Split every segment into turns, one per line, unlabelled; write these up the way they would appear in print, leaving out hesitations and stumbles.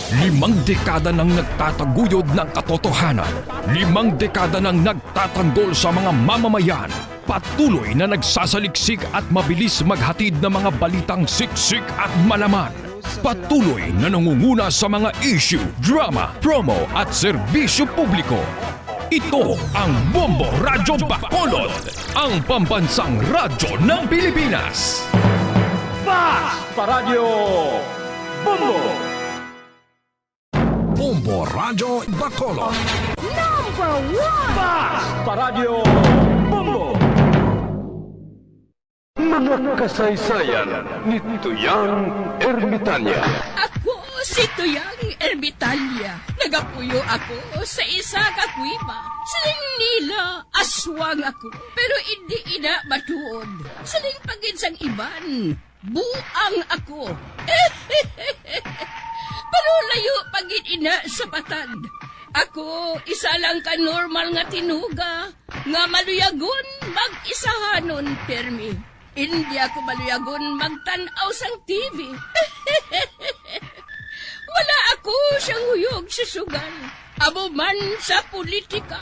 5 dekada nang nagtataguyod ng katotohanan. 5 dekada nang nagtatanggol sa mga mamamayan. Patuloy na nagsasaliksik at mabilis maghatid ng mga balitang siksik at malaman. Patuloy na nangunguna sa mga issue, drama, promo at serbisyo publiko. Ito ang Bombo Radyo Bacolod, ang pambansang radyo ng Pilipinas.
Fast Paradyo Bombo!
Bombo Radyo Bacolod.
Number 1!
Fast Paradyo Bombo! Mga kasaysayan ni Tuyang Ermitanya.
Ako si Tuyang Ermitanya. Nagapuyo ako sa isa ka kuiba. Siling nila, aswang ako. Pero hindi ina matuod. Siling paginsang iban, buang ako. Pero layo pagin ina sa batad. Ako, isa lang ka normal nga tinuga. Nga maluyagon mag-isahanon permi. Hindi ako maluyagon magtanaw sang TV. Wala ako siyang huyog sa sugal. Amo man sa politika.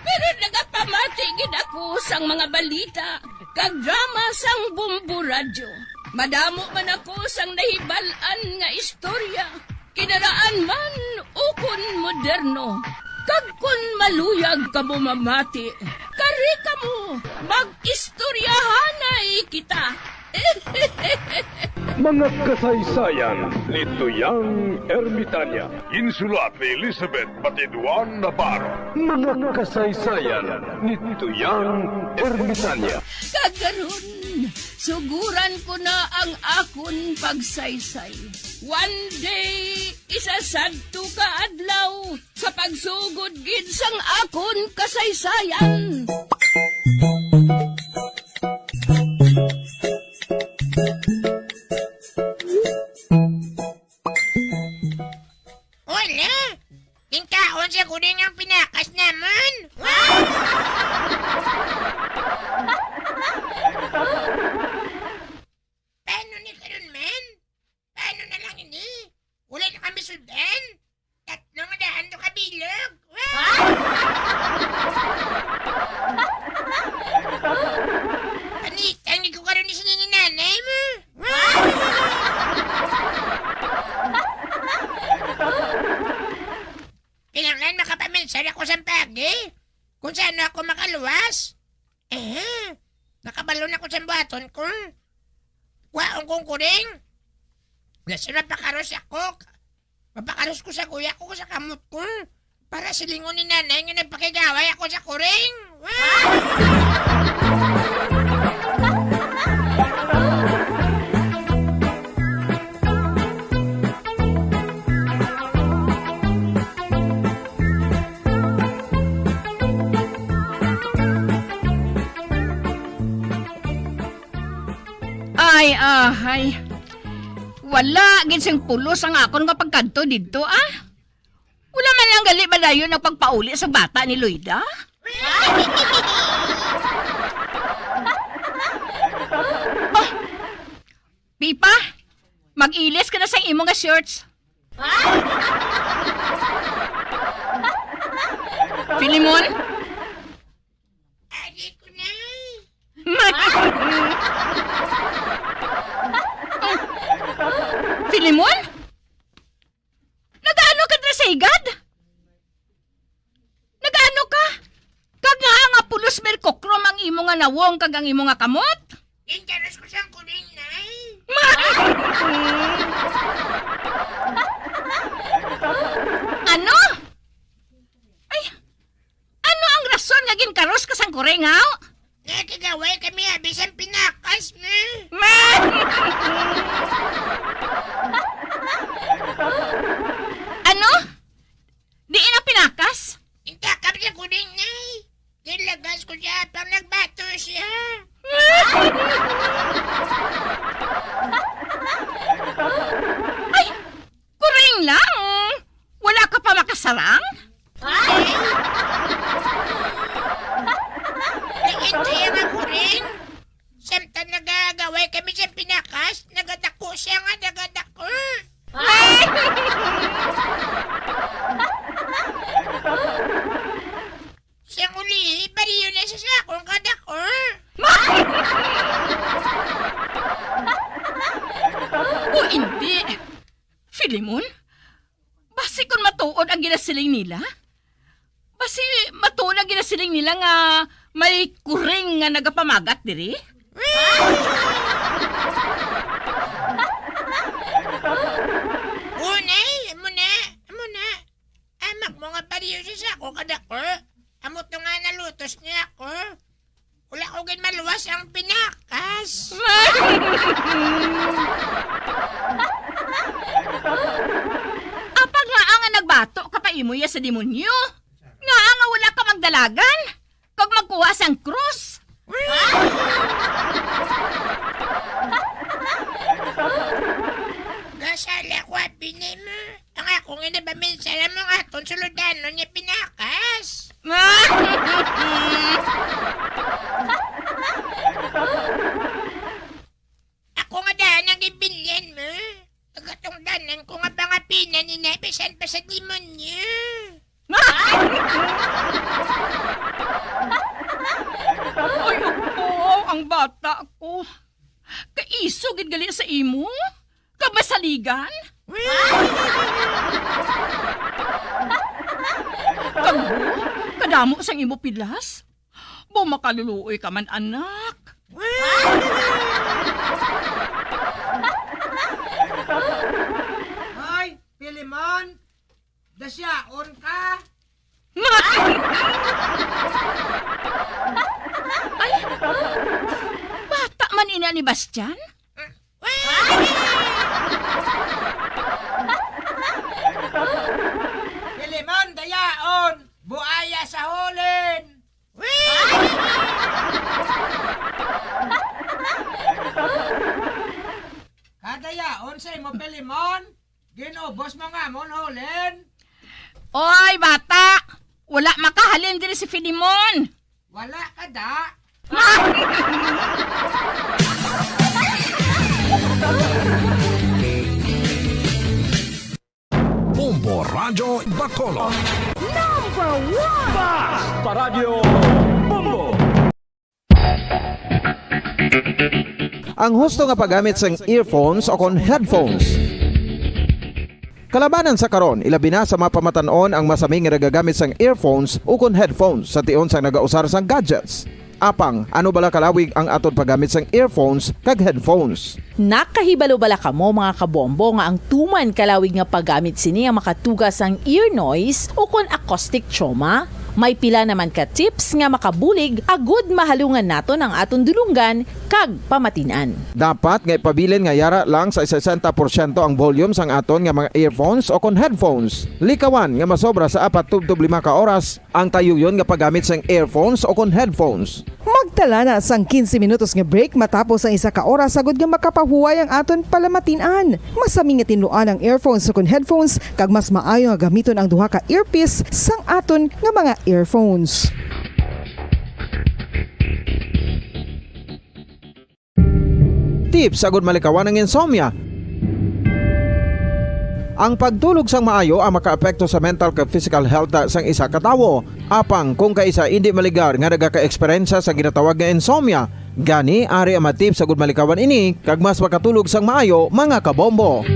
Pero nagapamatagin ako sang mga balita. Kag drama sang Bombo Radyo. Madamo man ako sang nahibalan nga istorya. Kinaraan man ukon moderno. Kag kun maluyag ka mo mamati, kari ka mo, mag-istoryahanay kita.
Mga kasaysayan ni Tuyang Ermitanya. Insulat ni Elizabeth Batiduan Navarro. Mga kasaysayan ni Tuyang Ermitanya.
Kagaron, suguran ko na ang akon pagsaysay. One day, isasadto ka adlaw sa pagsugod gid sang akon kasaysayan.
Wala! Tingkaon sa kuning ang pinakas naman! Paano ni karon man? Paano na lang ini? Wala na kami sundan? 300 kabilog! Panitan, hindi ko karoon ni sinini nanay mo! Kailangan makapamensyal ako sa pagi. Kung saan ako makaluwas. Nakabalon ako sa buhaton ko. Waong kong kuring. Nasira pakaros ako. Mapakaros ko sa kuya ko sa kamot ko. Para silingon ni nanay nga nagpakigaway ako sa kuring.
Ay. Wala, ginsing pulos ang akon nga pagkanto dito, ah. Wala man lang gali malayo ng pagpauli sa bata ni Loida. Oh, Pipa, mag-ilis ka na sa imo nga shorts. Filimon?
Agi ko na.
Filimon? Nagaano ka drasigad? Nagaano ka? Kag nga pulos merkokrom ang imo nga nawong kag ang imo nga kamot?
Intaros ko sa kuring nay.
Ano? Ay, ano ang rason nga ginkaros ka sang kurengaw?
Nakagaway kami habis ang pinakas na.
Ano? Di na pinakas?
Intakap sa kuring nay. Nilagas ko siya pang nagbato siya.
Ay, kuring lang. Wala ka pa makasarang? hindi. Filimon, basi kung matuod ang ginasiling nila? Basi matuod ang ginasiling nila nga may kuring nga nagapamagat diri?
Unay, amo na. Amak mo nga pariyo siya sa ako kada ko. Amot nga nalutos niya ako. Wala ko gin maluwas ang pinakas.
Apag nga nga nagbato ka pa imo ya sa demonyo? Nga nga wala ka magdalagan? Kag magkuha sang krus?
Gasala ko apinin mo. Ang ako nga nabaminsan mo nga aton suludanon niya pinakas. Ako nga daan ang ibilyan mo. Agatong danan ko nga pangapinan ni Nebesan pa sa demonyo.
Ay, ako, ang bata ko. Kaiso gid gali sa imo? Kamasaligan? Kamu, kadamo sang imo pilas? Bumakaluluoy ka man, anak.
Hoy, Pilimon! Dasyaon ka!
Ay, bata man ina ni Bastian?
Pilimon, dayaon! Buaya sa hulin! Kadayaon sa imo, Pilimon! Ginubos mo nga mon hulin!
Oy, bata! Wala makahalin diri si Filimon!
Wala ka da!
Bombo Radyo Bacolod.
Number one!
Ang husto nga paggamit sang earphones o kon headphones. Kalabanan sa karon, ilabi na sa mapamatanon ang masaming nga nagagamit sang earphones o kon headphones sa tion sang nagausar sang gadgets. Apang, ano bala kalawig ang aton paggamit sang earphones kag headphones?
Nakahibalo bala kamo mga kabombo nga ang tuman kalawig nga paggamit sini ang makatugas ang ear noise o kon acoustic trauma? May pila naman ka tips nga makabulig agud mahalungan naton ang aton dulunggan kag pamatinan.
Dapat nga ipabilin nga yara lang sa 60% ang volume sang aton nga mga earphones o kon headphones. Likawan nga masobra sa 4-5 ka oras ang tayuyon nga paggamit sang earphones o kon headphones.
Magtala na sang 15 minutos nga break matapos ang 1 ka oras sagod nga makapahuway ang aton palamatinan. Masami nga tinluan ang earphones o kon headphones kag mas maayo nga gamiton ang duha ka earpiece sang aton nga mga earphones.
Tips agud malikawan ang insomnia. Ang pagtulog sang maayo ang makaapekto sa mental kag physical health sang isa ka tawo. Apang kung kaisa hindi maligar nga nagaka-eksperyensya sa ginatawag nga insomnia, gani ari ang tips agud malikawan ini kag mas makatulog sang maayo mga kabombo.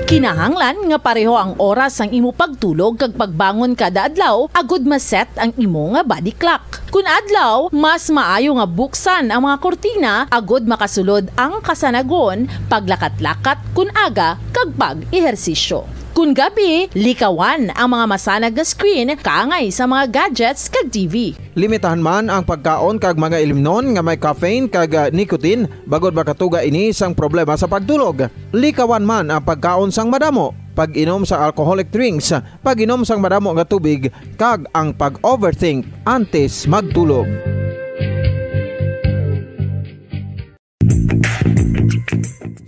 Kinahanglan nga pareho ang oras ang imo pagtulog kag pagbangon kada adlaw agud maset ang imo nga body clock. Kun adlaw, mas maayo nga buksan ang mga kortina agud makasulod ang kasanagon, paglakat-lakat kun aga kag pag-ehersisyo. Kun gabi, likawan ang mga masanag nga screen kaangay sa mga gadgets kag TV.
Limitahan man ang pagkaon kag mga ilimnon nga may caffeine kag nicotine bagod makatuga ini sang problema sa pagtulog. Likawan man ang pagkaon sang madamo, pag-inom sa alcoholic drinks, pag-inom sang madamo nga tubig kag ang pag-overthink antes magtulog.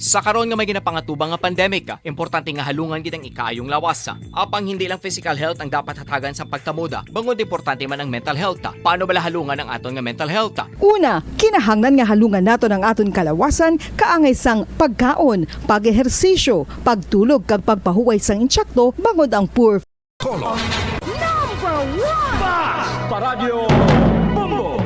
Sa karon nga may ginapangatubang nga pandemic, importante nga halungan gid ang ikaayong lawas. Apang hindi lang physical health ang dapat hatagan sa pagtamuda, bangod importante man ang mental health. Paano bala halungan ang aton nga mental health?
Una, kinahanglan nga halungan naton ang aton kalawasan kaangay sang pagkaon, pag-ehersisyo, pagtulog kag pagpahuway sang insyakto bangod ang poor
Number one!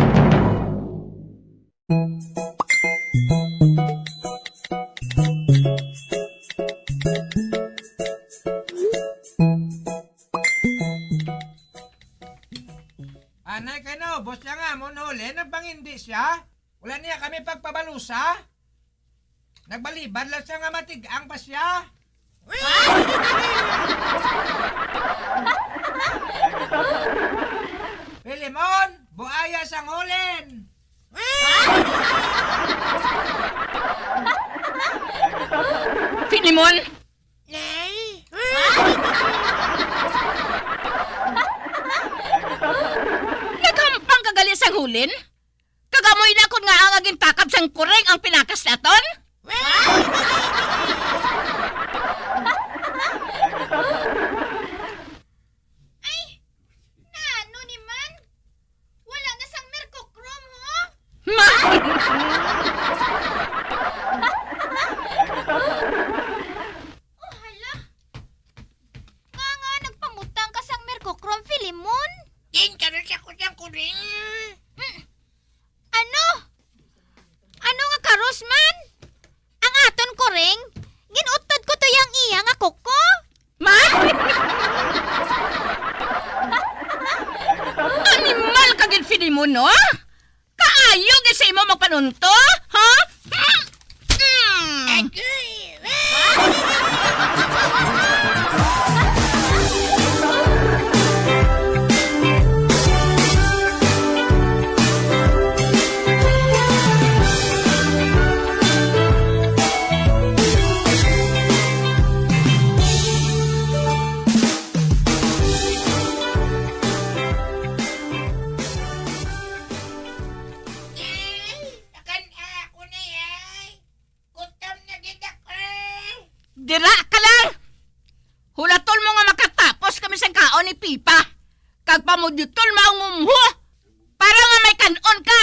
Wala niya kami pagpabalusa. Nagbalibad lang siya nga matigang pa siya. Pilimon, buaya sang hulin.
Filimon,
Nay?
nagampang kagali sang hulin? Kagamoy na kun nga ang aging takab sang kureng ang pinakas naton?
Ano ni man? Wala na sang merkokrom, ho?
Ma!
Oh, hala. Nga, nagpangutang ka sang merkokrom, Filimon?
Din karos ako sang kuring.
Ano? Ano nga karos man? Ang aton koreng, ginutod ko to yang iya nga kuko.
Ma! Animal ka gid Filimon, no? Kaayo gid sa imo magpanunto? Ha?
Agoy! Akan ako na yay. Gutom na gid ako.
Dira ka lang! Hulatol mo nga makatapos kami sa kaon ni Pipa. Kag pamudutol maong mumho. Para nga may kanon ka.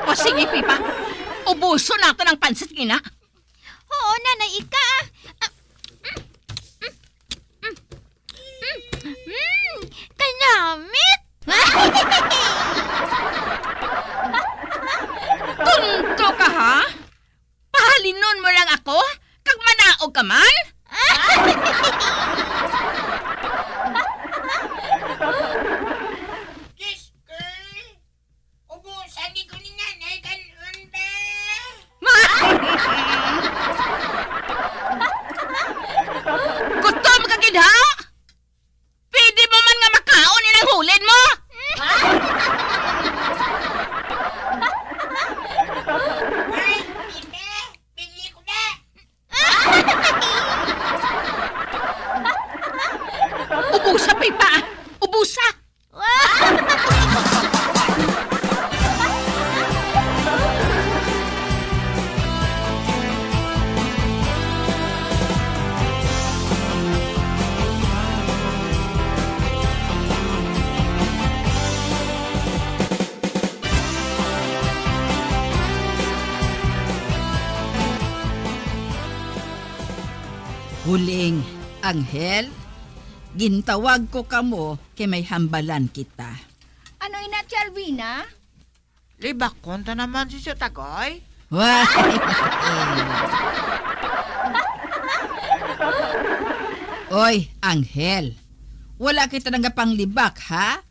O sige, Pipa. Ubuso nato ng pansit ngina.
Oo, nanay, ika. Kanamit.
Tunto ka ha? Pahalinon mo lang ako? Kag manaog ka man?
Diyos ko. Ubusan ni ko ni nanay ganun ba?
Gutom ka gid ha? Pwede mo man nga makaon ilang hulid mo?
Ay, hindi. Bili ko na.
Ubusa, Pipa! Ubusa!
Huling, Anghel, gintawag ko kamo kay may hambalan kita.
Ano ina, Alvina?
Libakon ta naman si Tagoy.
Wah! Oy, Anghel, wala kita nga panglibak, ha?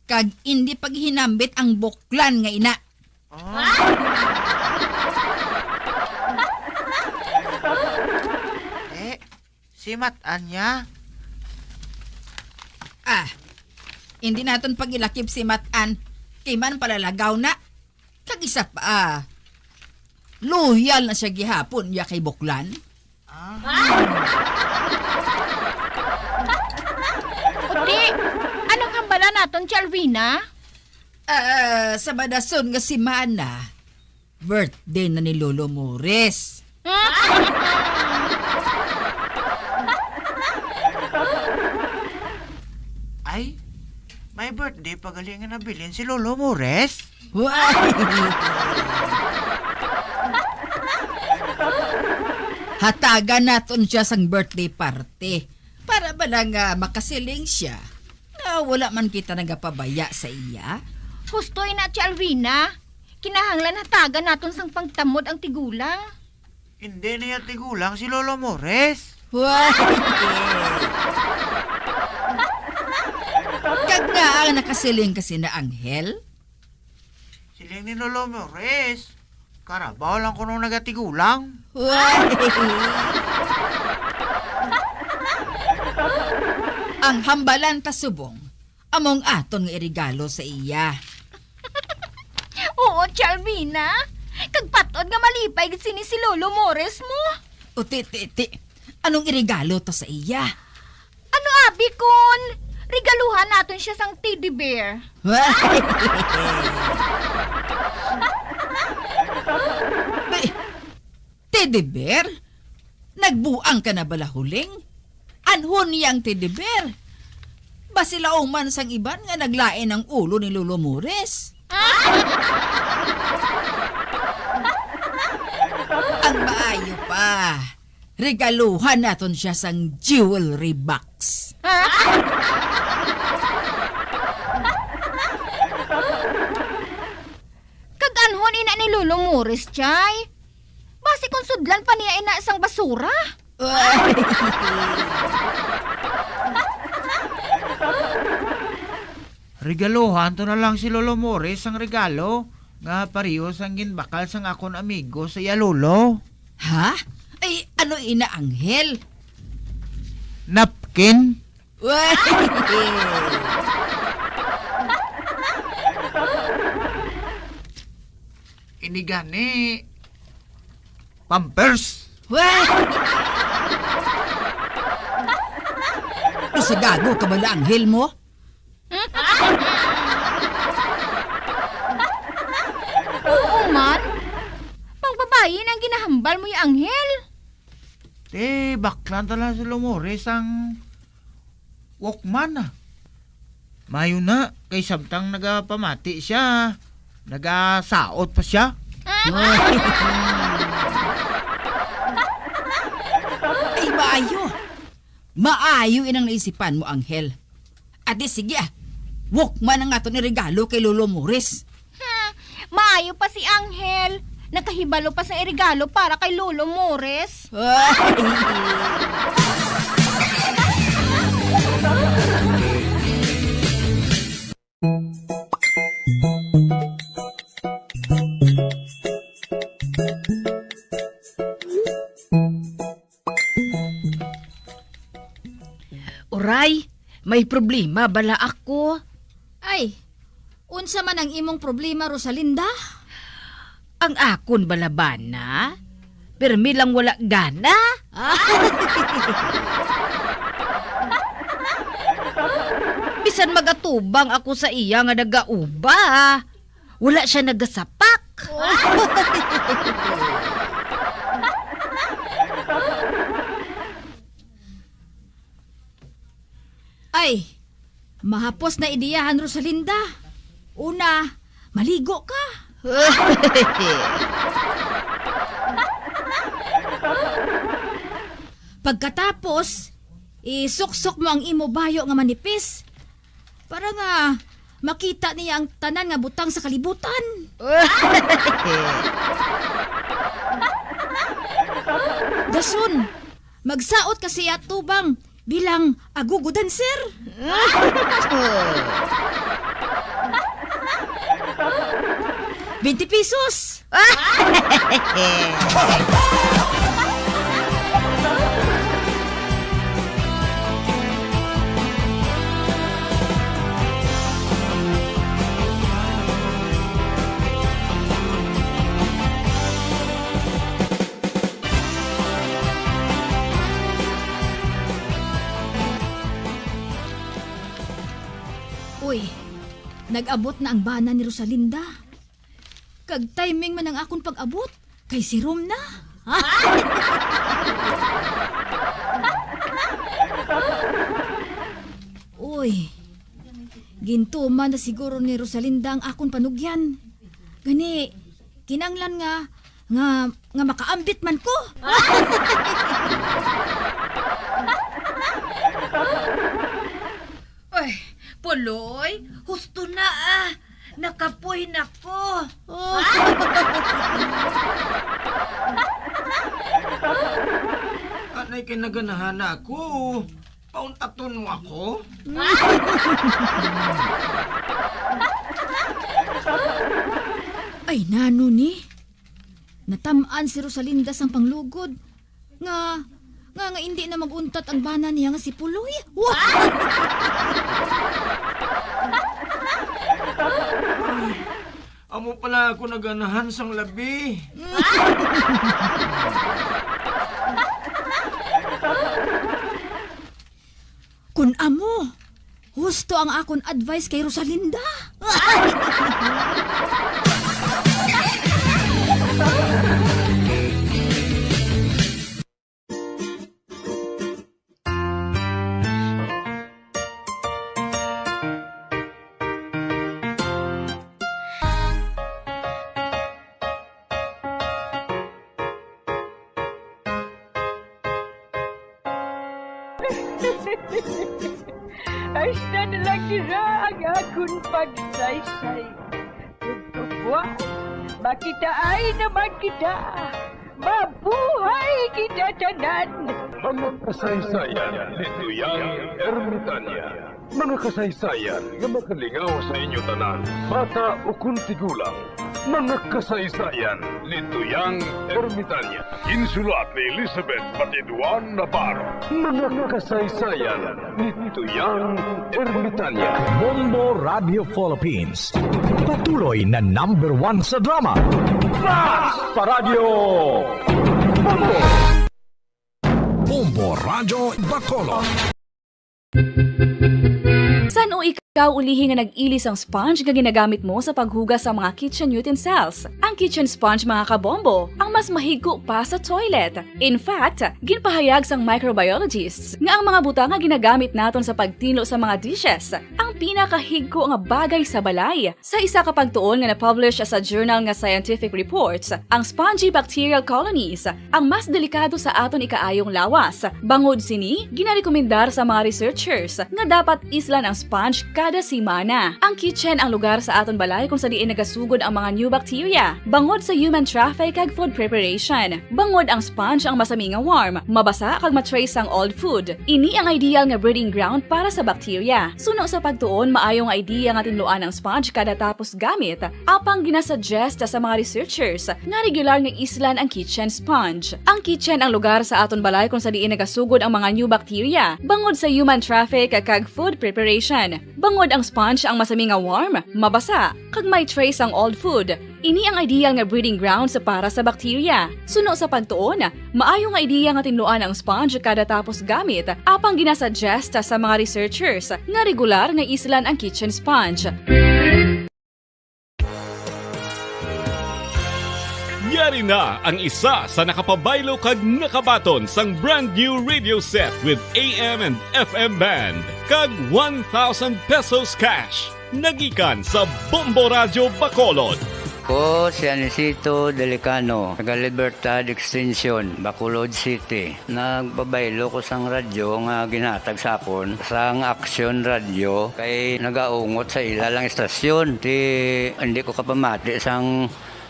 Kag hindi paghinambit ang buklan nga ina.
Si Matan niya.
Ah, hindi naton pagilakip si Matan, kay man palalagaw na. Kag isa pa, loyal na siya gihapon ya kay buklan.
Uti, anong hambala naton, Alvina?
Sa badason nga si Mana, birthday na ni Lolo Mores.
Ay, may birthday pagalingan na bilin si Lolo Mores.
Why? Hatagan naton siya sang birthday party para ba lang makasiling siya na wala man kita nagapabaya sa iya.
Husto ina, Alvina. Kinahanglan hatagan naton sang pagtamod ang tigulang.
Hindi niya tigulang si Lolo Mores.
Why? Kag nga ang nakasiling kasi na anghel?
Siling ni Lolo Mores. Karabaw lang ko nung nagatigulang.
Ang hambalan ta subong, among aton nga irigalo sa iya.
Oo, Chalvina. Kagpatod nga malipay gid sini si Lolo Mores mo.
O ti, anong irigalo to sa iya?
Ano abi kun? Regaluhan naton siya sang teddy bear.
Teddy bear? Nagbuang ka na bala huling? Anhon niyang teddy bear? Basilaong man sang iban nga naglain ang ulo ni Lolo Mores. Ang maayo pa. Regaluhan naton siya sang jewelry box.
Kaganhon ina ni Lolo Mores, Chay. Basi kung sudlan pa niya ina isang basura.
Regaluhan to na lang si Lolo Mores ang regalo. Nga parehos ang ginbakal sang akon amigo sa iya lolo.
Ha? Ay, ano ina anghel?
Napkin? Ini gani. Pampers?
Sa gago ka ba na anghel mo?
Oo man. Pangbabayin ang ginahambal mo yung anghel.
Baklan tala si Lomores ang Walkman ah. Mayo na, kay samtang nagapamati siya. Nagasaot pa siya.
Ay, maayo. Maayo inang naisipan mo, anghel. Ate, sige ah. Walkman ang ato ni regalo kay Lolo Mores.
Maayo pa si Anghel. Nakahibalo pa sa irigalo para kay Lolo Mores.
Uray, may problema bala ako.
Ay, unsa man ang imong problema, Rosalinda?
Ang akon balabana, permi lang wala gana. Bisan magatubang ako sa iya nga nagauba, wala siya nagasapak.
Ay, mahapos na ideyahan, Rosalinda. Una, maligo ka. Pagkatapos, isuksok mo ang imo bayo nga manipis. Para nga makita niya ang tanan nga butang sa kalibutan. Dasun, magsaot kasi atubang bilang agugo dancer. 20 pesos. Uy, nag-abot na ang bana ni Rosalinda. Kag timing man ang akong pag-abot, kay si Rom na. Uy, gintuman na siguro ni Rosalinda ang akong panugyan. Gani, kinanglan nga makaambit man ko.
Ay, Puloy, husto na ah. Nakapoy na ko.
Anay kinaganahan na ako. Pauntaton mo ako.
Ay, nano ni? Natamaan si Rosalinda sang panglugod. Nga hindi na maguntat ang bana niya nga si Puloy.
Amo pala ako naganahan sang labi.
Kun amo, husto ang akon advice kay Rosalinda.
Ay, na lang nila ang akong pagsaysay. Buwan, makita ay naman kita. Mabuhay kita tanan.
Mga kasaysayan ni Tuyang Ermitanya. Mga kasaysayan nga makalingaw sa inyo tanan, bata o kuntigulang. Mga kasaysayan ni Tuyang Ermitanya. Insulat ni Elizabeth Batiduan Navarro. Mga kasaysayan ni Tuyang Ermitanya.
Bombo Radio Philippines. Patuloy na #1 sa drama. Fast Paradyo Bombo! Bombo Radio Bacolod.
San o ikaw ulihi nga nag-ilis ang sponge nga ginagamit mo sa paghugas sa mga kitchen utensils? Ang kitchen sponge mga kabombo, ang mas mahigko pa sa toilet. In fact, ginpahayag sang microbiologists nga ang mga butang nga ginagamit naton sa pagtino sa mga dishes ang pinakahigko nga bagay sa balay. Sa isa ka pagtuon nga na-publish sa journal nga Scientific Reports, ang spongy bacterial colonies ang mas delikado sa aton ikaayong lawas. Bangod sini, ginarekomendar sa mga researchers nga dapat islan ang sponge kada simana. Ang kitchen ang lugar sa aton balay kung sa diin nagasugod ang mga new bacteria. Bangod sa human traffic kag food preparation. Bangod ang sponge ang masami nga warm, mabasa kag matrace ang old food. Ini ang ideal nga breeding ground para sa bacteria. Suno sa pagtuon, maayo nga idea nga tinluan ang sponge kada tapos gamit. Apang ginasuggest sa mga researchers nga regular nga islan ang kitchen sponge. Ang kitchen ang lugar sa aton balay kung sa diin nagasugod ang mga new bacteria. Bangod sa human traffic kag food preparation. Bangod ang sponge ang masami nga warm, mabasa, kag may trace ang old food. Ini ang ideal nga breeding ground sa para sa bacteria. Suno sa pagtuon, maayo nga idea nga tinluan ang sponge kada tapos gamit, apang ginasuggest sa mga researchers nga regular nga islan ang kitchen sponge.
Yari na ang isa sa nakapabaylo kag nakabaton sang brand new radio set with AM and FM band kag 1,000 pesos cash. Nagikan sa Bombo Radio Bacolod.
Ko si Anisito Delicano, taga Libertad Extension, Bacolod City. Nagbabaylo ko sang radyo nga ginatag sapon sang Action Radio kay nagaungot sa ilalang estasyon. Hindi ko kapamati sang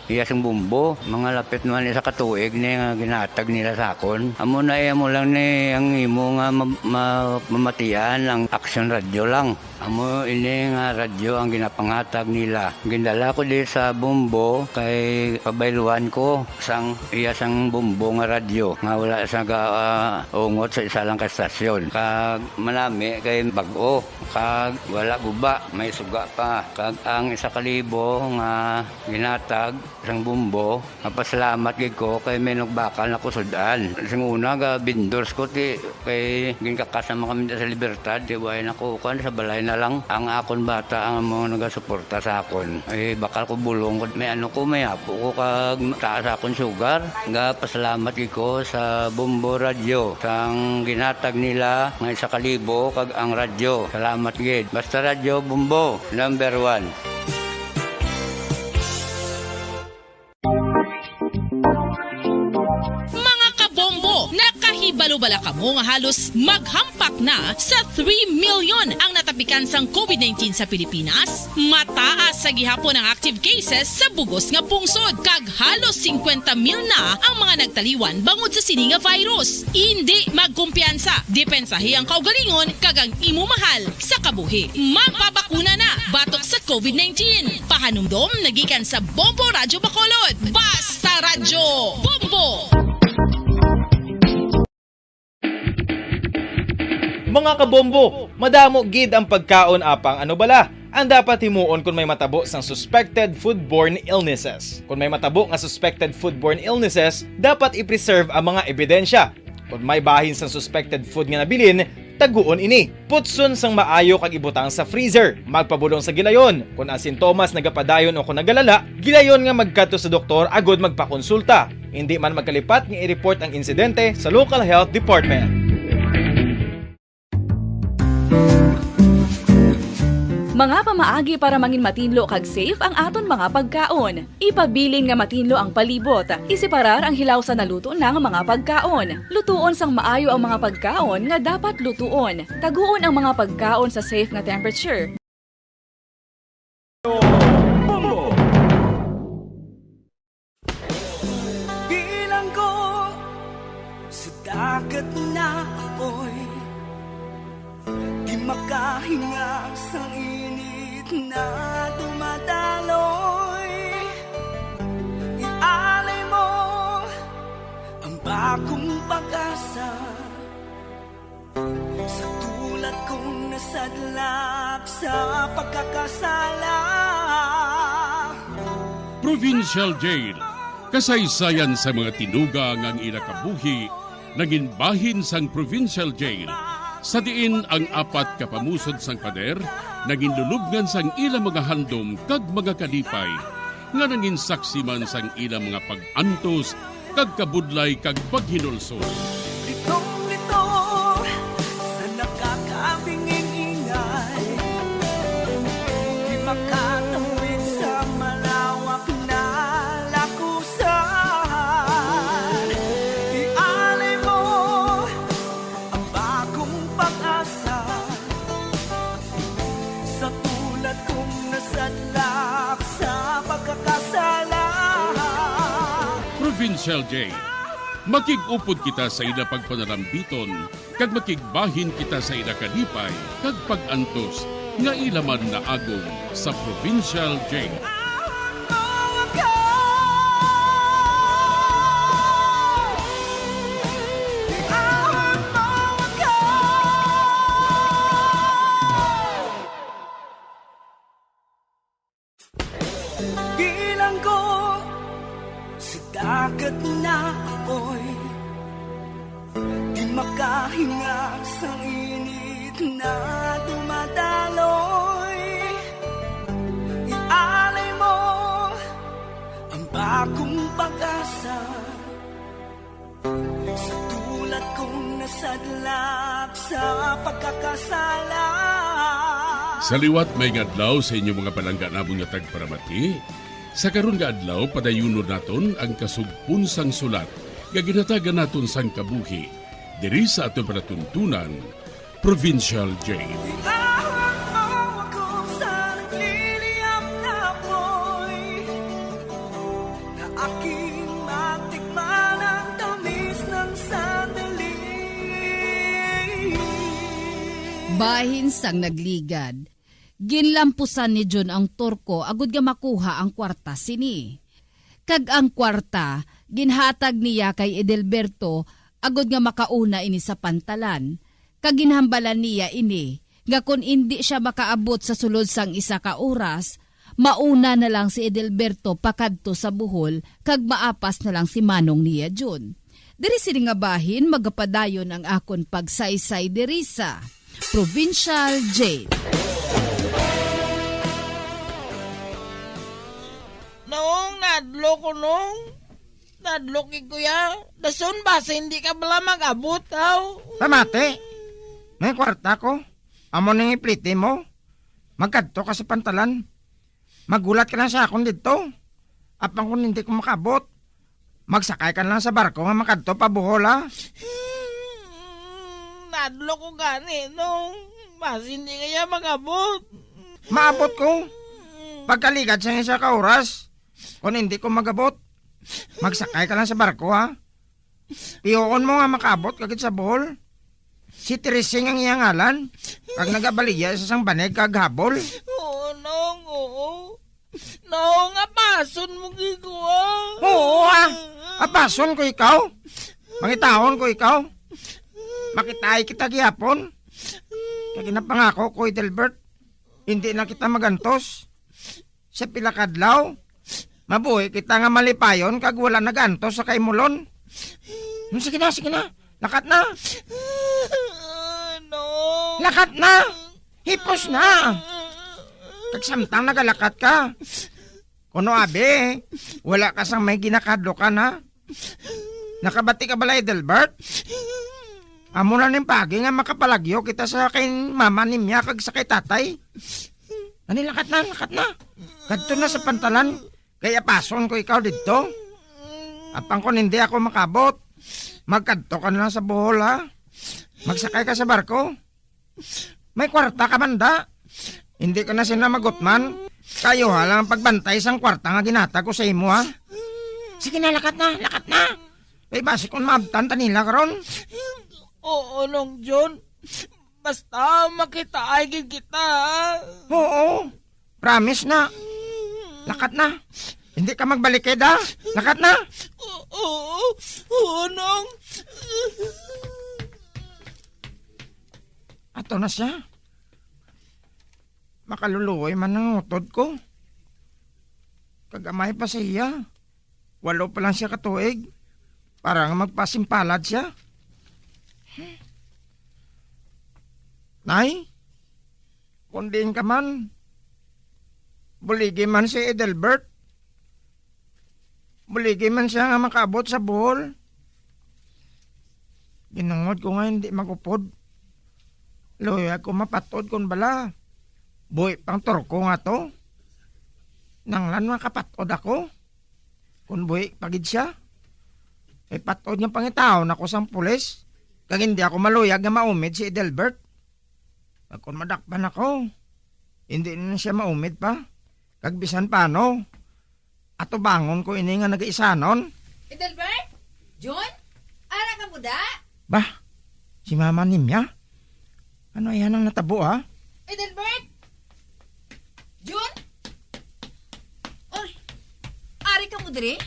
iyasang bumbo, mga lapit naman sa katuig ni nga ginatag nila sa akon. Amo na mo lang ni ang imo nga mamatian ang Action Radio lang. Amo ini nga radyo ang ginapangatag nila. Gindala ko di sa bumbo kay pabayluan ko sang iyasang bumbo nga radyo nga wala sa ungot sa isa lang ka stasyon. Kag manami kay bag-o, kag wala guba, may suga pa. Kag ang 1,000 nga ginatag sang bumbo, napasalamat gid ko kay may nagbakal na kusudan. Sing una ga vendors ko ti kay ginkakasama kami sa Libertad, di way nakukuan sa balay na lang ang akon bata ang mga nagasuporta sa akon. Ay bakal ko bulong may may apo ko kag taas akon sugar. Nga pasalamat gid ko sa Bombo Radio sang ginatag nila nga 1,000 kag ang radyo. Salamat gid. Basta Radio Bombo #1.
Kabalo bala kamo nga halos maghampak na sa 3 million ang natapikan sang COVID-19 sa Pilipinas? Mataas sa gihapon ang active cases sa bugos nga pungsod kag halos 50 mil na ang mga nagtaliwan bangod sa sini nga virus. Hindi magkumpiyansa, depensahi ang kaugalingon kag ang imo mahal sa kabuhi. Magpabakuna na batok sa COVID-19. Pahanumdom nagikan sa Bombo Radyo Bacolod. Basta Radyo Bombo!
Mga kabombo, madamo gid ang pagkaon apang ano bala ang dapat himuon kung may matabo sang suspected foodborne illnesses. Kung may matabo nga suspected foodborne illnesses, dapat i-preserve ang mga ebidensya. Kung may bahin sang suspected food nga nabilin, taguon ini. Putson sang maayo kag ibutang sa freezer. Magpabulong sa gilayon. Kung ang sintomas nagapadayon o kung nagalala, gilayon nga magkadto sa doktor agod magpakonsulta. Hindi man magkalipat nga i-report ang insidente sa local health department.
Mga pamaagi para mangin matinlo kag safe ang aton mga pagkaon. Ipabilin nga matinlo ang palibot. Isiparar ang hilaw sa naluto ng mga pagkaon. Lutuon sang maayo ang mga pagkaon nga dapat lutuon. Taguon ang mga pagkaon sa safe nga temperature.
Bilang ko sa dagat na apoy, di makahinga sa init na dumadaloy. Ialay mo ang bagong pag-asa sa tulad kong nasadlak sa pagkakasala.
Provincial Jail, kasaysayan sa mga tinugang ang ilakabuhi, naging bahin sang Provincial Jail. Sa diin ang apat kapamusod sang pader, naging lulubngan sang ilang mga handom kag mga kalipay, nga naging saksi man sang ilang mga pag-antos, kag kabudlay kag paghinulsol.
Litong-lito sa nakakabinging ingay, di makatawid sa malawak na lakusan. Ialay mo ang bagong pag-asa sa tulad kong nasadlak sa pagkakasala.
Provincial Jail, makig-upod kita sa ila pagpanarambiton, kag makigbahin kita sa ila kalipay, kag pag-antos, nga ilaman na agong sa Provincial Jail.
Bilang ko sa dagat na apoy, di makahinga sa init na dumadaloy. Ialay mo ang bagong pag-asa sa tulad kong nasadlak sa pagkakasala.
Sa liwat may ngadlaw sa inyong mga palangga nabong nga tagparamati. Sa karon nga adlaw padayunon naton ang kasugpon sang sulat nga ginatagan naton sang kabuhi diri sa aton panatuntunan Provincial Jail.
Aking matikman ang tamis ng sandali.
Bahin sang nagligad, ginlampusan ni John ang turko agud nga makuha ang kwarta sini. Kag ang kwarta, ginhatag niya kay Edelberto agud nga makauna ini sa pantalan. Kag ginhambalan niya ini, nga kun hindi siya makaabot sa sulod sang isa ka oras, mauna na lang si Edelberto pakadto sa buhol kag maapas na lang si manong niya John. Diri sini nga bahin magapadayon ang akon pagsaysay diri sa Provincial Jail.
Noong nadlo ko nadlo ki kuya, dasun ba sa hindi ka bala mag-abot daw?
Pamate, may kwarta ko. Amo nang ipliti mo. Magkadto ka sa pantalan. Magulat ka lang sa akon dito. Apang kung hindi ko makabot, magsakay ka lang sa barko nga makadto pa Bohol ha.
makadlo ko gani nung mas hindi kaya magabot.
Maabot ko. Pagkaligad sa isa ka oras, kung hindi ko magabot, magsakay ka lang sa barko ha. Piyoon mo nga makabot kagit sa Bohol. Si Teresing ang iyang ngalan, kag nagabaliya sa sang banig kag habol.
Oo, nong, oo. Nong, apason mo giguwa.
Oo ha, apason ko ikaw. Mangitahon ko ikaw. Makitay kita gihapon. Kaya napangako ko, Edelbert, hindi na kita magantos. Sa pilakadlaw, mabuhi kita nga malipayon kag wala nagantos sa kaimulon. Sige na. Lakat na.
No.
Lakat na. Hipos na. Kagsamtang nagalakat ka. Kuno abe, wala ka sang may ginakadlo ka na. Nakabati ka bala, Edelbert? Amo na ning pagi nga makapalagyo kita sa kay mama ni Mia kag sa kay tatay. Ani, lakat na. Kadto na sa pantalan. Kaya pason ko ikaw dito. Apang kon hindi ako makabot, magkadto ka na lang sa Bohol ha. Magsakay ka sa barko. May kwarta ka banda. Hindi ka na sinamagotman. Kayo ha lang pagbantay sang kwarta nga ginata ko sa imo ha. Sige na, lakat na. Ay basi kung maabtan tanila karon.
Oo, nong John. Basta makita ay kita.
Oo, promise na. Lakat na. Hindi ka magbalik ha. Lakat na.
Oo, nong.
Ato na siya. Makaluluoy man ang utod ko. Kagamay pa siya. 8 pa lang siya katuig. Parang magpasimpalad siya. Nay, kundin ka man. Buligi man si Edelbert. Buligi man siya nga makabot sa Bohol. Ginungod ko nga hindi magupod. Loya ko mapatod kon bala. Buhi pang turko nga to. Nanglan makapatod ako. Kung buhi pagid siya. E patod nga pangitaon ako sang pulis. Kag hindi ako maluyag nga maumid si Edelbert. Kag kung madakpan ako, hindi na siya maumid pa. Kag bisan paano, ato bangon ko ini nga nag-iisanon.
Edelbert? John? Ara ka mo da?
Bah, si Mama Nimya? Ano yan ang natabo ha?
Edelbert? John? Oy, ari ka mo dire?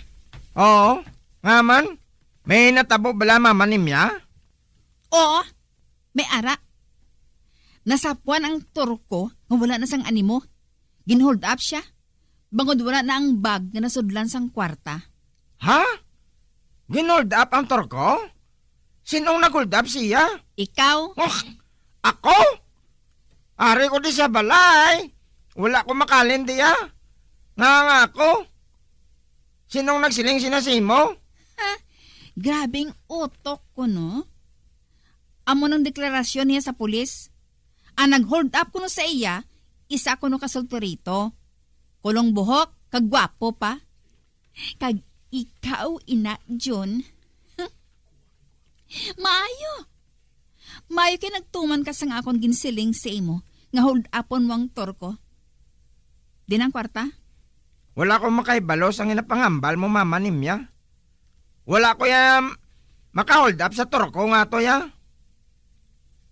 Oo, nga man. May natabo bala Mama Nimya?
Oo, may ara. Nasapuan ang turko nga wala na sang animo. Ginhold up siya. Bangod wala na ang bag nga nasudlan sang kwarta.
Ha? Ginold up ang turko? Sinong nag-hold up siya?
Ikaw.
Oh, ako? Ari ko di sa balay. Wala ko makalin diya. Nga ako. Sinong nagsiling sinasimo?
Ha? Grabing utok ko, no? Amo ng deklarasyon niya sa pulis. Ang nag-hold up ko no sa iya, isa ko no kasulturito. Kulong buhok, kagwapo pa. Kag ikaw, ina, John. Maayo. Maayo kay nagtuman ka sa nga akong ginsiling sa imo, nga hold upon mo ang turko. Di ng kwarta?
Wala ko makaibalos ang inapangambal mo, Mama Nimya. Wala ko yan maka-hold up sa turko nga to ya.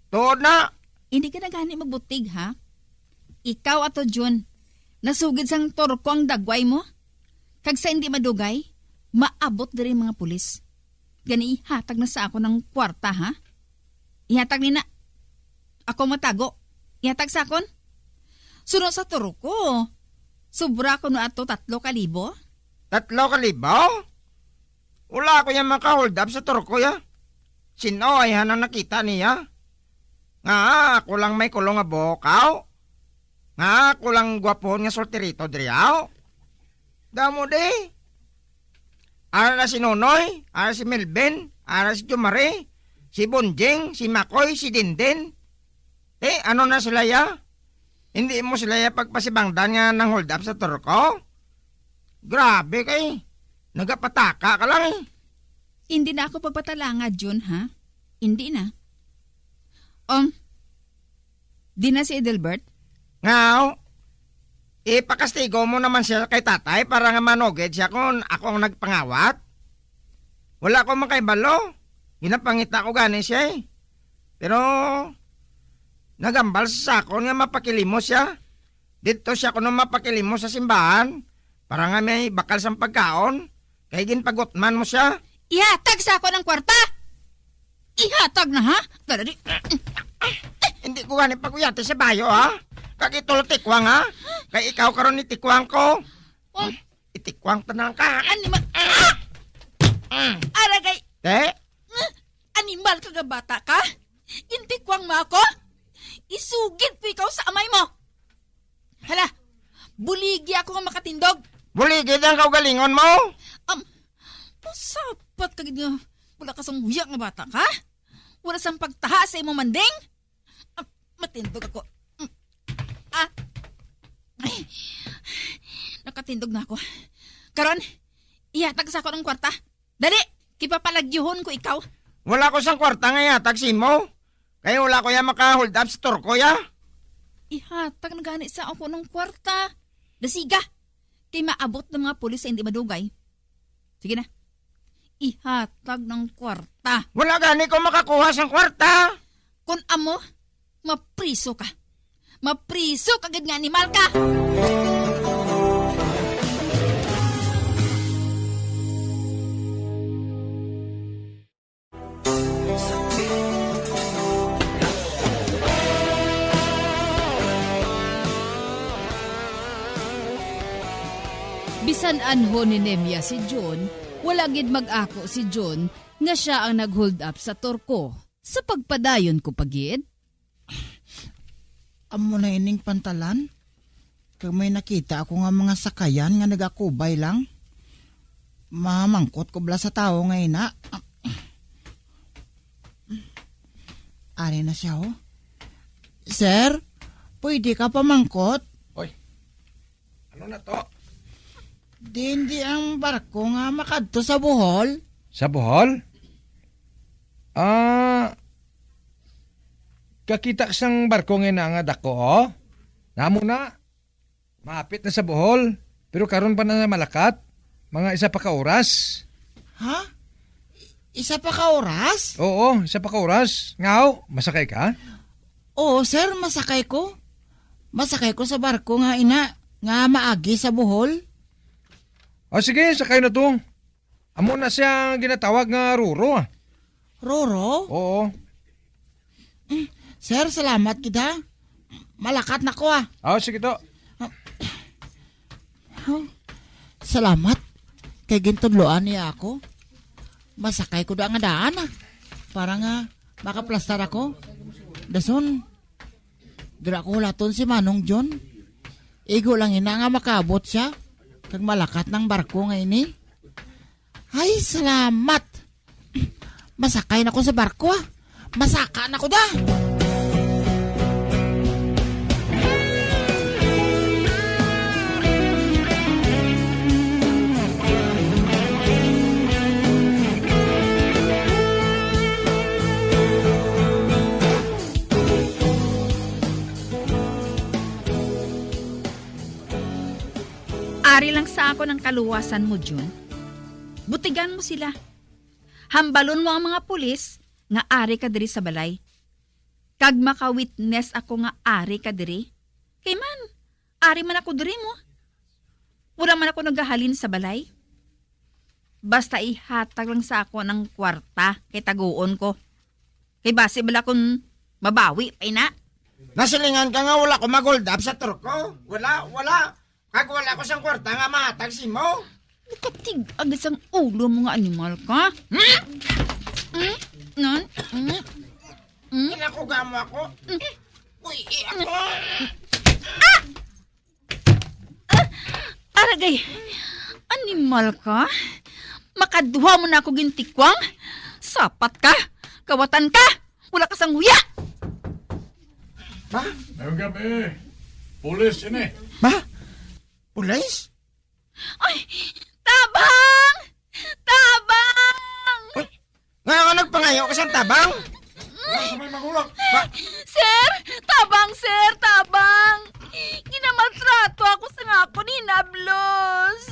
Tuod na.
Hindi ka na gani mabutig, ha? Ikaw ato, John, nasugid sang turko ang dagway mo? Kag sa hindi madugay, maabot diri mga pulis. Gani ihatag na sa ako ng kwarta, ha? Ihatag ni na. Ako matago. Ihatag sa akon. Sunod sa turko. Sobra ko no ato 3,000.
3,000? Wala ko yan maka-hold up sa turko ya. Sino ay hanang nakita niya? Nga ako lang may kulong nga bokaw. Nga ako lang gwapon nga solterito driyaw. Damo di. Ara na si Nonoy, ara si Melvin, ara si Jumare, si Bonjing, si Makoy, si Dindin. Ano na sila ya? Hindi mo sila ya pagpasibangdan nga nang hold up sa turko? Grabe kay. Nagapataka ka lang eh.
Hindi na ako papatalanga, John, ha? Hindi na.
Di na si Edelbert?
Ngaw, ipakastigo mo naman siya kay tatay para nga manugid siya kung ako ang nagpangawat. Wala ko makaibalo. Ginapangita ko gani siya eh. Pero, nagambal sa sakon nga mapakilimos siya. Dito siya kuno mapakilimos sa simbahan para nga may bakal sa pagkaon. Kaya ginpagotman mo siya.
Ihatag sa ako ng kwarta! Ihatag na, ha? Dali.
Hindi ko gani paguyate sa bayo, ha? Kagitol tikwang, ha? Kaya ikaw karon ni tikwang ko. Itikwang tanang ka.
Animal. Aragay.
Te?
Animal ka bata ka? Intikwang mo ako? Isugid po ikaw sa amay mo. Hala, buligi ako nga makatindog.
Buligid ang kaugalingon mo?
Sapat ka nga. Wala ka sang huyak nga bata ka? Wala sang pagtaha sa imo manding? Matindog ako. Ay, nakatindog na ako. Karon, ihatag sa ako ng kwarta. Dali, kipapalagyuhon ko ikaw.
Wala ko sang kwarta nga yatag mo. Kaya wala ko ya maka-hold up sa turko ya.
Ihatag na gani sa ako ng kwarta. Dasiga, kay maabot ng mga pulis sa hindi madugay. Sige na. Ihatag ng kwarta.
Wala gani ko makakuha sang kwarta.
Kung amo, mapriso ka. Mapriso kagad nga animal ka.
Bisan anho ni Nemya si John, wala gid mag-ako si John nga siya ang nag-hold up sa turko. Sa pagpadayon ko pagid.
Amo na ining pantalan? Kag may nakita ako nga mga sakayan nga nagakubay lang. Mamangkot ko bala sa tao nga ina. Ari na siya oh. Sir, pwede ka pamangkot? Hoy, ano na to? Hindi ang barko nga makadto sa Bohol.
Sa Bohol? Kakita sang barko nga nga dako, oh. Namo na. Maapit na sa Bohol. Pero karon pa na malakat. Mga isa pa ka oras.
Ha? Isa pa ka oras?
Oo, isa pa ka oras. Ngaw, masakay ka?
Oo, sir, masakay ko. Masakay ko sa barko nga ina. Nga maagi sa Bohol.
O sige, sakay na to. Amo na siya ginatawag nga Ruro.
Ruro?
Oo.
Sir, salamat kita. Malakat na ko
Sige to.
Salamat. Kay gintudloan niya ako. Masakay ko da nga daan para nga makaplastar ako. Dason, gira ko hulaton si Manong John. Igo lang ina nga makabot siya. Kag malakat ng barko nga ini. Ay, salamat. Masakay na ko sa barko Masaka na ko da.
Ari lang sa ako ng kaluwasan mo, Jun. Butigan mo sila. Hambalon mo ang mga pulis nga ari ka diri sa balay. Kag maka-witness ako nga ari ka diri. Kay man, ari man ako diri mo. Wala man ako nagahalin sa balay. Basta ihatag lang sa ako ng kwarta kay taguon ko. Kay base bala kung mabawi pa ina.
Nasilingan ka nga wala ko mag-hold up sa turko. Wala. Kag wala ko sang kwarta nga mahatag si mo.
Bukatig agad sang ulo mo nga animal ka. Nan?
Inakuga mo ako. Uy, ako.
Aragay, animal ka? Makaduha mo na ako gintikwang? Sapat ka? Kawatan ka? Wala ka sang huya?
Ba?
Ngayong gabi, pulis ini.
Ba? Pulis?
Ay, tabang! Tabang!
Ngayon ka nagpangayo ka sa tabang? magulang.
Sir! Tabang, sir! Tabang! Ginamaltrato ako sa nga ako ni Nablos.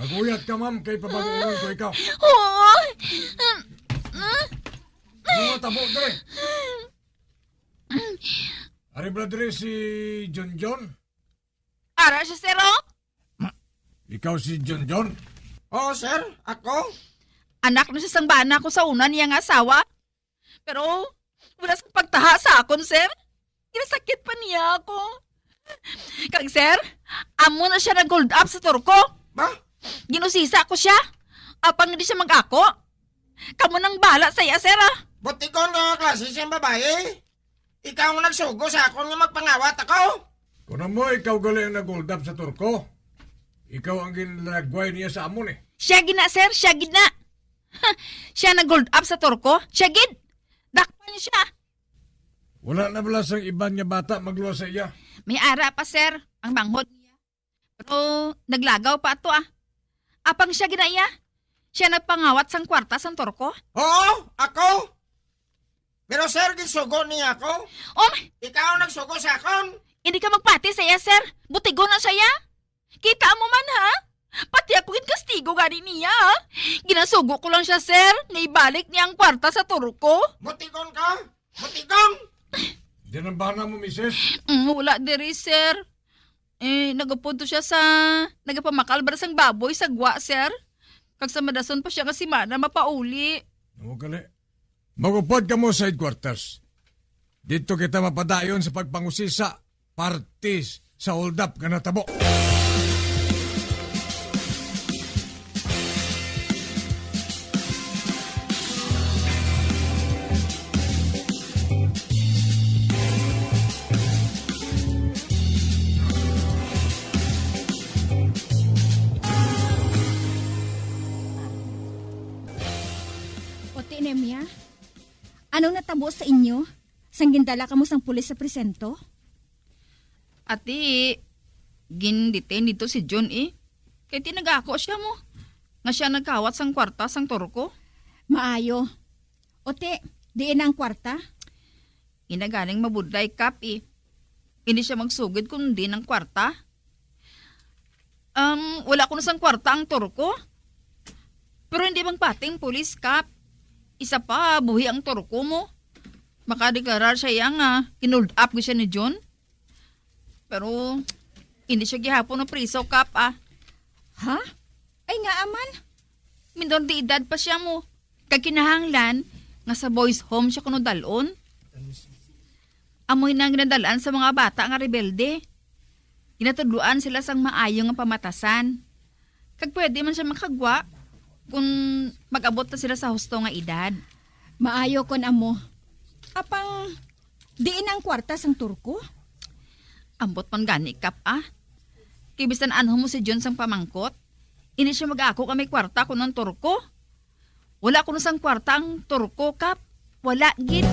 Maguyat ka, ma'am, kay pabagulan ko ikaw.
Oo!
Ano mo tabo, dre? Ari ba dre si John John?
Ara siya, sir, oh?
Ikaw si John John?
Oo, sir. Ako?
Anak na siya sang bana ko sa una niyang asawa. Pero, wala sa pagtaha sa akon, sir. Kinasakit pa niya ako. Kag, sir, amo na siya nag-hold up sa turko.
Ba?
Ginusisa ko siya. Apang hindi siya mag-ako. Kamu nang bala sa iya, sir, ah.
Buti ko na klase siyang babae. Ikaw ang nagsugo sa akon nga magpangawat ako.
Kung mo, ikaw gali ang nag-hold up sa turko. Ikaw ang ginagway niya sa amon eh.
Siya gina, sir. Siya gina. Siya nag-hold up sa turko. Siya gid. Dakpan niya siya.
Wala na bala sa iba niya bata magluwa sa iya.
May ara pa, sir. Ang banghod niya. Pero naglagaw pa ato, ah. Apang siya gina iya. Siya nagpangawat sang kwarta sang turko.
Oo, ako. Pero sir, ginsugo niya ako. Ikaw ang nagsugo sa akon.
Hindi ka magpati sa iya, sir. Butigo na siya, ya. Kita mo man, ha? Pati ako kastigo gani niya, ha? Ginasugo ko lang siya, sir. Naibalik niya ang kwarta sa turko.
Butikon ka? Butikon?
Diyan ang bana mo, misis?
Wala diri, sir. Nagapunto siya sa... Nagapamakal ba sang baboy sa gwa, sir? Kag sa madason pa siya nga si Mana mapauli.
Ano gali? Magupod ka mo sa headquarters. Dito kita mapadayon sa pagpangusisa, parties, sa hold up ka natabo.
Ote, Nemia, anong natabo sa inyo? Sang gindala ka mo sang pulis sa presento?
Ati, gindetain dito si John, eh. Kaya tinagako siya mo. Nga siya nagkawat sang kwarta sang turko.
Maayo. Ote, diin ang kwarta?
Inagaling mabudlay kap, eh. Hindi siya magsugid kundi ng kwarta. Wala ko na sang kwarta ang turko. Pero hindi bang pating pulis kap. Isa pa, buhi ang turko mo. Makadeklarar siya yang kinold up ko siya ni John. Pero, hindi siya gihapon na priso kap, ah.
Ha? Ay nga aman.
Mindon di edad pa siya mo. Kag kinahanglan, nga sa boys home siya kuno dalon. Amoy nang ginadalaan sa mga bata nga rebelde. Ginatudluan sila sang maayo nga pamatasan. Kag pwede man siya makagwa kung mag-abot na sila sa husto nga edad.
Maayo kon amo. Apang diin ang kwarta sang turko?
Ambot man gani kap, ah. Kibisan anho mo si John sang pamangkot. Ini siya mag-ako kami kwarta ko ng turko. Wala ko sang kwarta ang turko kap. Wala gid.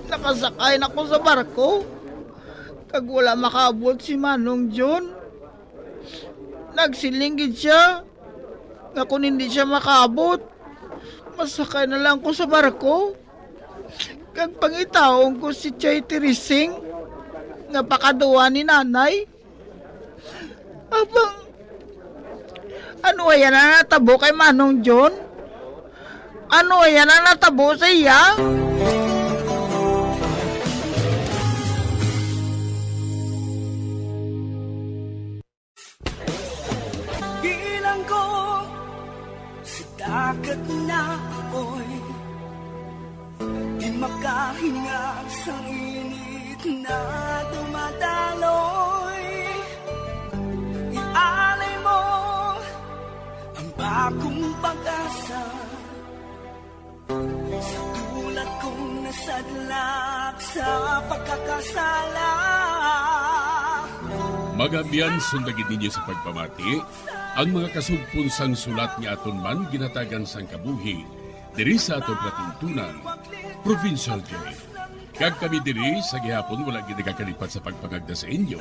Nakasakay na ko sa barko. Kag wala makaabot si Manong John. Nagsilinggid siya. Nga kung hindi siya makaabot, masakay na lang ko sa barko. Kag pangitaong ko si Chay Tirising. Nga pakaduwa ni nanay. Abang, ano yan na natabo kay Manong John? Ano yan na natabo sa iya?
Bilang ko sa dagat na apoy, di makahinga sa init na dumadaloy. Ialay mo ang bagong pag-asa sa tulad kong nasadlak sa pagkakasala.
Magabiyan sundagin ninyo sa pagpamati ang mga kasugpunsang sulat ni aton man ginatagan sang kabuhi diri sa atong platuntunan, Provincial Jail. Kag kami diri sa gihapon wala gid nagakalipat sa pagpangagda sa inyo.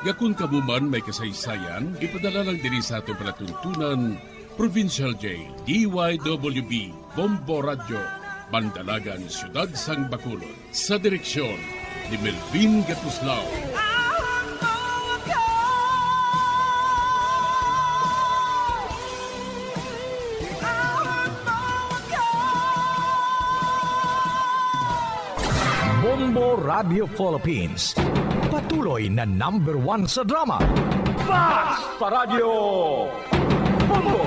Gakun kabuman may kasaysayan, ipadala lang diri sa atong platuntunan, Provincial Jail, DYWB, Bombo Radio, Bandalagan, Siyudad Sang Bacolod. Sa direksyon ni Melvin Gatuslao.
Bombo Radio Philippines. Patuloy na #1 sa drama. Basta Radio Bombo!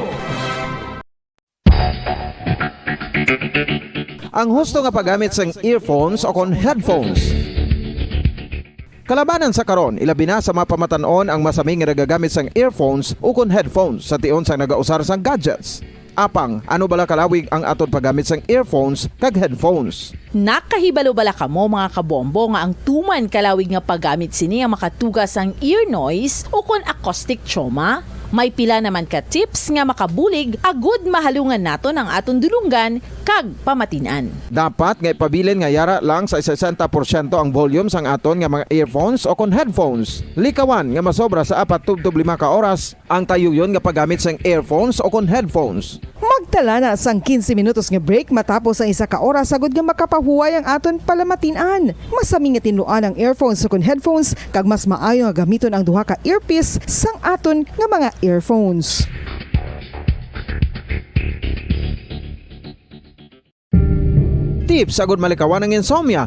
Ang husto nga paggamit sang earphones o kon headphones. Kalabanan sa karon, ilabi na sa mga pamatanon ang masaming nga nagagamit sang earphones o kon headphones sa tion sang nagausar sang gadgets. Apang, ano bala kalawig ang aton paggamit sang earphones kag headphones?
Nakahibalo bala kamo mga kabombo nga ang tuman kalawig nga paggamit sini ang makatugas ang ear noise o kon acoustic trauma? May pila naman ka tips nga makabulig agud mahalungan naton ang aton dulunggan kag pamatinan.
Dapat nga ipabilin nga yara lang sa 60% ang volume sang aton nga mga earphones o kon headphones. Likawan nga masobra sa 4 to 5 ka oras ang tayuyon nga paggamit sang earphones o kon headphones.
Magtala na sang 15 minutos nga break matapos ang 1 ka oras sagud nga makapahuway ang aton palamatinan. Masami nga tinuan ang earphones o kon headphones kag mas maayo nga gamiton ang duha ka earpiece sang aton nga mga earphones.
Tips sagud malikawan ang insomnia.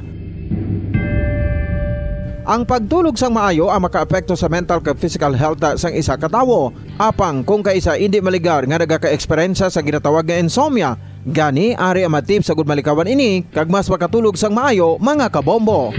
Ang pagtulog sang maayo ang makaapekto sa mental kag physical health sang isa ka tawo. Apang kung kaisa hindi maligar nga nagaka-eksperyensya sa ginatawag nga insomnia, gani ari ang matip sagud malikawan ini kag mas makatulog sang maayo mga kabombo.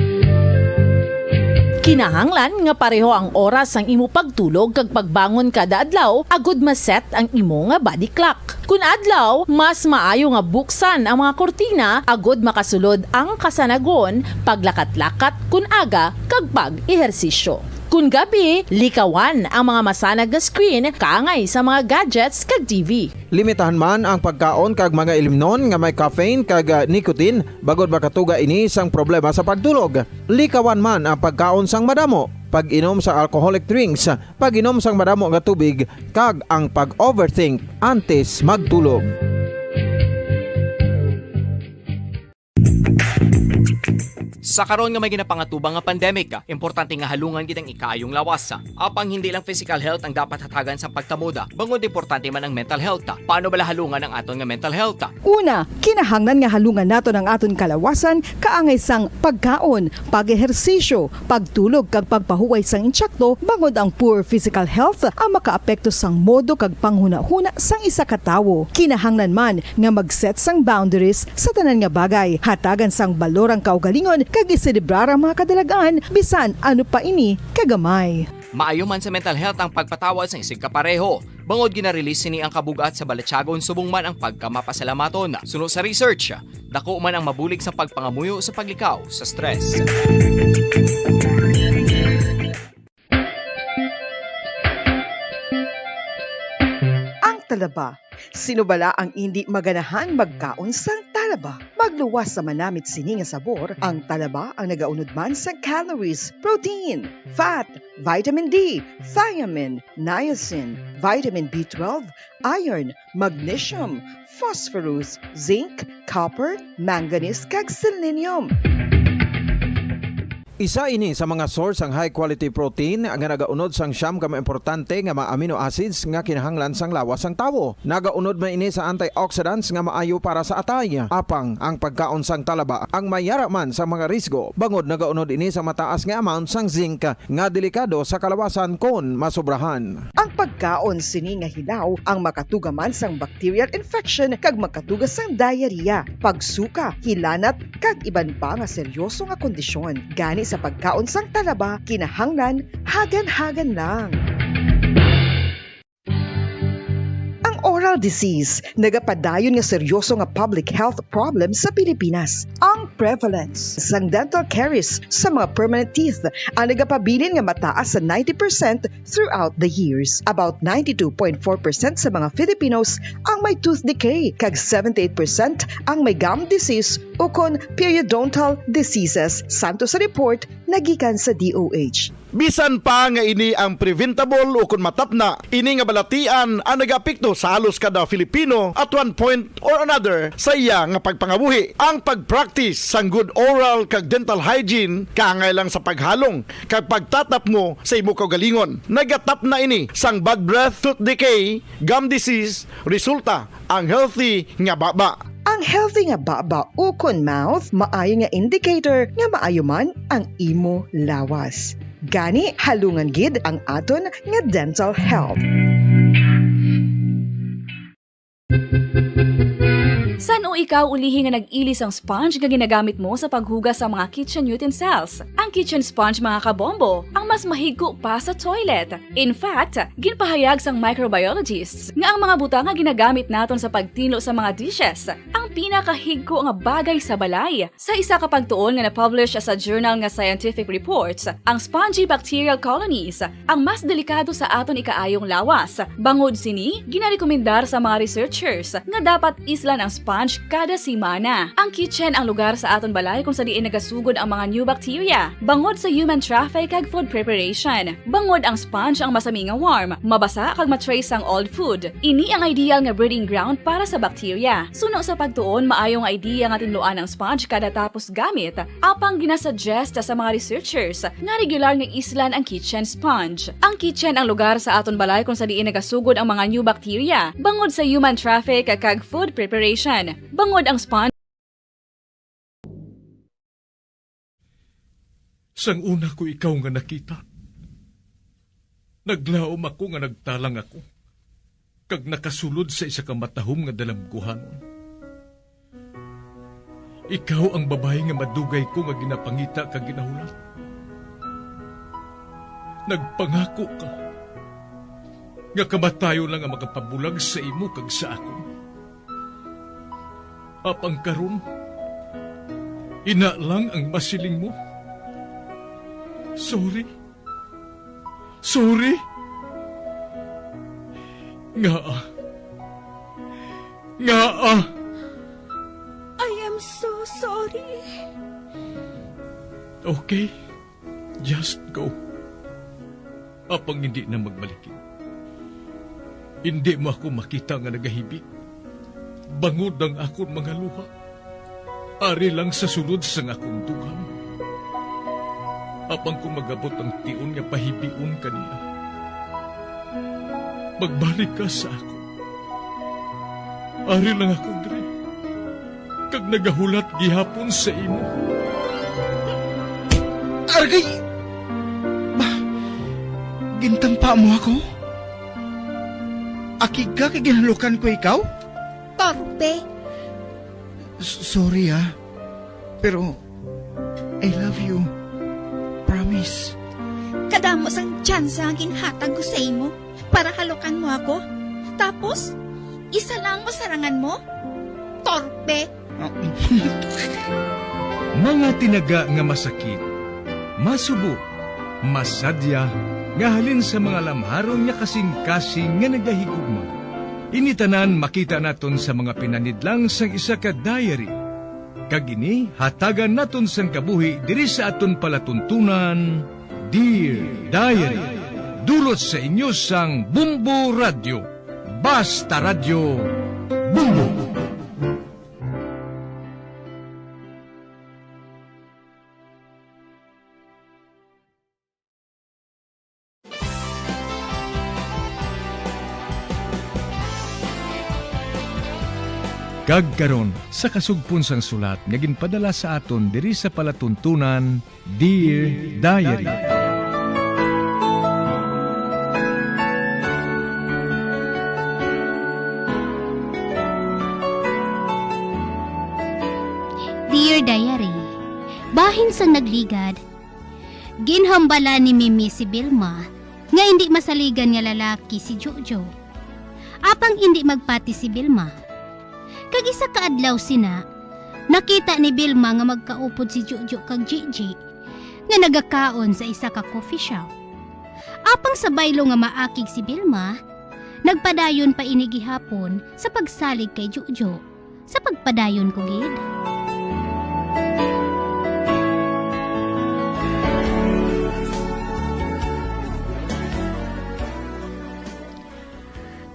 Kinahanglan nga pareho ang oras ang imo pagtulog kag pagbangon kada adlaw agud maset ang imo nga body clock. Kun adlaw, mas maayo nga buksan ang mga kortina agud makasulod ang kasanagon, paglakat-lakat kun aga kag pag-ehersisyo. Kun gabi, likawan ang mga masanag nga screen kaangay sa mga gadgets kag TV.
Limitahan man ang pagkaon kag mga ilimnon nga may caffeine kag nicotine bagod makatuga ini sang problema sa pagtulog. Likawan man ang pagkaon sang madamo, pag-inom sa alcoholic drinks, pag-inom sang madamo nga tubig kag ang pag-overthink antes magtulog.
Sa karon nga may ginapangatubang nga pandemic, importante nga halungan gid ang ikaayong lawas. Apang hindi lang physical health ang dapat hatagan sa pagtamuda, bangod importante man ang mental health. Paano bala halungan ang aton nga mental health?
Una, kinahanglan nga halungan naton ang aton kalawasan kaangay sang pagkaon, pag-ehersisyo, pagtulog kag pagpahuway sang insyakto bangod ang poor physical health ang makaapekto sang modo kag panghuna-huna sang isa ka tawo. Kinahanglan man nga mag-set sang boundaries sa tanan nga bagay, hatagan sang balorang kaugalingon kag iselebrar ang mga kadalagaan bisan ano pa ini kagamay.
Maayo man sa mental health ang pagpatawad sa isig kapareho. Bangod gina-release ni ang kabugat sa Balatsyagon subong man ang pagkamapasalamaton. Sunod sa research, dako man ang mabulig sa pagpangamuyo sa paglikaw sa stress.
Ang talaba. Sino bala ang hindi maganahan magkaon sang talaba? Magluwas sa manamit sini nga sabor, ang talaba ang nagaunod man sa calories, protein, fat, vitamin D, thiamine, niacin, vitamin B12, iron, magnesium, phosphorus, zinc, copper, manganese kag selenium.
Isa ini sa mga source ang high quality protein nga nagaunod sang siyam ka importante nga mga amino acids nga kinahanglan sang lawas sang tawo. Nagaunod man ini sa antioxidants nga maayo para sa atay. Apang ang pagkaon sang talaba ang mayara man sa mga risgo. Bangod nagaunod ini sa mataas nga amount sang zinc nga delikado sa kalawasan kon masobrahan.
Ang pagkaon sini nga hilaw ang makatugaman sang bacterial infection kag makatugas sang diarrhea, pagsuka, hilanat kag iban pa nga seryoso nga kondisyon. Gani sa pagkaon sang talaba, kinahanglan hagan-hagan lang. Ang oral disease, nagapadayon nga seryoso nga public health problem sa Pilipinas. Ang prevalence sang dental caries sa mga permanent teeth ang nagapabilin nga mataas sa 90% throughout the years. About 92.4% sa mga Filipinos ang may tooth decay, kag 78% ang may gum disease o kon periodontal diseases, santo sa report nagikan sa DOH.
Bisan pa nga ini ang preventable o kung matapna, ini nga balatian ang nagapikto sa halos kada Filipino at one point or another sa iya nga pagpangabuhi. Ang pag-practice sang good oral kag dental hygiene kaangay lang sa paghalong kag pagtatap mo sa imo kaugalingon. Nagatap na ini sang bad breath, tooth decay, gum disease, resulta ang healthy nga baba.
Ang healthy nga baba o kon mouth maayo nga indicator nga maayo man ang imo lawas. Gani halungan gid ang aton nga dental health.
San o ikaw ulihi nga nag-ilis ang sponge nga ginagamit mo sa paghugas sa mga kitchen utensils? Ang kitchen sponge, mga kabombo, ang mas mahigko pa sa toilet. In fact, ginpahayag sang microbiologists nga ang mga butang nga ginagamit naton sa pagtilo sa mga dishes ang pinakahigko nga bagay sa balay. Sa isa ka pagtuon nga na-publish sa journal nga Scientific Reports, ang spongy bacterial colonies ang mas delikado sa aton ikaayong lawas. Bangod sini, ginarekomendar sa mga researchers nga dapat islan ang sponge kada simana. Ang kitchen ang lugar sa aton balay kung sa diin nagasugod ang mga new bacteria. Bangod sa human traffic kag food preparation. Bangod ang sponge ang masami nga warm, mabasa kag matrace ang old food. Ini ang ideal nga breeding ground para sa bacteria. Suno sa pagtuon, maayong idea nga tinluan ang sponge kada tapos gamit. Apang ginasuggest sa mga researchers nga regular nga islan ang kitchen sponge. Ang kitchen ang lugar sa aton balay kung sa diin nagasugod ang mga new bacteria. Bangod sa human traffic kag food preparation. Bangod ang sponge.
Sang una ko ikaw nga nakita, naglaom ako nga nagtalang ako, kag nakasulod sa isa ka matahom nga dalamguhanon. Ikaw ang babae nga madugay ko nga ginapangita kag ginahulat. Nagpangako ka, nga kamatayo lang ang makapabulag sa imo kag sa akon. Apang karon, ina lang ang masiling mo. Sorry. Sorry. Nga.
I am so sorry.
Okay, just go. Apang hindi na magbalikin. Hindi mo ako makita nga nagahibik. Bangod ang akong mga luha. Ari lang sa sulod sang akong dugham. Apang kung magabot ang tiun nga pahibiun kaniya. Magbalik ka sa ako. Ari lang ako dre. Kag nagahulat gihapon sa imo.
Argay! Gintampa mo ako? Akig ka kay ginalukan ko ikaw?
Torpe.
Sorry pero I love you. Promise.
Kadamos ang tsansa ang ginhatag ko sa imo para halukan mo ako. Tapos, isa lang masarangan mo? Torpe.
Mga tinaga nga masakit, masubo, masadya, nga halin sa mga lamharon nga kasing-kasing nga nagahigugma. Initanan makita naton sa mga pinanidlang sang isa ka diary. Kagini, hatagan naton sang kabuhi diri sa aton palatuntunan, Dear Diary. Dulot sa inyo sang Bumbo Radio. Basta Radio, Bumbo. Kagkaron sa kasugpon sang sulat nga ginpadala sa aton diri sa palatuntunan, Dear Diary.
Dear Diary, bahin sang nagligad, ginhambala ni Mimi si Vilma nga hindi masaligan nga lalaki si Jojo. Apang hindi magpati si Vilma. Kag isa ka adlaw sina, Nakita ni Vilma nga magkaupod si Jojo kag Gigi nga nagakaon sa isa ka coffee shop. Apang sa baylo nga maakig si Vilma, nagpadayon pa ini gihapon sa pagsalig kay Jojo. Sa pagpadayon ko gid.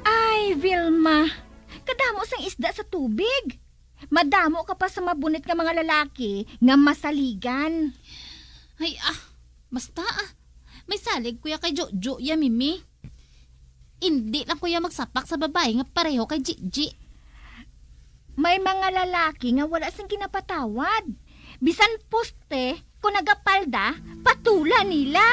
Ay, Vilma, kadamo sang isda sa tubig. Madamo ka pa sa mabunit nga mga lalaki nga masaligan.
Ay basta may salig kuya kay Jojo ya Mimi. Hindi lang kuya magsapak sa babae nga pareho kay Gigi.
May mga lalaki nga wala sang ginapatawad. Bisan poste, kung nagapalda, patula nila.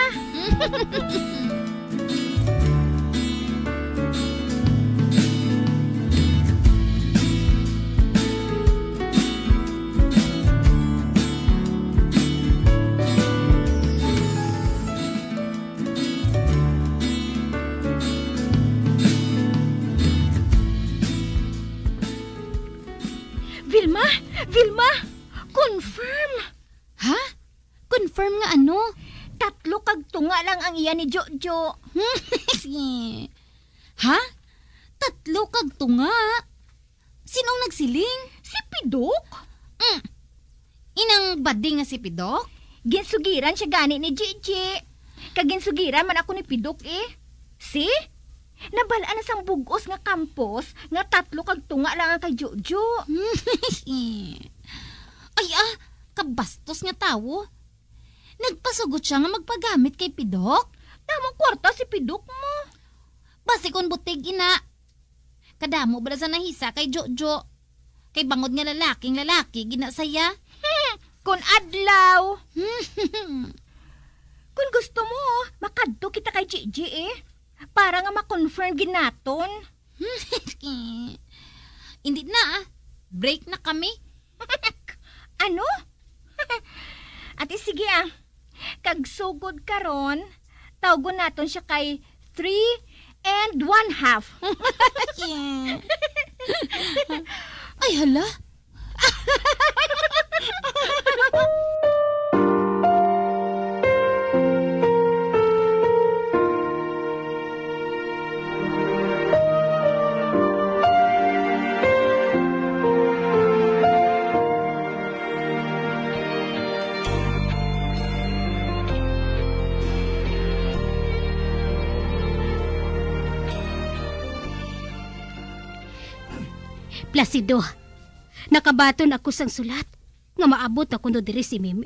Vilma! Confirm!
Ha? Confirm nga ano?
3 kag tunga lang ang iya ni Jojo.
Ha? 3 kag tunga? Sinong nagsiling?
Si Pidok.
Inang bading nga si Pidok?
Ginsugiran siya gani ni Gigi. Kaginsugiran man ako ni Pidok eh. See? Nabalaan na sang bugos nga campus nga 3 kag tunga lang ang kay Jojo.
Ay kabastos nga tawo. Nagpasugot siya nga magpagamit kay Pidok.
Tamang kwarta si Pidok mo.
Basi kon butig ina. Kadamo ba sa nahisa kay Jojo? Kay bangod nga lalaki ginasaya.
Kon adlaw. Kung gusto mo, makadto kita kay Gigi eh. Para nga ma-confirm ginaton.
Hindi na break na kami.
Ano? Ate sige kagsugod karon, tawgon naton siya kay 3 1/2.
Ay hala.
Placido, nakabaton ako sang sulat nga maabot ako no diri si Mimi.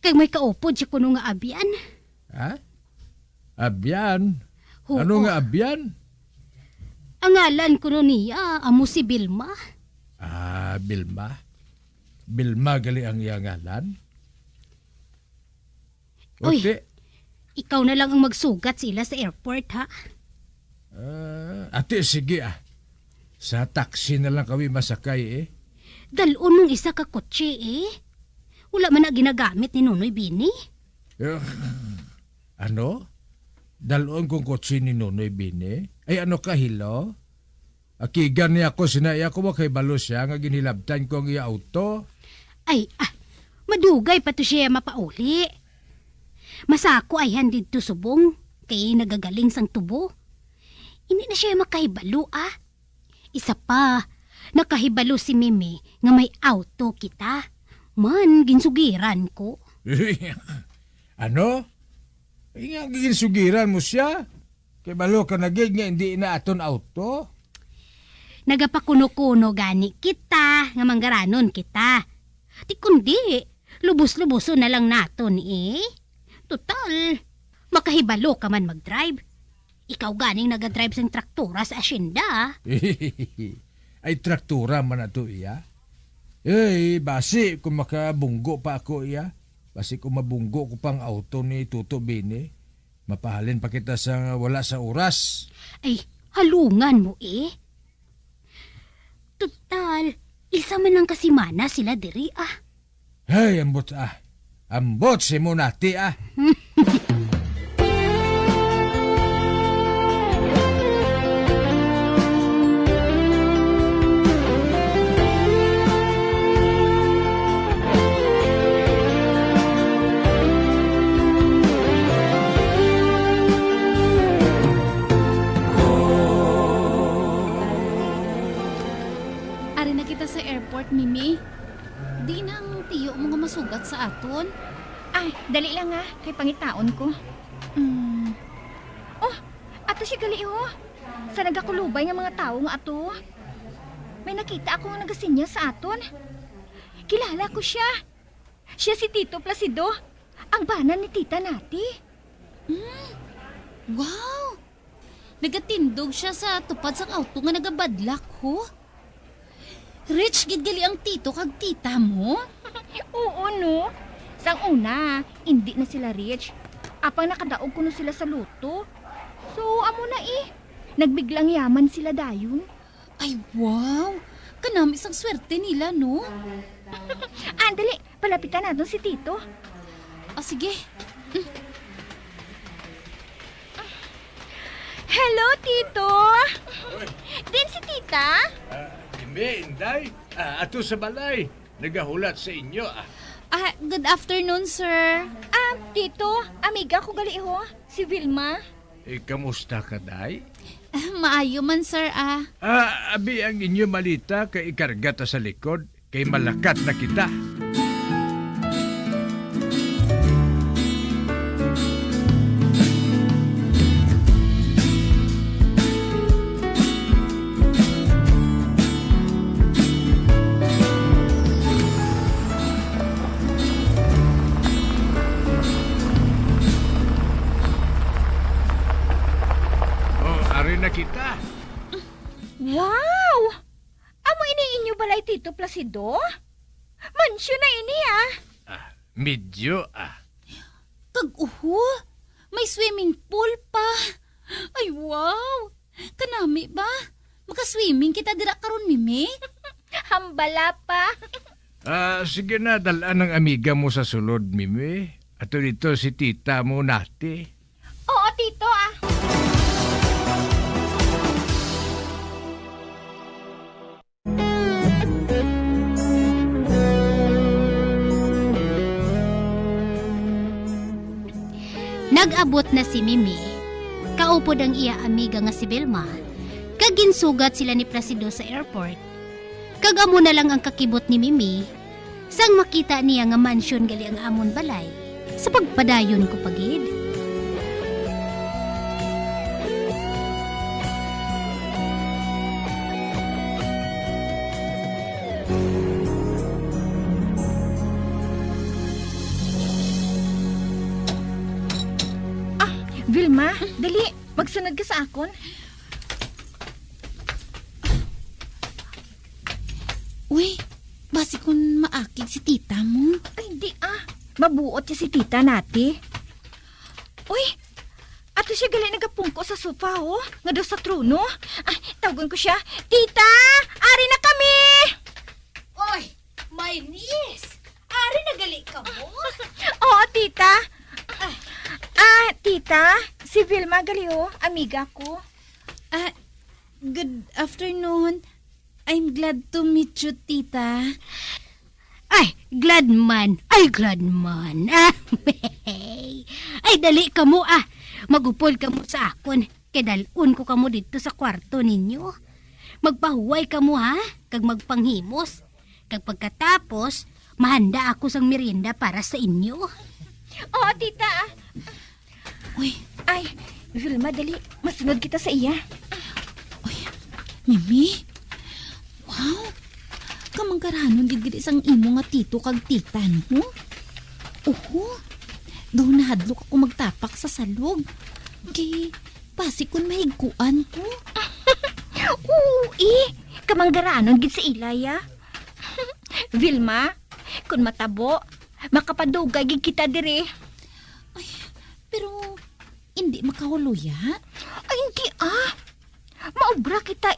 Kay may kaupod siya kuno nga abyan.
Ha? Abyan?
Oo.
Ano nga abyan?
Ang ngalan kuno niya, amo si Vilma.
Vilma. Vilma gali ang iyang ngalan?
Uy, ikaw na lang ang magsugat sila sa airport ha.
Ate, sige Sa taxi na lang kami masakay eh.
Dalon mong isa ka kotse eh. Wala man na ginagamit ni Nonoy Bini.
Ano? Dalon kong kotse ni Nonoy Bini? Ay ano ka hilo? Akigan niya ako, sinaya ko mo kay balo siya nga ginilabtan ko ang iya auto.
Ay, madugay pa to siya mapauli. Masako ay handid to subong, kay nagagaling sang tubo. Hindi na siya makahibalo Isa pa, nakahibalo si Mimi nga may auto kita. Man, ginsugiran ko.
Ano? Ay nga ginsugiran mo siya? Kay balo ka nagig nga hindi na aton auto?
Nagapakuno-kuno gani kita, nga manggaranon kita. Di kundi, lubos-luboso na lang naton eh. Total, makahibalo ka man mag-drive. Ikaw ganing nagadrive sang traktura sa asyenda.
Ay traktura man na to iya. Basi kung makabunggo pa ako iya. Basi kung mabunggo ko pang auto ni Tuto Bini. Mapahalin pa kita sa wala sa oras.
Ay, halungan mo eh. Total, isa man lang kasimana sila diri
Ay, ambot Ambot si mo nati
sa aton?
Ay, dali lang ha, kay pangitaon ko. Oh, ato siya gali ho. Sa nagakulubay nga mga tao nga ato. May nakita ako nga nagasinya sa aton. Kilala ko siya. Siya si Tito Placido, ang bana ni tita nati.
Wow! Nagatindog siya sa tupad sang auto nga nagabadlak ho. Rich gid gali ang tito kag tita mo?
Oo no. Sang una, hindi na sila rich. Apang nakadaog kuno sila sa luto. So, amo na nagbiglang yaman sila dayon.
Ay wow! Kanami sang swerte nila no?
Andali, palapitan natin si Tito.
Sige.
Hello, Tito! Din si Tita?
Hindi, Inday. Ato sa balay. Nagahulat sa inyo.
Good afternoon, sir.
Tito, amiga ko gali ho, si Vilma.
Kamusta ka, Day?
Maayo man, sir,
Abi ang inyo malita kay ikarga ta sa likod, kay malakat na kita. Kita.
Wow! Amo ini inyo balay Tito Placido? Mansyon na ini
Medyo
Kag-uho, may swimming pool pa. Ay wow! Kanami ba? Makaswimming kita dira karon Mimi?
Hambala pa.
Sige na, dalaan ng amiga mo sa sulod, Mimi. Ato dito si tita mo nati.
Oo, Tito
Nag-abot na si Mimi. Kaupod ang iya amiga nga si Vilma. Kaginsugat sila ni Placido sa airport. Kagamo na lang ang kakibot ni Mimi. Sang makita niya nga mansyon gali ang amon balay. Sa pagpadayon ko pagid.
Vilma, dali, magsunod ka sa akon.
Uy, basi kung maakig si tita mo.
Ay, hindi mabuot siya si tita nati. Uy, ato siya gali nagapungko sa sofa nga daw sa trono. Tawagon ko siya, Tita, ari na kami!
Oy, my niece! Ari na gali ka mo?
Oo, Tita. Tita, si Vilma Galio, amiga ko.
Good afternoon. I'm glad to meet you, tita.
Ay, glad man. Ay, dali ka mo Magupol ka mo sa akon. Kedalun ko ka mo dito sa kwarto ninyo. Magpahuway ka mo kag magpanghimos. Kag pagkatapos, mahanda ako sang merienda para sa inyo.
Oo, tita.
Uy.
Ay, Vilma, dali. Masunod kita sa iya.
Uy, Mimi. Wow. Kamanggaranon gid sang imo nga tito kag tita, no? Oho. Doon nahadlok ako magtapak sa salog. Kay, pasi kun mahigkuan ko.
Oo, kamanggaranon gid sa ilaya. Vilma, kun matabo, makapadugay gid kita dire.
Ay, pero hindi makahuluya?
Ay, hindi maobra kita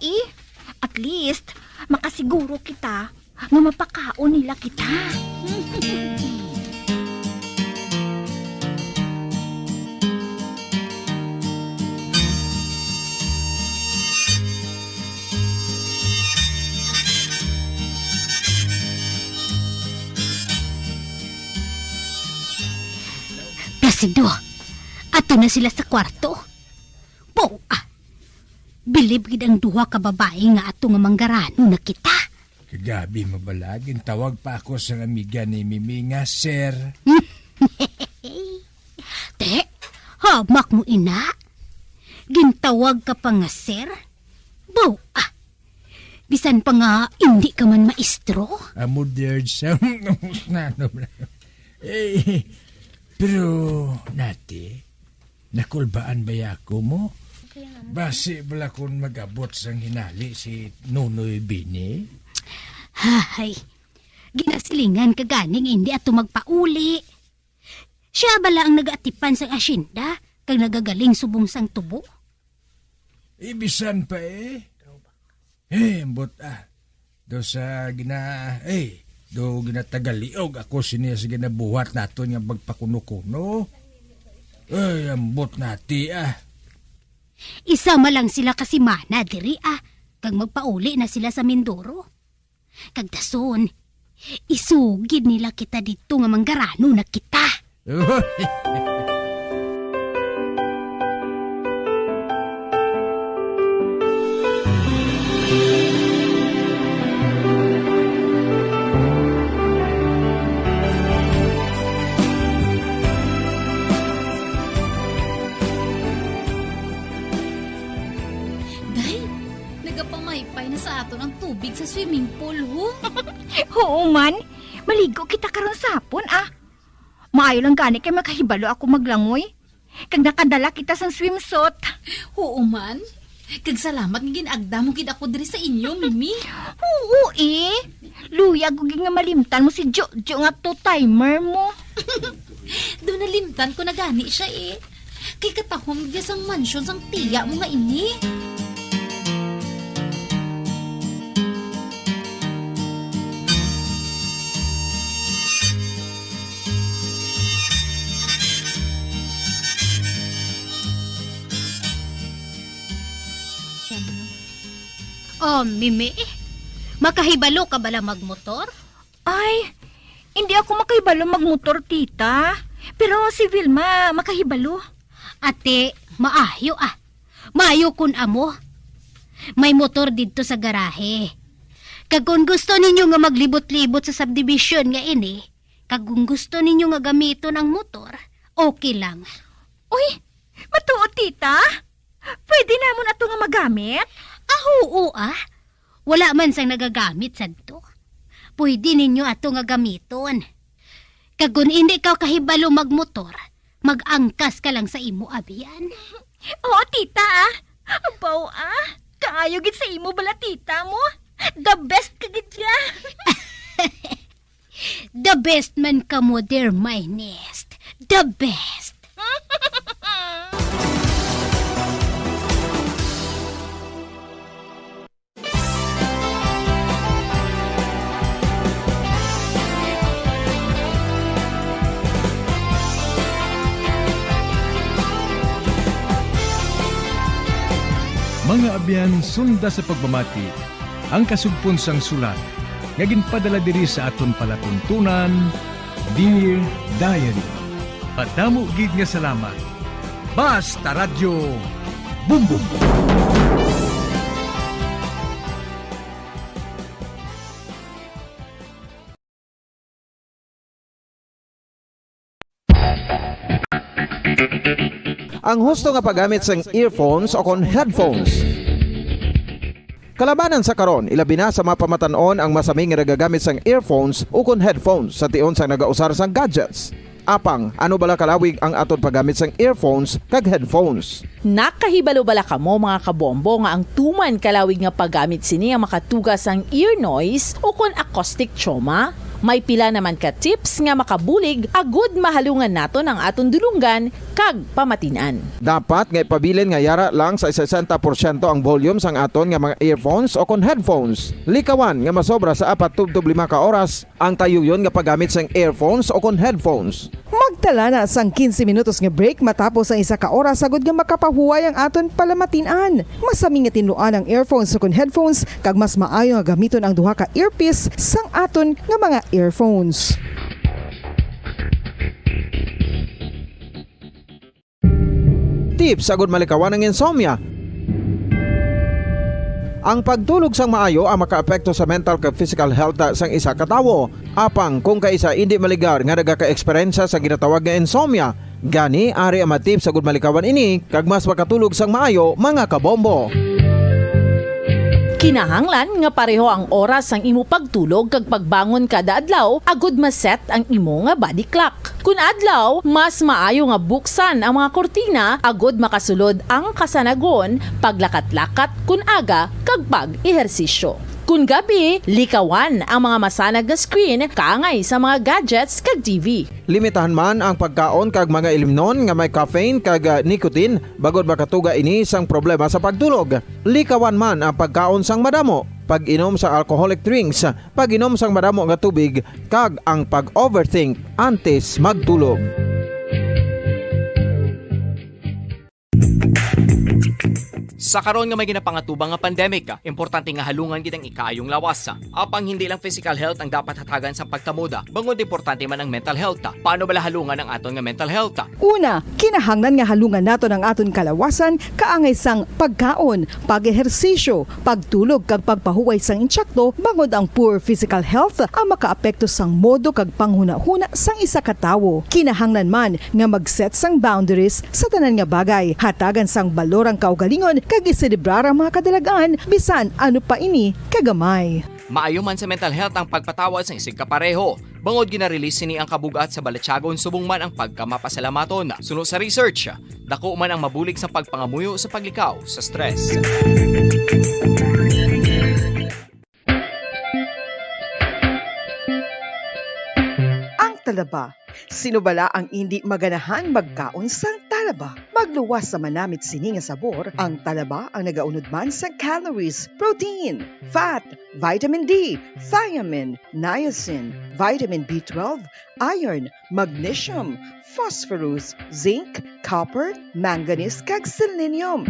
At least, makasiguro kita nga mapakaon nila kita.
Placido, ato na sila sa kwarto. Bilib gid ang duha ka babae nga ato nga manggarano na kita.
Kagabi mabalagin, tawag pa ako sa amiga ni Mimi nga, sir.
Te, hamak mo ina. Gintawag ka pa nga, sir. Bow, bisan pa nga hindi ka man maestro.
Amo dear sa pero nati, nakulbaan ba ako mo? Basi bala kung mag-abot sang hinali si Nunoy Bini?
Hay, ginasilingan ka ganing hindi ato magpauli. Siya bala ang nag-atipan sang asyenda kag nagagaling subong sang tubo?
Ibisan pa ambot do sa do ginatagaliog ako siniya sa ginabuhat nato nga magpakuno-kuno. Ambot nati
Isa malang sila kasi mana diri kag magpauli na sila sa Mindoro. Kag dason, isugid nila kita dito nga manggarano na kita.
Tubig sa swimming pool, ho?
Oo man, maligo kita karon sapon Maayo lang gani kay makahibalo ako maglangoy. Kag nakadala kita sa swimsuit.
Oo man. Kag salamat nga ginagda mo gid ako diri sa inyo, Mimi.
Oo Luyag ko nga malimtan mo si Jojo nga to timer mo.
Doon nalimtan ko na gani siya Kay katahom dia sang mansyon sang tiya mo nga ini.
Oh, Mimi, makahibalo ka bala magmotor?
Ay, hindi ako makahibalo magmotor, tita. Pero si Vilma, makahibalo.
Ate, maayo Maayo kun amo. May motor dito sa garahe. Kag kung gusto ninyo nga maglibot-libot sa subdivision nga ini, kag kung gusto ninyo nga gamiton ang motor, okay lang.
Uy, matuo, tita. Pwede na mo na ito nga magamit?
Oo, Wala man sang nagagamit sadto. Pwede ninyo ato nga gamiton. Kag kung hindi ka kahibalo magmotor, mag-angkas ka lang sa imo abiyan.
Oo, tita. Abaw, kaayo gid sa imo bala, tita mo. The best ka gid ka.
The best man ka mo, dear my nest. The best.
Mga abyan, sunda sa pagmamati, ang kasugpon sang sulat, nga ginpadala diri sa aton palatuntunan, Dear Diary. Padamo gid nga salamat. Basta Radyo Bumbum.
Ang husto nga paggamit sang earphones o kon headphones. Kalabanan sa karon, ilabi na sa mapamatanon ang masami nga nagagamit sang earphones o kon headphones sa tion sang nagausar sang gadgets. Apang, ano bala kalawig ang aton paggamit sang earphones kag headphones?
Nakahibalo bala kamo mga kabombo nga ang tuman kalawig nga paggamit sini ang makatugas ang ear noise o kon acoustic trauma? May pila naman ka tips nga makabulig agud mahalungan naton ang aton dulunggan kag pamatinan.
Dapat nga ipabilin nga yara lang sa 60% ang volume sang aton nga mga earphones o kon headphones. Likawan nga masobra sa 4 to 5 ka oras ang tayuyon nga paggamit sang earphones o kon headphones.
Magtala na sang 15 minutos nga break matapos ang 1 ka oras sagod nga makapahuway ang aton palamatinan. Masami nga tinluan ang earphones o kon headphones kag mas maayo nga gamiton ang duha ka earpiece sang aton nga mga earphones.
Tips sagud malikawan ang insomnia. Ang pagtulog sang maayo ang makaapekto sa mental kag physical health sang isa ka tawo. Apang kung kaisa hindi maligar nga nagaka-eksperyensya sa ginatawag nga insomnia, gani ari ang matip sa gud malikawan ini kag mas makatulog sang maayo mga kabombo.
Kinahanglan nga pareho ang oras ang imo pagtulog kag pagbangon kada adlaw agud maset ang imo nga body clock. Kun adlaw, mas maayo nga buksan ang mga kortina agud makasulod ang kasanagon, paglakat-lakat kun aga kag pag-ehersisyo. Kun gabi, likawan ang mga masanag nga screen kaangay sa mga gadgets kag TV.
Limitahan man ang pagkaon kag mga ilimnon nga may caffeine kag nicotine bagod makatuga ini sang problema sa pagtulog. Likawan man ang pagkaon sang madamo, pag-inom sa alcoholic drinks, pag-inom sang madamo nga tubig kag ang pag-overthink antes magtulog.
Sa karon nga may ginapangatubang nga pandemic, importante nga halungan gid ang ikaayong lawas. Apang hindi lang physical health ang dapat hatagan sa pagtamuda, bangod importante man ang mental health. Paano bala halungan ang aton nga mental health?
Una, kinahanglan nga halungan nato ang aton kalawasan kaangay sang pagkaon, pag-ehersisyo, pagtulog kag pagpahuway sang insyakto bangod ang poor physical health ang makaapekto sang modo kag panghuna-huna sang isa ka tawo. Kinahanglan man nga mag-set sang boundaries sa tanan nga bagay, hatagan sang balorang kaugalingon kag iselebrar ang mga kadalagaan bisan ano pa ini kagamay.
Maayo man sa mental health ang pagpatawad sa isig kapareho. Bangod ginarelease ni ang kabugat sa Balatyagon subong man ang pagkamapasalamaton. Suno sa research, dako man ang mabulig sa pagpangamuyo sa paglikaw sa stress.
Ang talaba. Sino bala ang hindi maganahan magkaon sang talaba? Magluwas sa manamit sini nga sabor, ang talaba ang nagaunod man sa calories, protein, fat, vitamin D, thiamine, niacin, vitamin B12, iron, magnesium, phosphorus, zinc, copper, manganese kag selenium.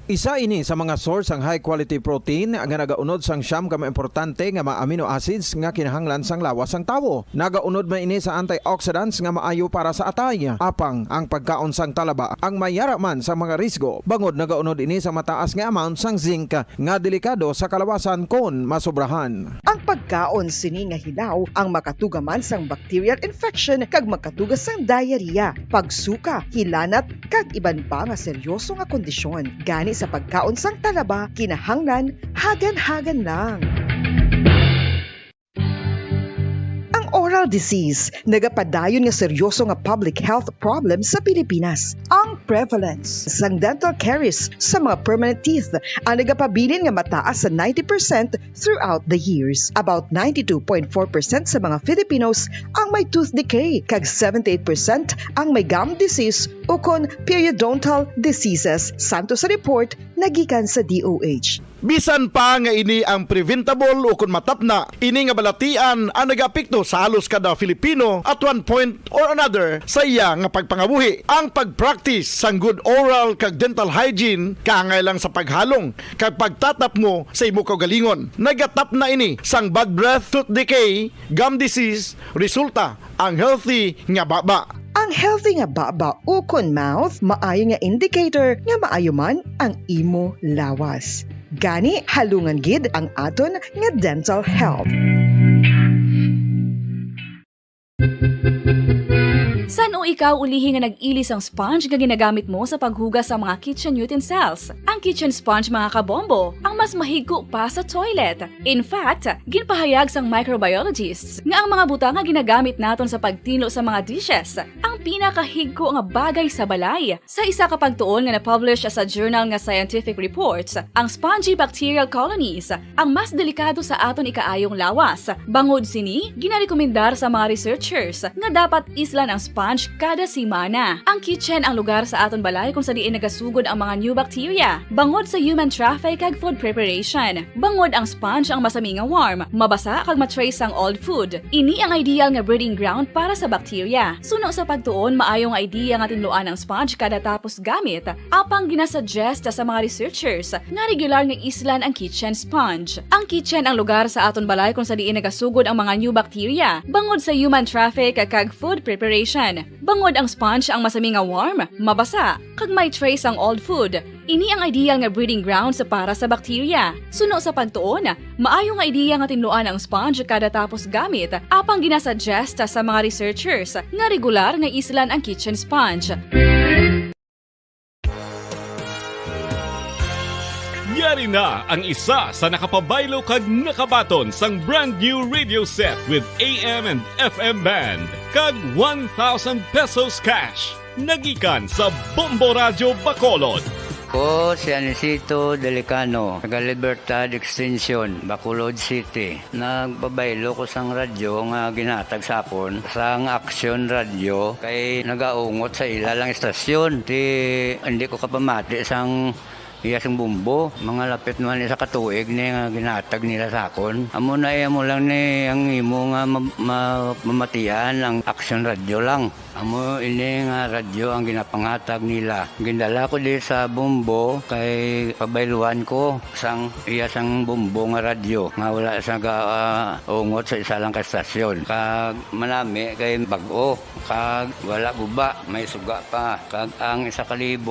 Isa ini sa mga source ang high quality protein nga nagaunod sang siyam ka importante nga mga amino acids nga kinahanglan sang lawas sang tawo. Nagaunod man ini sa antioxidants nga maayo para sa atay. Apang ang pagkaon sang talaba ang mayara man sa mga risgo. Bangod nagaunod ini sa mataas nga amount sang zinc nga delikado sa kalawasan kon masobrahan.
Ang pagkaon sini nga hilaw ang makatuga man sang bacterial infection kag makatuga sang diarrhea, pagsuka, hilanat kag iban pa nga seryoso nga kondisyon. Gani sa pagkaon sang talaba, kinahanglan hagan-hagan lang. Ang oral disease, nagapadayon nga seryoso nga public health problem sa Pilipinas. Ang prevalence sang dental caries sa mga permanent teeth ang nagapabilin nga mataas sa 90% throughout the years. About 92.4% sa mga Filipinos ang may tooth decay, kag 78% ang may gum disease o kon periodontal diseases, santo sa report nagikan sa DOH.
Bisan pa nga ini ang preventable o kung matapna, ini nga balatian ang nagapikto sa halos kada Filipino at one point or another sa iya nga pagpangabuhi. Ang pag-practice sang good oral kag dental hygiene kaangay lang sa paghalong kag pagtatap mo sa imo kaugalingon. Nagatap na ini sang bad breath, tooth decay, gum disease, resulta ang healthy nga baba.
Ang healthy nga baba o kon mouth, maayo nga indicator nga maayo man ang imo lawas. Gani halungan gid ang aton nga dental health.
San o ikaw ulihi nga nag-ilis ang sponge nga ginagamit mo sa paghugas sa mga kitchen utensils? Ang kitchen sponge mga kabombo, ang mas mahigko pa sa toilet. In fact, ginpahayag sang microbiologists nga ang mga butang nga ginagamit naton sa pagtino sa mga dishes ang pinakahigko nga bagay sa balay. Sa isa ka pagtuon nga na-publish sa journal nga Scientific Reports, ang spongy bacterial colonies ang mas delikado sa aton ikaayong lawas. Bangod sini, ginarekomendar sa mga researchers nga dapat islan ang sponge kada simana. Ang kitchen ang lugar sa aton balay kung sa diin nagasugod ang mga new bacteria. Bangod sa human traffic kag food preparation. Bangod ang sponge ang masami nga warm, mabasa kag matrace ang old food. Ini ang ideal nga breeding ground para sa bacteria. Suno sa pagtuon, maayong idea nga tinluan ang sponge kada tapos gamit. Apang ginasuggest sa mga researchers nga regular nga islan ang kitchen sponge. Ang kitchen ang lugar sa aton balay kung sa diin nagasugod ang mga new bacteria. Bangod sa human traffic kag food preparation. Bangod ang sponge ang masami nga warm, mabasa, kag may trace ang old food. Ini ang ideal nga breeding ground sa para sa bakterya. Suno sa pagtuon, maayo nga ideya nga tinluan ang sponge kada tapos gamit, apang ginasuggest sa mga researchers nga regular nga islan ang kitchen sponge.
Yari na ang isa sa nakapabaylo kag nakabaton sang brand new radio set with AM and FM band kag 1,000 pesos cash. Nagikan sa Bombo Radio Bacolod.
Ko si Anisito Delicano, taga Libertad Extension, Bacolod City. Nagbabaylo ko sang radyo nga ginatag sapon sang Action Radio kay nagaungot sa ilalang estasyon. Hindi ko kapamati sang iyasang bumbo, mga lapit naman sa katuig ni nga ginatag nila sakon. Amo na mo lang ni ang imo nga mamatian ang Action Radio lang. Amo ini nga radyo ang ginapangatag nila. Gindala ko di sa bumbo kay pabayluan ko sang iyasang bumbo nga radyo nga wala sa ungot sa isa lang ka estasyon. Kag manami kay bag-o, kag wala guba, may suga pa. Kag ang 1,000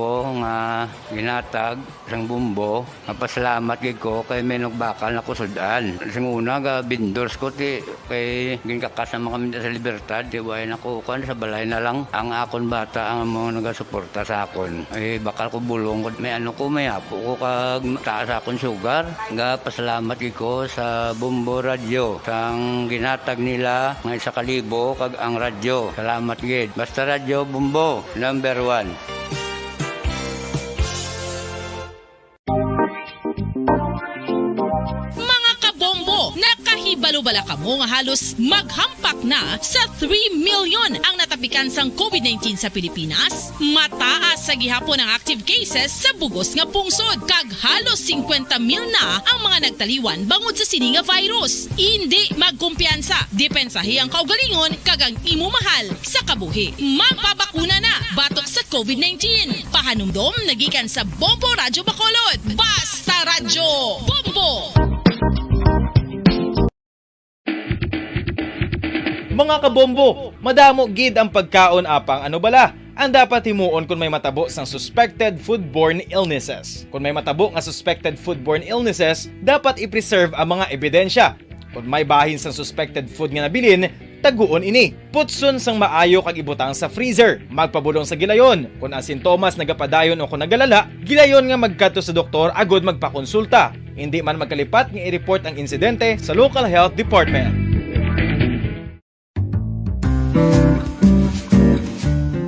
nga ginatag sang bumbo, napasalamat gid ko kay may nagbakal na kusudan. Sing una ga vendors ko ti kay ginkakasama kami sa Libertad, di way nako kan sa balay na lang ang akon bata ang mga nagasuporta sa akon. Eh bakal ko bulong may ano ko may apo ko kag taas akon sugar. Nga pasalamat gid ko sa Bumbo Radio sang ginatag nila nga 1,000 kag ang radyo. Salamat gid. Basta Radio Bumbo number 1.
Nakahibalo-bala ka mo nga halos maghampak na sa 3 million ang natapikan sang COVID-19 sa Pilipinas. Mataas sa gihapon ang active cases sa bugos nga pungsod kag halos 50 mil na ang mga nagtaliwan bangod sa sini nga virus. Hindi magkumpiyansa, depensahi ang kaugalingon kag ang imo mahal sa kabuhi. Magpabakuna na batok sa COVID-19. Pahanumdom nagikan sa Bombo Radio Bacolod. Basta Radyo Bombo!
Mga kabombo, madamo gid ang pagkaon apang ano bala. Ang dapat himuon kung may matabo sang suspected foodborne illnesses. Kung may matabo nga suspected foodborne illnesses, dapat i-preserve ang mga ebidensya. Kung may bahin sang suspected food nga nabilin, taguon ini. Putson sang maayo kag ibutang sa freezer. Magpabulong sa gilayon. Kung ang sintomas nagapadayon o kung nagalala, gilayon nga magkadto sa doktor agud magpakonsulta. Hindi man magkalipat nga i-report ang insidente sa local health department.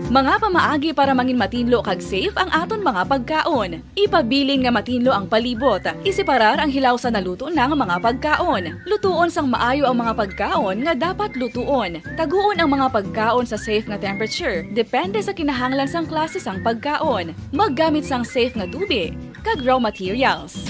Mga pamaagi para mangin matinlo kag safe ang aton mga pagkaon. Ipabilin nga matinlo ang palibot. Isiparar ang hilaw sa naluto ng mga pagkaon. Lutuon sang maayo ang mga pagkaon nga dapat lutuon. Taguon ang mga pagkaon sa safe nga temperature. Depende sa kinahanglan sang klase sang pagkaon. Maggamit sang safe nga tubig kag raw materials.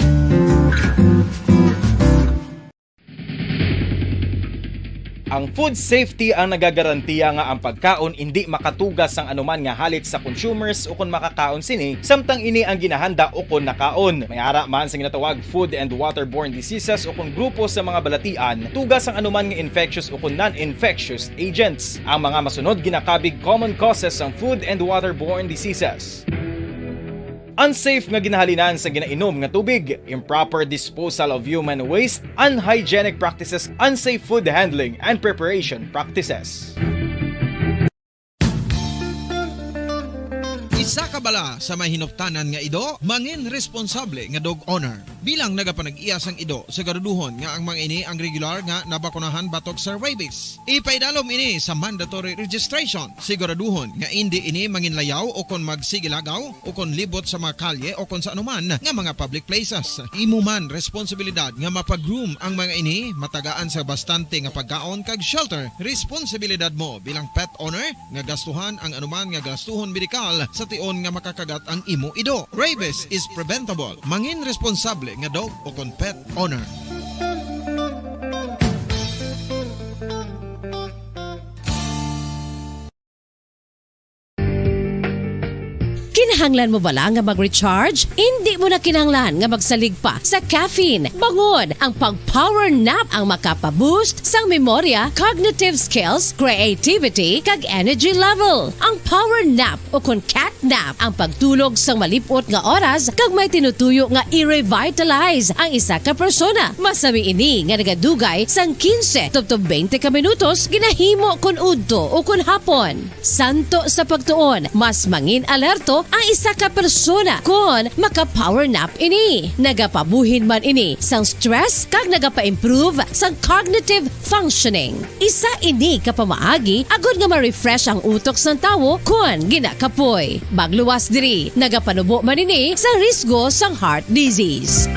Ang food safety ang nagagarantiya nga ang pagkaon hindi makatugas sang anuman nga halit sa consumers o kung makakaon sini, samtang ini ang ginahanda o kung nakaon. May ara man sa ginatawag food and waterborne diseases o kung grupo sa mga balatian, tugas ang anuman nga infectious o kung non-infectious agents. Ang mga masunod ginakabig common causes ng food and waterborne diseases. Unsafe nga ginahalinan sa ginainom nga tubig, improper disposal of human waste, unhygienic practices, unsafe food handling, and preparation practices.
Isa ka bala sa may hinuptanan nga ido, mangin responsable nga dog owner. Bilang nagapanag-iyas ang ido, siguraduhon nga ang mga ini ang regular nga nabakunahan batok sa rabies. Ipaidalom ini sa mandatory registration. Siguraduhon nga hindi ini manginlayaw o kon magsigilagaw o kon libot sa mga kalye o kon sa anuman nga mga public places. Imo man responsibilidad nga mapag-groom ang mga ini, matagaan sa bastante nga pagkaon kag shelter. Responsibilidad mo bilang pet owner nga gastuhan ang anuman nga gastuhon medikal sa tion nga makakagat ang imo ido. Rabies is preventable. Mangin responsable nga dog o kon pet owner.
Kinahanglan mo bala nga mag-recharge? Hindi mo na kinahanglan nga magsalig pa sa caffeine. Bangod, ang pag-power nap ang makapaboost sang memorya, cognitive skills, creativity, kag energy level. Ang power nap o kun cat nap ang pagtulog sang malipot nga oras kag may tinutuyo nga i-revitalize ang isa ka persona. Masami ini nga nagadugay sang 15 tubtob 20 ka minutos ginahimo kun udto o kun hapon. Santo sa pagtuon, mas mangin alerto ang isa ka persona kung maka-power nap ini. Nagapabuhin man ini sang stress kag nagapa-improve sang cognitive functioning. Isa ini kapamaagi agud nga ma-refresh ang utok sang tawo kung ginakapoy. Magluwas diri, nagapanubo man ini sa risgo sang heart disease.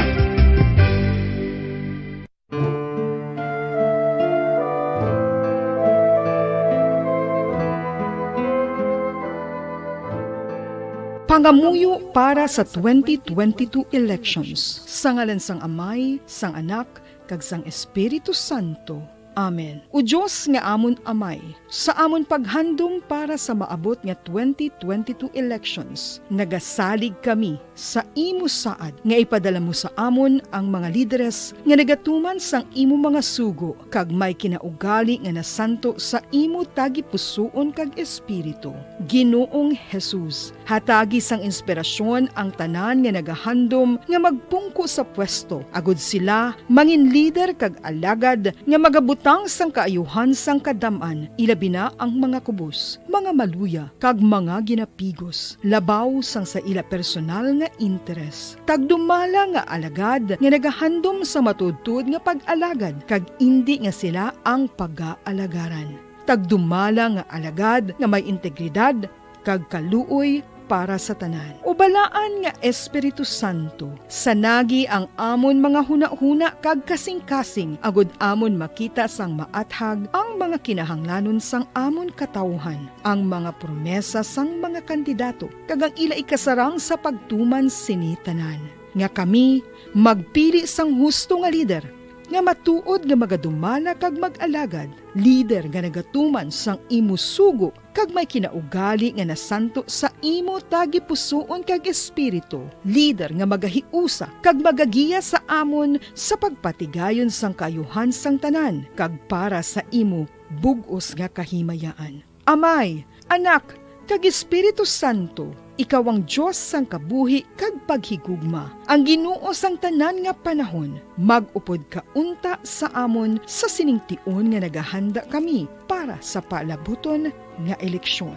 Pangamuyo para sa 2022 elections. Sa ngalan sang Amay, sang Anak, kag sang Espiritu Santo. Amen. O Diyos nga amon Amay, sa amon paghandom para sa maabot nga 2022 elections, nagasalig kami sa imo saad nga ipadala mo sa amon ang mga lideres nga nagatuman sang imo mga sugo kag may kinaugali nga nasanto sa imo tagipusoon kag espiritu. Ginoong Jesus, hatagi sang inspirasyon ang tanan nga nagahandom nga magpungko sa pwesto, agud sila mangin lider kag alagad nga magabutang sang kaayuhan sang kadaman, ilabi na ang mga kubos, mga maluya kag mga ginapigos, labaw sang sa ila personal nga interes. Tagdumala nga alagad nga nagahandom sa matudtud nga pag-alagad kag indi nga sila ang pag-aalagaran. Tagdumala nga alagad nga may integridad kag kaluoy para sa tanan. Ubalaan nga Espiritu Santo, sanagi ang amon mga huna-huna kag kasing-kasing, agud amon makita sang maathag ang mga kinahanglanon sang amon katawhan, ang mga promesa sang mga kandidato, kag ang ila ikasarang sa pagtuman sini tanan. Nga kami magpili sang husto nga lider, nga matuod nga magadumala kag mag-alagad, lider nga nagatuman sang imo sugo kag may kinaugali nga nasanto sa imo tagipusoon kag espiritu, lider nga magahiusa kag magagiya sa amon sa pagpatigayon sang kayuhan sang tanan kag para sa imo bug-os nga kahimayaan. Amay, Anak, kag Espiritu Santo, ikaw ang Diyos sang kabuhi kag paghigugma. Ang Ginoo sang tanan nga panahon, mag-upod ka unta sa amon sa siningtion nga nagahanda kami para sa palabuton nga eleksyon.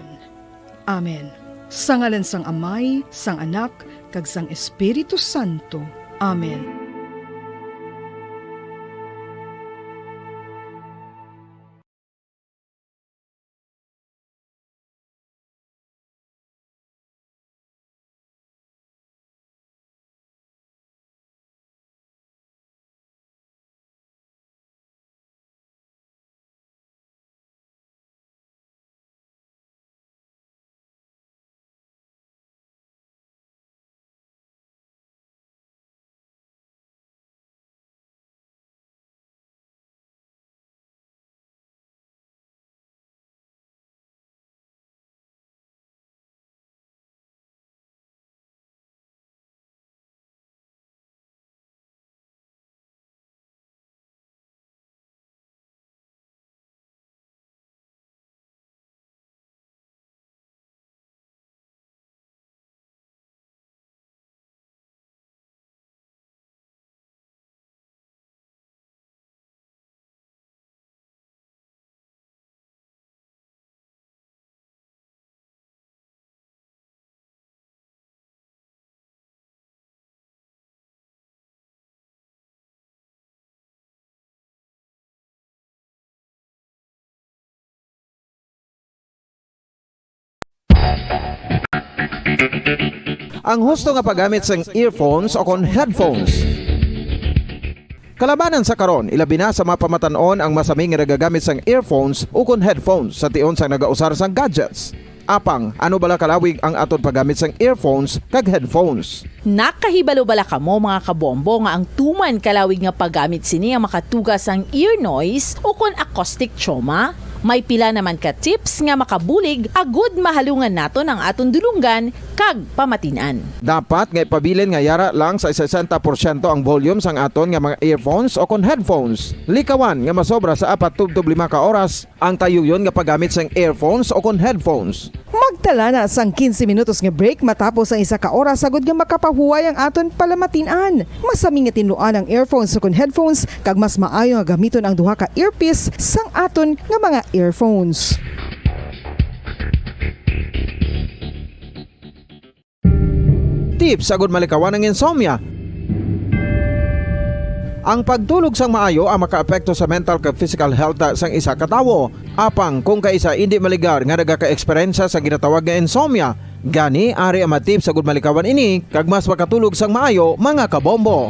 Amen. Sa ngalan sang Amay, sang Anak, kag sang Espiritu Santo. Amen.
Ang husto nga paggamit sang earphones o kon headphones. Kalabanan sa karon, ilabi na sa mapamatanon ang masami nga nagagamit sang earphones o kon headphones sa tion sang nagausar sang gadgets. Apang, ano bala kalawig ang aton paggamit sang earphones kag headphones?
Nakahibalo bala kamo mga kabombo nga ang tuman kalawig nga paggamit sini ang makatugas ang ear noise o kon acoustic trauma? May pila naman ka tips nga makabulig agud mahalungan naton ang aton dulunggan kag pamatinan.
Dapat nga ipabilin nga yara lang sa 60% ang volume sang aton nga mga earphones o kon headphones. Likawan nga masobra sa 4 to 5 ka oras ang tayuyon nga paggamit sang earphones o kon headphones.
Magtala na sang 15 minutos nga break matapos ang 1 ka oras sagod nga makapahuway ang aton palamatinan. Masami nga tinluan ang earphones o kon headphones kag mas maayo nga gamiton ang duha ka earpiece sang aton nga mga earphones.
Tips sagud malikawan ang insomnia. Ang pagtulog sang maayo ang makaapekto sa mental kag physical health sang isa ka tawo. Apang kung kaisa hindi maligar nga nagaka-eksperyensya sa ginatawag nga insomnia, gani ari ang mga tips sagud malikawan ini kag mas makatulog sang maayo mga kabombo.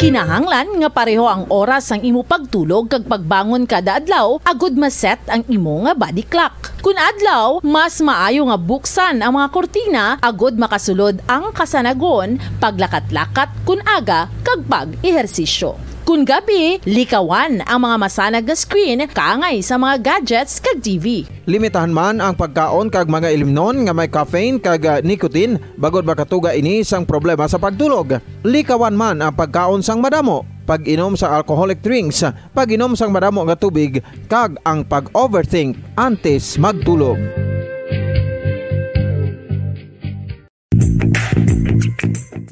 Kinahanglan nga pareho ang oras ang imo pagtulog kag pagbangon kada adlaw agud maset ang imo nga body clock. Kun adlaw, mas maayo nga buksan ang mga kortina agud makasulod ang kasanagon, paglakat-lakat kun aga kag pag-ehersisyo. Kun gabi, likawan ang mga masanag nga screen kaangay sa mga gadgets kag TV.
Limitahan man ang pagkaon kag mga ilimnon nga may caffeine kag nicotine bagod makatuga ini sang problema sa pagtulog. Likawan man ang pagkaon sang madamo, pag-inom sa alcoholic drinks, pag-inom sang madamo nga tubig kag ang pag-overthink antes magtulog.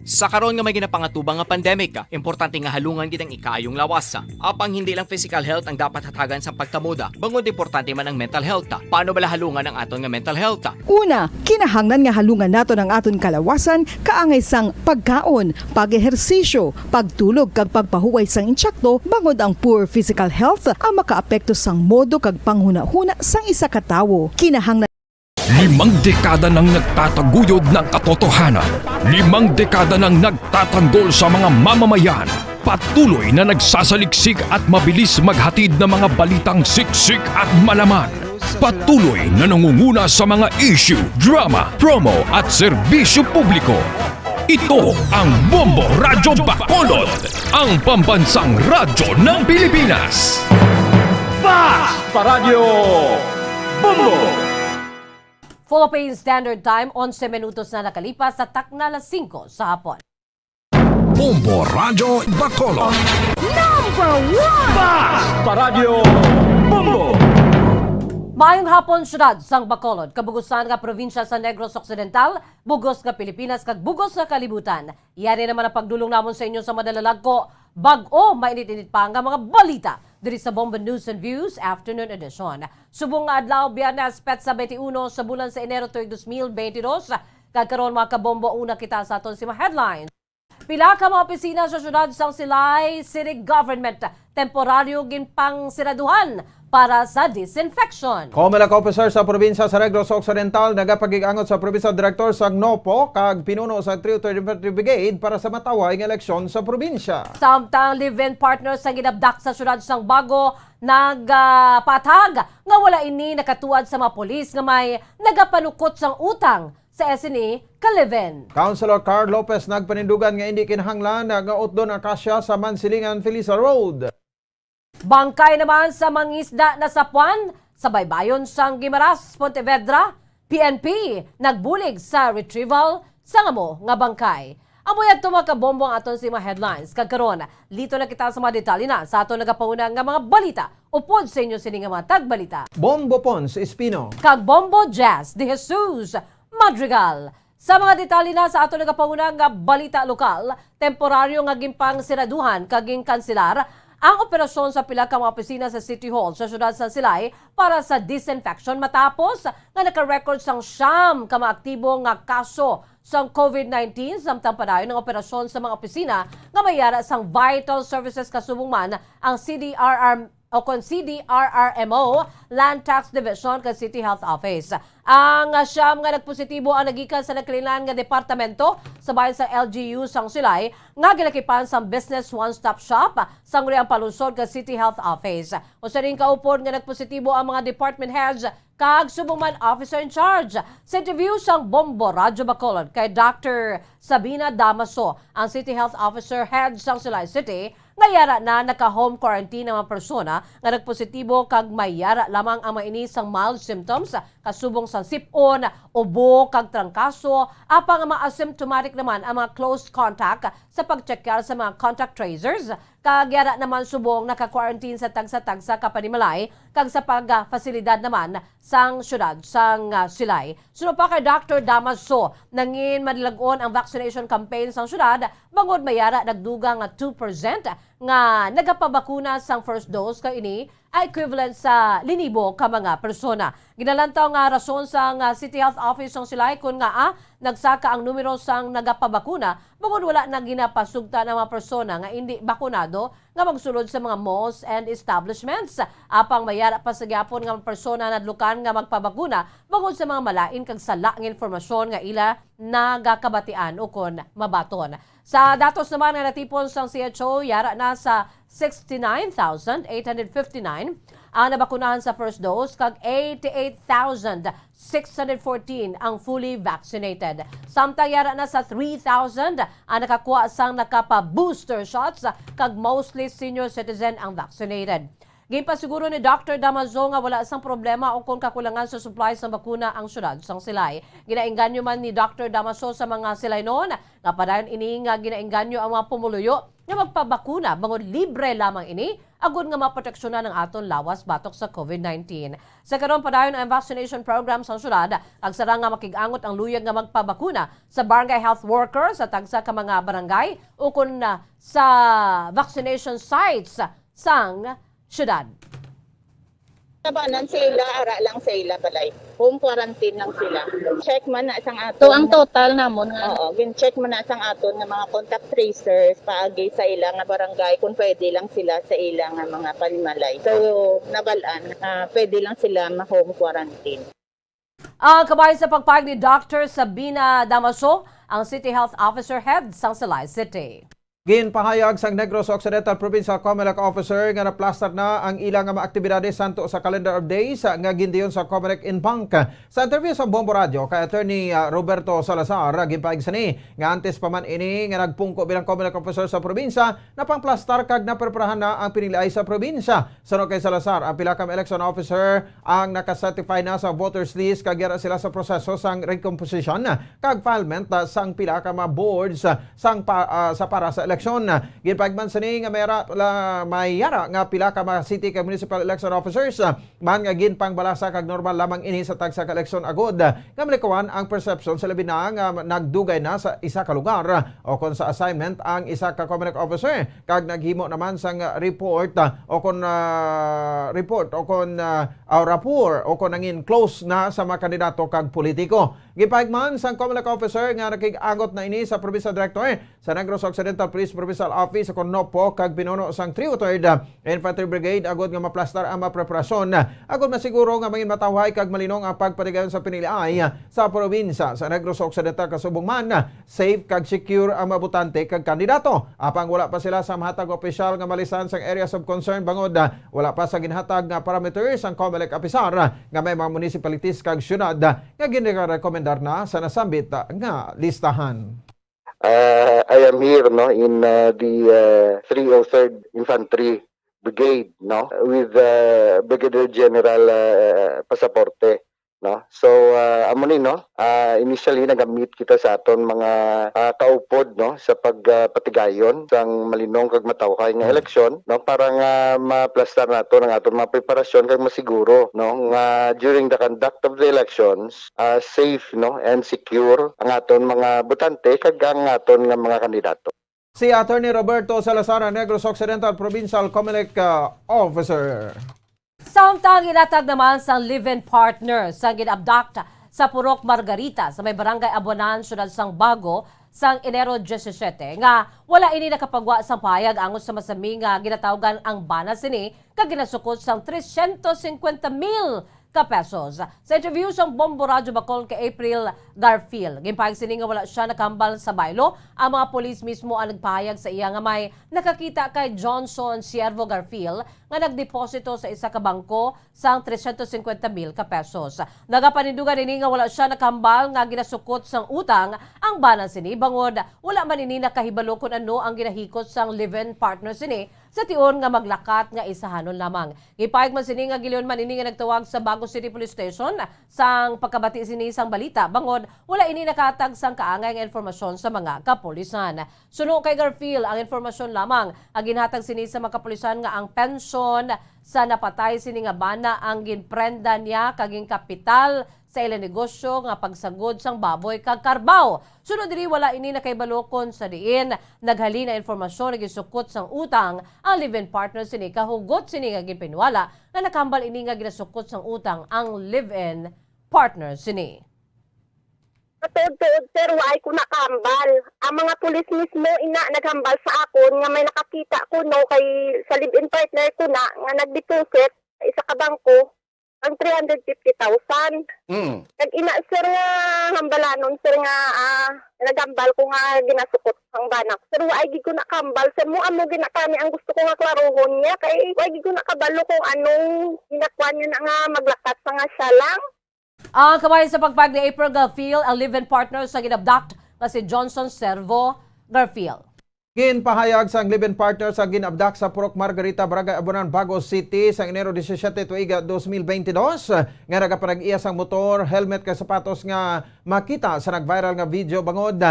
Sa karon nga may ginapangatubang nga pandemic, importante nga halungan kitang ikaayong lawas. Apang hindi lang physical health ang dapat hatagan sa pagtamuda, bangod importante man ang mental health. Paano bala halungan ang aton nga mental health?
Una, kinahanglan nga halungan naton ang aton kalawasan kaangay sang pagkaon, pag-ehersisyo, pagtulog kag pagpahuway sang insyakto bangod ang poor physical health ang makaapekto sang modo kag panghuna-huna sang isa ka tawo. Kinahanglan
5 dekada nang nagtataguyod ng katotohanan. 5 dekada nang nagtatanggol sa mga mamamayan. Patuloy na nagsasaliksik at mabilis maghatid ng mga balitang siksik at malaman. Patuloy na nangunguna sa mga issue, drama, promo at serbisyo publiko. Ito ang Bombo Radyo Bacolod, ang pambansang radyo ng Pilipinas.
Fast Paradyo Bombo!
Philippine Standard Time, 11 minutos na nakalipas sa takna alas 5 sa hapon.
Bombo Radyo Bacolod.
Number 1! Fast Paradyo Bombo!
Mayong hapon syudad sang Bacolod, kabugusan nga probinsya sa Negros Occidental, bugos nga Pilipinas kag bugos nga kalibutan. Iyari naman ang pagdulong namon sa inyo sa madalalag ko, bag-o mainit-init pa nga mga balita diri sa Bombo News and Views Afternoon Edition. Subong nga adlaw Biyernes petsa 21 sa bulan sa Enero tuig 2022. Kagkaroon mga kabombo una kita sa aton si mga headlines. Pila ka mga opisina sa syudad sang Silay City Government temporaryo ginpang siraduhan para sa disinfection.
Comelec officer sa probinsya sa Negros Occidental nagapagig-angot sa probinsya director sa GNOPO kag pinuno sa 3rd Infantry Brigade para sa matawag nga eleksyon sa probinsya.
Samtang live-in partners sa ginabdak sa syudad sang Bago nagpatag nga wala ini nakatuad sa mga polis nga may nagapanukot sang utang sa SNE ka-live-in.
Councilor Carl Lopez nagpanindugan nga hindi kinahanglan nga utdon ang kasya sa Mansilingan Felisa Road.
Bangkay naman sa mangisda na sapuan sa baybayon sang Guimaras, Pontevedra, PNP nagbulig sa retrieval sa ngamo nga bangkay. Amoy at tumakabombo ang aton si mga headlines. Kagkaroon, lito na kita sa mga detalye na sa aton nagapauna nga mga balita. Upod sa inyo sini nga mga tagbalita.
Bombo Pons Espino.
Kag Bombo Jazz de Jesus Madrigal. Sa mga detalye na sa aton nagapauna nga balita lokal, temporaryo nga gimpang siraduhan kaging kanselar ang operasyon sa pila ka mga opisina sa City Hall sa syudad sa Silay para sa disinfection matapos nga naka-record sang siyam ka mga aktibo nga kaso sang COVID-19 samtang padayon ng operasyon sa mga opisina nga mayara sang Vital Services kasubong man ang CDRRMO Land Tax Division kag City Health Office. Ang siyam nga nagpositibo ang nagikan sa nakalilan nga departamento sa bayan sa LGU sang Silay nga ginakipan sa Business One-Stop Shop sang Riang Palusod kag City Health Office. Usa rin kaupod nga nagpositibo ang mga department heads kag subong man officer in charge. Sa interview sang Bombo Radyo Bacolod kay Dr. Sabina Damaso, ang City Health Officer head sang Silay City,
Ngayara na naka-home quarantine ang mga persona nga nagpositibo kag mayara lamang ang mainis sang mild symptoms kasubong sang sipon, ubo kag trangkaso, apang ang mga asymptomatic naman ang mga close contact sa pagcheckar sa mga contact tracers. Kag yara naman subong naka-quarantine sa tagsa-tagsa kapanimalay kag sa pag-fasilidad naman sang syudad sang Silay. Sunod pa kay Dr. Damaso, nangin madilagon ang vaccination campaign sang syudad bangod mayara nagduga nga 2% nga nagapabakuna sang first dose kay ini ay equivalent sa 1,000 ka mga persona. Ginalantaw nga rason sang City Health Office sang Silay kun nga nagsaka ang numero sang nagapabakuna bangod wala na ginapasugta ng mga persona nga hindi bakunado nga magsulod sa mga malls and establishments. Apang mayara pa sa gyapon nga persona nadlukan nga magpabakuna bangod sa mga malain kag sala nga informasyon nga ila nagakabatian o kon mabaton. Sa datos naman nga natipon sang CHO, yara na sa 69,859 ang nabakunahan sa first dose kag 88,614 ang fully vaccinated. Samtang yara na sa 3,000 ang nakakuha sang nakapa-booster shots kag mostly senior citizen ang vaccinated. Gipasiguro ni Dr. Damaso nga wala sang problema o kung kakulangan sa supply sa bakuna ang syudad sang Silay. Ginaengganyo man ni Dr. Damaso sa mga Silay noon nga padayon ini nga ginaengganyo ang mga pumuluyo nga magpabakuna bangod libre lamang ini agud nga maproteksyonan ng aton lawas batok sa COVID-19. Sa karon padayon ang vaccination program sa syudad ag sara nga makig-angot ang luyag nga magpabakuna sa barangay health workers sa tagsa ka mga barangay o kun sa vaccination sites sang syudad.
Tabanan sila, ara lang sila balay. Home quarantine lang sila. Check man na sang aton. So ang total namon nga. Oo, gin-check man na sang aton nga mga contact tracers paagi sa ilang nga barangay kung pwede lang sila sa ilang nga mga panimalay. So nabalaan, pwede lang sila ma-home quarantine.
Kabayan sa pagpayag ni Dr. Sabina Damaso, ang City Health Officer Head sang Silay City.
Ginpahayag sang Negros Occidental Provincial Comelec Officer nga naplaster na ang ilang nga mga aktibidades santo sa calendar of days nga gindiyon sa Comelec in Bank. Sa interview sa Bombo Radio kay Attorney Roberto Salazar, ginpahayag sa ni nga antes pa man ini nga nagpungko bilang Comelec Officer sa probinsya na pangplastar kag napreparahan na ang piniliay sa probinsya. Sunod kay Salazar, ang pila ka election officer ang nakacertify na sa voters list kag yara sila sa proseso sang recomposition kag filement sang pila ka mga boards sang sa para sa election. Ginpagman sa ni nga may yara nga pila ka mga city kag municipal election officers man nga ginpangbalasa kag normal lamang ini sa tagsa ka election agod nga malikawan ang perception sa labi na nga nagdugay na sa isa ka lugar o kon sa assignment ang isa ka Comelec officer kag naghimo naman sang report o kon rapport o kon nangin close na sa mga kandidato kag politiko. Gipagman sang Comelec officer nga nakig-agot na ini sa provincial director sa Negros Occidental Police Provincial Office kon Nopo kag pinuno sang 303rd Infantry Brigade agod nga maplastar ang mapreparasyon agod masiguro nga mangin matawhay kag malinong ang pagpatigayon sa piniliay sa probinsya sa Negros Occidental kasubong man safe kag secure ang mabutante kag kandidato. Apang wala pa sila sa mahatag opisyal nga malisan sang areas of concern bangod wala pa sa ginhatag nga parameters ang Comelec officer nga may mga municipalities kag syudad nga ginirekomendar na sa nasambit nga listahan.
I am here in the 303rd Infantry Brigade with Brigadier General Pasaporte. So amo ni initially nagamit kita sa aton mga kaupod sa pagpatigayon sang malinong kag matawhay nga eleksyon para nga maplastar nato ang aton mga preparasyon kag masiguro nga during the conduct of the elections safe and secure ang aton mga botante kag ang aton nga mga kandidato.
Si Attorney Roberto Salazar, Negros Occidental Provincial Comelec Officer.
Samtang inatag naman sa live-in partner sa ginabduct sa Purok Margarita sa may barangay Abuanan, syudad sang Bago, sang Enero 17 nga wala ini nakapagwa sang payag angos sa masami nga ginatawgan ang bana sini kag ginasukot sang 350,000 ka pesos. Sa interview sa Bombo Radyo Bacol kay April Garfield, gimpahag sini nga wala siya nakambal sa baylo. Ang mga polis mismo ang nagpahayag sa iya nga may nakakita kay Johnson Siervo Garfield nga nagdeposito sa isa ka bangko sang 350,000 ka pesos. Nagapanindugan ini nga wala siya nakambal nga ginasukot sang utang ang banan sini bangod wala man ini nakahibalo kung ano ang ginahikot sang live-in partner sini sa tion nga maglakat nga isahanon lamang. Ipayag man sini nga giliyon man ini nga nagtawag sa Bago City Police Station sang pagkabati sini sang balita bangod wala ini nakatag sang kaangay nga informasyon sa mga kapulisan. Suno kay Garfield ang informasyon lamang ang ginhatag sini sa mga kapulisan nga ang pensyon sa napatay sini nga bana ang ginprenda niya kaging kapital sa ilang negosyo nga pagsagod sang baboy kag karbaw. Sunod diri wala ini nakaibalokon sa diin naghali na informasyon nga gisukot sang utang ang live-in partner sini kahugot sini nga ginpinwala nga nakambal ini nga ginasukot sang utang ang live-in partner sini.
Tuod-tuod sir, why ko nakambal. Ang mga pulis mismo ina naghambal sa akon nga may nakakita ko no kay sa live-in partner ko na nga nagdeposit sa isa ka bangko ang 350,000. Kag ina sir nga hambalanon sir nga nagambal ko nga ginasukot ang banak. Sir why gid ko nakambal sir mo amo ginakani ang gusto ko nga klarohon niya kay why gid ko nakabalo kung anong ginakwan niya na nga maglakat sa nga siya lang.
Ang kabayan sa pagpag ni April Garfield, ang live-in partner sa ginabduct na si Johnson Servo Garfield.
Ginpahayag sang live-in partner sa ginabdak sa Purok Margarita, Barangay Abunan, Bago City sa Enero 17, tuiga 2022 nga nagapanag-iya sang motor, helmet kay sapatos nga makita sa nag-viral nga video bangod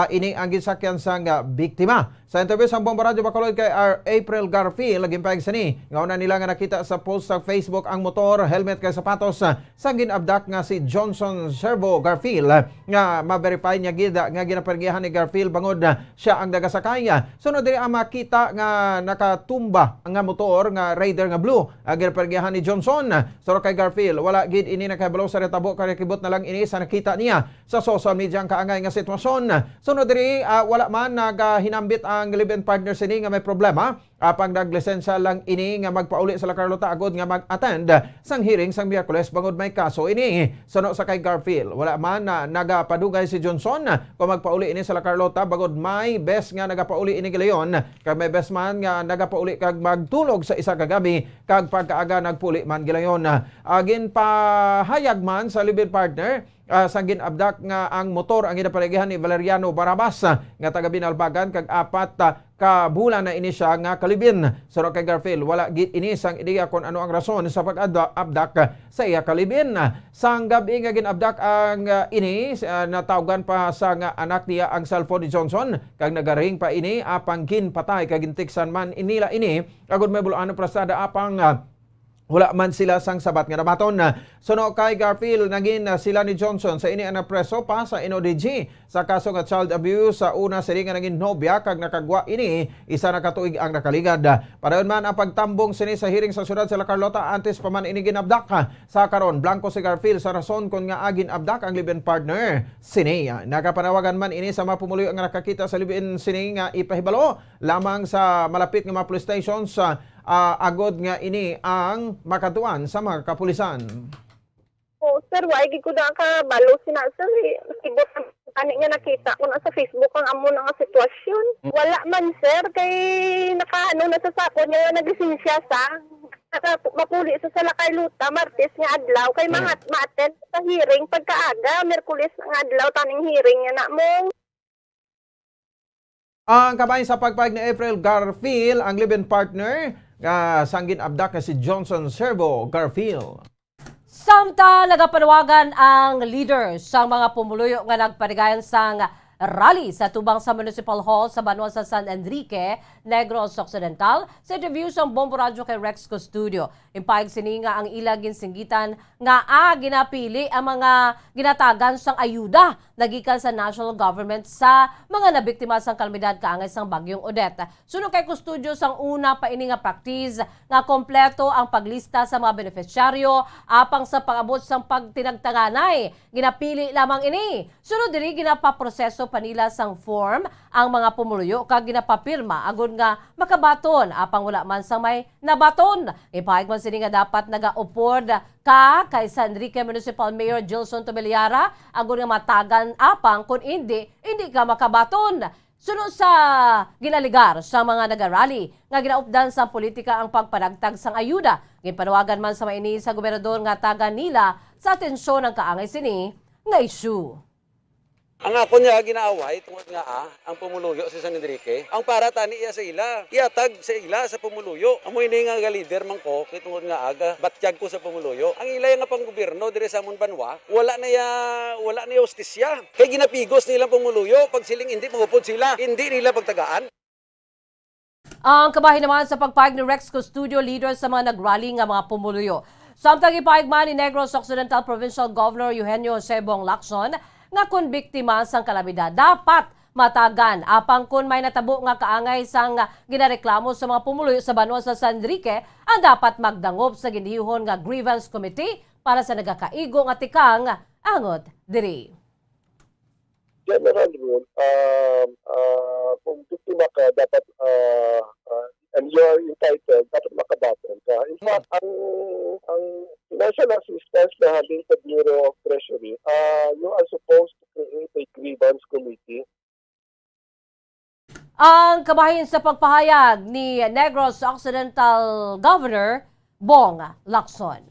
ini ang gisakyan sang biktima. Sa interview sa Bombo Radyo Bacolod kay April Garfield, gimpahayag sini nga una nila nga nakita sa post sa Facebook ang motor, helmet kay sapatos sa ginabdak nga si Johnson Servo Garfield nga ma-verify niya gid nga ginapanagyahan ni Garfield bangod siya ang nagasakay. Sunod diri ang makita nga nakatumba nga motor nga Raider nga blue ang ginapanagyahan ni Johnson. Suro kay Garfield wala gid ini nakahibalo sa retabo kay kibot na lang ini sa nakita niya sa social media ang kaangay nga sitwasyon. Sunod diri wala man nagahinambit ang live-in partner sini nga may problema apang naglisensya lang ini nga magpauli sa La Carlota agod nga mag-attend sang hearing sang Miyerkules bangod may kaso ini. Suno sa kay Garfield wala man na nagapadugay si Johnson kung magpauli ini sa La Carlota bagod may best nga nagapauli ini gilayon kag may best man nga nagapauli kag magtulog sa isa ka gabi kag pagkaaga nagpuli man gilayon. Agin pahayag man sa live-in partner sa ginabdak nga ang motor ang ginapaligihan ni Valeriano Barabas nga taga Binalbagan kag apat ka bulan na ini siya nga kalibin. Suro kay Garfield wala gid ini sang ideya kung ano ang rason sa pag-abdak sa iya kalibin. Sang gabi nga ginabdak ang ini natawgan pa sa nga anak niya ang cellphone ni Johnson kag nagaring pa ini apang ginpatay kag gintiksan man inila ini agud may bulan prasada apang wala man sila sang sabat nga namaton. Suno kay Garfield naging sila ni Johnson sa ini ang preso pa sa NODG sa kaso nga child abuse sa una sila nga naging nobya kag nakagwa ini isa na katuig ang nakaligad. Padayon man ang pagtambong sini sa hearing sa syudad sa La Carlota antes pa man ini ginabdak sa karon blanco si Garfield sa rason kon nga agin abdak ang live-in partner sini. Nakapanawagan man ini sa mapumuloy ang nakakita sa live-in sini nga ipahibalo lamang sa malapit nga mga police stations agod nga ini ang makatuan sa mga kapulisan.
Sir, why gid ko na kabalo sina sir. Ibot ani nga nakita ko na sa Facebook ang amo na nga sitwasyon. Wala man sir kay nakaano na sa sako niya nagisensya sa mapuli sa Lakay Luta Martes nga adlaw kay ma-attend sa hearing pagkaaga Miyerkules nga adlaw taning hearing nga na mo.
Ang kabayan sa pagpahayag ni April Garfield, ang live-in partner sanggin abdak na si Johnson Servo Garfield.
Samtang nagapanawagan ang leaders sa mga pumuluyo nga nagpanigayan sang rally sa tubang sa Municipal Hall sa Banwa sa San Enrique, Negros Occidental. Sa interview sa Bombo Radyo kay Rex Custodio, impayag sini nga ang ilagin singgitan nga ginapili ang mga ginatagan sang ayuda nagikan sa national government sa mga nabiktima sang kalamidad kaangay sang bagyong Odette. Suno kay Custodio sang una pa ini nga practice nga kompleto ang paglista sa mga beneficiaryo apang sa pag-abot sang pagtinagtanganay. Ginapili lamang ini. Sunod diri ginapaproseso pa nila sang form ang mga pumuluyo kag ginapapirma agud nga makabaton apang wala man sang may nabaton. Ipahig man sini nga dapat nagaupod ka kay San Enrique Municipal Mayor Gilson Tumeliara agud nga matagan apang kun hindi ka makabaton. Sunod sa ginaligar sa mga nagarally nga ginaupdan sa politika ang pagpanagtag sang ayuda. Ginpanawagan man sa maini sa gobernador nga taga nila sa atensyon ng kaangay sini nga issue.
Ang ako niya ginaaway tungod nga ang pumuluyo sa San Enrique. Ang para tani iya sa ila, iatag sa ila sa pumuluyo. Amo ini nga leader man ko kay tungod nga batyag ko sa pumuluyo. Ang ilay nga pang gobyerno dire sa amon banwa, wala na justisya. Kay ginapigos nila pumuluyo pag siling hindi mahupod sila, hindi nila pagtagaan.
Ang kabahin naman sa pagpahig ni Rex Custodio, leader sa mga nagrally nga mga pumuluyo. Samtang ipahig man ni Negros Occidental Provincial Governor Eugenio Sebong Lacson nga kun biktima sang kalamidad dapat matagan apang kun may natabo nga kaangay sang ginareklamo sa mga pumuluyo sa banwa sa San Enrique ang dapat magdangop sa ginihon nga grievance committee para sa nagakaigo nga tikang angot diri.
General rule, kung biktima ka, dapat and you are entitled, dapat makabaton ka. In fact, ang financial assistance na handling sa Bureau of Treasury, you are supposed to create a grievance committee.
Ang kabahin sa pagpahayag ni Negros Occidental Governor Bong Lacson.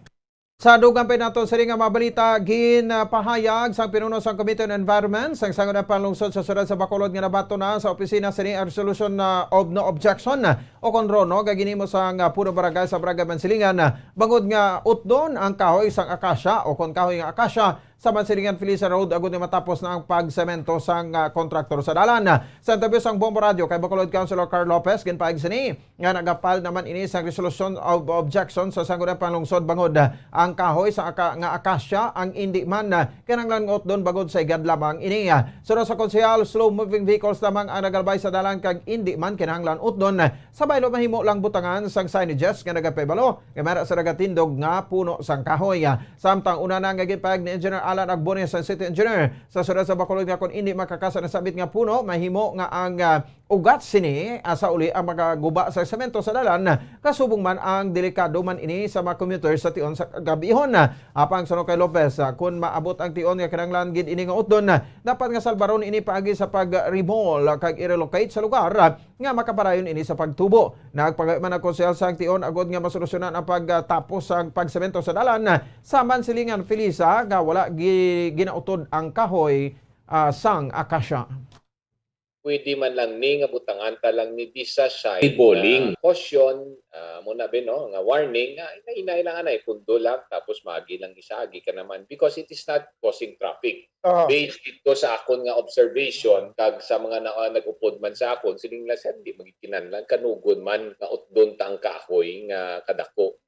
Sa dugang pa nato sa nga mabalita, ginpahayag sa pinuno sa Committee on Environment sang sangguniang panlungsod sa syudad sa Bacolod nga nabato na sa opisina sa resolution of no objection o konrono gaginimo sang puno barangay sa Braga Mansilingan bangod nga utdon ang kahoy sang akasya o kon kahoy nga akasya sa Mansilingan Felisa Road agud ni matapos na ang pagsemento sang kontraktor sa dalan. Sa interview sang Bombo Radio kay Bacolod Councilor Carl Lopez ginpaig sini nga nagapal naman ini sang resolution of objection sa sangguniang panlungsod bangod ang kahoy sa nga akasya ang indi man kinahanglan utdon bagod sa igad lamang ini. Sunod sa konsehal, slow moving vehicles lamang ang nagalbay sa dalan kag indi man kinahanglan utdon sa baylo mahimo lang butangan sang signages nga nagapebalo kamera sa nagatindog nga puno sang kahoy. Samtang una na nga gipahayag ni Engineer Alan Agbonio sa City Engineer sa syudad sa Bacolod nga kung hindi makakasa na sabit nga puno mahimo nga ang ugat sini sa uli ang magaguba sa semento sa dalan kasubong man ang delikado man ini sa mga commuters sa tion sa gabihon. Apang suno kay Lopez kung maabot ang tion nga kinahanglan gid ini nga utdon dapat nga salbaron ini paagi sa pag-remol kag i-relocate sa lugar nga makaparayon ini sa pagtubo. Nagpagaman ang konsehal sa tion agod nga masolusyonan ang pagtapos sa pagsemento sa dalan sa Mansilingan Felisa nga wala ginautod ang kahoy sang akasya.
Pwede man lang ni nga butangan ta lang ni Disa side bowling. Caution mo na be no nga warning nga inay lang anay pundo lang tapos magi lang isagi ka naman because it is not causing traffic. Based ito sa akon nga observation kag sa mga nag-upod man sa akon siling lasan di magikinahanglan kanugon man nga utdon ta ang kahoy nga kadako.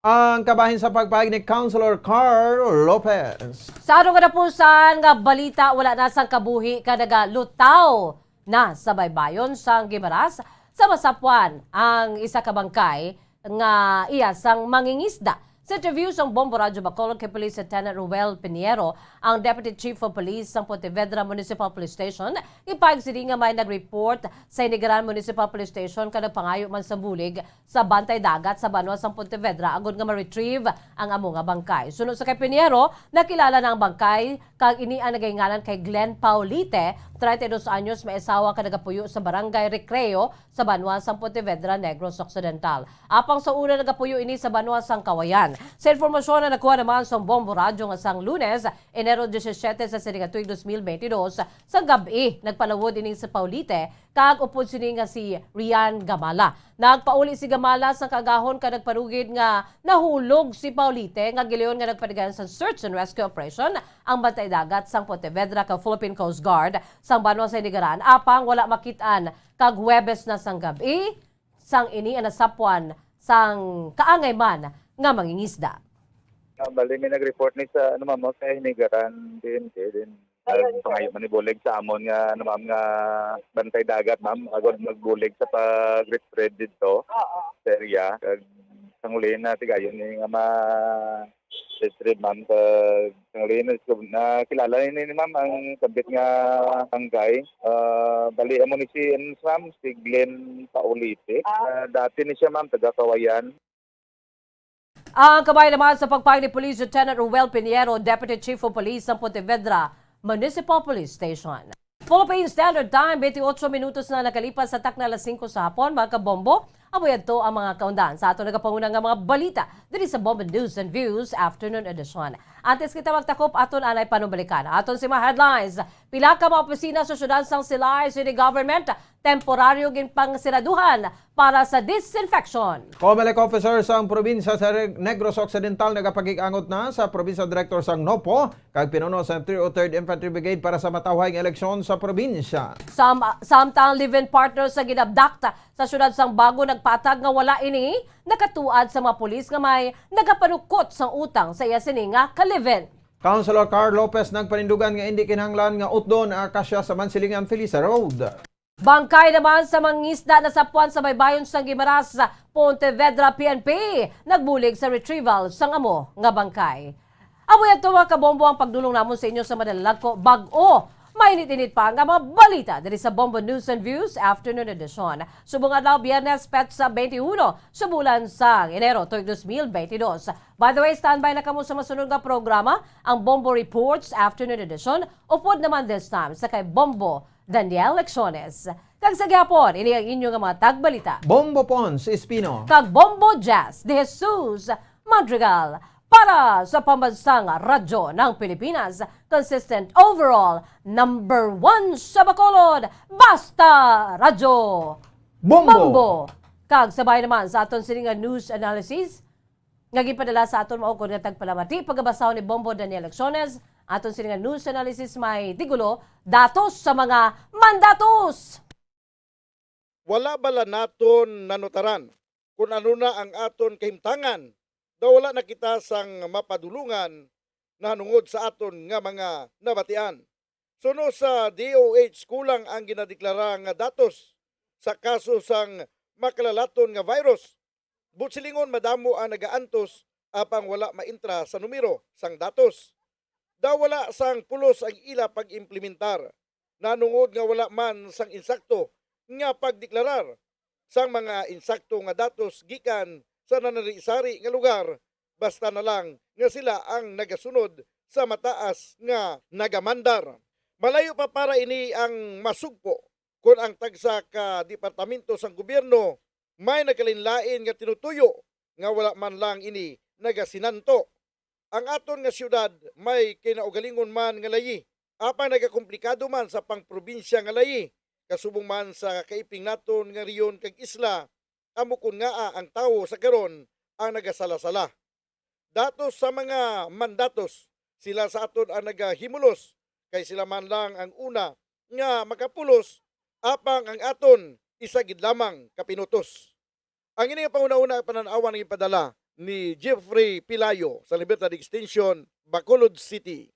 Ang kabahin sa pagpahayag ni Councilor Carl Lopez.
Sa ano kadapusan nga balita wala na sang kabuhi ka nagalutaw na sa baybayon sang Gimaras sa Masapuan ang isa ka bangkay nga iya sang mangingisda. Sa interview sa Bombo Radio Bacolod kay Police Lieutenant Ruel Piniero, ang Deputy Chief of Police sa Pontevedra Municipal Police Station, ipahig sini nga may nag-report sa Inigaran Municipal Police Station kada pangayo man sa bulig sa bantay dagat sa banwa sa Pontevedra agud nga ma-retrieve ang amo nga bangkay. Sunod sa kay Piniero, nakilala na ang bangkay kag ini ang nagaingalan kay Glenn Paulite, 32 anyos, may asawa ka nagapuyo sa Barangay Recreo sa banwa sa Pontevedra, Negros Occidental. Apang sa una nagapuyo ini sa banwa sang Kawayan. Sa informasyon na nakuha naman sa Bombo Radio nga sang Lunes, Enero 17 sa Sirigatuig 2022, sa gabi nagpalawod ini sa Paulite kag upod sini nga si Rian Gamala. Nagpauli si Gamala sa kagahon ka nagparugid nga nahulog si Paulite nga gileon nga nagpadigan sa search and rescue operation ang bantay dagat sang Pontevedra kag Philippine Coast Guard sang banwa sa Inigaran apang wala makitaan kag Huwebes na sang gabi sang ini nasapuan sang kaangay man nga mangingisda.
Bali may nag-report ni sa ma'am sa Inigaran din pangayo manibulig sa amon nga ma'am nga bantay dagat ma'am agad magbulig sa pag-spread dito sa area kag sanguli na tigayon ni nga retrieve ma'am tanglin na kilala ni ma'am ang kabit nga tanggay. Bali mo ni si ma'am si Glenn Paulite. Dati ni siya ma'am taga Kawayan.
Ang kamay naman sa pagpahing ni Police Lieutenant Ruel Pinheiro, Deputy Chief of Police ng Pontevedra Municipal Police Station. Philippine Standard Time, 28 minutos na nakalipas sa takna alas 5 sa hapon, mga kabombo. Amoy ito ang mga kaundan sa ato nagapangunang nga mga balita diri sa Bombo News and Views Afternoon Edition. Antes kita magtakop, aton anay panubalikan. Aton si mga headlines, pila ka mga opisina sa syudad sang Silay City Government, temporaryo ginpangsiraduhan para sa disinfection.
Comelec officer sang probinsya sa Negros Occidental nagapagig-angot na sa probinsya director sang Nopo kag pinuno sa 303rd Infantry Brigade para sa matawhang eleksyon sa probinsya.
Samtang live-in partner sa ginabdakta sa syudad sang Bago nagpatag nga wala ini nakatuad sa mga pulis nga may nagapanukot sang utang sa iya sini nga ka-live-in.
Councilor Carl Lopez nagpanindugan nga hindi kinahanglan nga utdon ang akasya sa Mansilingan Felisa Road.
Bangkay naman sa mangisda na sapuan sa baybayon sang Guimaras sa Pontevedra PNP nagbulig sa retrieval sang amo nga bangkay. Amoy ito mga kabombo ang pagdulong namon sa inyo sa madalag ko bag-o. Mainit-init pa nga mga balita diri sa Bombo News and Views Afternoon Edition. Subong adlaw Biyernes petsa 21 sa bulan sang Enero tuig 2022. By the way, standby na kamo sa masunod nga programa, ang Bombo Reports Afternoon Edition, upod naman this time sa kay Bombo Daniel Lecciones. Kag sa gyapon, ini ang inyo nga mga tagbalita.
Bombo Pons Espino.
Kag Bombo Jazz de Jesus Madrigal. Para sa pambansang radyo ng Pilipinas, consistent overall, number 1 sa Bacolod, Basta Radyo Bombo! Kag sabay naman sa aton sininga news analysis, nga gipadala sa aton maukod nga tagpalamati, pagkabasaw ni Bombo Daniel Lecciones, aton sininga news analysis may tigulo, datos sa mga mandatos!
Wala bala naton nanutaran kung ano na ang aton kahimtangan daw wala na kita sang mapadulungan na nungod sa aton nga mga nabatian. Suno sa DOH kulang ang ginadeklara nga datos sa kaso sang makalalaton nga virus. Butsilingon madamo ang nagaantos apang wala maintra sa numero sang datos. Daw wala sang pulos ang ila pag-implementar na nungod nga wala man sang insakto nga pagdeklarar sang mga insakto nga datos gikan sa nanari-sari nga lugar, basta na lang nga sila ang nagasunod sa mataas nga nagamandar. Malayo pa para ini ang masugpo kung ang tagsa ka departamento sang gobyerno may nagalinlain nga tinutuyo nga wala man lang ini nagasinanto. Ang aton nga siyudad may kinaugalingon man nga layi, apang nagakomplikado man sa pangprobinsya nga layi, kasubong man sa kaiping naton nga riyon kag isla, amukon nga ang tao sa karon ang nagasala-sala. Datos sa mga mandatos, sila sa aton ang nagahimulos, kay sila man lang ang una nga makapulos, apang ang aton isagid lamang kapinutos. Ang ini panguna-una pananawan ng ipadala ni Jeffrey Pilayo sa Libertad Extension, Bacolod City.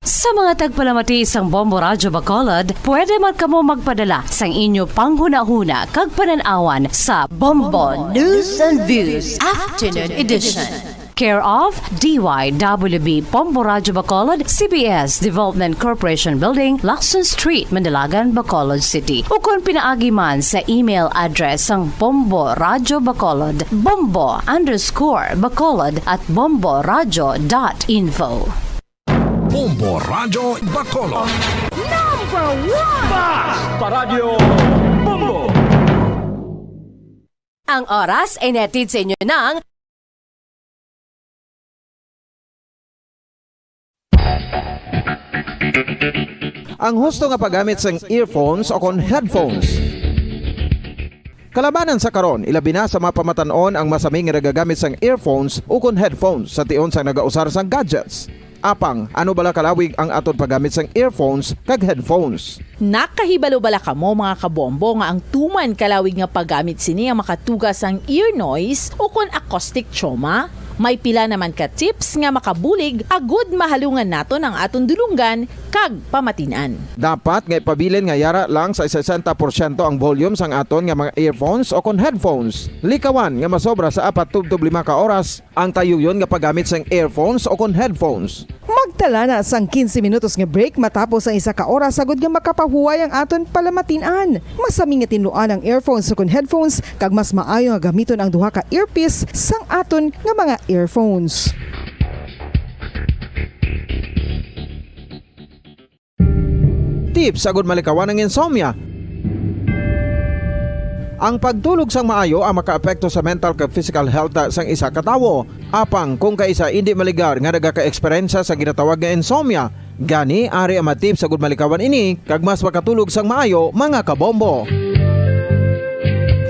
Sa mga tagpalamati sang Bombo Radyo Bacolod, pwede man kamo magpadala sang inyo panghuna-huna kag pananawan sa Bombo News and Views Afternoon Edition. Care of DYWB Bombo Radyo Bacolod, CBS Development Corporation Building, Lacson Street, Mandilagan, Bacolod City. O kung pinaagi man sa email address sang Bombo Radyo Bacolod, bombo_bacolod@bomboradyo.info.
Bombo Radyo Bacolod.
Number 1! Basta Radio Bombo!
Ang oras ay netid sa inyo ng
Ang husto nga paggamit sang earphones o kon headphones. Kalabanan sa karon, ilabi na sa mapamatanon ang masaming nga nagagamit sang earphones o kon headphones sa tion sang nagausar sang gadgets. Apang, ano bala kalawig ang aton paggamit sang earphones kag headphones?
Nakahibalo bala kamo mga kabombo nga ang tuman kalawig nga paggamit sini ang makatugas ang ear noise o kon acoustic trauma? May pila naman ka tips nga makabulig agud mahalungan naton ang aton dulungan kag pamatinan.
Dapat nga ipabilin nga yara lang sa 60% ang volume sang aton nga mga earphones o kon headphones. Likawan nga masobra sa 4 to 5 ka oras ang tayuyon nga paggamit sang earphones o kon headphones.
Magtala na sang 15 minutos nga break matapos ang 1 ka oras sagud nga makapahuway ang aton palamatinan. Masami nga tinluan ang earphones o kon headphones kag mas maayo nga gamiton ang duha ka earpiece sang aton nga mga earphones.
Tips sagud malikawan ang insomnia. Ang pagtulog sang maayo ang makaapekto sa mental kag physical health sang isa ka tawo. Apang kung kaisa hindi maligar nga nagaka-eksperyensya sa ginatawag nga insomnia, gani ari ang matip sagud malikawan ini kag mas makatulog sang maayo mga kabombo.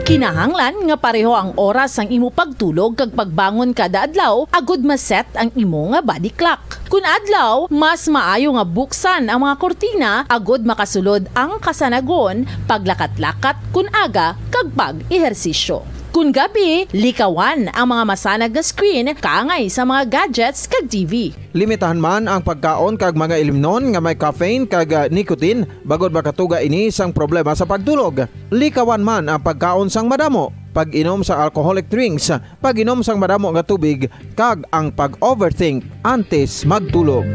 Kinahanglan nga pareho ang oras ang imo pagtulog kag pagbangon kada adlaw agud maset ang imo nga body clock. Kun adlaw, mas maayo nga buksan ang mga kortina agud makasulod ang kasanagon, paglakat-lakat kun aga kag pag-ehersisyo. Kun gabi, likawan ang mga masanag nga screen kaangay sa mga gadgets kag TV.
Limitahan man ang pagkaon kag mga ilimnon nga may caffeine kag nicotine bagod makatuga ini sang problema sa pagtulog. Likawan man ang pagkaon sang madamo, pag-inom sa alcoholic drinks, pag-inom sang madamo nga tubig kag ang pag-overthink antes magtulog.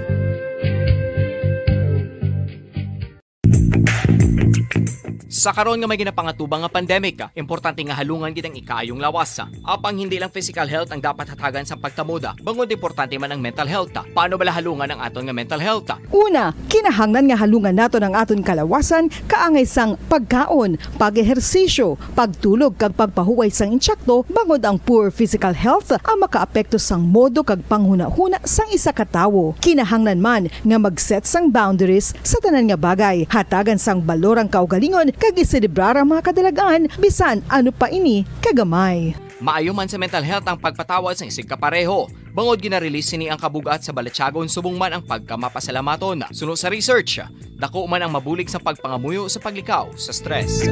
Sa karon nga may ginapangatubang nga pandemic, importante nga halungan gid ang ikaayong lawas. Apang hindi lang physical health ang dapat hatagan sa pagtamuda, bangod importante man ang mental health. Paano bala halungan ang aton nga mental health?
Una, kinahanglan nga halungan naton ang aton kalawasan kaangay sang pagkaon, pag-ehersisyo, pagtulog kag pagpahuway sang insyakto bangod ang poor physical health ang makaapekto sang modo kag panghuna-huna sang isa ka tawo. Kinahanglan man nga mag-set sang boundaries sa tanan nga bagay, hatagan sang balorang kaugalingon kag iselebrar ang mga kadalagan bisan ano pa ini kagamay.
Maayo man sa mental health ang pagpatawad sa isig kapareho. Bangod gina-release ni ang kabugat sa balatsagon subong man ang pagkamapasalamaton. Suno sa research, dako man ang mabulig sa pagpangamuyo sa paglikaw sa stress.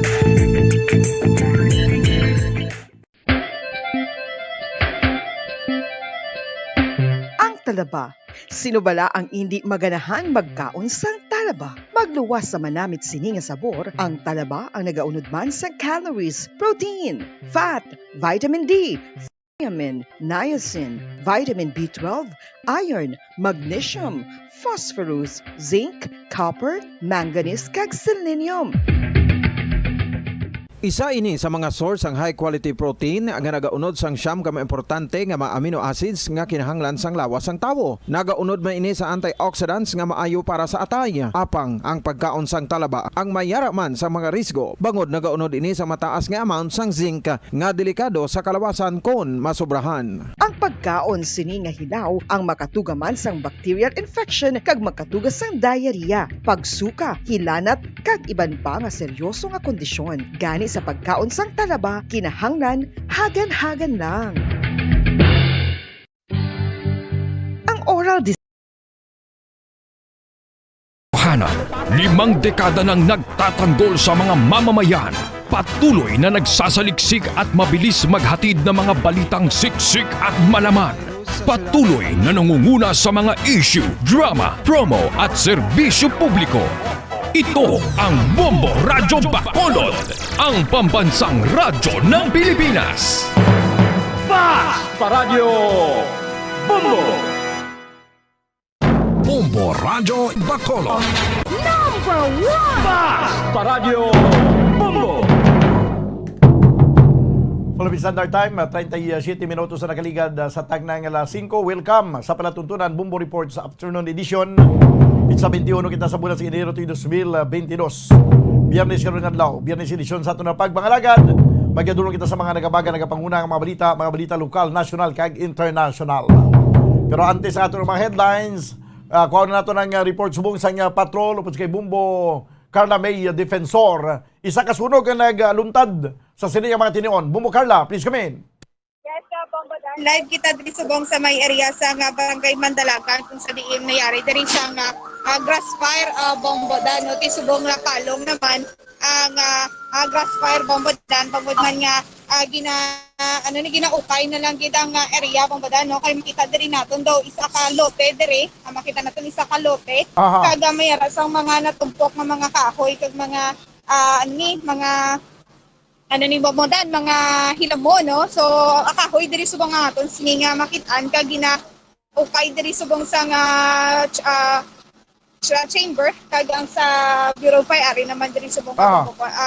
Ang talaba. Sino bala ang hindi maganahan magkaon sang talaba? Magluwas sa manamit sini nga sabor, ang talaba ang nagaunod man sa calories, protein, fat, vitamin D, thiamine, niacin, vitamin B12, iron, magnesium, phosphorus, zinc, copper, manganese kag selenium.
Isa ini sa mga source ang high quality protein nga nagaunod sang siyam ka importante nga mga amino acids nga kinahanglan sang lawas sang tawo. Nagaunod man ini sa antioxidants nga maayo para sa atay. Apang ang pagkaon sang talaba ang mayara man sa mga risgo. Bangod nagaunod ini sa mataas nga amount sang zinc nga delikado sa kalawasan kon masobrahan.
Ang pagkaon sini nga hilaw ang makatuga man sang bacterial infection kag makatuga sang diarrhea, pagsuka, hilanat kag iban pa nga seryoso nga kondisyon. Gani sa pagkaon sang talaba, kinahanglan hagan-hagan lang. Ang oral
Katotohanan, 5 dekada nang nagtatanggol sa mga mamamayan. Patuloy na nagsasaliksik at mabilis maghatid ng mga balitang siksik at malaman. Patuloy na nangunguna sa mga issue, drama, promo at serbisyo publiko. Ito ang Bombo Radyo Bacolod, ang pambansang radyo ng Pilipinas.
Basta Radio Bombo!
Bombo Radyo Bacolod.
Number 1! Basta Radio Bombo!
Philippine Standard Time, 37 minutos na nakaligad sa tagnang alas 5. Welcome sa palatuntunan Bombo Report sa afternoon edition. It's 21 kita sa bulan sa Enero 2022. Biyernes karon nga adlaw, Biyernes edisyon sa aton na pagbangalagad. Magyadulong kita sa mga nagabaga, nagapanguna mga balita lokal, national kag international. Pero antes sa aton mga headlines, kuha na nato ng report subong sang patrol upos kay Bumbo Carla May Defensor. Isa ka sunog ang nagluntad sa sini mga tinion. Bumbo Carla, please come in.
Yes, Bombo Live kita diri subong sa may area sa nga barangay Mandalagan kung sa diin nayari diri sa nga grass fire bombodan no ti subong nga kalong naman ang grass fire bombodan pagod man nga ginaukay na lang gid ang area bombodan no kay makita diri naton daw isa ka lote diri makita naton isa ka lote kaga may sang mga natumpok nga mga kahoy kag mga bomodan, mga hilamo, no? So, akahoy diri subong nga aton, sini nga makitaan, ka ukay diri subong sa nga chamber, kagang sa Bureau of Fire, ari naman diri subong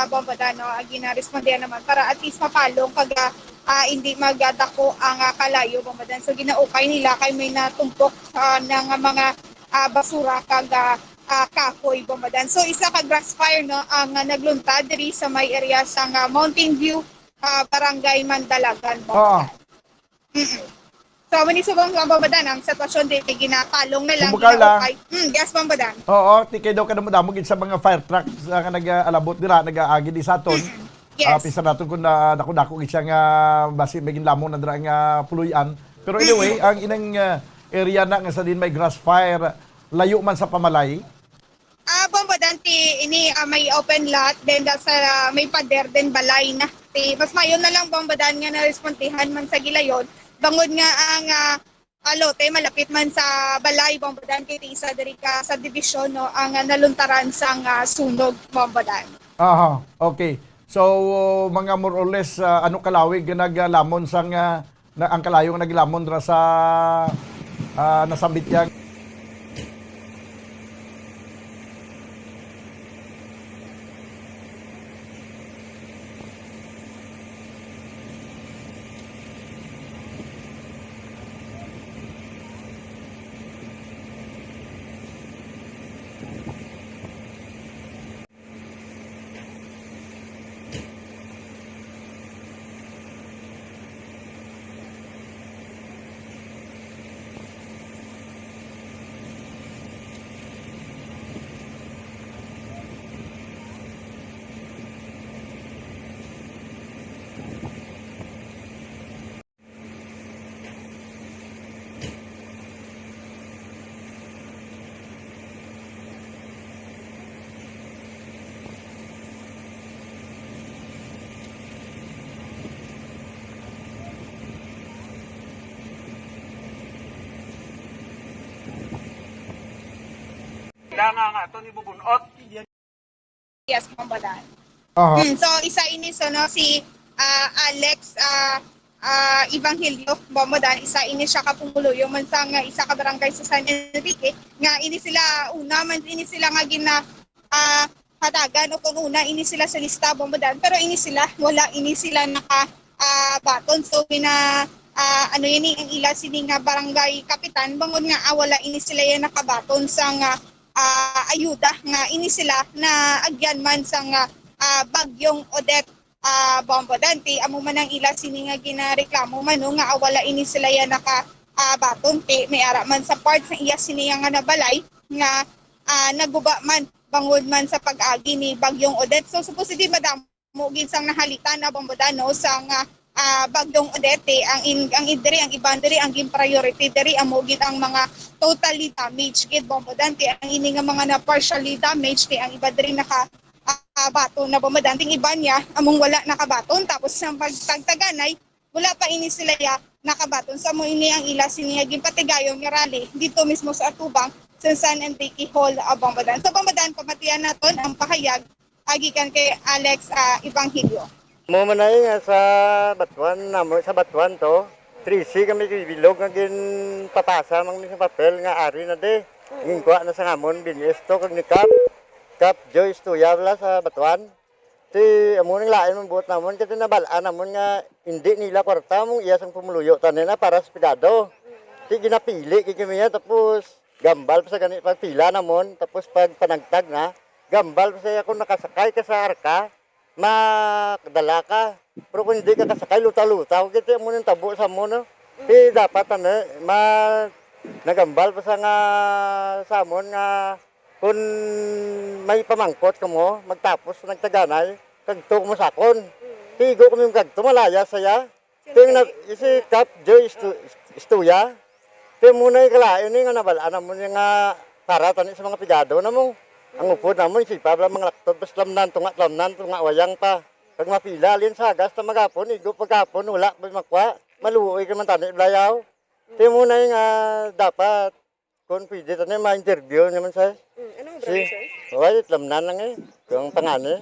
bomodan, no? Gina-respondihan naman, para at least mapalong, kaga hindi magadako ang kalayo, bomodan. So, ginaukay nila, kay may natumpok ng mga basura, kaga kahoy bomodan. So isa ka grass fire no ang nagluntad diri sa may area sa Mountain View barangay Mandalagan bomodan. So mani subong bomodan ang sitwasyon diri ginakalong na lang okay. Yes bomodan.
Oo, tikay daw kada mo gid sa mga fire truck nga nag-alabot dira nag-aagi di sa aton.
Yes.
Pisa naton kun dako-dako gid siya nga basi maging lamon na dira nga puluyan. Pero anyway, ang inang area na nga sa din may grass fire layo man sa pamalay.
Bomodan ini may open lot then sa may pader din balay na. Mas mayon na lang bomodan nga narespondihan man sa gilayon. Bangod nga ang lote malapit man sa balay bomodan kay isa diri ka sa division no ang naluntaran sang sunog bomodan.
Aha, okay. So mga more or less ano kalawig naglamon sang ang kalayong naglamon ra sa nasambit yang
nga ito ni bubunot.
Yes bomodan.
Uh-huh.
So isa ini so no si Alex Evangelio bomodan isa ini siya ka pumuluyo man sa nga isa ka barangay sa San Enrique nga ini sila una man ini sila nga hatagan o kung una ini sila sa lista bomodan pero ini sila wala ini sila naka baton so ang ila sini nga barangay kapitan bangod nga wala ini sila yan nakabaton sa nga ayuda nga ini sila na agyan man sa nga bagyong Odette bomodan ti amo man ang ila sini nga ginareklamo man no, nga wala ini sila yan nakabaton ti may ara man sa part sa iya sini nga nabalay nga naguba man bangod man sa pag-agi ni bagyong Odette. So supposedly madamo gid sang nahalitan na bomodan no sa nga bagyong Odette ang idiri ang ibandiri ang gin priority diri amo gid ang mga totally damaged gid bomodan ti ang ini nga mga na partially damaged ti ang iba diri naka baton na bomodan ting iba niya among wala nakabaton tapos sa pagtagtaganay wala pa ini sila ya nakabaton sa mo ini ang ila sini gin patigayon nga rally dito mismo sa atubang sa San Enrique Hall bomodan. So bomodan pamatian naton ang pahayag agikan kay Alex Evangelio.
Mo manay nga sa Batuan namo sa Batuan to 3C kami bilog nga gin papasa mang sa papel nga ari na de ngingwa na sa ngamon binis to kag ni Kap Joyce to yabla sa Batuan ti amo ning lain mong buot namon kati nabalaan namon nga hindi nila kwarta mong iya sang pumuluyo tanena para sa pidado ti ginapili kikimiya tapos gambal pa sa ganit pagpila namon tapos pag panagtag na gambal pa sa ako nakasakay ka sa arka makadala ka. Pero kung hindi ka kasakay, luta-luta. Kung kita mo nang tabo sa mo, no? Dapat, nagambal pa sa nga sa amon nga kung may pamangkot ka mo, magtapos nagtaganay, kagto mo sakon. Tigo kami kagto, malaya saya. Ting na isi kap jo istuya. Te muna ikalain ni nga nabalaan mo nga para tani sa mga pigado na mo. Ang upod na mo isipa bla mga laktot bas lamnan tunga wayang pa. Pag mapila alin sa gas ta magapon igo pagapon wala ba makwa. Maluoy ka man tani blayaw. Te muna nga dapat kung pwede tani ma-interview naman sa.
Anong brand, sir?
Wala lamnan lang yung pangani.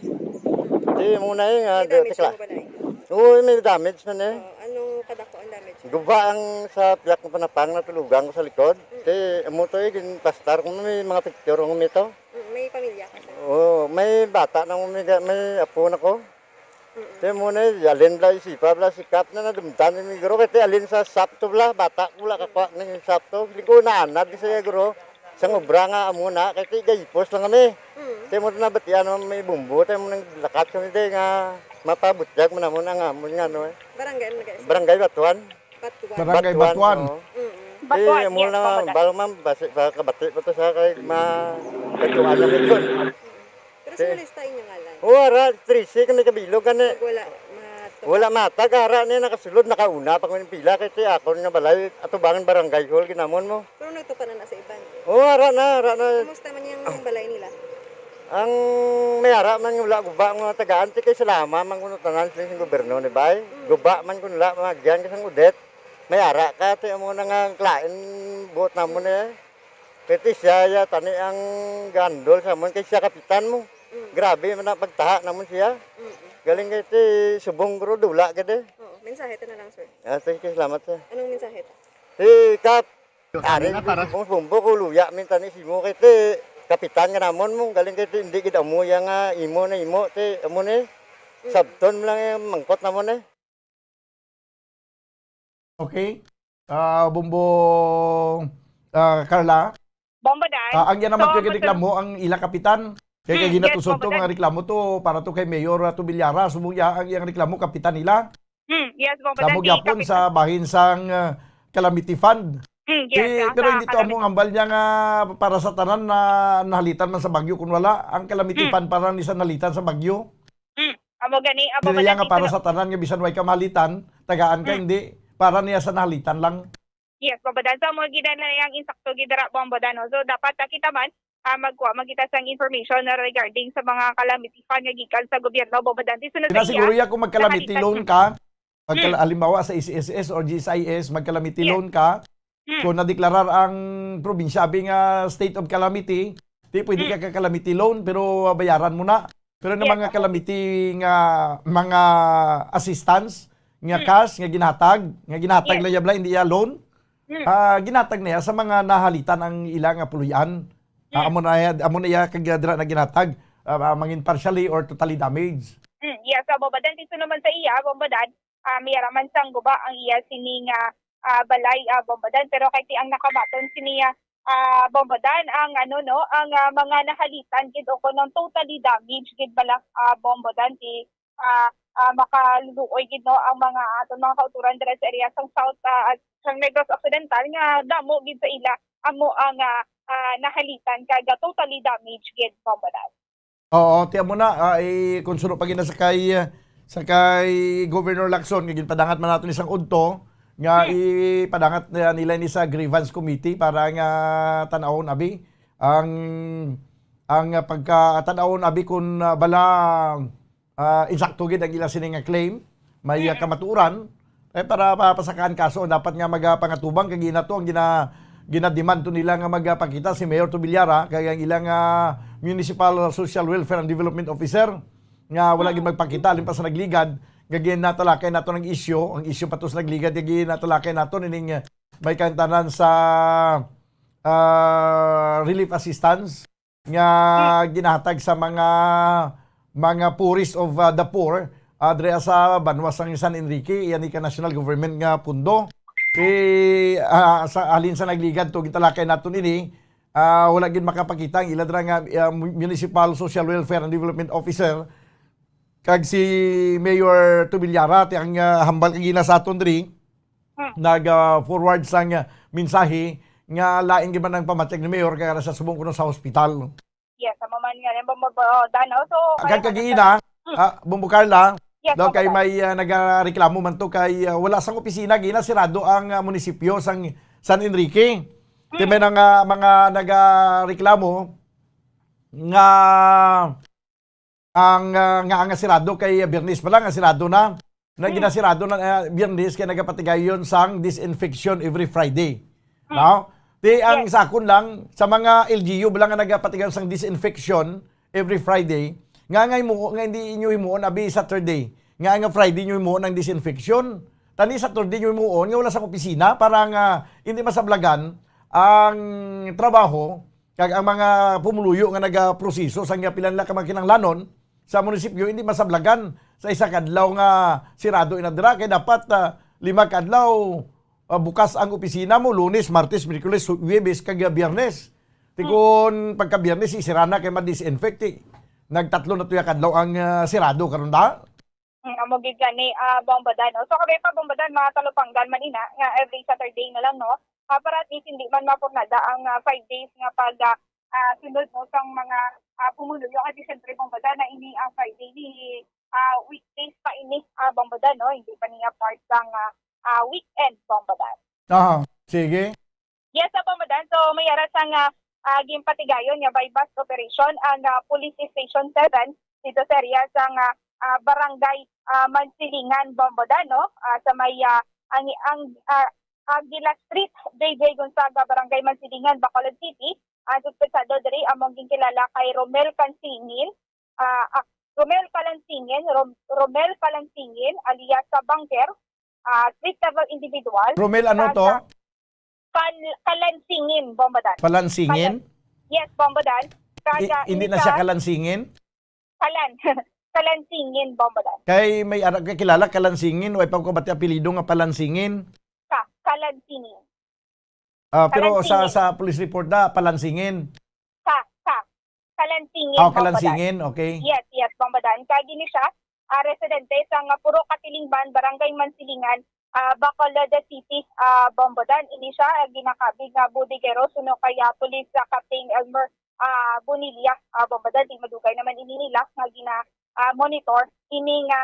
Te muna nga
Damage mo ba na
Oo, may damage man
Anong kadako ang damage?
Guba ang sa piyak ng panapang na tulugan ko sa likod. Te, amo to pastar kung may mga picture ng ito.
May pamilya ka, sir?
Oo, may bata na may apo na ko. Te muna, alin bla isipa bla sikap na nadumtan ni guro. Kaya alin sa sapto bla, bata wala kakwa ng sapto. Hindi ko naanad di sa guro. Sa obra nga amo na, kaya gayipos lang kami. Te mo na batian may bumbu, te mo nang lakat kami de nga mapabutyag mo na muna nga mo nga no.
Barangay mo guys?
Barangay Batuan.
Barangay Batuan.
Eh, mo na balo man basi kabati pa to sa kay katuan na ito.
Pero sa lista inyo ngalan?
Wala, 3C kami kabilog gani.
Wala
mata gara ni nakasulod nakauna pag may pila kay ti ako nga balay atubangan barangay hall ginamon mo.
Pero nagtupan na sa iban.
Ara na.
Kumusta man yung balay nila?
Ang mayara man yung wala guba mga tagaan ti kay salama man kuno tanan sa gobyerno ni bay. Guba man kuno la magyan ka sang udet. Mayara ka ti amo na nga klain buot namon Kaya siya ya tani ang gandol sa mon kay siya kapitan mo. Grabe man na pagtaha namon siya. Galing kay ti subong guro dula gede.
Oo, mensahe ta na lang, sir.
Thank you, salamat sir.
Anong mensahe ta?
Kap. Ari para kung bumbo ko luya min tani simo kay ti kapitan nga namon mo galing kay ti hindi gid amo yang imo na imo ti amo ni sabton lang yung mangkot namon
Okay. Bumbo Carla.
Bomba dahil.
Ang yan naman so, reklamo ang ila kapitan. Kaya ginatusod to nga reklamo to para to kay Mayor Tubilyara. Sumugya ang iyang reklamo kapitan nila.
Yes, bomba
dahil. Yapon sa bahin sang Calamity Fund.
Yes,
pero hindi to among ambal niya nga para sa tanan na nahalitan man sa Bagyo kun wala. Ang Calamity Fund para ni sa nalitan sa Bagyo.
Amo gani,
hindi nga para sa tanan nga bisan way ka malitan, tagaan ka hindi. Para niya sa nahalitan lang.
Yes, babadan. So, mo gida na yung insakto gidara bombadan. So, dapat kita man magkita sang information na regarding sa mga calamity fund nga gikan sa gobyerno babadan.
Siguro ya kung mag-calamity loan ka, halimbawa sa SSS or GSIS, mag-calamity loan ka, kung nadeklarar ang probinsya nga state of calamity, di pwede ka ka-calamity loan pero bayaran mo na. Pero ng mga calamity nga mga assistance, nga cash, nga ginatag na yabla, hindi ya loan. Ginatag na ya sa mga nahalitan ang ilang puluyan. Amo na ya kagadra na ginatag, mangin partially or totally damaged.
Yes, babadan, dito naman sa iya, babadan, may araman sang guba ang iya sining balay babadan, pero kay ti ang nakamaton siniya bombadan ang ang mga nahalitan gid o konong totally damaged gid bala bombadan ti makaluluoy gid no ang mga aton mga kauturan dira sa area sang South at sang Negros Occidental nga damo gid sa ila amo ang nahalitan kaga totally damaged gid bombadan.
Oo, tiyan mo na kung suno pa gina sa kay Governor Lacson nga ginpadangat man naton isang udto nga ipadangat nila ni sa grievance committee para nga tan-awon abi ang pagka-tan-awon abi kun bala insakto gid ang ila sini nga claim may kamaturan para pasakaan kaso dapat nga magapangatubang kay ginato ang ginademand to nila nga magpakita si Mayor Tubilyara kay ang ilang Municipal Social Welfare and Development Officer nga wala gid magpakita alin pa sa nagligad gagin natalakay nato ng issue ang issue patos nagligad gagin natalakay nato ning may kantanan sa relief assistance nga ginahatag sa mga poorest of the poor adre sa banwas sang San Enrique iyan ka national government nga pundo sa alin sa nagligad to gitalakay nato nini wala gid makapakita ang ila dra nga Municipal Social Welfare and Development Officer kag si Mayor Tubilyara ti ang hambal kag gina sa aton diri nag forward sang mensahe nga laing gid man ang pamatyag ni Mayor kaya sa subong kuno sa ospital.
Yes, sa man nga danaw so
kag kagina Bumbo Carla
Yes,
No, kay
Bombadan.
may nagareklamo man to kay wala sang opisina gina sirado ang munisipyo sang San Enrique. Kay may mga nagareklamo nga ang sirado kay Biyernes pa lang ang sirado na ginasirado na Biyernes kay nagapatigayon sang disinfection every Friday. No? Di ang sakon lang sa mga LGU bilang nga nagapatigayon sang disinfection every Friday nga hindi inyo himuon abi Saturday. Nga Friday nyo himuon ng disinfection. Tani Saturday nyo himuon nga wala sa opisina para nga hindi masablagan ang trabaho kag ang mga pumuluyo nga nagaproseso sa nga pilan la ka kinahanglanon sa munisipyo hindi masablagan sa isa kadlaw nga sirado inadra kay dapat 5 kadlaw bukas ang opisina mo Lunes, Martes, Miyerkules, Huwebes kag Biyernes. Tikon pagka Biyernes isira na kay ma-disinfect. Nagtatlo na tuya kadlaw ang sirado karon da.
Amo gid gani Bombadan. So kami pa Bombadan mga talupanggan man ina nga every Saturday na lang no. Para at least hindi man mapurnada ang 5 days nga pag sunod no sang mga pumuluyo kasi siyempre Bombadan na ini ang Friday ni weekdays pa ini Bombadan no. Hindi pa niya part sang weekend Bombadan.
Sige.
Yes, Bombadan. So may ara sang gimpatigayon nga by bus operation ang Police Station 7 dito sa area sang Barangay Mansilingan, Bombadan, no? Sa may ang Aguila Street, JJ Gonzaga, Barangay Mansilingan, Bacolod City. Suspetsado diri among ginkilala kay Romel Palansingin alias sa Bangker, street level individual.
Romel ano to?
Kalansingin, Bombadan.
Palansingin?
Yes, Bombadan.
Hindi na siya kalansingin?
Kalansingin, Bombadan.
Kay may kilala kalansingin, way pa ko bati apelyido nga palansingin.
Kalansingin.
Pero sa police report na palansingin.
Kalansingin,
Kalansingin, okay.
Yes, Bombadan. Kagi ni siya, residente sa Puro Katilingban, Barangay Mansilingan, Bacolod City, Bombadan. Ini siya ginakabig nga budigero suno kaya Police Captain Elmer Bonilla, Bombadan. Di madugay naman ini nila nga monitor ini nga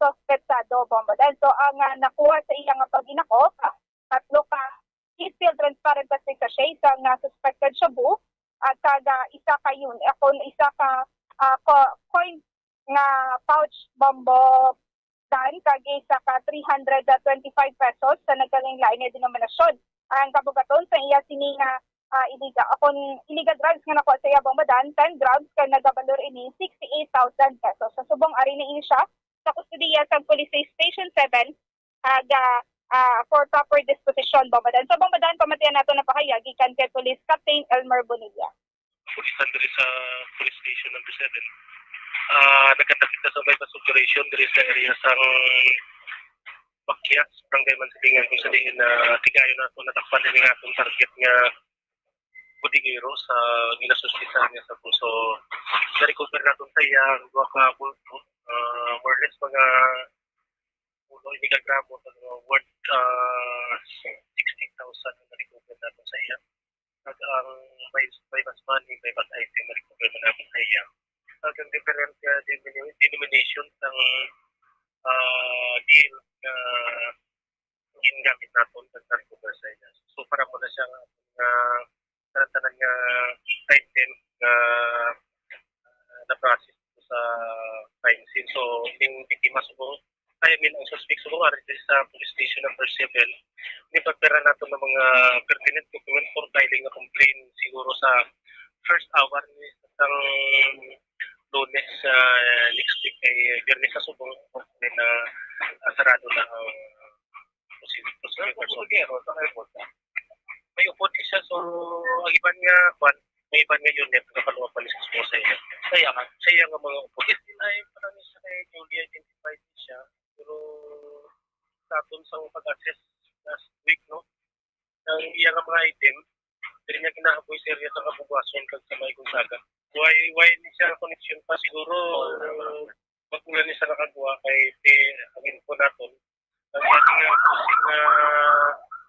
suspetsado Bombadan. So ang nakuha sa iyang paginako, 3 ka still transparent plastic sachet sa nga suspected shabu at isa ka yun isa ka coin nga pouch bombo dan kag isa ka 325 pesos sa nagkaling lain na denominasyon. Ang kabugaton sa iya sini nga illegal drugs nga nakuha sa iya Bombadan, 10 grams kay nagabalor ini 68,000 pesos. Sa subong ari na ini siya sa kustudiya sa Police Station 7 for proper disposition Bombadan. So Bombadan pamatian nato na pakayag gikan kay Police Captain Elmer Bonilla.
Police diri sa Police Station number 7. Nagkita sa bypass operation diri sa area sang Bakyas, Barangay Mansilingan kung sa diin na tigayon nato natakpan din nga atong target nga budigero sa ginasuspitan niya sa puso. Na-recover natin sa iyang 2 ka bulto, more or less mga 1 gramo worth 16,000 na-recover natin sa iya. At ang by mas money, by bad item na-recover natin sa iya. At ang different denomination ng deal na gingamit natin pag na-recover sa iya. So para mo na siya tanan nga item nga na-process sa crime scene. So, yung biktima subong, ang suspect subong ari sa police station number 7. Nipagpera nato ng mga pertinent document for filing na complaint siguro sa first hour ni isang Lunes next week kay Biyernes sa subong na sarado na ang procedure sa airport. May upot siya, so ang iban nga unit na paluwa palis ko sa iya. Saya nga mga upot. Ay parang siya kay newly identified siya, pero sa aton sa pag-access last week, no? Ang iya nga mga item, dili niya kinahaboy sa area sa Kabugason kag sa May Gonzaga. Why ni siya connection pa siguro pag-ulan ni sa nakagawa kay ang info naton. Ang ating nga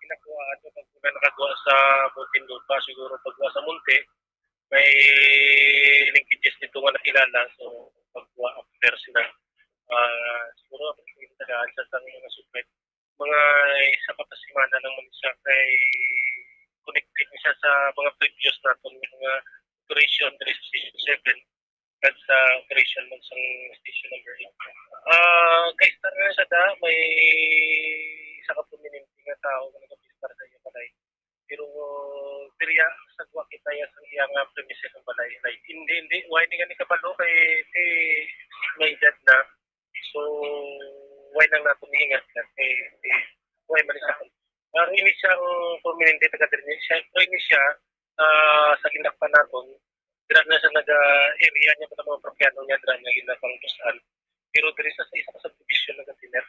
kinakuha ato pag nakagawa sa Muntinlupa, siguro paggawa sa Munti, may linkages dito nga nakilala. So, paggawa after sila, Siguro tagaan sa mga supply. Mga isa pa pasimana lang man siya kay connected siya sa mga previous natin mga operation 367 at sa operation ng station number 8. Kay star nga siya may isa ka prominente nga tao na nag-star sa iyo balay. Pero diriya sa guwa kita ya sa iyang premises ng balay. Like, hindi, why di nga ni kabalo kay may dad na. So, why nang natin ingat na kay why man isa. Ang ini siyang prominente taga diri siya, ini siya sa ginakpan naton. Dira na sa area niya sa mga propiano niya dira na ginakang tusan. Pero diri sa isang subdivision ng Tiner.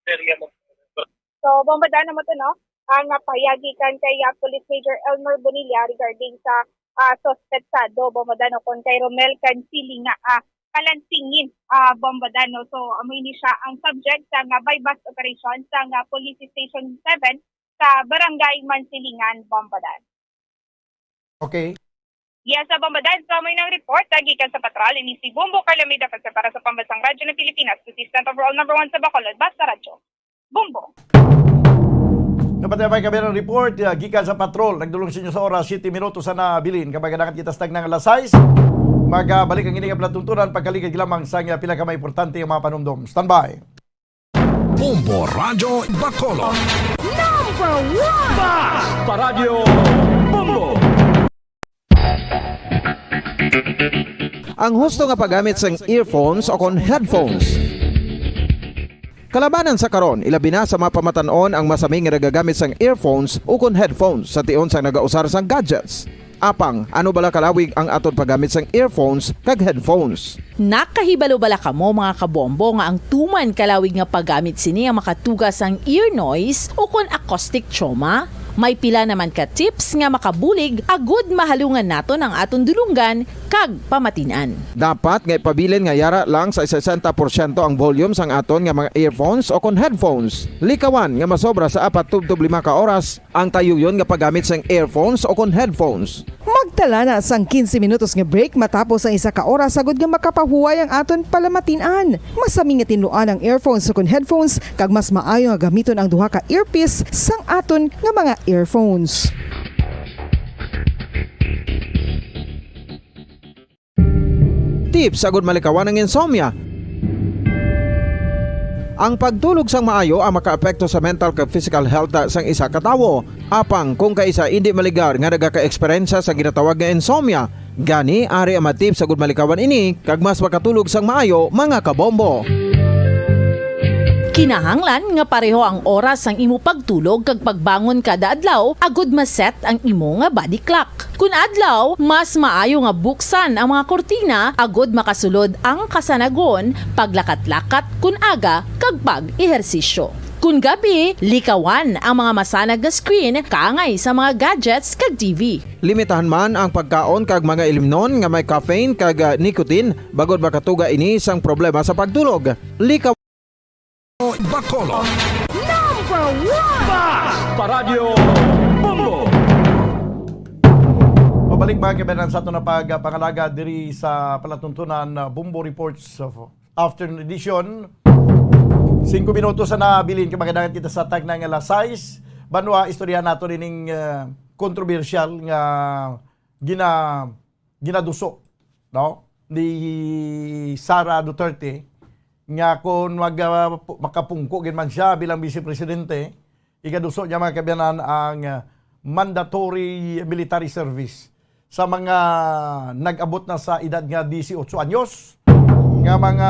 Area mo.
So, bombardaan naman ito, no? Ang payagikan kay Police Major Elmer Bonilla regarding sa suspetsado bombardano kon kay Romel Cancili nga kalansingin bombardano. So, amoy ni siya ang subject sa bypass operation sa Police Station 7 sa Barangay Mansilingan, Bombadan.
Okay.
Yes, sa Bombadan, so may nang report gikan sa patrol ni si Bumbo Calamida para sa Pambansang Radyo ng Pilipinas, Assistant Overall Number 1 sa Bacolod, Basta Radyo. Bumbo.
Napatay kami ng report, gikan sa patrol, nagdulong sa inyo sa oras, 7 minutos sa nabilin, kapag nakat kita stag ng alas 6, magbalik ang ining platuntunan, pagkaligid lamang sa pinaka-importante yung mga panumdom. Standby.
Bombo Radyo Bacolod.
Number 1! Basta Radio Bombo!
Ang husto nga paggamit sang earphones o kon headphones. Kalabanan sa karon, ilabi na sa mga pamatanon ang masaming nga nagagamit sang earphones o kon headphones sa tion sang nagausar sang gadgets. Apang, ano bala kalawig ang aton paggamit sang earphones kag headphones?
Nakahibalo bala kamo mga kabombo nga ang tuman kalawig nga paggamit sini ang makatugas ang ear noise o kon acoustic trauma? May pila naman ka tips nga makabulig agud mahalungan naton ang aton dulunggan kag pamatinan.
Dapat nga ipabilin nga yara lang sa 60% ang volume sang aton nga mga earphones o kon headphones. Likawan nga masobra sa 4-5 ka oras ang tayuyon nga paggamit sang earphones o kon headphones.
Magtala na sang 15 minutos nga break matapos ang 1 ka oras sagod nga makapahuway ang aton palamatinan. Masami nga tinluan ang earphones o kon headphones kag mas maayo nga gamiton ang duha ka earpiece sang aton nga mga earphones.
Tips sagud malikawan ang insomnia. Ang pagtulog sang maayo ang makaapekto sa mental kag physical health sang isa ka tawo. Apang kung kaisa hindi maligar nga nagaka-eksperyensya sa ginatawag nga insomnia, gani ari ang matip sagud malikawan ini kag mas makatulog sang maayo mga kabombo.
Kinahanglan nga pareho ang oras ang imo pagtulog kag pagbangon kada adlaw agud maset ang imo nga body clock. Kun adlaw, mas maayo nga buksan ang mga kortina agud makasulod ang kasanagon, paglakat-lakat kun aga kag pag-ehersisyo. Kun gabi, likawan ang mga masanag nga screen kaangay sa mga gadgets kag TV.
Limitahan man ang pagkaon kag mga ilimnon nga may caffeine kag nicotine bagod makatuga ini sang problema sa pagtulog. Likaw
Bacolod.
Number 1! Basta Radio Bombo!
Pabalik ba kabanan sa ito na pangalaga diri sa palatuntunan Bombo Reports of Afternoon Edition. 5 minutos na nabilin kamagadagan kita sa tag ng alas 6. Banwa, istorya nato rin controversial nga ginaduso, no? Ni Sara Duterte nga kung makapungko man siya bilang Vice Presidente, ikaduso niya mga kabayanan ang mandatory military service sa mga nag-abot na sa edad nga 18 anyos nga mga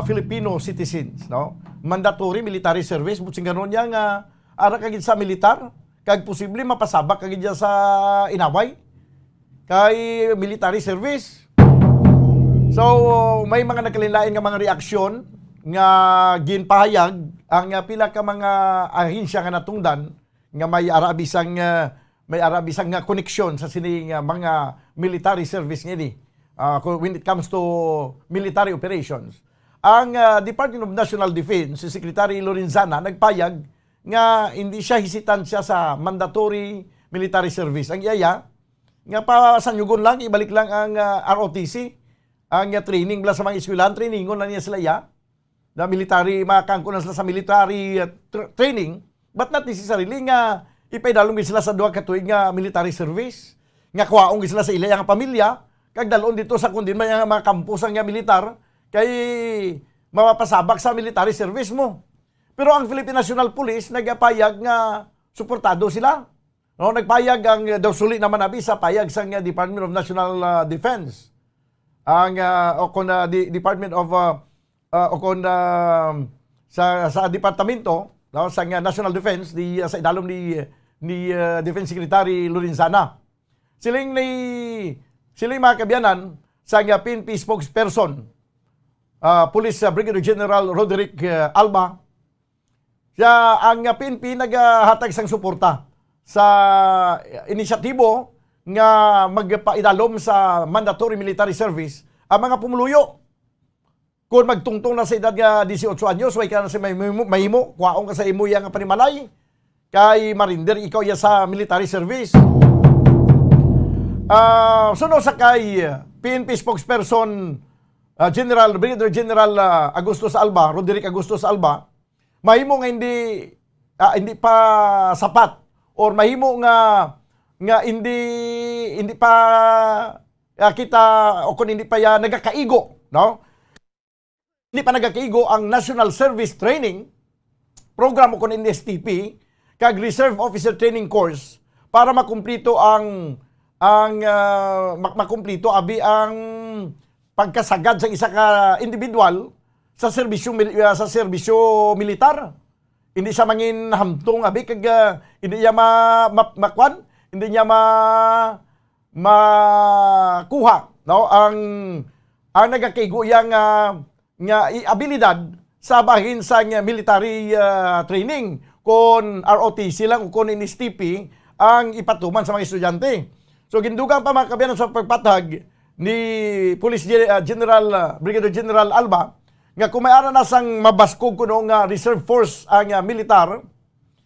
Filipino citizens, no? Mandatory military service butsing ganon niya nga ara kagid sa militar kag posible mapasabak kagid niya sa inaway kay military service. So may mga nagkalilain nga mga reaksyon nga ginpahayag ang pila ka mga ahensya nga natungdan nga may arabisang nga koneksyon sa sining mga military service ngini when it comes to military operations. Ang Department of National Defense, si Secretary Lorenzana nagpayag nga hindi siya hesitant sa mandatory military service. Ang iyaya nga pasanyugon lang, ibalik lang ang ROTC, ang training bala sa mga eskwelahan, trainingon na niya sila ya. na military, makangkunan sila sa military training, but not necessarily nga ipaydalong sila sa duha ka tuig nga military service. Nga kuwaong sila sa ila nga pamilya, kag dalon dito sa kundi may mga kampusan nga militar, kay mapapasabak sa military service mo. Pero ang Philippine National Police nagpayag nga suportado sila. No, nagpayag ang daw suli naman abi sa payag sa Department of National Defense. Ang Department of sa departamento no, sa National Defense sa idalom ni Defense Secretary Lorenzana. Siling mga kabyanan sa PNP spokesperson Police Brigadier General Roderick Alba. Siya ang PNP naghatag sang suporta sa inisyatibo nga magpaidalom sa mandatory military service ang mga pumuluyo. Kung magtungtong na sa edad nga 18 anyos, way ka na sa mahimo, kwaong ka sa imo yang panimalay, kay marinder ikaw ya sa military service. Suno sa kay PNP spokesperson Brigadier General Agustus Alba, Roderick Agustus Alba, mahimo nga hindi pa sapat or mahimo nga hindi pa kita o kung hindi pa nagakaigo, no? Hindi pa nagakaigo ang National Service Training program o kung NSTP kag Reserve Officer Training Course para makumplito makumplito abi ang pagkasagad sa isa ka individual sa serbisyo militar. Hindi siya mangin hamtong abi kag hindi niya hindi niya makuha no ang nagakaigo yang nga abilidad sa bahin sa military training kon ROTC lang o kon NSTP ang ipatuman sa mga estudyante. So gindugang pa mga kabyanan sa pagpatag ni Police General Brigadier General Alba nga kung may ara na sang mabaskog kuno nga reserve force ang militar,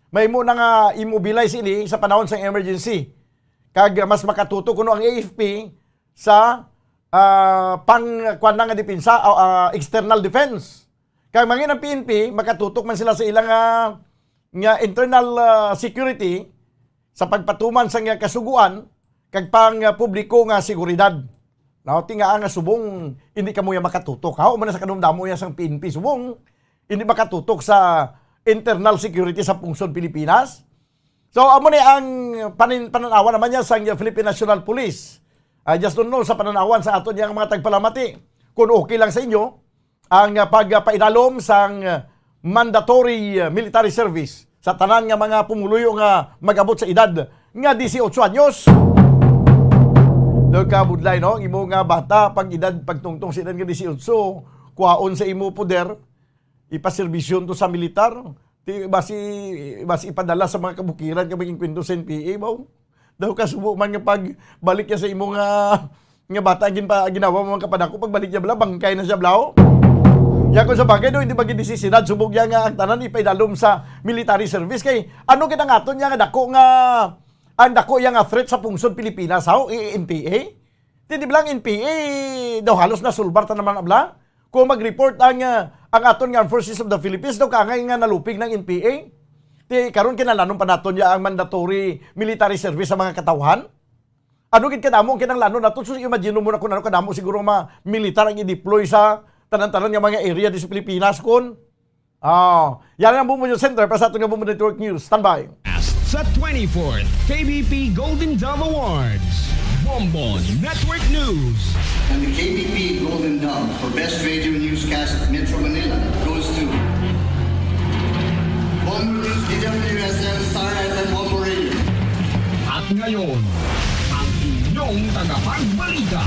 may mo na nga immobilize ini sa panahon sang emergency. Kag mas makatuto kuno ang AFP sa pangkuan nga depensa external defense. Kag mangin ang PNP makatutok man sila sa ilang nga internal security sa pagpatuman sa nga kasuguan kag pang publiko nga seguridad. Now, tinga nga subong hindi ka mo ya makatutok. Ha? Umana sa kanumdamo ya sang PNP subong hindi makatutok sa internal security sa pungsod Pilipinas. So, amo ni ang pananawan naman niya sa Philippine National Police. I just don't know sa pananawan sa aton yang mga tagpalamati kung okay lang sa inyo ang pagpaidalom sang mandatory military service sa tanan nga mga pumuluyo nga magabot sa edad nga 18 anyos. Nagkabudlay, no? Imo nga bata, pag edad, pagtungtong sa edad nga 18, kuhaon sa imo poder, ipaserbisyon to sa militar, basi ipadala sa mga kabukiran, kaming kwento sa NPA, ba? Daw kasubo man nga pagbalik niya sa imo nga bata, ginawa mo mga kapadako, pagbalik niya bala, bangkay na siya blao. Yan kung sa bagay, no, hindi bagay disisidad, subog niya nga ang tanan, ipaidalom sa military service. Kay, ano kita nga niya nga dako nga, ang dako yang threat sa pungsod Pilipinas, how? NPA? Hindi bilang NPA, daw halos na sulbar ta naman abla. Kung mag-report ang aton nga Forces of the Philippines, daw kangay nga nalupig ng NPA. Karon kinalanon pa naton ya ang mandatory military service sa mga katawhan. Ano gid kadamo ang kinahanglanon naton? So imagine mo na kung ano kadamo siguro mga militar ang i-deploy sa tanan-tanan nga mga area di sa Pilipinas kon. Yan ang Bumbo Center para sa aton nga Bumbo Network News. Standby.
Sa 24th KBP Golden Dome Awards, Bonbon Network News.
And the KBP Golden Dome for Best Radio Newscast Metro Manila goes to Bonbon News, DWSM, Star FM, Bonbon Radio.
At ngayon, ang inyong tagapagbalita.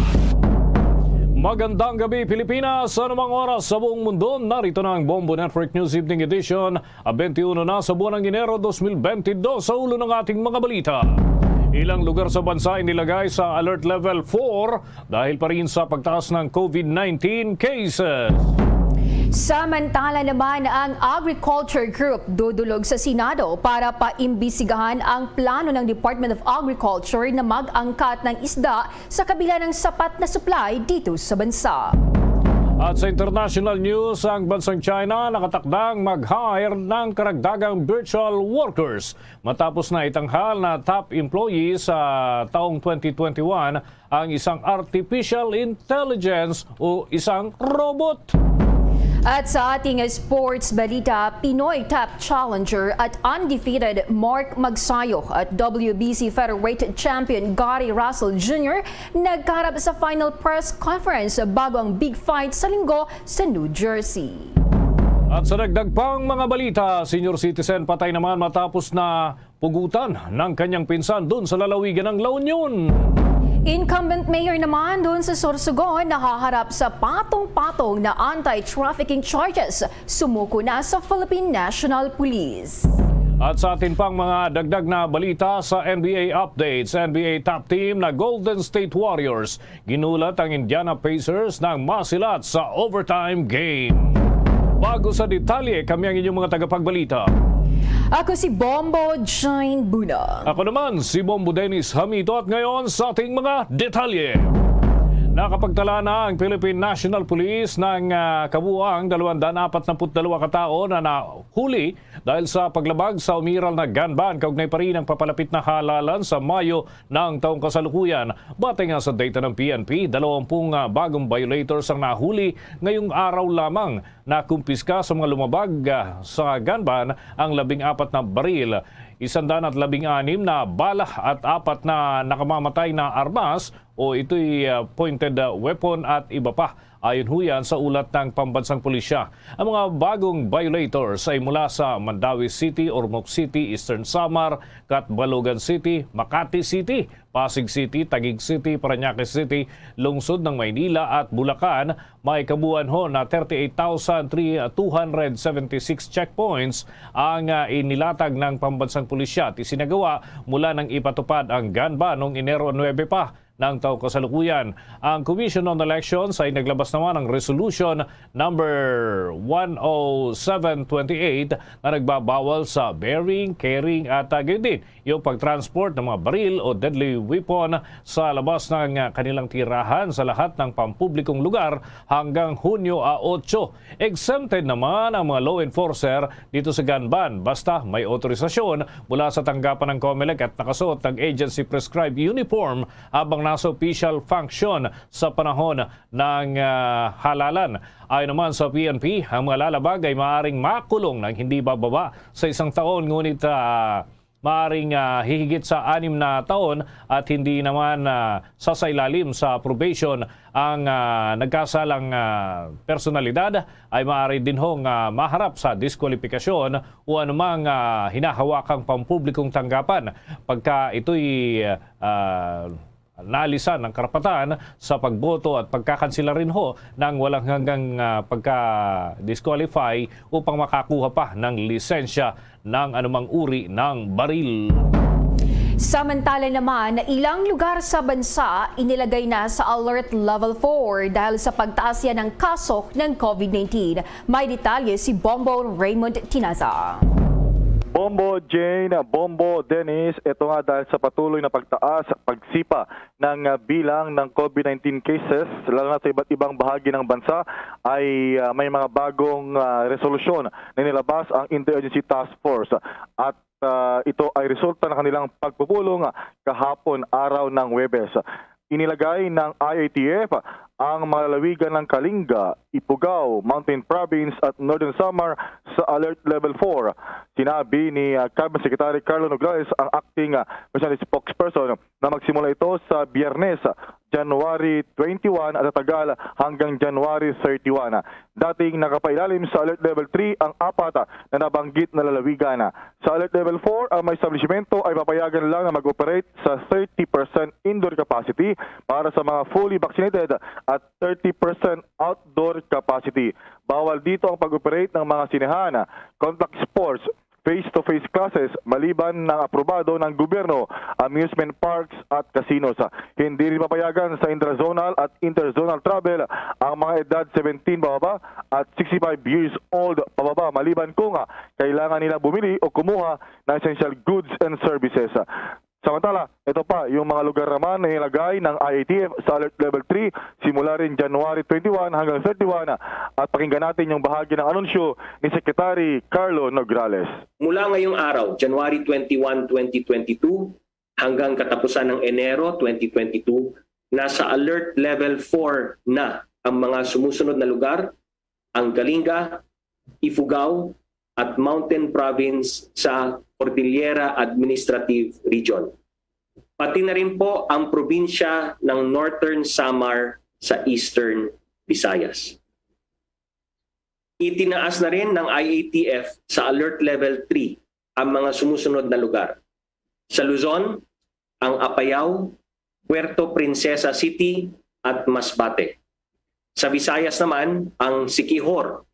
Magandang gabi Pilipinas, sa anumang oras sa buong mundo, narito na ang Bombo Network News Evening Edition, 21 na sa buwan ng Enero 2022 sa ulo ng ating mga balita. Ilang lugar sa bansa inilagay sa Alert Level 4 dahil pa rin sa pagtaas ng COVID-19 cases.
Samantala naman ang Agriculture Group dudulog sa Senado para paimbisigahan ang plano ng Department of Agriculture na mag-angkat ng isda sa kabila ng sapat na supply dito sa bansa.
At sa international news, ang bansang China nakatakdang mag-hire ng karagdagang virtual workers matapos na itanghal na top employee sa taong 2021 ang isang artificial intelligence o isang robot.
At sa ating sports balita, Pinoy top challenger at undefeated Mark Magsayo at WBC featherweight champion Gary Russell Jr. nagkaharap sa final press conference bago ang big fight sa linggo sa New Jersey.
At sa dagdag pang mga balita, senior citizen patay naman matapos na pugutan ng kanyang pinsan doon sa lalawigan ng La Union.
Incumbent mayor naman doon sa Sorsogon nakaharap sa patong-patong na anti-trafficking charges. Sumuko na sa Philippine National Police.
At sa atin pang mga dagdag na balita sa NBA updates, NBA top team na Golden State Warriors ginulat ang Indiana Pacers ng masilat sa overtime game. Bago sa detalye, kami ang inyong mga tagapagbalita.
Ako si Bombo Jane Buna.
Ako naman si Bombo Dennis Hamito at ngayon sa ating mga detalye. Nakapagtala na ang Philippine National Police ng kabuuang 242 katao na nahuli dahil sa paglabag sa umiral na gun ban kaugnay pa rin ang papalapit na halalan sa Mayo ng taong kasalukuyan. Batay nga sa data ng PNP, 20 bagong violators ang nahuli ngayong araw lamang. Nakumpiska sa mga lumabag sa gun ban ang 14 na baril, 116 na bala at 4 na nakamamatay na armas o ito'y pointed weapon at iba pa. Ayon huyan sa ulat ng pambansang pulisya. Ang mga bagong violators ay mula sa Mandawi City, Ormoc City, Eastern Samar, Catbalogan City, Makati City, Pasig City, Taguig City, Parañaque City, Lungsod ng Maynila at Bulacan. May kabuuan ho na 38,276 checkpoints ang inilatag ng pambansang pulisya at isinagawa mula nang ipatupad ang gun ban noong Enero 9 pa ng taong kasalukuyan. Ang Commission on Elections ay naglabas naman ng Resolution number 10728 na nagbabawal sa bearing, carrying at gayon din yung pagtransport ng mga baril o deadly weapon sa labas ng kanilang tirahan sa lahat ng pampublikong lugar hanggang Hunyo 8. Exempted naman ang mga law enforcer dito sa gun ban basta may otorisasyon mula sa tanggapan ng COMELEC at nakasuot ng agency prescribed uniform habang nasa official function sa panahon ng halalan. Ayon naman sa PNP, ang mga lalabag ay maaaring makulong ng hindi bababa sa 1 taon ngunit maaaring hihigit sa 6 na taon at hindi naman sasailalim sa probation ang nagkasalang personalidad ay maaari din hong maharap sa diskwalifikasyon o anumang hinahawakang pampublikong tanggapan pagka ito'y naalisan ng karapatan sa pagboto at pagkakansela rin ho ng walang hanggang pagka-disqualify upang makakuha pa ng lisensya ng anumang uri ng baril.
Samantala naman, ilang lugar sa bansa inilagay na sa Alert Level 4 dahil sa pagtaas yan ng kaso ng COVID-19. May detalye si Bombo Raymond Tinaza.
Bombo Jane, Bombo Dennis, ito nga dahil sa patuloy na pagtaas, pagsipa ng bilang ng COVID-19 cases, lalo na sa iba't ibang bahagi ng bansa, ay may mga bagong resolusyon na nilabas ang Interagency Task Force. At ito ay resulta ng kanilang pagpupulong kahapon araw ng Huwebes. Inilagay ng IATF ang mga lalawigan ng Kalinga, Ifugao, Mountain Province at Northern Samar sa Alert Level 4. Sinabi ni Cabinet Secretary Carlo Nogales, ang acting personal spokesperson, na magsimula ito sa Biyernes, January 21 at tatagal hanggang January 31. Dating nakapailalim sa Alert Level 3 ang 4 na nabanggit na lalawigan. Sa Alert Level 4, ang mga establishmento ay papayagan lang na mag-operate sa 30% indoor capacity para sa mga fully vaccinated at 30% outdoor capacity. Bawal dito ang pag-operate ng mga sinehan, contact sports, face-to-face classes maliban ng aprobado ng gobyerno, amusement parks at casinos. Hindi rin papayagan sa intrazonal at interzonal travel ang mga edad 17 bababa at 65 years old pababa maliban kung kailangan nila bumili o kumuha ng essential goods and services. Samantala, ito pa, yung mga lugar naman na nilagay ng IATF sa Alert Level 3 simula rin January 21 hanggang 31 at pakinggan natin yung bahagi ng anunsyo ni Secretary Carlo Nograles.
Mula ngayong araw, January 21, 2022 hanggang katapusan ng Enero 2022, nasa Alert Level 4 na ang mga sumusunod na lugar, ang Kalinga, Ifugao at Mountain Province sa Cordillera Administrative Region. Pati na rin po ang probinsya ng Northern Samar sa Eastern Visayas. Itinaas na rin ng IATF sa Alert Level 3 ang mga sumusunod na lugar. Sa Luzon, ang Apayao, Puerto Princesa City at Masbate. Sa Visayas naman, ang Siquijor.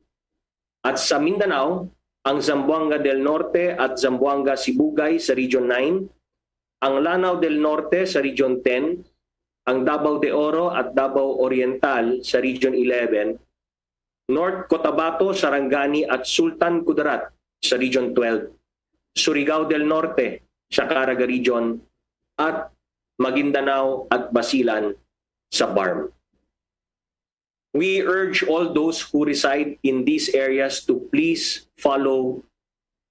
At sa Mindanao, ang Zamboanga del Norte at Zamboanga Sibugay sa Region 9, ang Lanao del Norte sa Region 10, ang Davao de Oro at Davao Oriental sa Region 11, North Cotabato, Sarangani at Sultan Kudarat sa Region 12, Surigao del Norte sa Caraga Region at Maguindanao at Basilan sa BARM. We urge all those who reside in these areas to please follow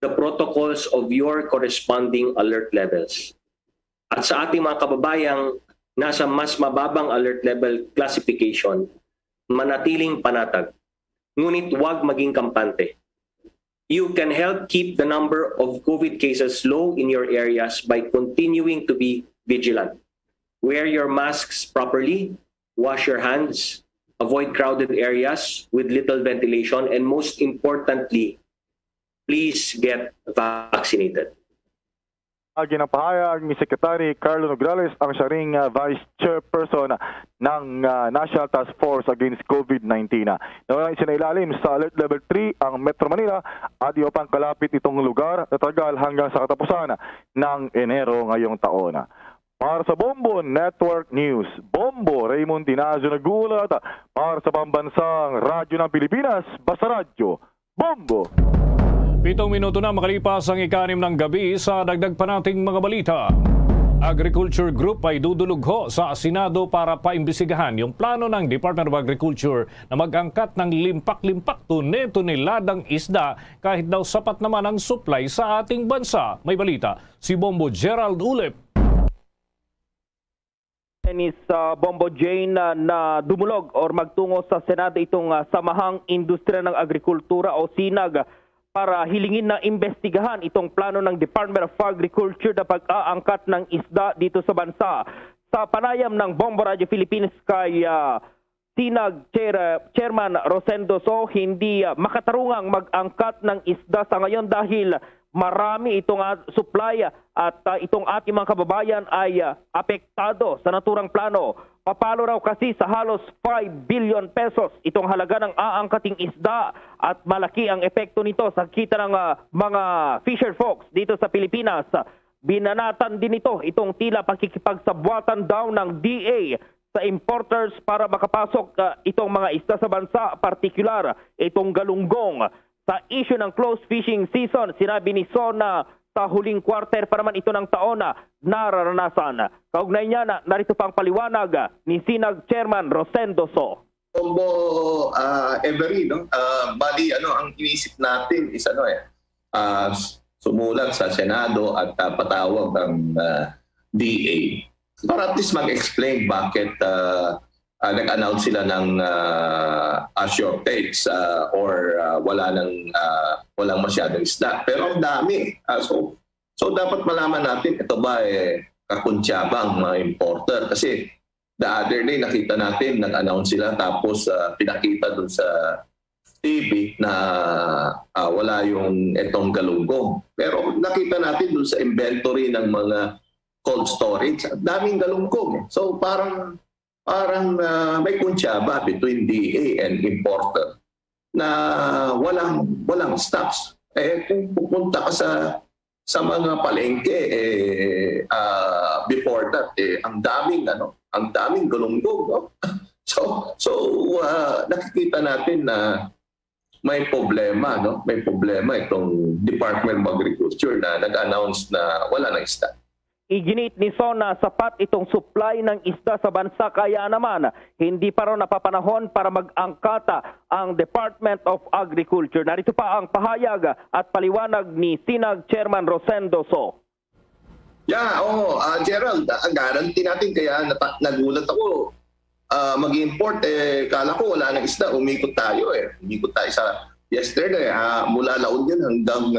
the protocols of your corresponding alert levels. At sa ating mga kababayang nasa mas mababang alert level classification, manatiling panatag. Ngunit huwag maging kampante. You can help keep the number of COVID cases low in your areas by continuing to be vigilant. Wear your masks properly, wash your hands, avoid crowded areas with little ventilation, and most importantly, please get vaccinated.
Ginapahayag ni Secretary Carlo Nograles ang siya ring Vice Chairperson ng National Task Force Against COVID-19. Naunang isinailalim sa Alert Level 3 ang Metro Manila at iba pang kalapit itong lugar na tagal hanggang sa katapusan ng Enero ngayong taon. Para sa Bombo Network News, Bombo Raymond Tinazo nagulat. Para sa Pambansang Radyo ng Pilipinas, Basta Radyo, Bombo!
7 minuto na makalipas ang 6 ng gabi sa dagdag pa nating mga balita. Agriculture Group ay dudulugho sa Senado para paimbestigahan yung plano ng Department of Agriculture na mag-angkat ng limpak-limpak tone-toneladang isda kahit daw sapat naman ang supply sa ating bansa. May balita si Bombo Gerald Ulep.
Bombo Jane na dumulog or magtungo sa Senado itong Samahang Industriya ng Agrikultura o SINAG para hilingin na imbestigahan itong plano ng Department of Agriculture na pag-aangkat ng isda dito sa bansa. Sa panayam ng Bombo Radio Philippines kay SINAG Chairman Rosendo So, hindi makatarungang mag-angkat ng isda sa ngayon dahil marami itong supply at itong ating mga kababayan ay apektado sa naturang plano. Papalo raw kasi sa halos 5 billion pesos itong halaga ng aangkating isda at malaki ang epekto nito sa kita ng mga fisher folks dito sa Pilipinas. Binanatan din ito itong tila pakikipagsabwatan daw ng DA sa importers para makapasok itong mga isda sa bansa, partikular itong galunggong. Sa issue ng close fishing season, sinabi ni Sona sa huling quarter pa naman ito ng taon na nararanasan. Kaugnay niya na narito pang paliwanag ni SINAG Chairman Rosendo So.
Bombo Every, no? Bali, ang iniisip natin is sumulat sa Senado at patawag ang DA para at least mag-explain bakit nag-announce sila ng shortage or walang masyadong isda. Pero ang dami. So dapat malaman natin, ito ba kakuntsabang mga importer? Kasi the other day nakita natin, nag-announce sila tapos pinakita dun sa TV na wala yung itong galunggong. Pero nakita natin dun sa inventory ng mga cold storage, daming galunggong. So parang may kuntsaba between DA and importer na walang stocks. Kung pupunta ka sa mga palengke before that ang daming galunggong, no? So nakikita natin na may problema, no? May problema itong Department of Agriculture na nag-announce na wala nang isda.
Iginit ni Son na sapat itong supply ng isda sa bansa, kaya naman hindi pa raw napapanahon para mag-angkata ang Department of Agriculture. Narito pa ang pahayag at paliwanag ni Sinag Chairman Rosendo So.
Gerald, guarantee natin, kaya nagulat ako. Mag-import, kala ko wala nang isda, umikot tayo Umikot tayo sa yesterday, mula La Union hanggang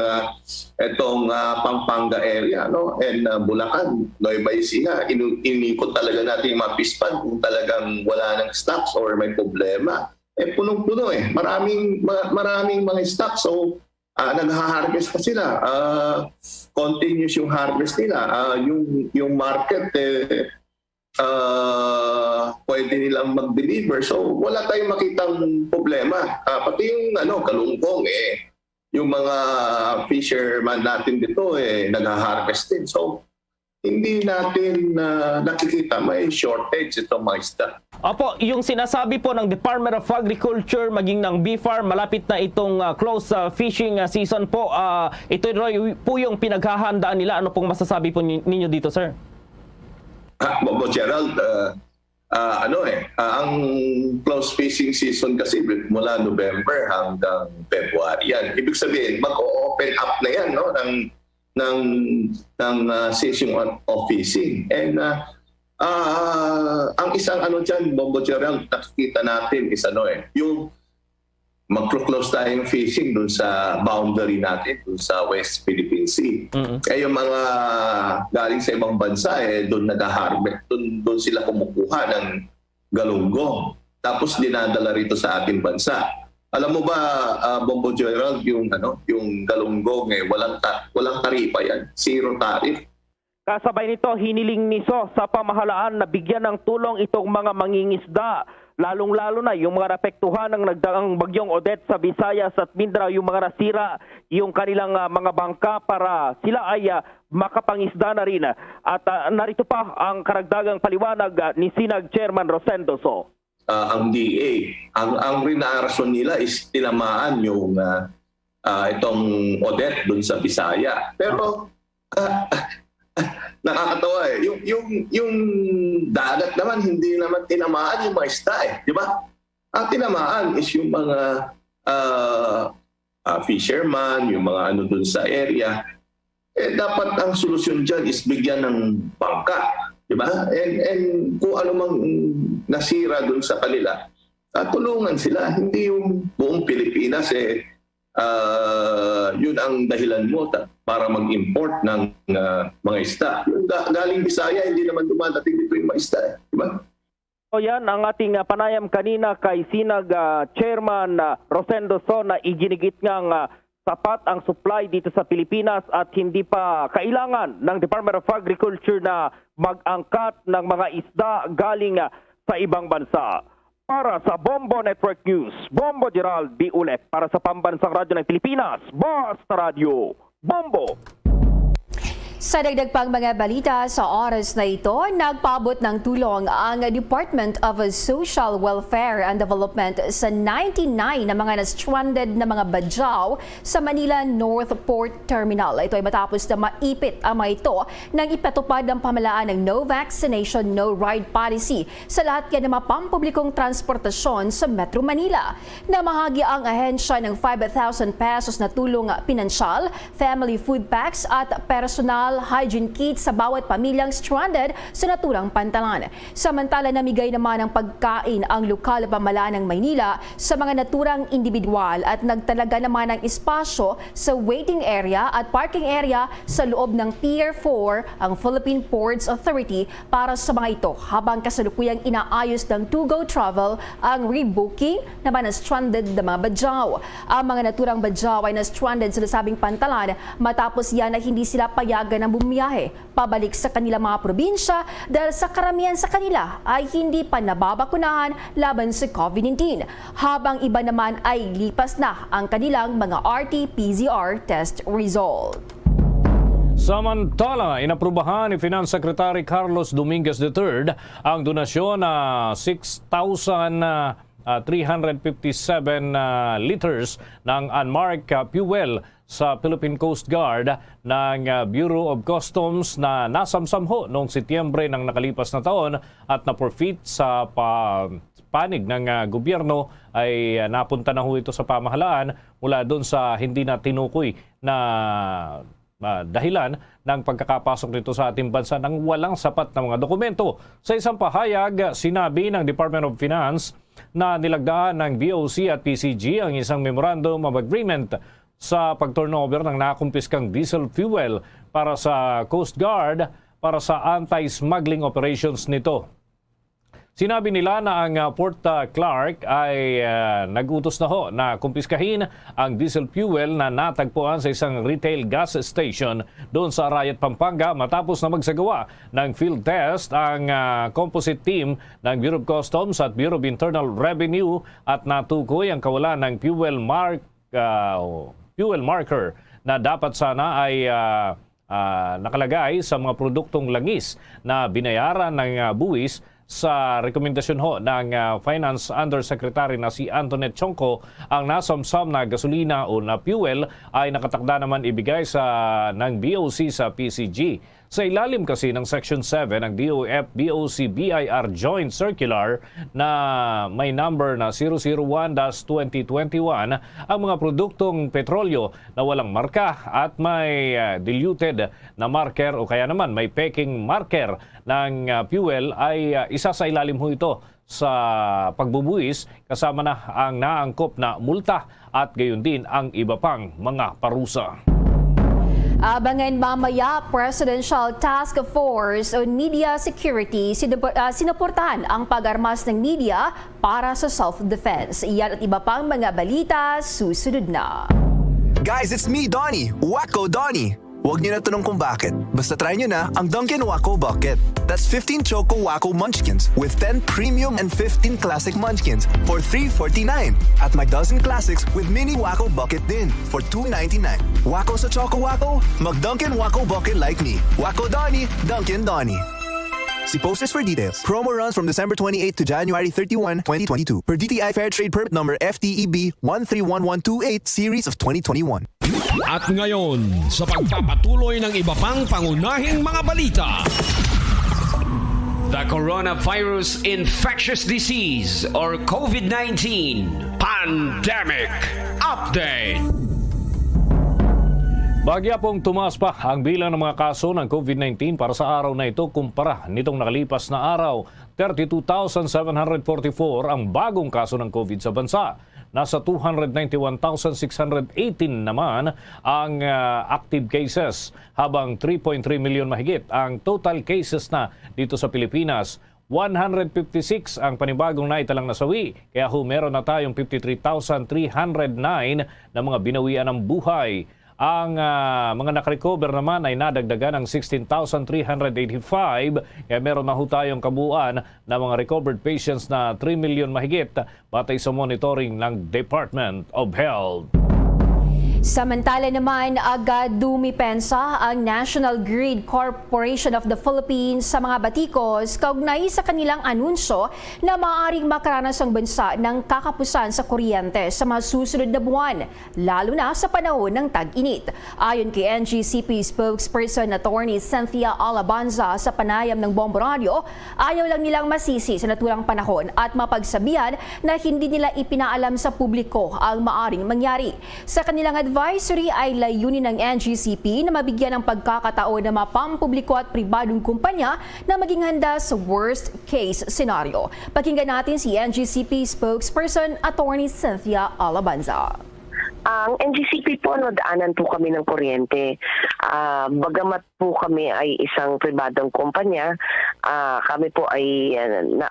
itong Pampanga area, no? And Bulacan, Nueva Ecija, inikot talaga natin yung mga pispan kung talagang wala ng stocks or may problema. Punong-puno maraming mga stocks, so nag-harvest pa sila. Continuous yung harvest nila. Yung market, pwede nilang mag-deliver. So wala tayong makitang problema. Pati yung kalungkong, yung mga fisherman natin dito nag-harvest din. So hindi natin nakikita may shortage itong mga isda.
Opo, yung sinasabi po ng Department of Agriculture maging ng BFARM, malapit na itong close fishing season po. Ito po yung pinaghahandaan nila. Ano pong masasabi po ninyo dito, sir?
Bobo Gerald, ang close fishing season kasi mula November hanggang February yan. Ibig sabihin, mag-open up na yan, no, ng season of fishing. And ang isang dyan, Bobo Gerald, nakikita natin is yung mag-close tayong fishing dun sa boundary natin, dun sa West Philippine Sea. Yung mga galing sa ibang bansa, dun nag-harvest, dun sila kumukuha ng galunggong. Tapos dinadala rito sa ating bansa. Alam mo ba, Bombo Gerald, yung galunggong, walang taripa yan. Zero tariff.
Kasabay nito, hiniling ni So sa pamahalaan na bigyan ng tulong itong mga mangingisda. Lalong-lalo na yung mga napektuhan ng nagdaang bagyong Odette sa Visayas at Mindanao, yung mga nasira, yung kanilang mga bangka para sila ay makapangisda na rin. At narito pa ang karagdagang paliwanag ni Sinag Chairman Rosendo So.
Ang DA, ang rinarason nila is tinamaan yung itong Odette dun sa Visaya. Pero nakakatawa yung dagat naman, hindi naman tinamaan yung mga isda di ba? Ang tinamaan is yung mga fisherman, yung mga dun sa area. Dapat ang solusyon dyan is bigyan ng bangka, di ba? And kung ano mang nasira dun sa kanila, tulungan sila. Hindi yung buong Pilipinas yun ang dahilan mo para mag-import ng mga isda. Galing Bisaya, hindi naman dumadating dito yung mga isda. Diba?
So yan ang ating panayam kanina kay Sinag Chairman Rosendo So na iginigit ngang sapat ang supply dito sa Pilipinas at hindi pa kailangan ng Department of Agriculture na mag-angkat ng mga isda galing sa ibang bansa. Para sa Bombo Network News, Bombo Gerald B. Ulep. Para sa Pambansang Radyo ng Pilipinas, Basta Radio, Bombo!
Sa dagdag pang mga balita sa oras na ito, nagpaabot ng tulong ang Department of Social Welfare and Development sa 99 na mga na-stranded na mga badyaw sa Manila North Port Terminal. Ito ay matapos na maipit ang mga ito nang ipatupad ang pamahalaan ng No Vaccination, No Ride Policy sa lahat yan ng mga pampublikong transportasyon sa Metro Manila. Namahagi ang ahensya ng 5,000 pesos na tulong pinansyal, family food packs at personal hygiene kits sa bawat pamilyang stranded sa naturang pantalan. Samantala, namigay naman ng pagkain ang lokal na pamahalaan ng Maynila sa mga naturang individual at nagtalaga naman ng espasyo sa waiting area at parking area sa loob ng Pier 4 ang Philippine Ports Authority para sa mga ito, habang kasalukuyang inaayos ng To Go Travel ang rebooking naman ng stranded na mga badyaw. Ang mga naturang badyaw ay na-stranded sa nasabing pantalan matapos yan ay hindi sila payagan ng bumiyahe pabalik sa kanilang mga probinsya dahil sa karamihan sa kanila ay hindi pa nababakunahan laban sa COVID-19, habang iba naman ay lipas na ang kanilang mga RT-PCR test result.
Samantala, inaprubahan ni Finance Secretary Carlos Dominguez III ang donasyon na 6,357 liters ng unmarked fuel sa Philippine Coast Guard ng Bureau of Customs na nasamsamho noong Setyembre ng nakalipas na taon at na-forfeit sa panig ng gobyerno ay napunta na ho ito sa pamahalaan mula doon sa hindi na tinukoy na dahilan ng pagkakapasok nito sa ating bansa ng walang sapat na mga dokumento. Sa isang pahayag, sinabi ng Department of Finance na nilagdaan ng BOC at PCG ang isang Memorandum of Agreement sa pag-turnover ng nakumpiskang diesel fuel para sa Coast Guard para sa anti-smuggling operations nito. Sinabi nila na ang Port Clark ay nag-utos na ho na kumpiskahin ang diesel fuel na natagpuan sa isang retail gas station doon sa Arayat, Pampanga matapos na magsagawa ng field test ang composite team ng Bureau of Customs at Bureau of Internal Revenue at natukoy ang kawalan ng fuel marker na dapat sana ay nakalagay sa mga produktong langis na binayaran ng buwis sa rekomendasyon ho ng Finance Undersecretary na si Antoinette Chongco. Ang nasamsam na gasolina o na fuel ay nakatakda naman ibigay ng BOC sa PCG. Sa ilalim kasi ng Section 7 ng DOF-BOC-BIR Joint Circular na may number na 001-2021, ang mga produktong petrolyo na walang marka at may diluted na marker o kaya naman may peking marker ng fuel ay isa sa ilalim ho ito sa pagbubuwis kasama na ang naangkop na multa at gayon din ang iba pang mga parusa.
Abangan mamaya, Presidential Task Force on Media Security sinuportahan ang pag-armas ng media para sa self-defense. Iyan at iba pang mga balita susunod na.
Guys, it's me, Donnie. Wacko Donnie. Huwag niyo na tanong kung bakit. Basta try niyo na ang Dunkin' Wacko Bucket. That's 15 Choco Wacko Munchkins with 10 Premium and 15 Classic Munchkins for $3.49. At may dozen Classics with Mini Wacko Bucket din for $2.99. Wacko sa Choco Wacko? Mag-Dunkin' Wacko Bucket like me. Wacko Donnie, Dunkin' Donnie. See posters for details. Promo runs from December 28 to January 31, 2022. Per DTI Fair Trade Permit Number FTEB 131128 Series of 2021.
At ngayon, sa pagpapatuloy ng iba pang pangunahing mga balita. The Coronavirus Infectious Disease or COVID-19 Pandemic Update.
Bagya pong tumaas pa ang bilang ng mga kaso ng COVID-19 para sa araw na ito kumpara nitong nakalipas na araw. 32,744 ang bagong kaso ng COVID sa bansa. Nasa 291,618 naman ang active cases, habang 3.3 million mahigit ang total cases na dito sa Pilipinas. 156 ang panibagong naitalang nasawi, kaya meron na tayong 53,309 na mga binawian ng buhay. Ang mga nakarecover naman ay nadagdagan ng 16,385, kaya meron na tayong kabuuan na mga recovered patients na 3 million mahigit batay sa monitoring ng Department of Health.
Samantala naman, agad dumipensa ang National Grid Corporation of the Philippines sa mga batikos kaugnay sa kanilang anunsyo na maaaring makaranas ang bansa ng kakapusan sa kuryente sa mga susunod na buwan, lalo na sa panahon ng tag-init. Ayon kay NGCP spokesperson Attorney Cynthia Alabanza sa panayam ng Bombo Radio, ayaw lang nilang masisi sa naturang panahon at mapagsabihan na hindi nila ipinaalam sa publiko ang maaaring mangyari. Sa kanilang advisory ay layunin ng NGCP na mabigyan ng pagkakataon na mapampubliko at pribadong kumpanya na maging handa sa worst case scenario. Pakinggan natin si NGCP spokesperson Attorney Cynthia Alabanza.
Ang NGCP po, daanan po kami ng kuryente. Bagamat po kami ay isang pribadong kumpanya, kami po ay,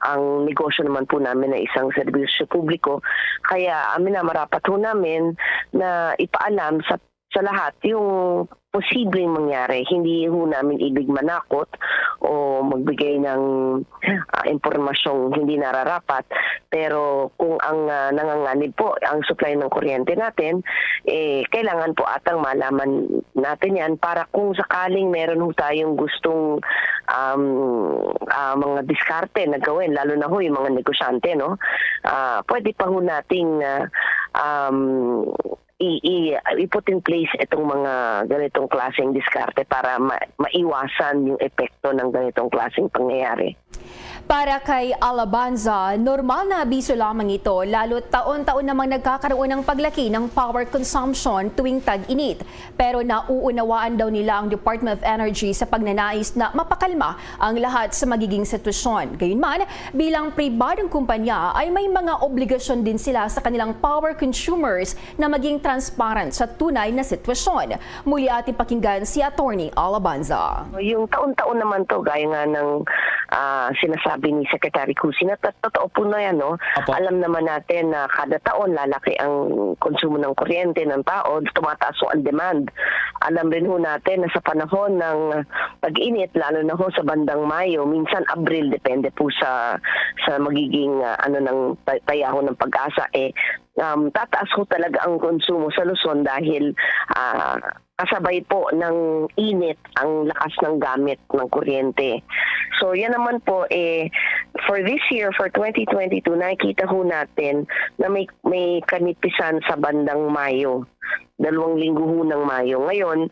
ang negosyo naman po namin ay isang serbisyo publiko. Kaya minamarapat po namin na ipaalam sa lahat yung posibleng mangyari. Hindi ho namin ibig manakot o magbigay ng impormasyong hindi nararapat. Pero kung ang nanganganib po ang supply ng kuryente natin, kailangan po atang malaman natin yan para kung sakaling meron ho tayong gustong mga diskarte na gawin, lalo na ho yung mga negosyante, no? Pwede pa ho nating i-put in place itong mga ganitong klaseng diskarte para maiwasan yung epekto ng ganitong klaseng pangyayari.
Para kay Alabanza, normal na abiso lamang ito lalo't taon-taon namang nagkakaroon ng paglaki ng power consumption tuwing tag-init. Pero nauunawaan daw nila ang Department of Energy sa pagnanais na mapakalma ang lahat sa magiging sitwasyon. Gayunman, bilang pribadong kumpanya ay may mga obligasyon din sila sa kanilang power consumers na maging transparent sa tunay na sitwasyon. Muli ating pakinggan si Attorney Alabanza.
Yung taon-taon naman to, gaya nga ng sinasabi ni Secretary Cusi, na totoo po na yan, no? Alam naman natin na kada taon lalaki ang konsumo ng kuryente ng tao, tumataas ang demand. Alam rin ho natin na sa panahon ng pag-init, lalo na ho sa bandang Mayo, minsan Abril, depende po sa magiging ng payahon ng pag-asa, tataas ho talaga ang konsumo sa Luzon dahil kasabay po ng init ang lakas ng gamit ng kuryente. So yan naman po, for this year, for 2022, nakikita ho natin na may kanipisan sa bandang Mayo. 2 linggo ho ng Mayo. Ngayon,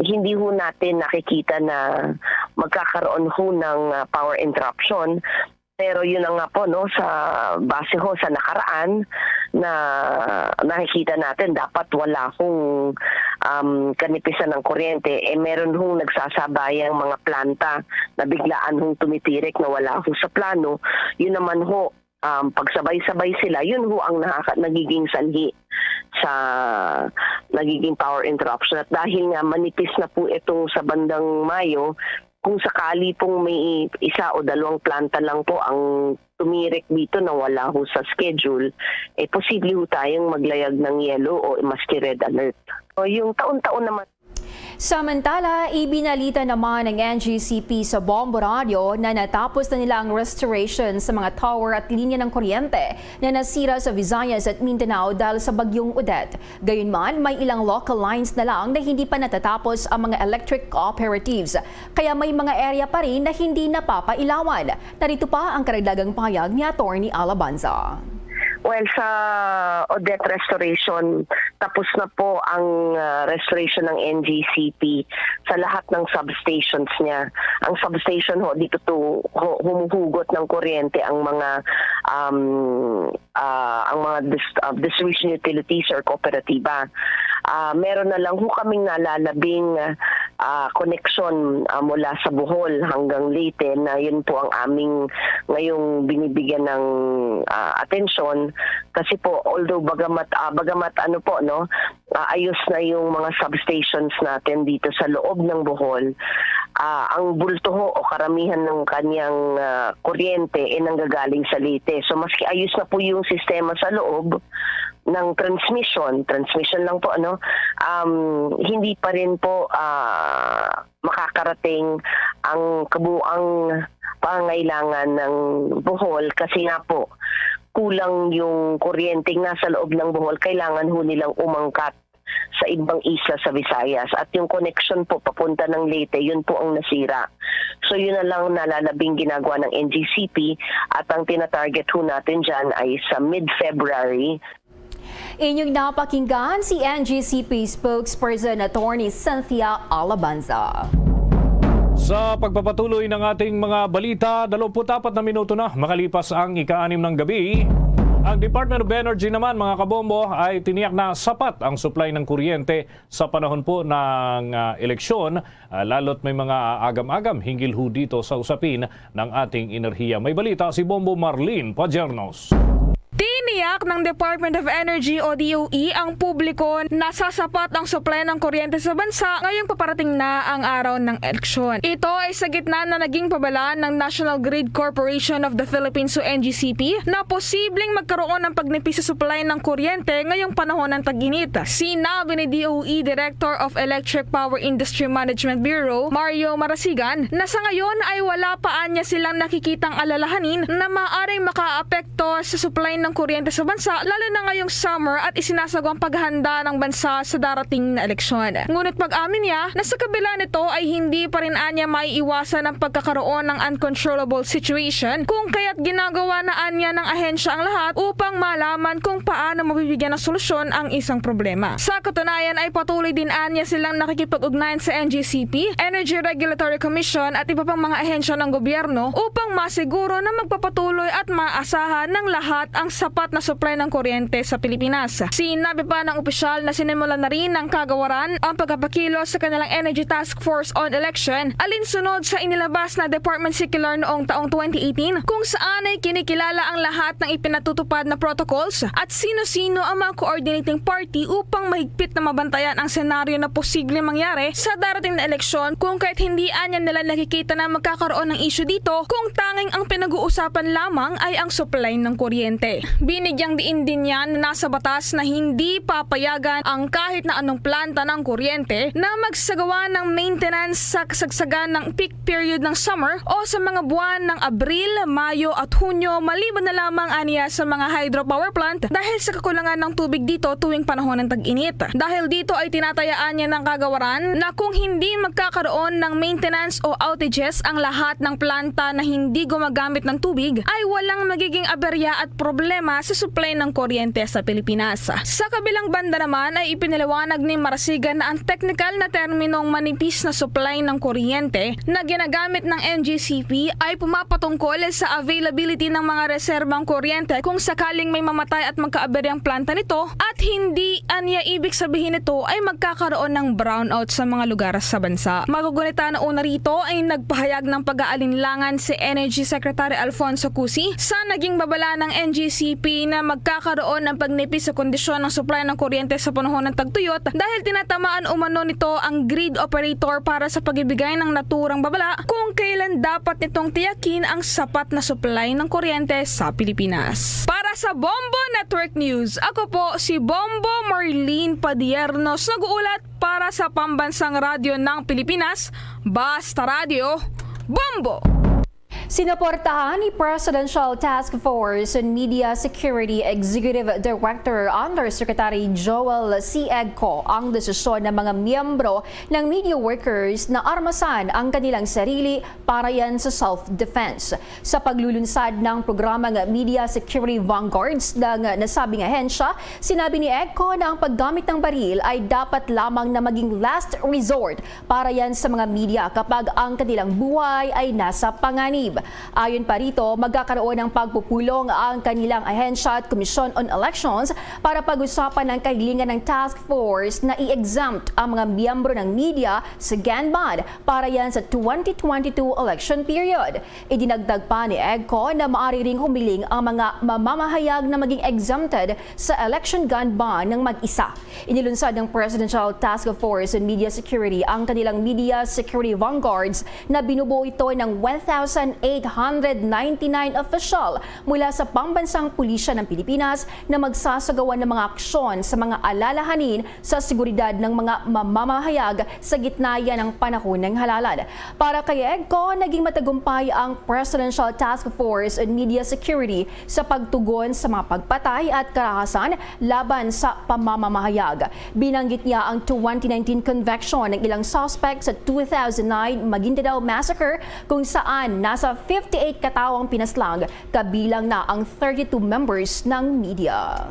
hindi ho natin nakikita na magkakaroon ho ng power interruption. Pero yun na nga po, no, sa base ho sa nakaraan na nakikita natin, dapat wala hong kanipisan ng kuryente. Meron hong nagsasabayang mga planta na biglaan hong tumitirik na wala ho sa plano. Yun naman ho, pagsabay-sabay sila, yun ho ang nagiging sanhi sa nagiging power interruption. At dahil nga manipis na po itong sa bandang Mayo, kung sakali pong may 1 o 2 planta lang po ang tumirik dito na wala ho sa schedule, posible ho tayong maglayag ng yellow o maski red alert. So, yung taon-taon naman.
Samantala, ibinalita naman ng NGCP sa Bombo Radio na natapos na nila ang restoration sa mga tower at linya ng kuryente na nasira sa Visayas at Mindanao dahil sa bagyong Odette. Gayunman, may ilang local lines na lang na hindi pa natatapos ang mga electric cooperatives. Kaya may mga area pa rin na hindi napapailawan. Narito pa ang karagdagang pahayag ni Attorney Alabanza.
Well, sa Odette restoration, tapos na po ang restoration ng NGCP sa lahat ng substations niya. Ang substation ho, dito to humuhugot ng kuryente ang mga distribution utilities or kooperatiba. Meron na lang ho kaming nalalabing connection mula sa Bohol hanggang Leyte na yun po ang aming ngayong binibigyan ng atensyon kasi po although bagamat ayos na yung mga substations natin dito sa loob ng Bohol, ang bulto ho o karamihan ng kanyang kuryente nanggagaling sa Leyte. So maski ayos na po yung sistema sa loob ng transmission lang po, hindi pa rin po makakarating ang kabuang pangailangan ng Bohol kasi nga po kulang yung kuryente nasa loob ng Bohol, kailangan ho nilang umangkat sa ibang isla sa Visayas at yung connection po papunta ng Leyte, yun po ang nasira. So yun na lang nalalabing ginagawa ng NGCP at ang tinatarget ho natin dyan ay sa mid-February.
Inyong napakinggan si NGCP spokesperson Attorney Cynthia Alabanza.
Sa pagpapatuloy ng ating mga balita, 24 na minuto na makalipas ang ika-6 ng gabi. Ang Department of Energy naman, mga kabombo, ay tiniyak na sapat ang supply ng kuryente sa panahon po ng eleksyon, lalo't may mga agam-agam hinggil ho dito sa usapin ng ating enerhiya. May balita si Bombo Marlene Pajernos.
Tiniyak ng Department of Energy o DOE ang publiko na sasapat ang supply ng kuryente sa bansa ngayong paparating na ang araw ng eleksyon. Ito ay sa gitna na naging pabala ng National Grid Corporation of the Philippines o NGCP na posibleng magkaroon ng pagnipis sa supply ng kuryente ngayong panahon ng tag-init. Sinabi ni DOE Director of Electric Power Industry Management Bureau, Mario Marasigan, na sa ngayon ay wala pa niya silang nakikitang alalahanin na maaaring makaapekto sa supply ng kuryente kuryente sa bansa lalo na ngayong summer at isinasagawang paghahanda ng bansa sa darating na eleksyon. Ngunit pag-amin niya na sa kabila nito ay hindi pa rin anya maiiwasan ang pagkakaroon ng uncontrollable situation kung kaya't ginagawa na anya ng ahensya ang lahat upang malaman kung paano mabibigyan ng solusyon ang isang problema. Sa katunayan ay patuloy din anya silang nakikipag-ugnayan sa NGCP, Energy Regulatory Commission at iba pang mga ahensya ng gobyerno upang masiguro na magpapatuloy at maasahan ng lahat ang sapat na supply ng kuryente sa Pilipinas. Sinabi pa ng opisyal na sinimulan na rin ng kagawaran ang pagpapakilos sa kanilang Energy Task Force on Election alinsunod sa inilabas na Department Circular noong taong 2018 kung saan ay kinikilala ang lahat ng ipinatutupad na protocols at sino-sino ang mga coordinating party upang mahigpit na mabantayan ang senaryo na posibleng mangyari sa darating na eleksyon kung kahit hindi anya nila nakikita na magkakaroon ng issue dito kung tanging ang pinag-uusapan lamang ay ang supply ng kuryente. Binigyang diin din niya na nasa batas na hindi papayagan ang kahit na anong planta ng kuryente na magsagawa ng maintenance sa kasagsagan ng peak period ng summer o sa mga buwan ng Abril, Mayo at Hunyo maliban na lamang aniya sa mga hydropower plant dahil sa kakulangan ng tubig dito tuwing panahon ng tag-init. Dahil dito ay tinatayaan niya ng kagawaran na kung hindi magkakaroon ng maintenance o outages ang lahat ng planta na hindi gumagamit ng tubig ay walang magiging aberya at problema sa supply ng kuryente sa Pilipinas. Sa kabilang banda naman ay ipinaliwanag ni Marasigan na ang technical na terminong manipis na supply ng kuryente na ginagamit ng NGCP ay pumapatungkol sa availability ng mga reserbang kuryente kung sakaling may mamatay at magkaaberyang planta nito at hindi anya ibig sabihin nito ay magkakaroon ng brownout sa mga lugar sa bansa. Magugunita na una rito ay nagpahayag ng pag-aalinlangan si Energy Secretary Alfonso Cusi sa naging babala ng NGCP na magkakaroon ng pagnipis sa kondisyon ng supply ng kuryente sa panahon ng tagtuyot dahil tinatamaan umano nito ang grid operator para sa pagbibigay ng naturang babala kung kailan dapat nitong tiyakin ang sapat na supply ng kuryente sa Pilipinas. Para sa Bombo Network News, ako po si Bombo Marlene Padiernos, nag-uulat para sa Pambansang Radyo ng Pilipinas, Basta Radio, Bombo!
Sinuportahan ni Presidential Task Force on Media Security Executive Director Undersecretary Joel C. Egco ang desisyon ng mga miyembro ng media workers na armasan ang kanilang sarili para yan sa self-defense. Sa paglulunsad ng programang Media Security Vanguards ng nasabing ahensya, sinabi ni Egco na ang paggamit ng baril ay dapat lamang na maging last resort para yan sa mga media kapag ang kanilang buhay ay nasa panganib. Ayon pa rito, magkakaroon ng pagpupulong ang kanilang ahensya at Commission on Elections para pag-usapan ng kahilingan ng task force na i-exempt ang mga miyembro ng media sa gun ban para yan sa 2022 election period. Idinagdag pa ni Egco na maaari ring humiling ang mga mamamahayag na maging exempted sa election gun ban ng mag-isa. Inilunsad ng Presidential Task Force on Media Security ang kanilang Media Security Vanguards na binubuo ito ng 1,899 official mula sa pambansang pulisya ng Pilipinas na magsasagawa ng mga aksyon sa mga alalahanin sa seguridad ng mga mamamahayag sa gitna yan ng panahon ng halalan. Para kay Egco, naging matagumpay ang Presidential Task Force on Media Security sa pagtugon sa mga pagpatay at karahasan laban sa pamamahayag. Binanggit niya ang 2019 conviction ng ilang suspects sa 2009 Maguindanao Massacre kung saan nasa 58 katawang pinaslang, kabilang na ang 32 members ng media.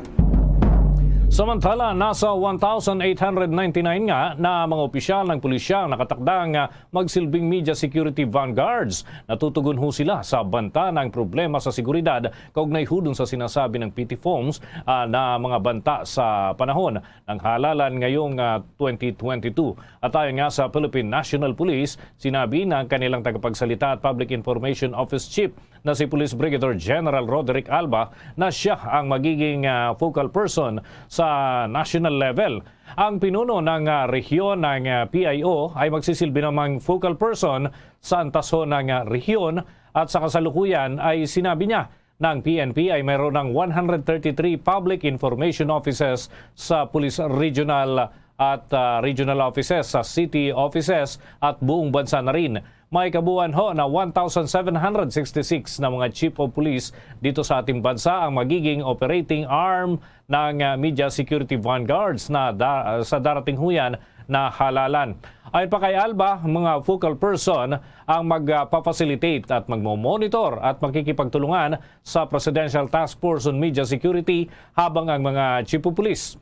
Samantala, nasa 1,899 nga na mga opisyal ng pulisya ang nakatakdang magsilbing media security vanguards. Natutugon ho sila sa banta ng problema sa seguridad kaugnay ho dun sa sinasabi ng PT Foms na mga banta sa panahon ng halalan ngayong 2022. At ayon nga sa Philippine National Police, sinabi ng kanilang tagapagsalita at Public Information Office Chief na si Police Brigadier General Roderick Alba na siya ang magiging focal person sa national level. Ang pinuno ng rehiyon ng PIO ay magsisilbi namang focal person sa antaso ng rehiyon at sa kasalukuyan ay sinabi niya ng PNP ay mayroon ng 133 public information offices sa police regional at regional offices, sa city offices at buong bansa na rin. May kabuuan ho na 1,766 na mga chief of police dito sa ating bansa ang magiging operating arm ng media security vanguards na sa darating huyan na halalan. Ayon pa kay Alba, mga focal person ang magpapacilitate at magmomonitor at makikipagtulungan sa Presidential Task Force on Media Security habang ang mga chief of police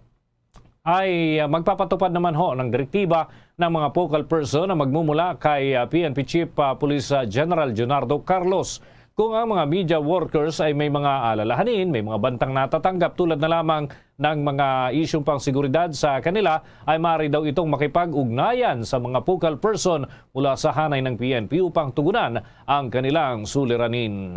ay magpapatupad naman ho ng direktiba ng mga focal person na magmumula kay PNP Chief Police General Leonardo Carlos. Kung ang mga media workers ay may mga alalahanin, may mga bantang natatanggap tulad na lamang ng mga isyong pang seguridad sa kanila, ay maaari daw itong makipag-ugnayan sa mga focal person mula sa hanay ng PNP upang tugunan ang kanilang suliranin.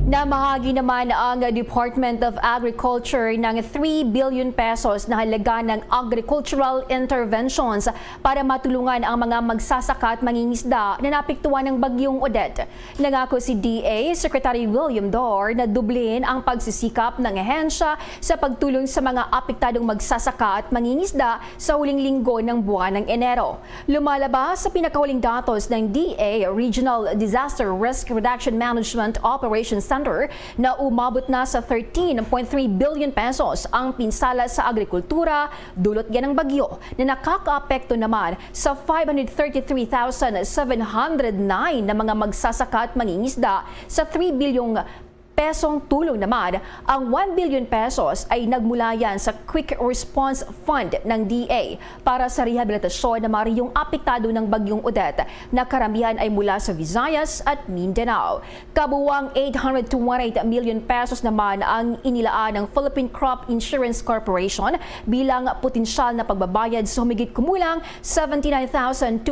Namahagi naman ang Department of Agriculture ng 3 billion pesos na halaga ng agricultural interventions para matulungan ang mga magsasaka at mangingisda na napektuhan ng bagyong Odette. Nangako si DA Secretary William Dor na dublin ang pagsisikap ng ahensya sa pagtulong sa mga apektadong magsasaka at mangingisda sa huling linggo ng buwan ng Enero. Lumalabas sa pinakahuling datos ng DA Regional Disaster Risk Reduction Management Operations Center na umabot na sa 13.3 billion pesos ang pinsala sa agrikultura dulot yan ng bagyo na nakakaapekto naman sa 533,709 na mga magsasaka at mangingisda. Sa 3 bilyong pesong tulong naman, ang 1 billion pesos ay nagmula yan sa Quick Response Fund ng DA para sa rehabilitasyon ng mga riyong apektado ng bagyong Odette na karamihan ay mula sa Visayas at Mindanao. Kabuwang 828 million pesos naman ang inilaan ng Philippine Crop Insurance Corporation bilang potensyal na pagbabayad sa humigit kumulang 79,217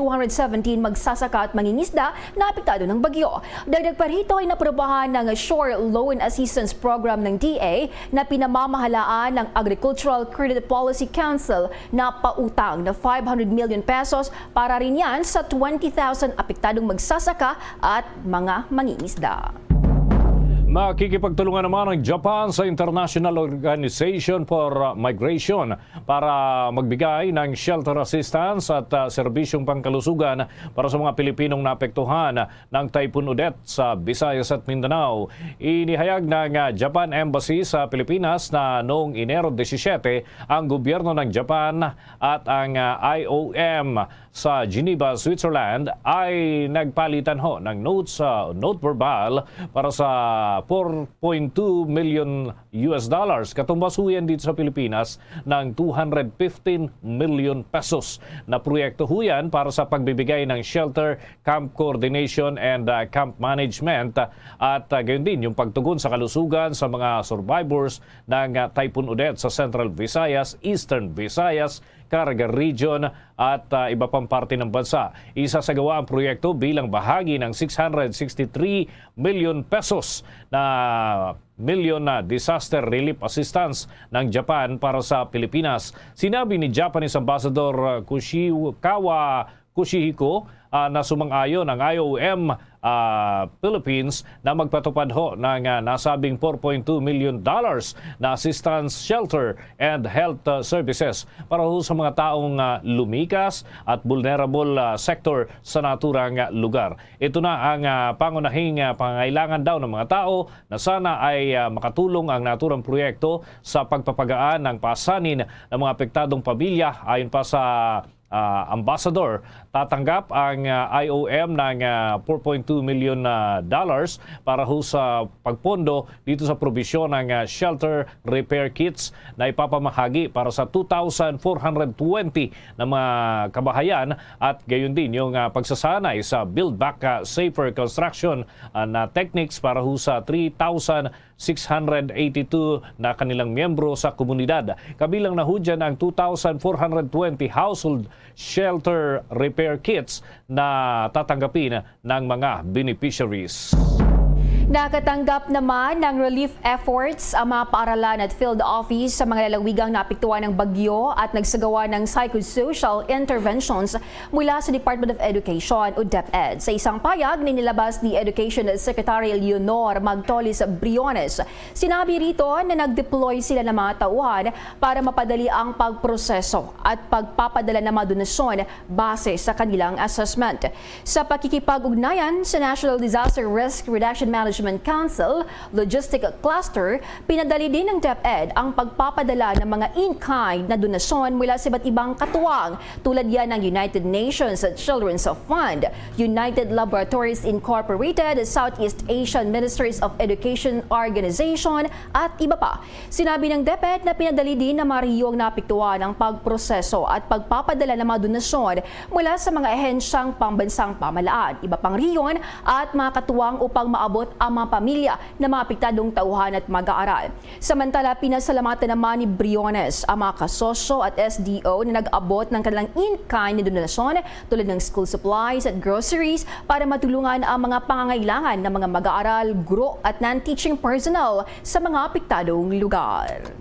magsasaka at mangingisda na apektado ng bagyo. Dagdag pa rito ay naprobahan ng Shore Loan Assistance Program ng DA na pinamamahalaan ng Agricultural Credit Policy Council na pautang na 500 million pesos para rin yan sa 20,000 apektadong magsasaka at mga mangingisda.
Makikipagtulungan naman ang Japan sa International Organization for Migration para magbigay ng shelter assistance at serbisyong pangkalusugan para sa mga Pilipinong naapektuhan ng Typhoon Odette sa Visayas at Mindanao. Inihayag ng Japan Embassy sa Pilipinas na noong Enero 17 ang gobyerno ng Japan at ang IOM sa Geneva, Switzerland ay nagpalitan ho ng note verbal para sa 4.2 million US dollars. Katumbas ho yan dito sa Pilipinas ng 215 million pesos na proyekto ho yan para sa pagbibigay ng shelter, camp coordination and camp management at gayon din yung pagtugon sa kalusugan sa mga survivors ng Typhoon Odette sa Central Visayas, Eastern Visayas, Caraga Region at iba pang parte ng bansa. Isasagawa ang proyekto bilang bahagi ng 663 million pesos na disaster relief assistance ng Japan para sa Pilipinas. Sinabi ni Japanese Ambassador Kushihiko na sumang-ayon ang IOM Philippines na magpatupad ho ng nasabing 4.2 million dollars na assistance, shelter and health services para ho sa mga taong lumikas at vulnerable sector sa naturang lugar. Ito na ang pangunahing pangangailangan daw ng mga tao na sana ay makatulong ang naturang proyekto sa pagpapagaan ng pasanin ng mga apektadong pamilya. Ayon pa sa Ambassador, tatanggap ang IOM ng 4.2 million dollars para ho sa pagpondo dito sa probisyon ng shelter repair kits na ipapamahagi para sa 2,420 na mga kabahayan at gayon din yung pagsasanay sa Build Back Safer Construction na techniques para ho sa 3,682 na kanilang miyembro sa komunidad. Kabilang na ho dyan ang 2,420 household shelter repair kits na tatanggapin ng mga beneficiaries.
Nakatanggap naman ng relief efforts ang mga paaralan at field office sa mga lalawigang naapektuhan ng bagyo at nagsagawa ng psychosocial interventions mula sa Department of Education o DepEd. Sa isang payag na nilabas ni Education Secretary Leonor Magtolis Briones, sinabi rito na nag-deploy sila ng mga tauhan para mapadali ang pagproseso at pagpapadala ng mga donasyon base sa kanilang assessment. Sa pakikipag-ugnayan sa National Disaster Risk Reduction Management Council Logistic Cluster, pinadali din ng DepEd ang pagpapadala ng mga in-kind na donasyon mula sa iba't ibang katuwang tulad yan ng United Nations Children's Fund, United Laboratories Incorporated, Southeast Asian Ministries of Education Organization at iba pa. Sinabi ng DepEd na pinadali din ng mga rehiyong naapektuhan ang pagproseso at pagpapadala ng mga donasyon mula sa mga ahensyang pambansang pamalaan, iba pang riyon at mga katuwang upang maabot ang mga pamilya na mga apektadong tauhan at mag-aaral. Samantala, pinasalamatan naman ni Briones ang mga kasosyo at SDO na nag-abot ng kanilang in-kind na donasyon tulad ng school supplies at groceries para matulungan ang mga pangangailangan ng mga mag-aaral, guro at non-teaching personnel sa mga apektadong lugar.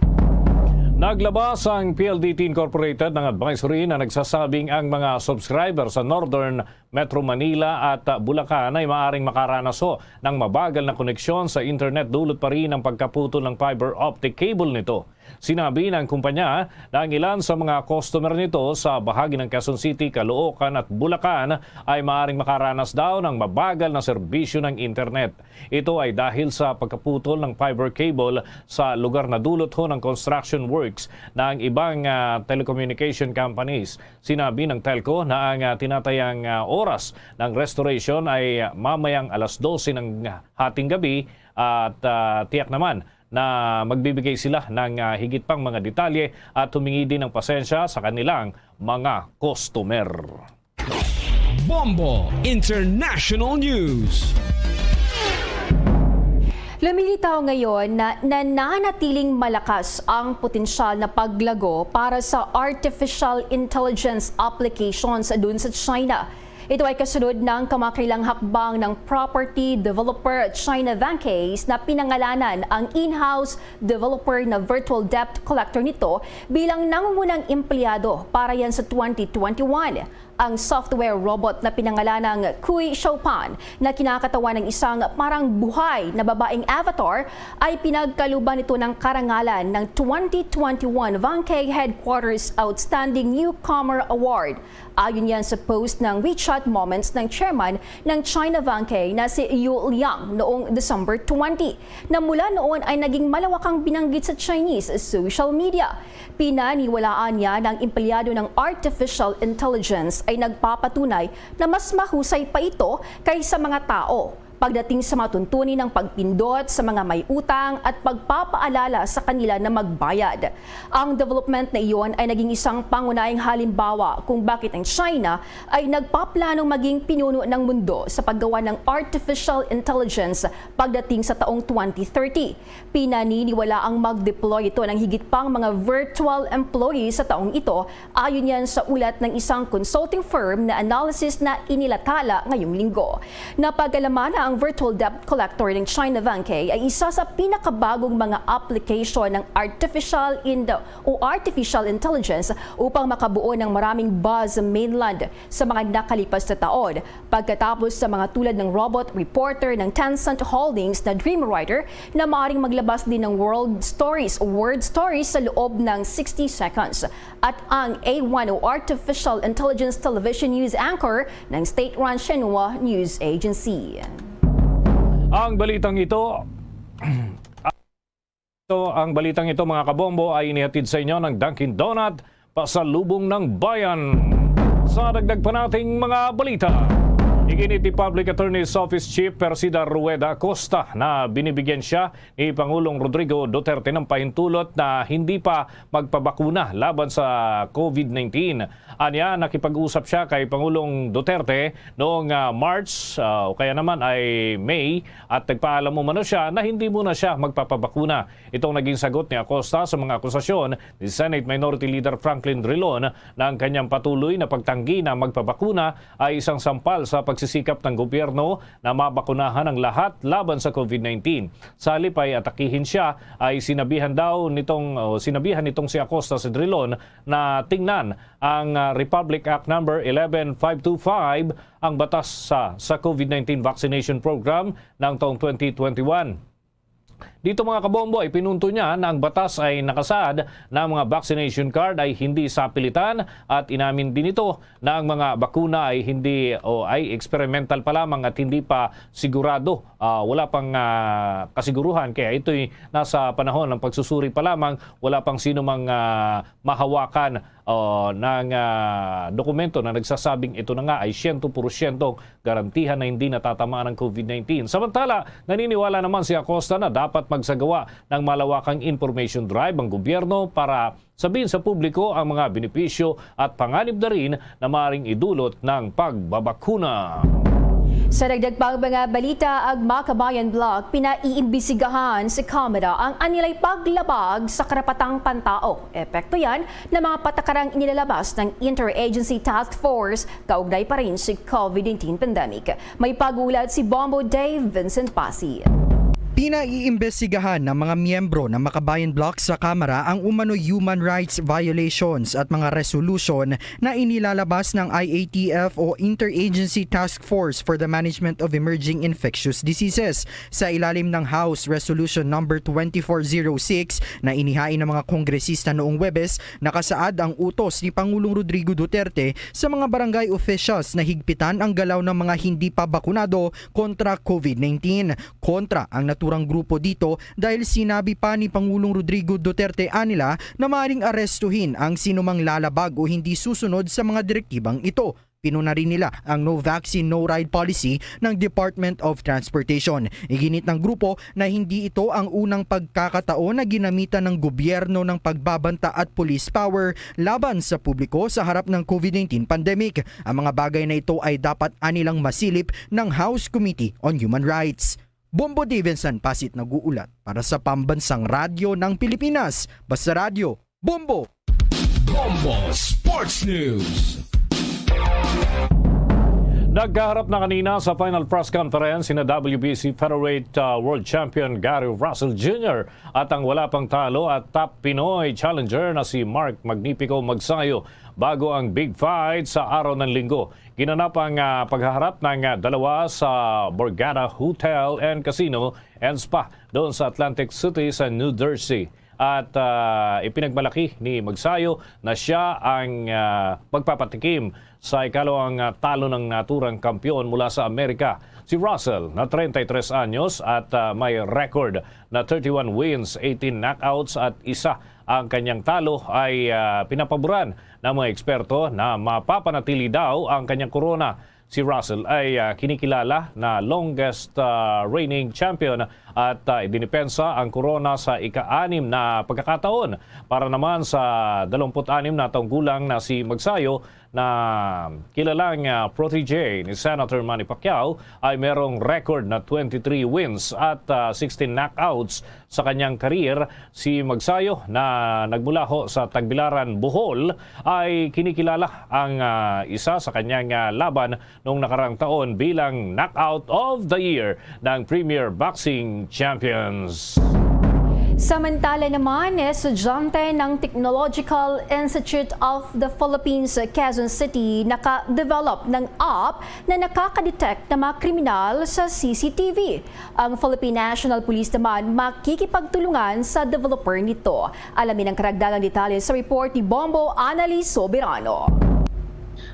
Naglabas ang PLDT Incorporated ng advisory na nagsasabing ang mga subscriber sa Northern Metro Manila at Bulacan ay maaaring makaranas ng mabagal na koneksyon sa internet dulot pa rin ang pagkaputol ng fiber optic cable nito. Sinabi ng kumpanya na ang ilan sa mga customer nito sa bahagi ng Quezon City, Caloocan at Bulacan ay maaaring makaranas daw ng mabagal na serbisyo ng internet. Ito ay dahil sa pagkaputol ng fiber cable sa lugar na dulot ng construction works ng ibang telecommunication companies. Sinabi ng telco na ang tinatayang oras ng restoration ay mamayang alas 12 ng hating gabi at tiyak naman na magbibigay sila ng higit pang mga detalye at humingi din ng pasensya sa kanilang mga customer.
Bombo International News.
Lumilitaw ngayon na nananatiling malakas ang potensyal na paglago para sa artificial intelligence applications dun sa China. Ito ay kasunod ng kamakailang hakbang ng property developer China Vanke na pinangalanan ang in-house developer na virtual debt collector nito bilang nangungunang empleyado para yan sa 2021. Ang software robot na pinangalan ng Kui Shoupan na kinakatawan ng isang parang buhay na babaeng avatar ay pinagkaluban nito ng karangalan ng 2021 Vanke Headquarters Outstanding Newcomer Award. Ayon yan sa post ng WeChat Moments ng chairman ng China Vanke na si Yu Liang noong December 20 na mula noon ay naging malawakang binanggit sa Chinese social media. Pinaniwalaan niya ng empleyado ng artificial intelligence ay nagpapatunay na mas mahusay pa ito kaysa mga tao pagdating sa matuntunin ng pagpindot sa mga may utang at pagpapaalala sa kanila na magbayad. Ang development na iyon ay naging isang pangunahing halimbawa kung bakit ang China ay nagpaplanong maging pinuno ng mundo sa paggawa ng artificial intelligence pagdating sa taong 2030. Pinaniniwala ang mag-deploy ito ng higit pang mga virtual employees sa taong ito ayon yan sa ulat ng isang consulting firm na analysis na inilathala ngayong linggo. Napag-alaman na ang virtual debt collector ng China Vanke ay isa sa pinakabagong mga application ng artificial intelligence upang makabuo ng maraming buzz sa mainland sa mga nakalipas na taon. Pagkatapos sa mga tulad ng robot reporter ng Tencent Holdings na Dreamwriter na maaaring maglabas din ng word stories sa loob ng 60 seconds. At ang A1 o Artificial Intelligence Television News Anchor ng state-run Shenhua News Agency.
Ang balitang ito mga kabombo ay inihatid sa inyo ng Dunkin Donut, pasalubong ng bayan. Sa dagdag pa nating mga balita, iginit ni Public Attorney's Office Chief Persida Rueda Acosta na binibigyan siya ni Pangulong Rodrigo Duterte ng pahintulot na hindi pa magpabakuna laban sa COVID-19. Anya, nakipag-usap siya kay Pangulong Duterte noong March o kaya naman ay May at nagpaalam umano siya na hindi muna siya magpapabakuna. Itong naging sagot ni Acosta sa mga akusasyon ni Senate Minority Leader Franklin Drilon na ang kanyang patuloy na pagtanggi na magpabakuna ay isang sampal sa pagsisikap ng gobyerno na mabakunahan ang lahat laban sa COVID-19. Sa halip ay atakihin siya, ay sinabihan nitong si Acosta Cedrilon na tingnan ang Republic Act number 11525, ang batas sa COVID-19 vaccination program ng taong 2021. Dito mga kabombo ay pinunto niya na ang batas ay nakasaad na ang mga vaccination card ay hindi sapilitan at inamin din ito na ang mga bakuna ay hindi ay experimental pa lamang at hindi pa sigurado. Wala pang kasiguruhan kaya ito'y nasa panahon ng pagsusuri pa lamang, wala pang sino mang mahawakan ng dokumento na nagsasabing ito na nga ay 100% garantihan na hindi natatamaan ng COVID-19. Samantala, naniniwala naman si Acosta na dapat magsagawa ng malawakang information drive ang gobyerno para sabihin sa publiko ang mga benepisyo at panganib na rin na maaaring idulot ng pagbabakuna.
Sa dagdag pang mga balita, ang Makabayan Block pinaiimbisigahan sa Kamara ang anilay paglabag sa karapatang pantao. Epekto yan ng mga patakarang inilalabas ng Interagency Task Force kaugnay pa rin sa COVID-19 pandemic. May pagulat si Bombo Dave Vincent Pasi.
Pinaiimbestigahan ng mga miyembro ng Makabayan Block sa Kamara ang umano human rights violations at mga resolution na inilalabas ng IATF o Interagency Task Force for the Management of Emerging Infectious Diseases sa ilalim ng House Resolution number 2406 na inihain ng mga kongresista noong Webes. Nakasaad ang utos ni Pangulong Rodrigo Duterte sa mga barangay officials na higpitan ang galaw ng mga hindi pa bakunado kontra COVID-19. Kontra ang naturang grupo dito dahil sinabi pa ni Pangulong Rodrigo Duterte anila na maaaring arestuhin ang sinumang lalabag o hindi susunod sa mga direktibang ito. Pinuna rin nila ang no vaccine, no ride policy ng Department of Transportation. Iginit ng grupo na hindi ito ang unang pagkakataon na ginamitan ng gobyerno ng pagbabanta at police power laban sa publiko sa harap ng COVID-19 pandemic. Ang mga bagay na ito ay dapat anilang masilip ng House Committee on Human Rights. Bombo Davidson Pasit nag-uulat para sa Pambansang Radyo ng Pilipinas. Basta Radio, Bombo!
Bombo Sports News.
Nagkaharap na kanina sa final press conference sina WBC Featherweight World Champion Gary Russell Jr. at ang wala pang talo at top Pinoy challenger na si Mark Magnifico Magsayo bago ang big fight sa araw ng Linggo. Ginanap ang paghaharap ng dalawa sa Borgata Hotel and Casino and Spa doon sa Atlantic City sa New Jersey. At ipinagmalaki ni Magsayo na siya ang magpapatikim sa ikalawang talo ng naturang kampyon mula sa Amerika. Si Russell na 33 anyos at may record na 31 wins, 18 knockouts at isa ang kanyang talo ay pinapaboran ng mga eksperto na mapapanatili daw ang kanyang korona. Si Russell ay kinikilala na longest reigning champion at idinipensa ang korona sa ika-6 na pagkakataon. Para naman sa 26 na taong gulang na si Magsayo na kilalang protege ni Senator Manny Pacquiao ay merong record na 23 wins at 16 knockouts sa kanyang career. Si Magsayo na nagmula ho sa Tagbilaran, Bohol ay kinikilala ang isa sa kanyang laban noong nakarang taon bilang Knockout of the Year ng Premier Boxing Champions.
Samantala naman, estudyante ng Technological Institute of the Philippines sa Quezon City naka-develop ng app na nakakadetect ng mga kriminal sa CCTV. Ang Philippine National Police naman makikipagtulungan sa developer nito. Alamin ang karagdagang detalye sa report ni Bombo Annalise Soberano.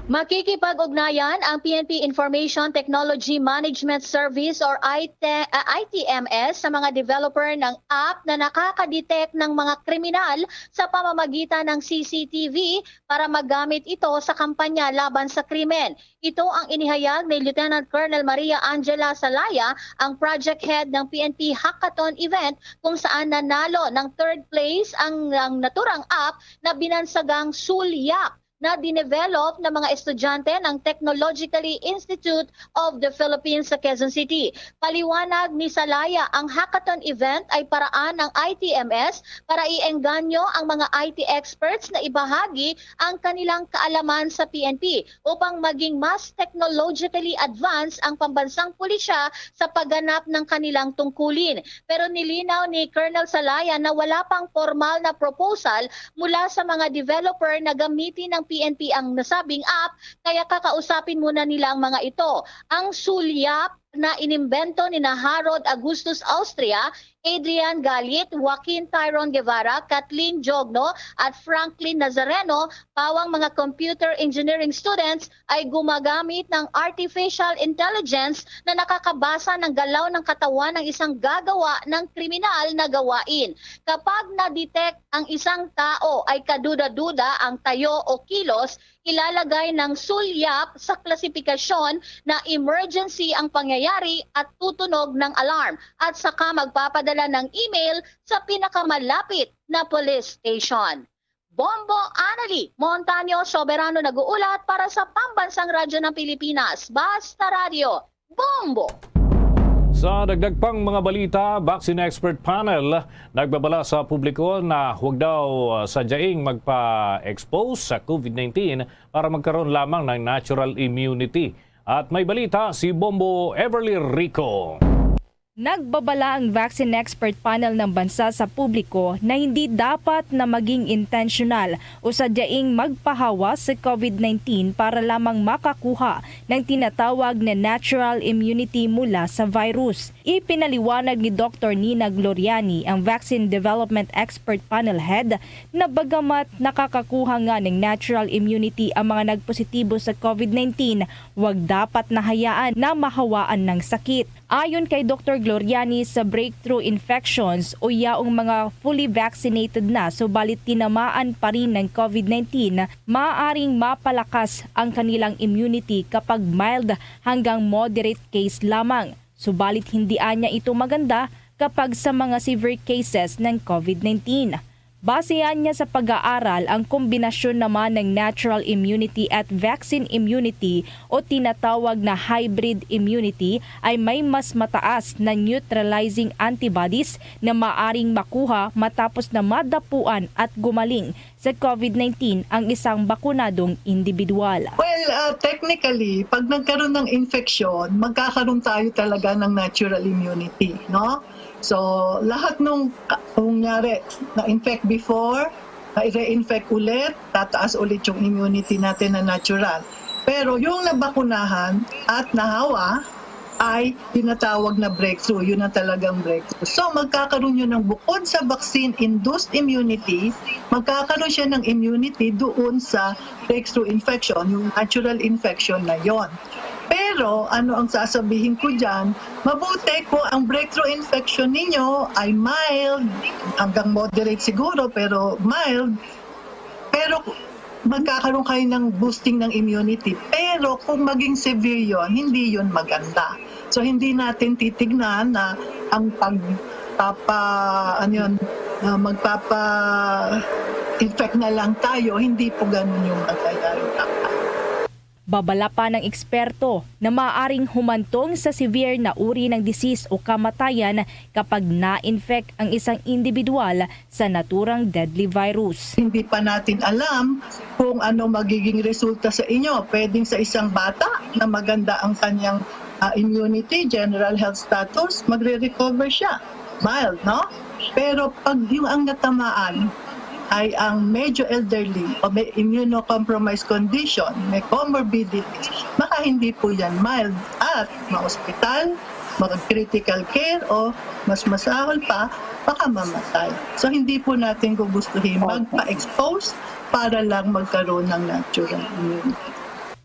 Makikipag-ugnayan ang PNP Information Technology Management Service or ITMS sa mga developer ng app na nakakadetect ng mga kriminal sa pamamagitan ng CCTV para magamit ito sa kampanya laban sa krimen. Ito ang inihayag ni Lieutenant Colonel Maria Angela Salaya, ang project head ng PNP Hackathon event kung saan nanalo ng 3rd place ang naturang app na binansagang Sulyak na dinevelop ng mga estudyante ng Technologically Institute of the Philippines sa Quezon City. Paliwanag ni Salaya, ang hackathon event ay paraan ng ITMS para iengganyo ang mga IT experts na ibahagi ang kanilang kaalaman sa PNP upang maging mas technologically advanced ang pambansang pulisya sa pagganap ng kanilang tungkulin. Pero nilinaw ni Colonel Salaya na wala pang formal na proposal mula sa mga developer na gamitin ng PNP ang nasabing app, kaya kakausapin muna nila ang mga ito. Ang sulyap na inimbento ni Harold Augustus Austria, Adrian Galit, Joaquin Tyron Guevara, Kathleen Jogno at Franklin Nazareno, pawang mga computer engineering students, ay gumagamit ng artificial intelligence na nakakabasa ng galaw ng katawan ng isang gagawa ng kriminal na gawain. Kapag na-detect ang isang tao ay kaduda-duda ang tayo o kilos, ilalagay ng sulyap sa klasifikasyon na emergency ang pangyayari at tutunog ng alarm at saka magpapadala ng email sa pinakamalapit na police station. Bombo Anali, Montaño Soberano nag-uulat para sa Pambansang Radyo ng Pilipinas, Basta Radio, Bombo!
Sa dagdag pang mga balita, Vaccine Expert Panel nagbabala sa publiko na huwag daw sadyaing magpa-expose sa COVID-19 para magkaroon lamang ng natural immunity. At may balita si Bombo Everly Rico.
Nagbabala ang Vaccine Expert Panel ng bansa sa publiko na hindi dapat na maging intentional o sadyaing magpahawa sa COVID-19 para lamang makakuha ng tinatawag na natural immunity mula sa virus. Ipinaliwanag ni Dr. Nina Gloriani, ang Vaccine Development Expert Panel Head, na bagamat nakakakuha nga ng natural immunity ang mga nagpositibo sa COVID-19, huwag dapat nahayaan na mahawaan ng sakit. Ayon kay Dr. Gloriani, sa breakthrough infections o yaong mga fully vaccinated na subalit tinamaan pa rin ng COVID-19, maaaring mapalakas ang kanilang immunity kapag mild hanggang moderate case lamang. Subalit hindi anya ito maganda kapag sa mga severe cases ng COVID-19. Basehan niya sa pag-aaral ang kombinasyon naman ng natural immunity at vaccine immunity o tinatawag na hybrid immunity ay may mas mataas na neutralizing antibodies na maaring makuha matapos na madapuan at gumaling sa COVID-19 ang isang bakunadong individual.
Well, technically, pag nagkaroon ng infection, magkakaroon tayo talaga ng natural immunity, no? So, lahat nung kunyari na-infect before, na-re-infect ulit, tataas ulit yung immunity natin na natural. Pero yung nabakunahan at nahawa ay tinatawag na breakthrough. Yun ang talagang breakthrough. So, magkakaroon yun ng bukod sa vaccine-induced immunity, magkakaroon siya ng immunity doon sa breakthrough infection, yung natural infection na yon. Pero ano ang sasabihin ko dyan, mabuti kung ang breakthrough infection ninyo ay mild, hanggang moderate siguro, pero mild, pero magkakaroon kayo ng boosting ng immunity. Pero kung maging severe yon, hindi yon maganda. So hindi natin titignan na ang magpapa-infect na lang tayo, hindi po ganun yung mangyayari.
Babala pa ng eksperto na maaaring humantong sa severe na uri ng disease o kamatayan kapag na-infect ang isang individual sa naturang deadly virus.
Hindi pa natin alam kung ano magiging resulta sa inyo. Pwedeng sa isang bata na maganda ang kanyang immunity, general health status, magre-recover siya. Mild, no? Pero pag yung ang natamaan ay ang medyo elderly o may immunocompromised condition, may comorbidities, baka hindi po yan mild at ma-hospital, mag-critical care o mas masahol pa, baka mamatay. So hindi po natin gugustuhin magpa-expose para lang magkaroon ng natural immunity.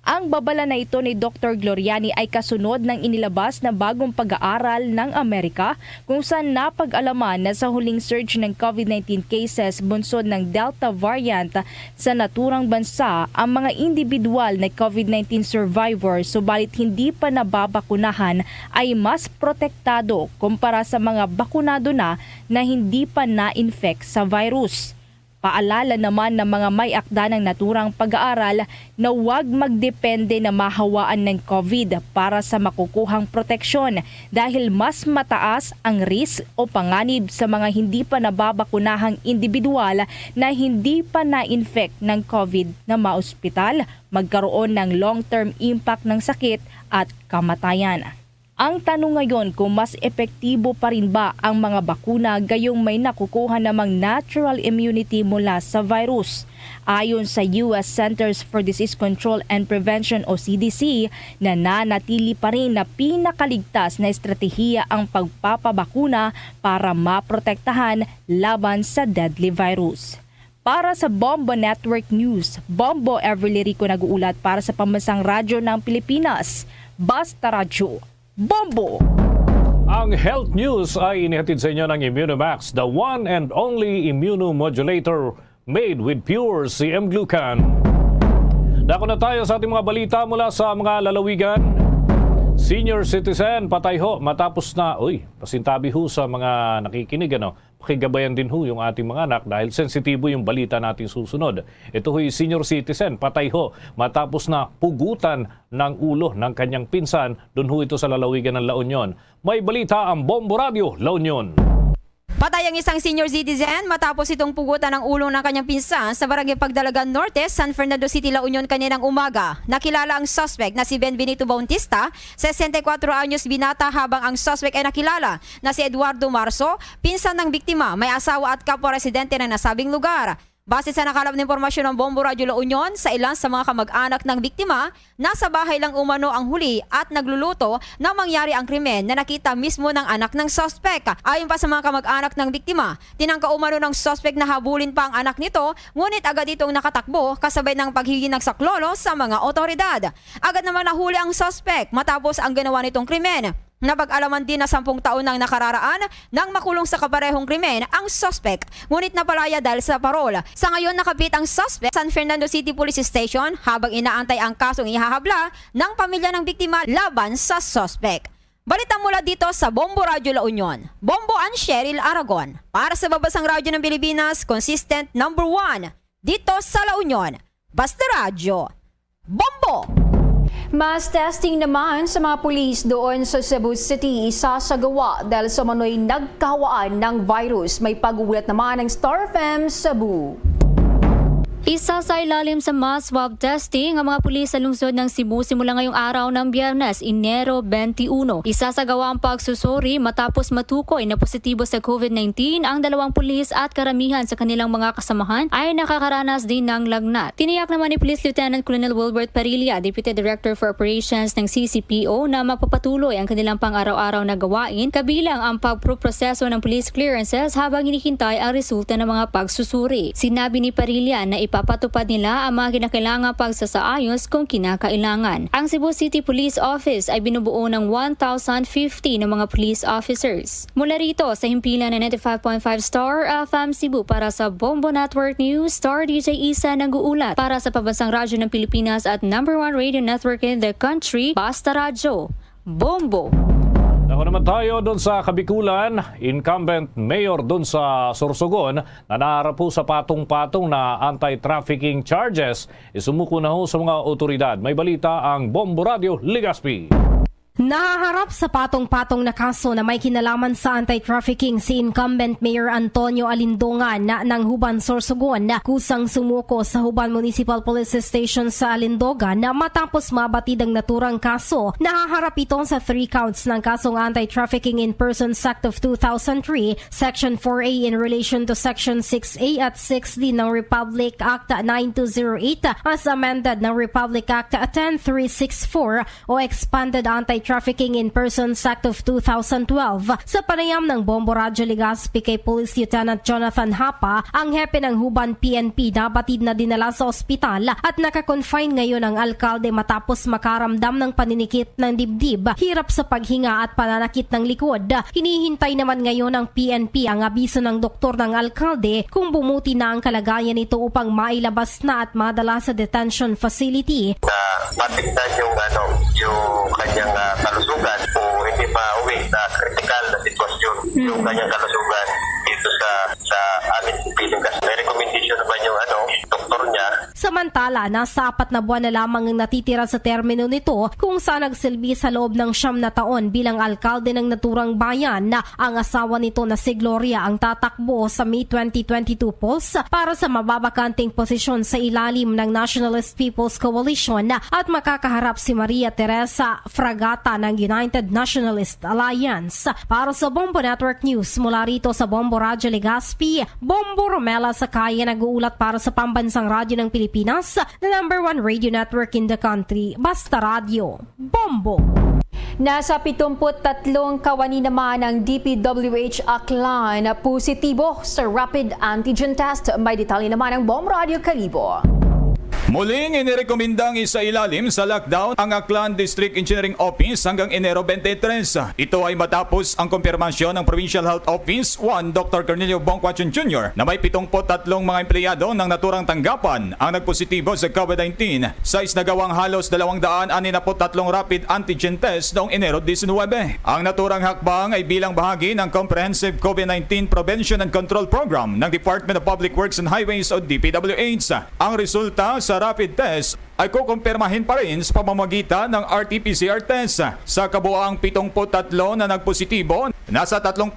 Ang babala na ito ni Dr. Gloriani ay kasunod ng inilabas na bagong pag-aaral ng Amerika kung saan napag-alaman na sa huling surge ng COVID-19 cases bunsod ng Delta variant sa naturang bansa, ang mga individual na COVID-19 survivors subalit hindi pa nababakunahan ay mas protektado kumpara sa mga bakunado na hindi pa na-infect sa virus. Paalala naman ng mga may akda ng naturang pag-aaral na huwag magdepende na mahawaan ng COVID para sa makukuhang proteksyon dahil mas mataas ang risk o panganib sa mga hindi pa nababakunahang individual na hindi pa na-infect ng COVID na maospital, magkaroon ng long-term impact ng sakit at kamatayan. Ang tanong ngayon kung mas epektibo pa rin ba ang mga bakuna gayong may nakukuha namang natural immunity mula sa virus. Ayon sa US Centers for Disease Control and Prevention o CDC, nananatili pa rin na pinakaligtas na estratehiya ang pagpapabakuna para maprotektahan laban sa deadly virus. Para sa Bombo Network News, Bombo Everly Rico nag-uulat para sa Pambansang Radyo ng Pilipinas, Basta Radyo. Bombo!
Ang health news ay inihatid sa inyo ng Immunomax, the one and only immunomodulator made with pure CM Glucan. Dako na tayo sa ating mga balita mula sa mga lalawigan. Senior citizen, patay ho matapos na, pasintabi ho sa mga nakikinig, pakigabayan din ho yung ating mga anak dahil sensitibo yung balita natin susunod. Ito ho'y senior citizen, patay ho matapos na pugutan ng ulo ng kanyang pinsan. Doon ho ito sa lalawigan ng La Union. May balita ang Bombo Radio, La Union.
Patay ang isang senior citizen matapos itong pugutan ng ulo ng kanyang pinsan sa Barangay Pagdalagan Norte, San Fernando City, La Union kaninang umaga. Nakilala ang suspect na si Ben Benito Bautista, 64 anyos binata, habang ang suspect ay nakilala na si Eduardo Marso, pinsan ng biktima, may asawa at kapwa residente ng nasabing lugar. Base sa nakalap na impormasyon ng Bombo Radio La Union, sa ilan sa mga kamag-anak ng biktima, nasa bahay lang umano ang huli at nagluluto na mangyari ang krimen na nakita mismo ng anak ng suspect. Ayon pa sa mga kamag-anak ng biktima, tinangka umano ng suspect na habulin pa ang anak nito, ngunit agad itong nakatakbo kasabay ng paghigi ng saklolo sa mga otoridad. Agad naman nahuli ang suspect matapos ang ginawa nitong krimen. Napag-alaman din na 10 taon nang nakararaan nang makulong sa kaparehong krimen ang suspect, ngunit napalaya dahil sa parol. Sa ngayon nakapit ang suspect sa San Fernando City Police Station habang inaantay ang kasong ihahabla ng pamilya ng biktima laban sa suspect. Balita mula dito sa Bombo Radio La Union, Bombo and Cheryl Aragon. Para sa Babasang Radyo ng Pilipinas, consistent number 1 dito sa La Union, Basta Radyo. Bombo!
Mass testing naman sa mga pulis doon sa Cebu City isasagawa dahil sa manoy nagkawaan ng virus. May pag-ulat naman ng Star FM Cebu.
Isa sa ilalim sa mass swab testing ang mga pulis sa lungsod ng Cebu simula ngayong araw ng Biyernes, Enero 21. Isasagawa ang pagsusuri matapos matukoy na positibo sa COVID-19 ang 2 pulis at karamihan sa kanilang mga kasamahan ay nakakaranas din ng lagnat. Tiniyak naman ni Police Lieutenant Colonel Wilbert Parilla, Deputy Director for Operations ng CCPO, na magpapatuloy ang kanilang pang-araw-araw na gawain kabilang ang pagproproseso ng police clearances habang hinihintay ang resulta ng mga pagsusuri. Sinabi ni Parilla na ipapatupad nila ang mga kinakailangang pagsasaayos kung kinakailangan. Ang Cebu City Police Office ay binubuo ng 1,050 ng mga police officers. Mula rito sa himpilan ng 95.5 Star FM Cebu para sa Bombo Network News, Star DJ Isa nag-uulat para sa Pambansang Radyo ng Pilipinas at number 1 radio network in the country, Basta Radyo. Bombo!
Ako naman tayo doon sa Kabikulan, incumbent mayor doon sa Sorsogon na naharap po sa patong-patong na anti-trafficking charges. Isumuko na ho sa mga otoridad. May balita ang Bombo Radio Legazpi.
Nahaharap sa patong-patong na kaso na may kinalaman sa anti-trafficking si incumbent Mayor Antonio Alindongan ng Huban Sorsogon na kusang sumuko sa Huban Municipal Police Station sa Alindogan na matapos mabatid ang naturang kaso. Nahaharap ito sa 3 counts ng kasong Anti-Trafficking in Persons Act of 2003, Section 4A in relation to Section 6A at 6D ng Republic Act 9208 as amended ng Republic Act 10364 o Expanded Anti-Trafficking in Persons Act of 2012. Sa panayam ng Bombo Radyo Legazpi kay Police Lieutenant Jonathan Hapa, ang hepe ng Huban PNP nabatid na dinala sa ospital at nakakonfine ngayon ang alkalde matapos makaramdam ng paninikit ng dibdib, hirap sa paghinga at pananakit ng likod. Hinihintay naman ngayon ng PNP ang abiso ng doktor ng alkalde kung bumuti na ang kalagayan nito upang mailabas na at madala sa detention facility.
Matignan yung kanyang kalusugan o hindi mauwi na critical na sitwasyon yung kanyang kalusugan dito sa aming piling. May recommendation
Samantala, nasa 4 na buwan na lamang ang natitira sa termino nito kung saan nagsilbi sa loob ng 9 na taon bilang alkalde ng naturang bayan na ang asawa nito na si Gloria ang tatakbo sa May 2022 polls para sa mababakanting posisyon sa ilalim ng Nationalist People's Coalition at makakaharap si Maria Teresa Fragata ng United Nationalist Alliance. Para sa Bombo Network News, mula rito sa Bombo Radyo Legazpi, Bombo Romela Sakaya nag-uulat para sa Pambansang Radyo ng Pilipinas, the #1 radio network in the country, Basta Radio. Bombo!
Nasa 73 kawani naman ng DPWH Aklan na positibo sa rapid antigen test. May detalye naman ng Bombo Radio Kalibo.
Muling inirekomendang isailalim sa lockdown ang Aklan District Engineering Office hanggang Enero 23. Ito ay matapos ang kumpirmasyon ng Provincial Health Office 1 Dr. Cornelio Bongquachon Jr. na may 73 mga empleyado ng naturang tanggapan ang nagpositibo sa COVID-19 sa isnagawang halos 263 rapid antigen test noong Enero 19. Ang naturang hakbang ay bilang bahagi ng Comprehensive COVID-19 Prevention and Control Program ng Department of Public Works and Highways o DPWH. Ang resulta sa rapid test ay kukumpirmahin pa rin sa pamamagitan ng RT-PCR test. Sa kabuoang 73 na nagpositibo, nasa 37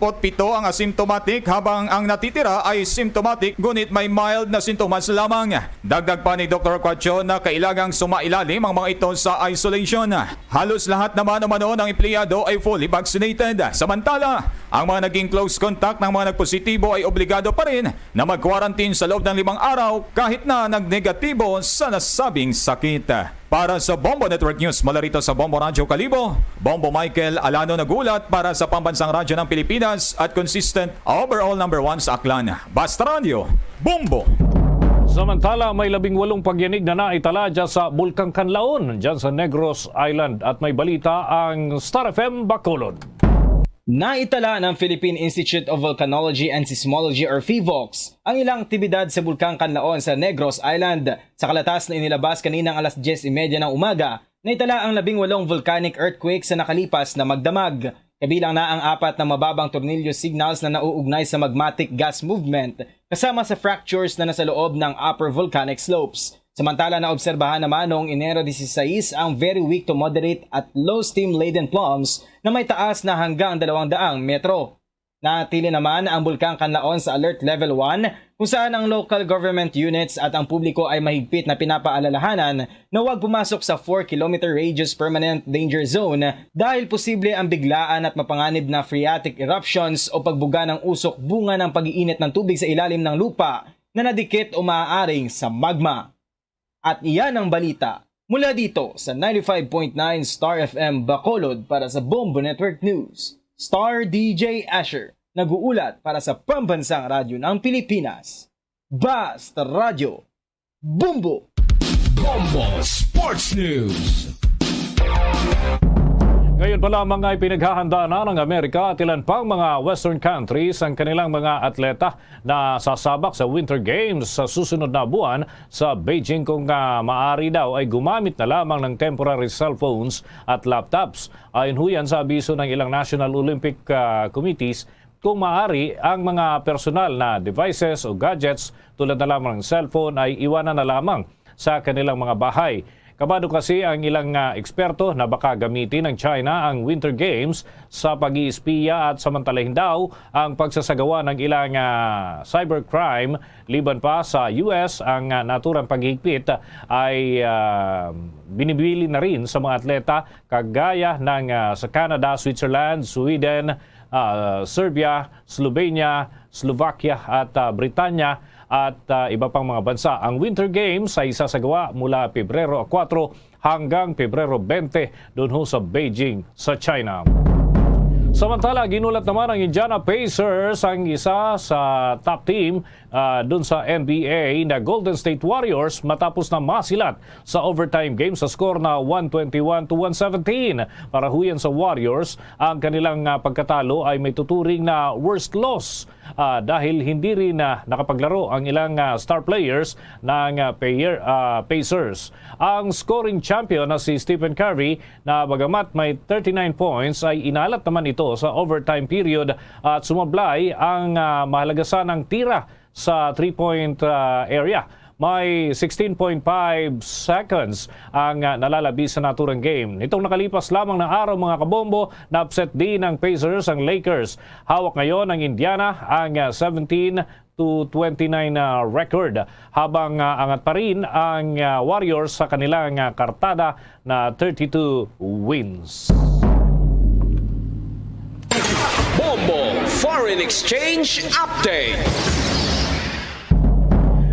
ang asymptomatic habang ang natitira ay symptomatic ngunit may mild na sintomas lamang. Dagdag pa ni Dr. Quacho na kailangang sumailalim ang mga ito sa isolation. Halos lahat naman umano ng empleyado ay fully vaccinated. Samantala, ang mga naging close contact ng mga nagpositibo ay obligado pa rin na mag-quarantine sa loob ng 5 araw kahit na nagnegatibo sa nasabing sakit. Para sa Bombo Network News, mula rito sa Bombo Radyo Kalibo, Bombo Michael Alano nagulat para sa Pambansang Radyo ng Pilipinas at consistent overall #1 sa Aklan. Basta Radio, Bombo!
Samantala, may 18 pagyanig na naitala dyan sa Bulkang Kanlaon, dyan sa Negros Island. At may balita ang Star FM Bacolod.
Naitala ng Philippine Institute of Volcanology and Seismology or PHIVOLCS ang ilang aktibidad sa Bulkang Kanlaon sa Negros Island. Sa kalatas na inilabas kaninang alas 10:30 ng umaga, naitala ang 18 volcanic earthquakes sa nakalipas na magdamag. Kabilang na ang 4 na mababang tornilyo signals na nauugnay sa magmatic gas movement kasama sa fractures na nasa loob ng upper volcanic slopes. Samantala, naobserbahan naman noong Enero 16 ang very weak to moderate at low steam laden plumes na may taas na hanggang 200 metro. Natili naman ang Bulkang Kanlaon sa Alert Level 1 kung saan ang local government units at ang publiko ay mahigpit na pinapaalalahanan na huwag pumasok sa 4-kilometer radius permanent danger zone dahil posible ang biglaan at mapanganib na phreatic eruptions o pagbuga ng usok bunga ng pag-iinit ng tubig sa ilalim ng lupa na nadikit o maaaring sa magma. At iyan ang balita mula dito sa 95.9 Star FM Bacolod para sa Bombo Network News. Star DJ Asher, nag-uulat para sa Pambansang Radyo ng Pilipinas. Basta Radio, Bombo!
Bombo Sports News.
Ngayon pa lamang ay pinaghahanda na ng Amerika at ilan pang mga Western countries ang kanilang mga atleta na sasabak sa Winter Games sa susunod na buwan sa Beijing kung maaari daw ay gumamit na lamang ng temporary cellphones at laptops. Ayon huyan sa abiso ng ilang National Olympic Committees, kung maaari ang mga personal na devices o gadgets tulad na lamang ng cellphone ay iwanan na lamang sa kanilang mga bahay. Kabado kasi ang ilang eksperto na baka gamitin ng China ang Winter Games sa pag-iispiya at samantalahin daw ang pagsasagawa ng ilang cybercrime. Liban pa sa US, ang naturang paghihigpit ay binibili na rin sa mga atleta kagaya ng sa Canada, Switzerland, Sweden, Serbia, Slovenia, Slovakia at Britanya at iba pang mga bansa. Ang Winter Games ay isasagawa mula Pebrero 4 hanggang Pebrero 20 doon sa Beijing sa China. Samantala, ginulat naman ang Indiana Pacers ang isa sa top team dun sa NBA na Golden State Warriors matapos na masilat sa overtime game sa score na 121-117. Para huyan sa Warriors, ang kanilang pagkatalo ay may tuturing na worst loss dahil hindi rin nakapaglaro ang ilang star players ng Pacers. Ang scoring champion na si Stephen Curry na bagamat may 39 points ay inalat naman ito sa overtime period at sumablay ang mahalagasan ng tira sa 3-point area. may 16.5 seconds ang nalalabi sa naturang game. Nitong nakalipas lamang na araw mga kabombo, na-upset din ng Pacers ang Lakers. Hawak ngayon ng Indiana ang 17-29 record, habang angat pa rin ang Warriors sa kanilang kartada na 32 wins.
Bombo Foreign Exchange Update.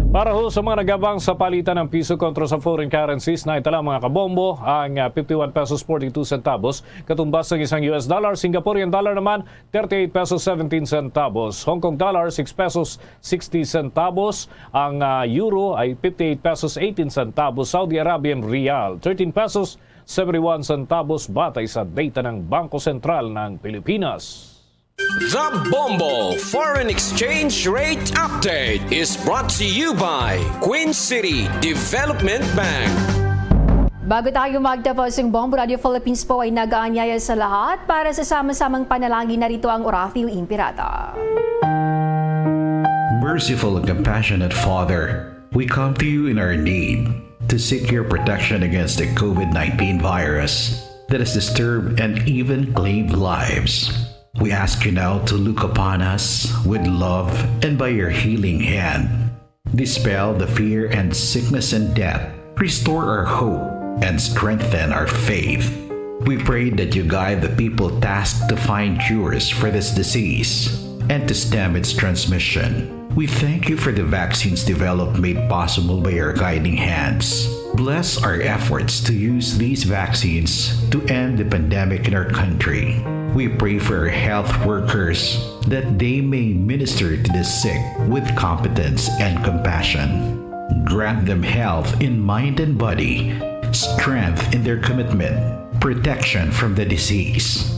Para ho sa mga nagabang sa palitan ng piso kontra sa foreign currencies, na itala mga kabombo ang 51 pesos 42 centavos, katumbas ng isang US dollar. Singaporean dollar naman 38 pesos 17 centavos. Hong Kong dollar 6 pesos 60 centavos. Ang euro ay 58 pesos 18 centavos. Saudi Arabian Rial 13 pesos 71 centavos batay sa data ng Bangko Sentral ng Pilipinas.
The Bombo Foreign Exchange Rate Update is brought to you by Queen City Development Bank.
Bago tayo magtapos, ang Bombo Radio Philippines po ay nag-aanyaya sa lahat para sa sama-samang panalangin. Narito ang Oraphil Impirata.
Merciful and compassionate Father, we come to you in our need to seek your protection against the COVID-19 virus that has disturbed and even claimed lives. We ask you now to look upon us with love and by your healing hand, dispel the fear and sickness and death, restore our hope and strengthen our faith. We pray that you guide the people tasked to find cures for this disease and to stem its transmission. We thank you for the vaccines developed made possible by your guiding hands. Bless our efforts to use these vaccines to end the pandemic in our country. We pray for our health workers that they may minister to the sick with competence and compassion. Grant them health in mind and body, strength in their commitment, protection from the disease.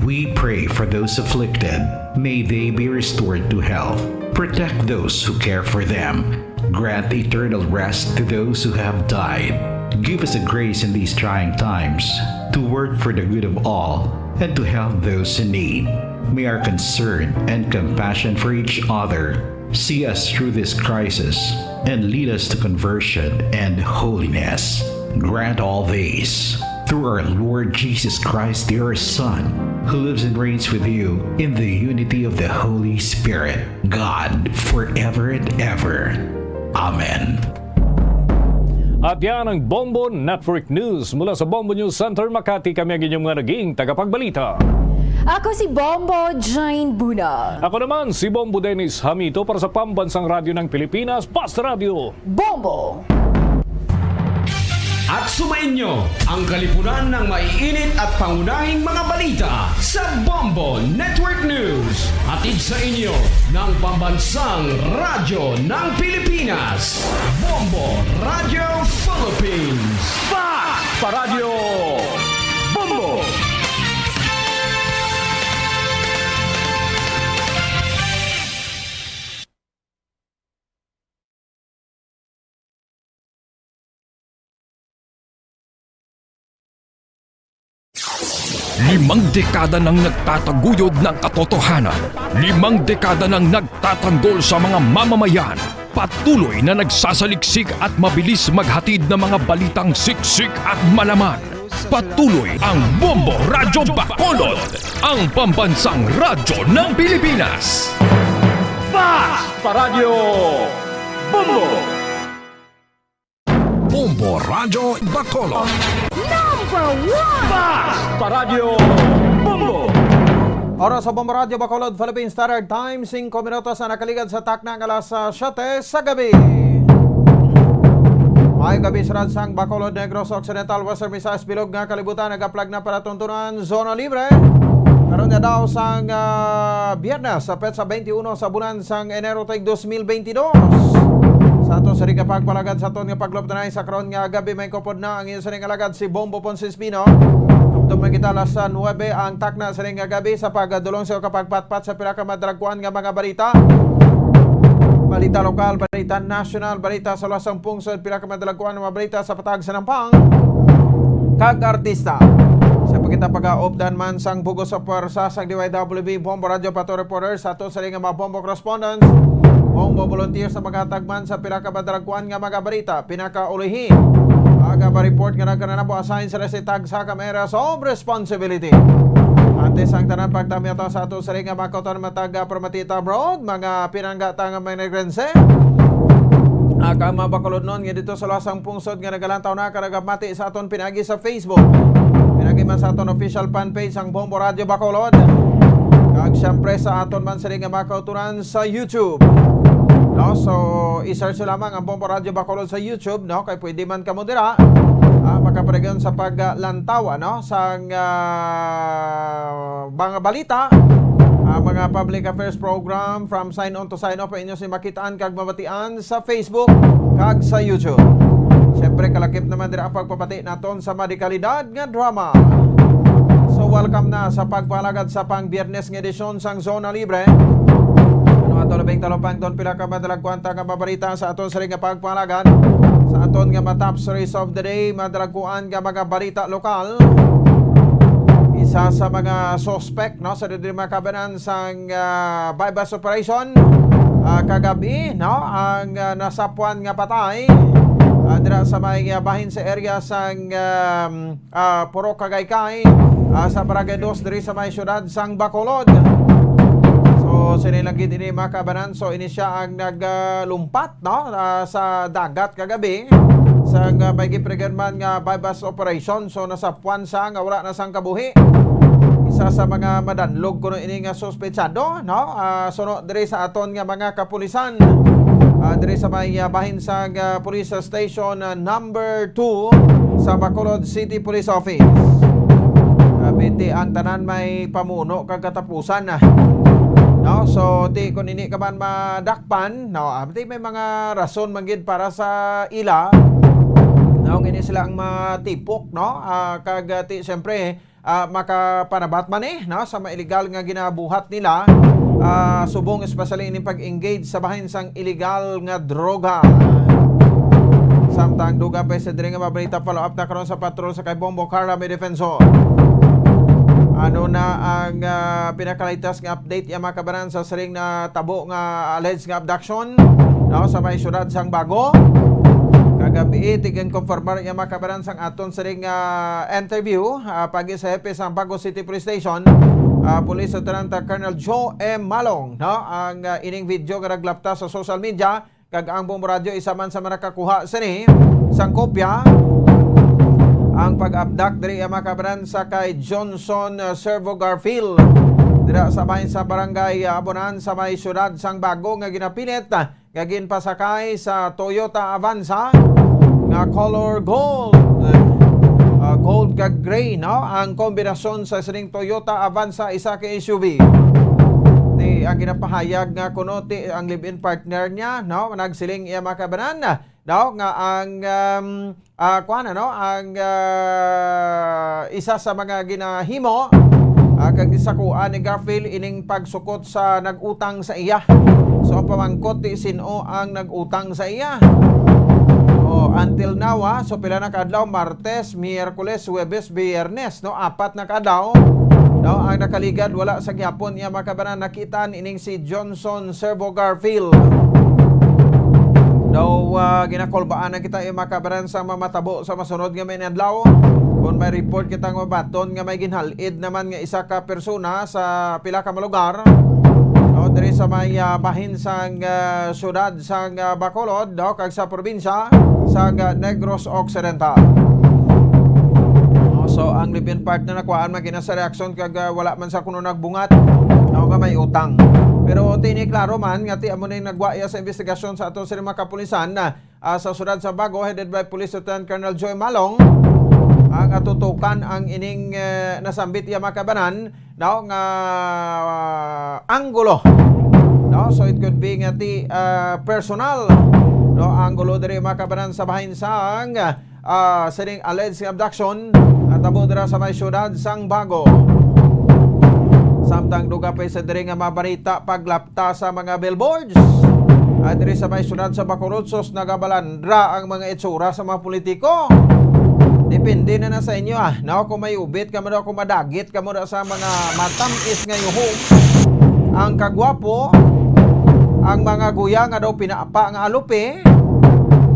We pray for those afflicted. May they be restored to health. Protect those who care for them. Grant eternal rest to those who have died. Give us a grace in these trying times to work for the good of all and to help those in need. May our concern and compassion for each other see us through this crisis and lead us to conversion and holiness. Grant all these through our Lord Jesus Christ, your Son, who lives and reigns with you in the unity of the Holy Spirit, God, forever and ever. Amen.
At yan ang Bombo Network News. Mula sa Bombo News Center, Makati, kami ang inyong mga naging tagapagbalita.
Ako si Bombo Jane Buna.
Ako naman si Bombo Dennis Hamito para sa Pambansang Radyo ng Pilipinas, Basta Radio
Bombo!
At sumainyo ang kalipunan ng maiinit at pangunahing mga balita sa Bombo Network News. Hatid sa inyo ng Pambansang Radyo ng Pilipinas, Bombo Radio Philippines. Basta Radio Bombo!
Limang dekada nang nagtataguyod ng katotohanan. 5 dekada nang nagtatanggol sa mga mamamayan. Patuloy na nagsasaliksik at mabilis maghatid ng mga balitang siksik at malaman. Patuloy ang Bombo Radyo Bacolod, ang pambansang radyo ng Pilipinas.
Basta Radio Bombo!
Bombo Radyo Bacolod.
Number 1! Basta Radio Bombo!
Oras sa Bombo Radio Bacolod, Philippine Standard Time, 5 minutos na nakaligad sa taknang alas 7 sa gabi. May gabi sa Radsang, Bacolod, Negros Occidental, Western Visayas, Bilog nga kalibutan, nag-aplag na para tuntunan, zona libre. Karoon niya daw sang Biyernes sa petsa 21 sa bulan sang Enero tag 2022. Sa ato sa rin kapagpalagad sa ato nga pagloptanay sa karoon nga gabi may kopod na ang iyo sa rin alagad si Bombo Ponce Espino. Tugtog na kita alas 9 ang takna sa rin nga gabi sa pagdulong sa kapagpatpat sa pinakamadragkuan nga mga balita. Balita lokal, balita national, balita sa lasang pungsod, pinakamadragkuan nga mga balita sa patag sa Nampang. Kag-artista. Sa pagkita pag-aopdan man sang bugos sa pwersa sang DYWB Bombo Radio Pato Reporter sa ato sa rin nga mga Bombo Correspondents. Bombo volunteer sa mga tagman sa pila ka badragkuan nga mga balita. Pinakaulihi. Aga ba report nga nagkanana po assign sa resitag sa cameras of responsibility. Antes ang tanan pagtami ito sa ato sa ring nga makoton mataga Promatita Abroad. Mga pinanggata nga mga negrense. Aka mabakulod nun nga dito sa lasang pungsod nga nagalantaw na kanagamati sa aton pinagi sa Facebook. Pinagi man sa aton official fan page ang Bombo Radio Bacolod. Kag siyempre sa aton man sa ring nga makauturan sa YouTube. No, so i-search lamang ang Bombo Radio Bacolod sa YouTube, no, kay pwede man kamo dira makaparegon sa paglantaw no sa mga balita, mga public affairs program from sign on to sign off inyo si makitaan kag mabatian sa Facebook kag sa YouTube. Siyempre kalakip naman dira ang pagpapati naton sa madikalidad nga drama. So welcome na sa pagpalagad sa pang-Biyernes nga edisyon sang Zona Libre. Ato labing talopang don pila ka madalag kwanta nga mabalita sa aton sa ring nga pagpalagad. Sa aton nga top stories of the day, madalagkuan nga mga balita lokal. Isa sa mga suspect no sa didimakabanan sang bypass operation kagabi no ang nasapuan nga patay dira sa may bahin sa area sang Puro Kagaykay sa Barangay 2 diri sa may syudad sang Bacolod. So sinilagid ini makabanan, so ini siya ang naglumpat no sa dagat kagabi sa may gipreganman nga bypass operation. So nasapuan sa nga wala na sang kabuhi. Isa sa mga madanlog kuno ini nga suspetsado no suno diri sa aton nga mga kapulisan diri sa may bahin sa police station number 2 sa Bacolod City Police Office. Biti ang tanan may pamuno kag katapusan no, so di kun ini ka man madakpan no, di may mga rason manggid para sa ila no, ini sila ang matipok no, kag ti siyempre makapanabat man no sa mga illegal nga ginabuhat nila, subong especially ini pag-engage sa bahin sang illegal nga droga. Samtang duga pa sa diri nga mabalita follow up na karon sa patrol sa kay Bombo Carla may defensor. Ano na ang pinakalitas nga update yung makabanan sa siring na tabo nga alleged nga abduction no, sa may syudad sang Bago. Kagabi tigan konfirmar yung makabanan sang aton siring interview pagi sa hepe sa Bago City Police Station. Police Lieutenant Colonel Joe M. Malong no, ang ining video nga naglapta sa social media kag ang Bombo Radio isa man sa manakakuha sini sang kopya. Ang pag-abduct diri makabanan sa kay Johnson Servo Garfield dira sa bahin sa barangay Abonan sa may syudad sang Bago nga ginapilit nga ginpasakay sa Toyota Avanza nga color gold. Gold kag gray no ang kombinasyon sa sining Toyota Avanza isa ka SUV. Di ang ginapahayag nga kuno ti ang live-in partner niya no nagsiling iya makabanan daw nga ang ang isa sa mga ginahimo kag gisakuan ni Garfield ining pagsukot sa nagutang sa iya. So ang pamangkot ti sino ang nagutang sa iya. Until now so pila na kadlaw, Martes, Miyerkules, Huwebes, Biyernes no 4 na kadlaw no ang nakaligad wala sa gihapon iya makabanan nakitaan ining si Johnson Servo Garfield. Daw ginakolbaan na kita makabaran sa mamatabo sa masunod nga may adlaw. Kung may report kita nga baton nga may ginhalid naman nga isa ka persona sa pila ka lugar. No, diri sa may bahin sang syudad sang Bacolod, no, kag sa probinsya sang Negros Occidental. No, so ang live-in partner na kuhaan magina sa reaksyon kag wala man sa kuno nagbungat. No, nga may utang. Pero tiniklaro man nga ti amo na nagwaya sa investigasyon sa aton sa mga kapulisan sa syudad sa Bago headed by Police Lieutenant Colonel Joy Malong ang atutukan ang ining nasambit iya makabanan daw nga anggulo no, so it could be nga ti personal no anggulo diri makabanan sa bahin sang sining alleged abduction at abo dira sa may syudad sang Bago. Samtang duga pa sa diri nga mabalita paglapta sa mga billboards diri sa may syudad sa Bacolod sos nagabalandra ang mga itsura sa mga politiko. Depende na sa inyo no, kung may ubit ka mo daw, kung madagit ka mo daw sa mga matamis nga yuhong ang kagwapo ang mga guya nga daw pinapa nga alupi.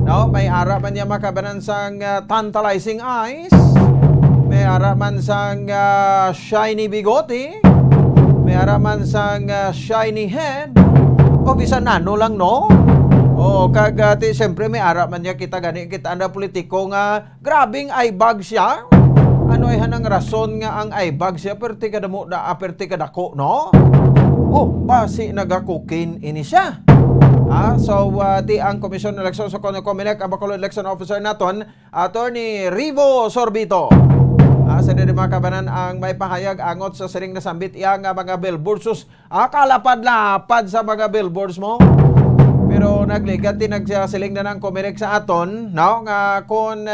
No, may ara man niya makabanan sang tantalizing eyes. May ara man sang shiny bigote. May ara man sang shiny head. O bisan nano lang no. O kagati siyempre may ara man niya kita gani kita anda politiko nga grabing eyebag siya. Ano ay hanang rason nga ang eyebag siya perti kada mo da perti kada ko no. Oh, basi nagakukin ini siya. So, di ang Komisyon Eleksyon sa Comelec, ang Bacolod Election Officer naton, Attorney Rivo Sorbito. Sa makabanan ang may pahayag angot sa siring nasambit iya nga mga billboards. Sus, kalapad-lapad sa mga billboards mo. Pero nagligat din nagsasiling na ng Comelec sa aton, no? Nga kung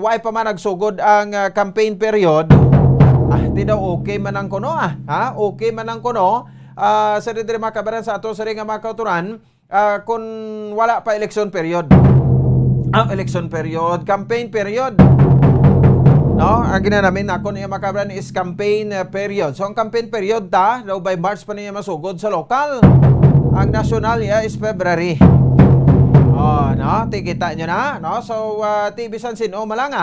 why pa man nagsugod ang campaign period, di daw okay man ang kuno okay man ang kuno. Sa dito makabaran sa ato sa ring nga makauturan kung wala pa election period. Election period, campaign period. No, ang ginanamin ako niya makabaran is campaign period. So ang campaign period daw by March pa niya masugod sa local. Ang national is February. No, tikita nyo na, no? So ti bisan sino malang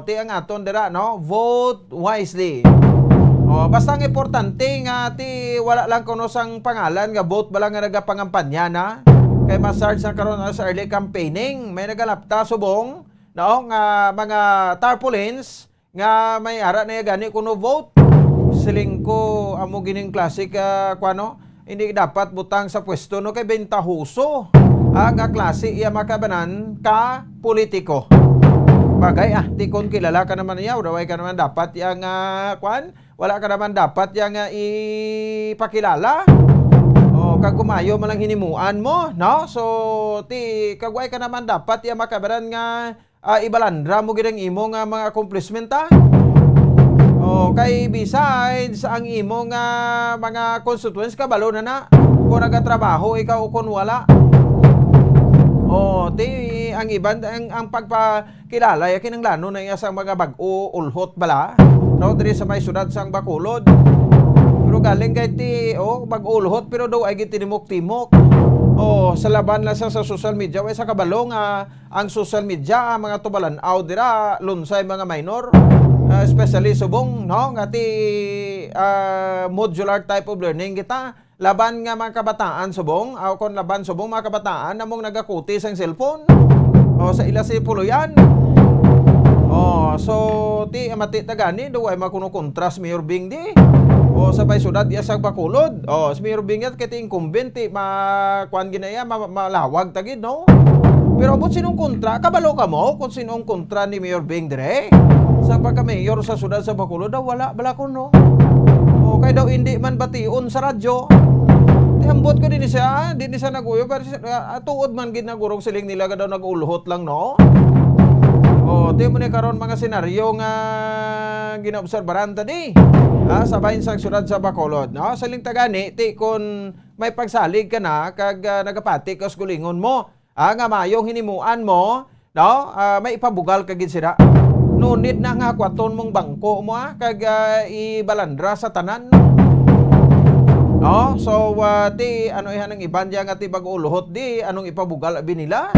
ti ang aton dira, no? Vote wisely. Basta ang importante nga ti wala lang kuno sang pangalan nga vote ba lang nga nagapangampanya na kay masarge na karon sa early campaigning may nagalapta subong no nga mga tarpaulins nga may ara na gani kuno vote siling ko amo gining classic kuano hindi dapat butang sa pwesto no kay bentahuso aga klase iya makabanan ka politiko bagay ti kon kilala ka naman niya uraway ka naman dapat yang wala ka naman dapat yang ipakilala. Kag kumayo malang hinimuan mo, no? So, kagway ka naman dapat yang makabaran nga ibalandra mo gid ang imo nga mga accomplishment kay besides ang imo nga mga constituents kabalo na kung nagatrabaho ikaw kung wala. Ang iban ang pagpakilala yakin ang lano na iya sang mga bag-o ulhot bala. No, diri sa may syudad sang Bacolod. Pero galing kay bag-ulhot pero daw ay gitinimok-timok. Sa laban lang sa social media way sa kabalo nga ang social media mga tubalan-aw dira lunsay mga minor. Especially subong no nga modular type of learning kita. Laban nga mga kabataan subong, kung laban subong mga kabataan namong nagakuti sang cellphone. Sa ila si puluyan. So amati tagani do ay makuno-kontras Mayor Bing di. Sabay syudad iya sa Bacolod. Si Mayor Bing yat kay incumbent kuan ginaya malawag tagid no. Pero abot sinong kontra, kabalo ka mo kung sinong kontra ni Mayor Bing dire. Sa pagka-mayor sa syudad sa Bacolod daw wala bala ko no. Kay daw hindi man bation sa radyo. Ambot ko din siya naguyo pero tuod man gid nagurong siling nila daw nagulhot lang no. Di mo ni karon mga senaryo nga ginaobserbaran tadi. Sa bahin sang syudad sa Bacolod no. Saling tagani ti kun may pagsalig ka na kag nagapati ka gulingon mo. Nga mayong hinimuan mo no, may ipabugal kagid sila. No need na nga kwaton mong bangko mo kag ibalandra sa tanan. No, so ano ihan ang iban diya nga ti bag-ulhot di anong ipabugal abi nila.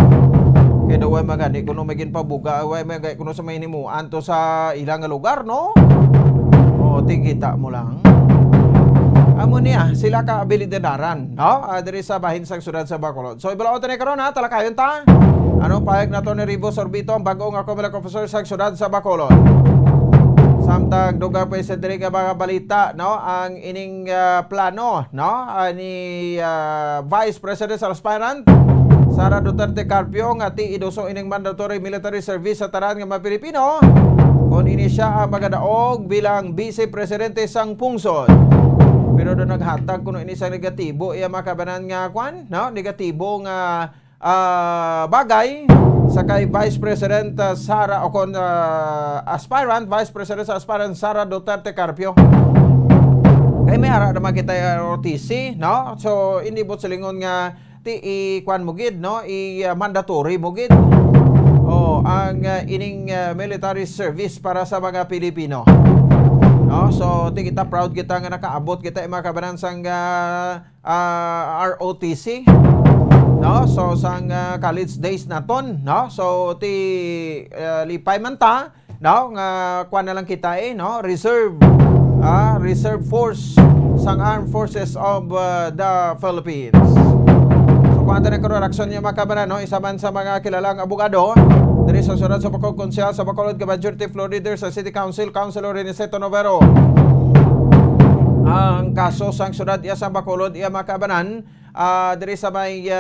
Kaya daw ay magani kuno magin pabuga way magay kuno sa mahinimuan to sa ilang lugar no. Tigita mo lang. Amo niya sila ka abilidaran no, diri sa bahin sang syudad sa Bacolod. So ibalaw ta ni karon talakayon ta. Ano payag na to ni Rivo Sorbito ang bago nga Comelec officer sa syudad sa Bacolod. Samtang duga pa sa diri nga mga balita no ang ining plano no ni Vice President sa aspirant Sara Duterte Carpio nga ti iduso ining mandatory military service sa tanan nga mga Pilipino kung ini siya ang magadaog bilang Vice Presidente sang pungsod. Pero do naghatag kuno ini sa negatibo iya makabanan nga kwan no negatibo nga bagay sa kay Vice President Sara o kon aspirant Vice President sa aspirant Sara Duterte Carpio. Kay may ara naman kita ROTC no. So hindi bot silingon nga ti kwan mo gid no mandatory mo gid ang ining military service para sa mga Pilipino. No, so ti kita proud kita nga nakaabot kita makabanan sang ROTC. No, so sang college days naton, no. So ti lipay man ta, no, nga kuan na lang kita no, reserve force sang Armed Forces of the Philippines. So kuan ta na karon aksyon niya makabanan no, isa man sa mga kilalang abogado diri sa syudad sa Bacolod, konsyal sa Bacolod, majority floor leader sa City Council, Councilor Reniceto Novero. Ang kaso sang syudad iya sa Bacolod iya makabanan diri sa may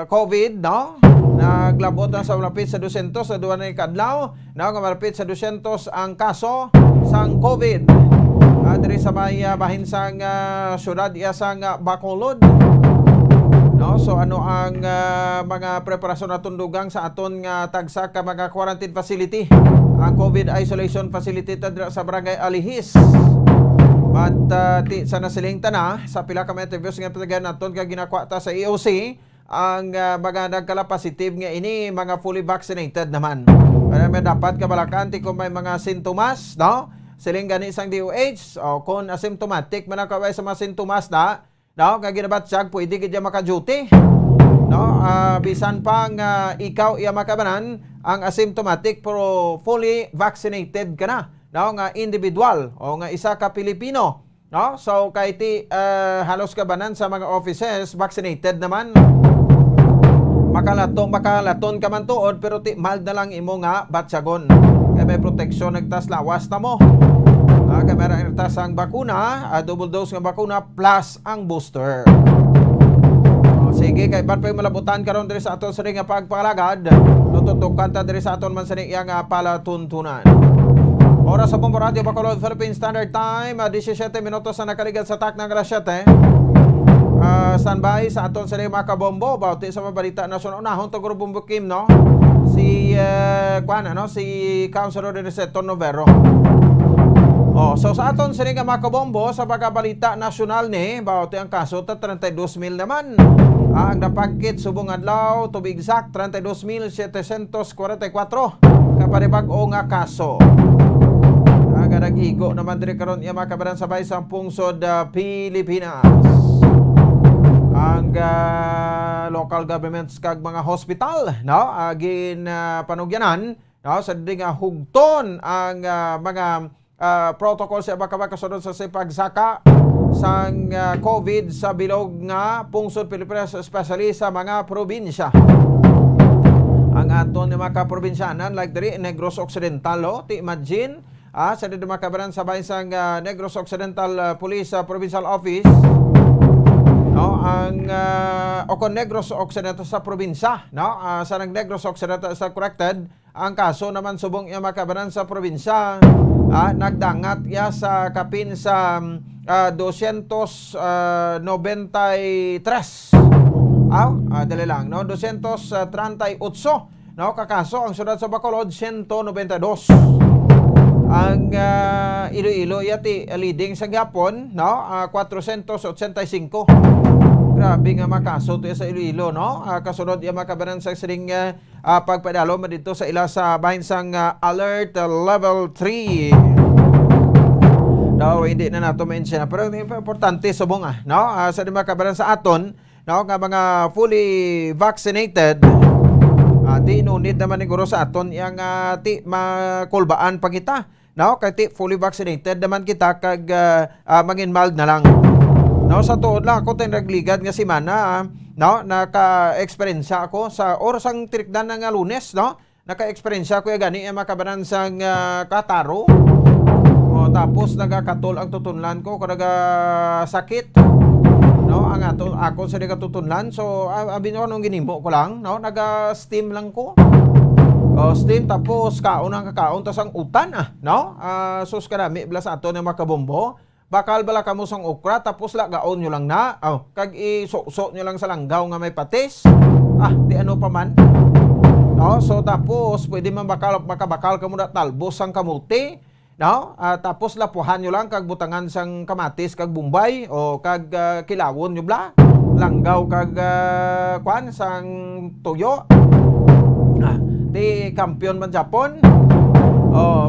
COVID, no? Naglabot na sa malapit sa 200 sa duwa na kadlaw, no? Malapit sa 200 ang kaso sang COVID. Diri sa may bahin sang syudad iya sang Bacolod. No, so ano ang mga preparasyon na tundugang sa aton nga tagsa ka mga quarantine facility, ang COVID isolation facility sa Barangay Alihis. At sa nasiling tana sa pila ka mga interviews nga patagan naton ka ginakwa ta sa EOC, ang mga nagkala positive nga ini mga fully vaccinated naman. Kaya may dapat kabalakan ti kung may mga sintomas, no? Siling gani isang DOH o kung asymptomatic man nakaway sa mga sintomas na, no, kaya ginabatsag pwede kaya maka-duty. No, bisan pang ikaw iya makabanan ang asymptomatic pero fully vaccinated ka na. No, nga individual o nga isa ka Pilipino, no? So kay ti halos kabanan sa mga offices vaccinated naman. Makalaton ka man tuod pero ti mild na lang imo nga batsagon. Kay may proteksyon nagtas lawas ta mo. Kay meron irtas ang bakuna, double dose nga bakuna plus ang booster. Sige, kay ban pa malabutan karon diri sa aton sa nga pagpalagad. Tututukan ta diri sa aton man sa nga palatuntunan. Oras sa Bombo Radio Bacolod, Philippine Standard Time, 17 minutos na nakaligad sa tak ng alas 7. Standby sa aton sa mga kabombo, bauti sa mabalita nasunod. Unahon to Guru Bumbo Kim, no? Si Councilor Reniceto Novero. So sa aton sa mga kabombo, sa balita nasyonal ni, bauti ang kaso ta 32,000 naman. Ang napagkit subong adlaw, to be exact, 32,744 kapanibag-o nga kaso. Nag-igo naman diri karon iya makabaran sabay sa pungsod Pilipinas. Ang local governments kag mga hospital, no, agin panugyanan, no, sa ding hugton ang mga protocol sa kasunod sa pagsaka sang COVID sa bilog nga pungsod Pilipinas, especially sa mga probinsya. Ang aton ni mga probinsyanan like diri Negros Occidental, ti imagine sa dito makabaran sa bansang Negros Occidental Police Provincial Office, no, ang Negros Occidental sa probinsya, no, sa Negros Occidental sa corrected ang kaso naman subong iya makabaran sa probinsya, nagdangat ya sa kapin sa 293. Dali lang, no, 238, no, kakaso ang syudad sa Bacolod 192. Ang Iloilo yati leading sa Gapon, no, 485. Grabe nga makaso to sa Iloilo, no. Kasunod iya makabanan sa siring pagpadalo dito sa ila sa bahin sang alert level 3. No, hindi na nato mention pero importante subong no, sa di makabanan sa aton, no, nga mga fully vaccinated. Di nunit naman ni guro sa aton yang ti makulbaan pa kita, no, kay ti fully vaccinated naman kita kag mangin mild na lang, no. Sa tuod lang ako tay nagligad nga semana, no, naka-experience ako sa oras ang tirikdan nga Lunes, no, naka-experience ko gani makabanan sang kataro. Tapos nagakatol ang tutunlan ko kada sakit, no, ang ako sa katutunlan. So abi no nung ginimo ko lang, no, naga-steam lang ko. Steam tapos kaon ang kakaon tas ang utan no. Sus kadami blas ato na makabombo. Bakal bala kamo sang okra tapos lagaon nyo lang na. Kag isok-sok nyo lang sa langgaw nga may patis. Di ano pa man. No, so tapos pwede man makabakal kamo na talbos sang kamuti. No, tapos lapuhan nyo lang kag butangan sang kamatis kag bumbay o kag kilawon nyo bla. Langgaw kag kwan sang tuyo. Di kampiyon man Japon.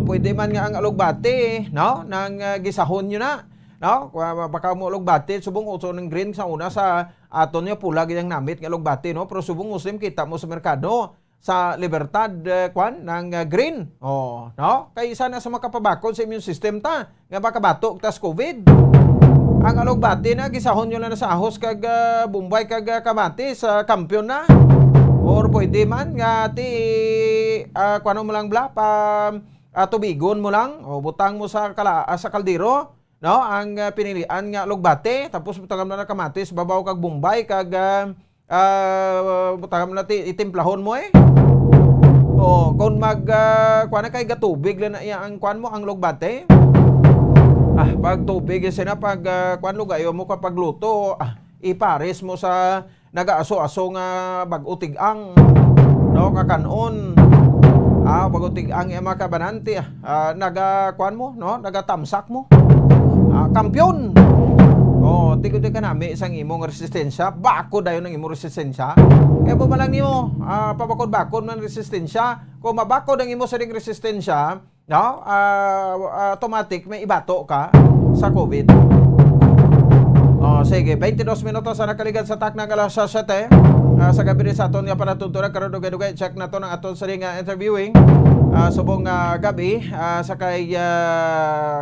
Pwede man nga ang alugbati, no? Nang gisahon nyo na, no? Baka mo alugbati, subong uso ng green sa una sa aton niya pula ganyang namit ng alugbati, no? Pero subong usim kita mo sa merkado sa Libertad ng green. No? Kaya isa na sa makapabakod sa immune system ta, nga makabatok tas COVID. Ang alugbati na gisahon nyo na sa ahos kag Bombay kag Kamatis sa kampiyon na. Or pwede man nga kuano mo lang bla tubigon mo lang o butang mo sa kaldero, no? Ang pinilian nga alugbati tapos butang mo na kamatis babaw kag Bombay kag butang mo na itimplahon mo kung kuana kay gatubig lang na ang kuan mo ang alugbati. Pag tubig na pag kuan lugayo mo kapag luto, ipares mo sa nagaaso-aso nga bag-utig-ang, no, kakanon. Bag-utig-ang makabanante, nagakuan mo, no, nagatamsak mo. Kampyon. Tigod ka nami isang imong resistensya, bakod dayon ng imong resistensya. Kaya po malang nimo, pabakod-bakod man resistensya. Kung mabakod ang imo sa ring resistensya, no, automatic may ibato ka sa COVID. Sige, 22 minutos sa nakaligan sa tak ng alas 7. Sa gabi sa aton nga panatuntunan karon dugay-dugay check na to ng aton sa ring interviewing subong gabi sa kay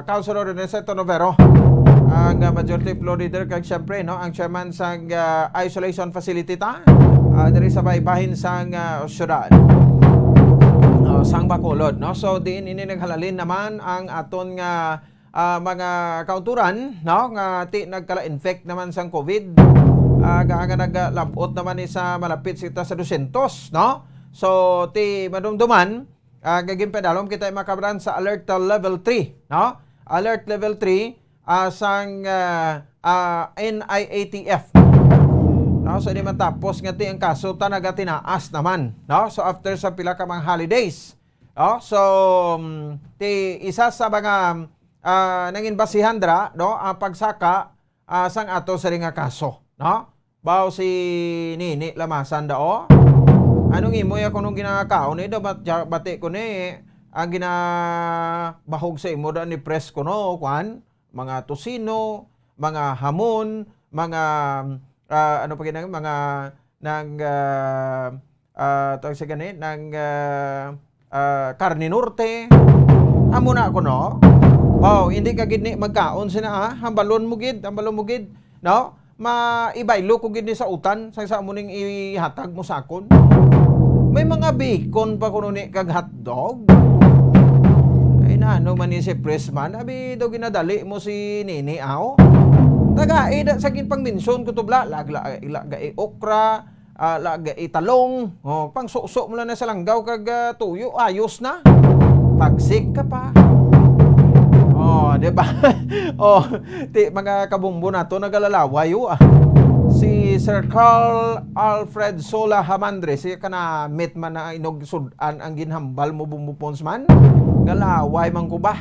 Councilor Reneseto Novero, ang majority floor leader kag syempre, no, ang chairman sang isolation facility ta diri sa baybahin sang syudad sang Bacolod, no. So diin ini naghalalin naman ang aton nga mga kaunturan, no, nga nagkala-infect naman sang COVID. Nga naglabot naman ni sa malapit kita sa 200, no. So madumduman gaging pedalom kita makabran sa alert level 3, no. Alert level 3 sang NIATF. No, so di matapos nga ang kaso ta nagatinaas naman, no. So after sa pila ka mga holidays, no. So isa sa mga nangin basihan dra, no, ang pagsaka sang ato sa ring kaso, no. Bao si Nini Lamasan dao. Anong imo ya kunong ginakaon ni bati ko ni ang ginabahog sa imo da ni press ko, no, kwan mga tosino, mga hamon, mga ano pa ginang mga nang tawag sa ganit nang karne norte. Amo na ako, no. Hindi ka gid ni magkaon sina hambalon mo gid, no? Maibaylo ko gid ni sa utan sa mo ning ihatag mo sa akon. May mga bacon pa kuno ni kag hotdog. Ay na ano man ni si Pressman, abi daw ginadali mo si Nini Taga sa gid pang mention ko tubla lagla okra, laga talong, pang sok-sok mo lang na sa langgaw kag tuyo, ayos na. Pagsik ka pa. Diba? Mga kabumbo nato nagalalawayo si Sir Carl Alfred Sola Hamandre, siya ka na meet man na inog sudan ang ginhambal mo bumupons man. Galaway man ko ba?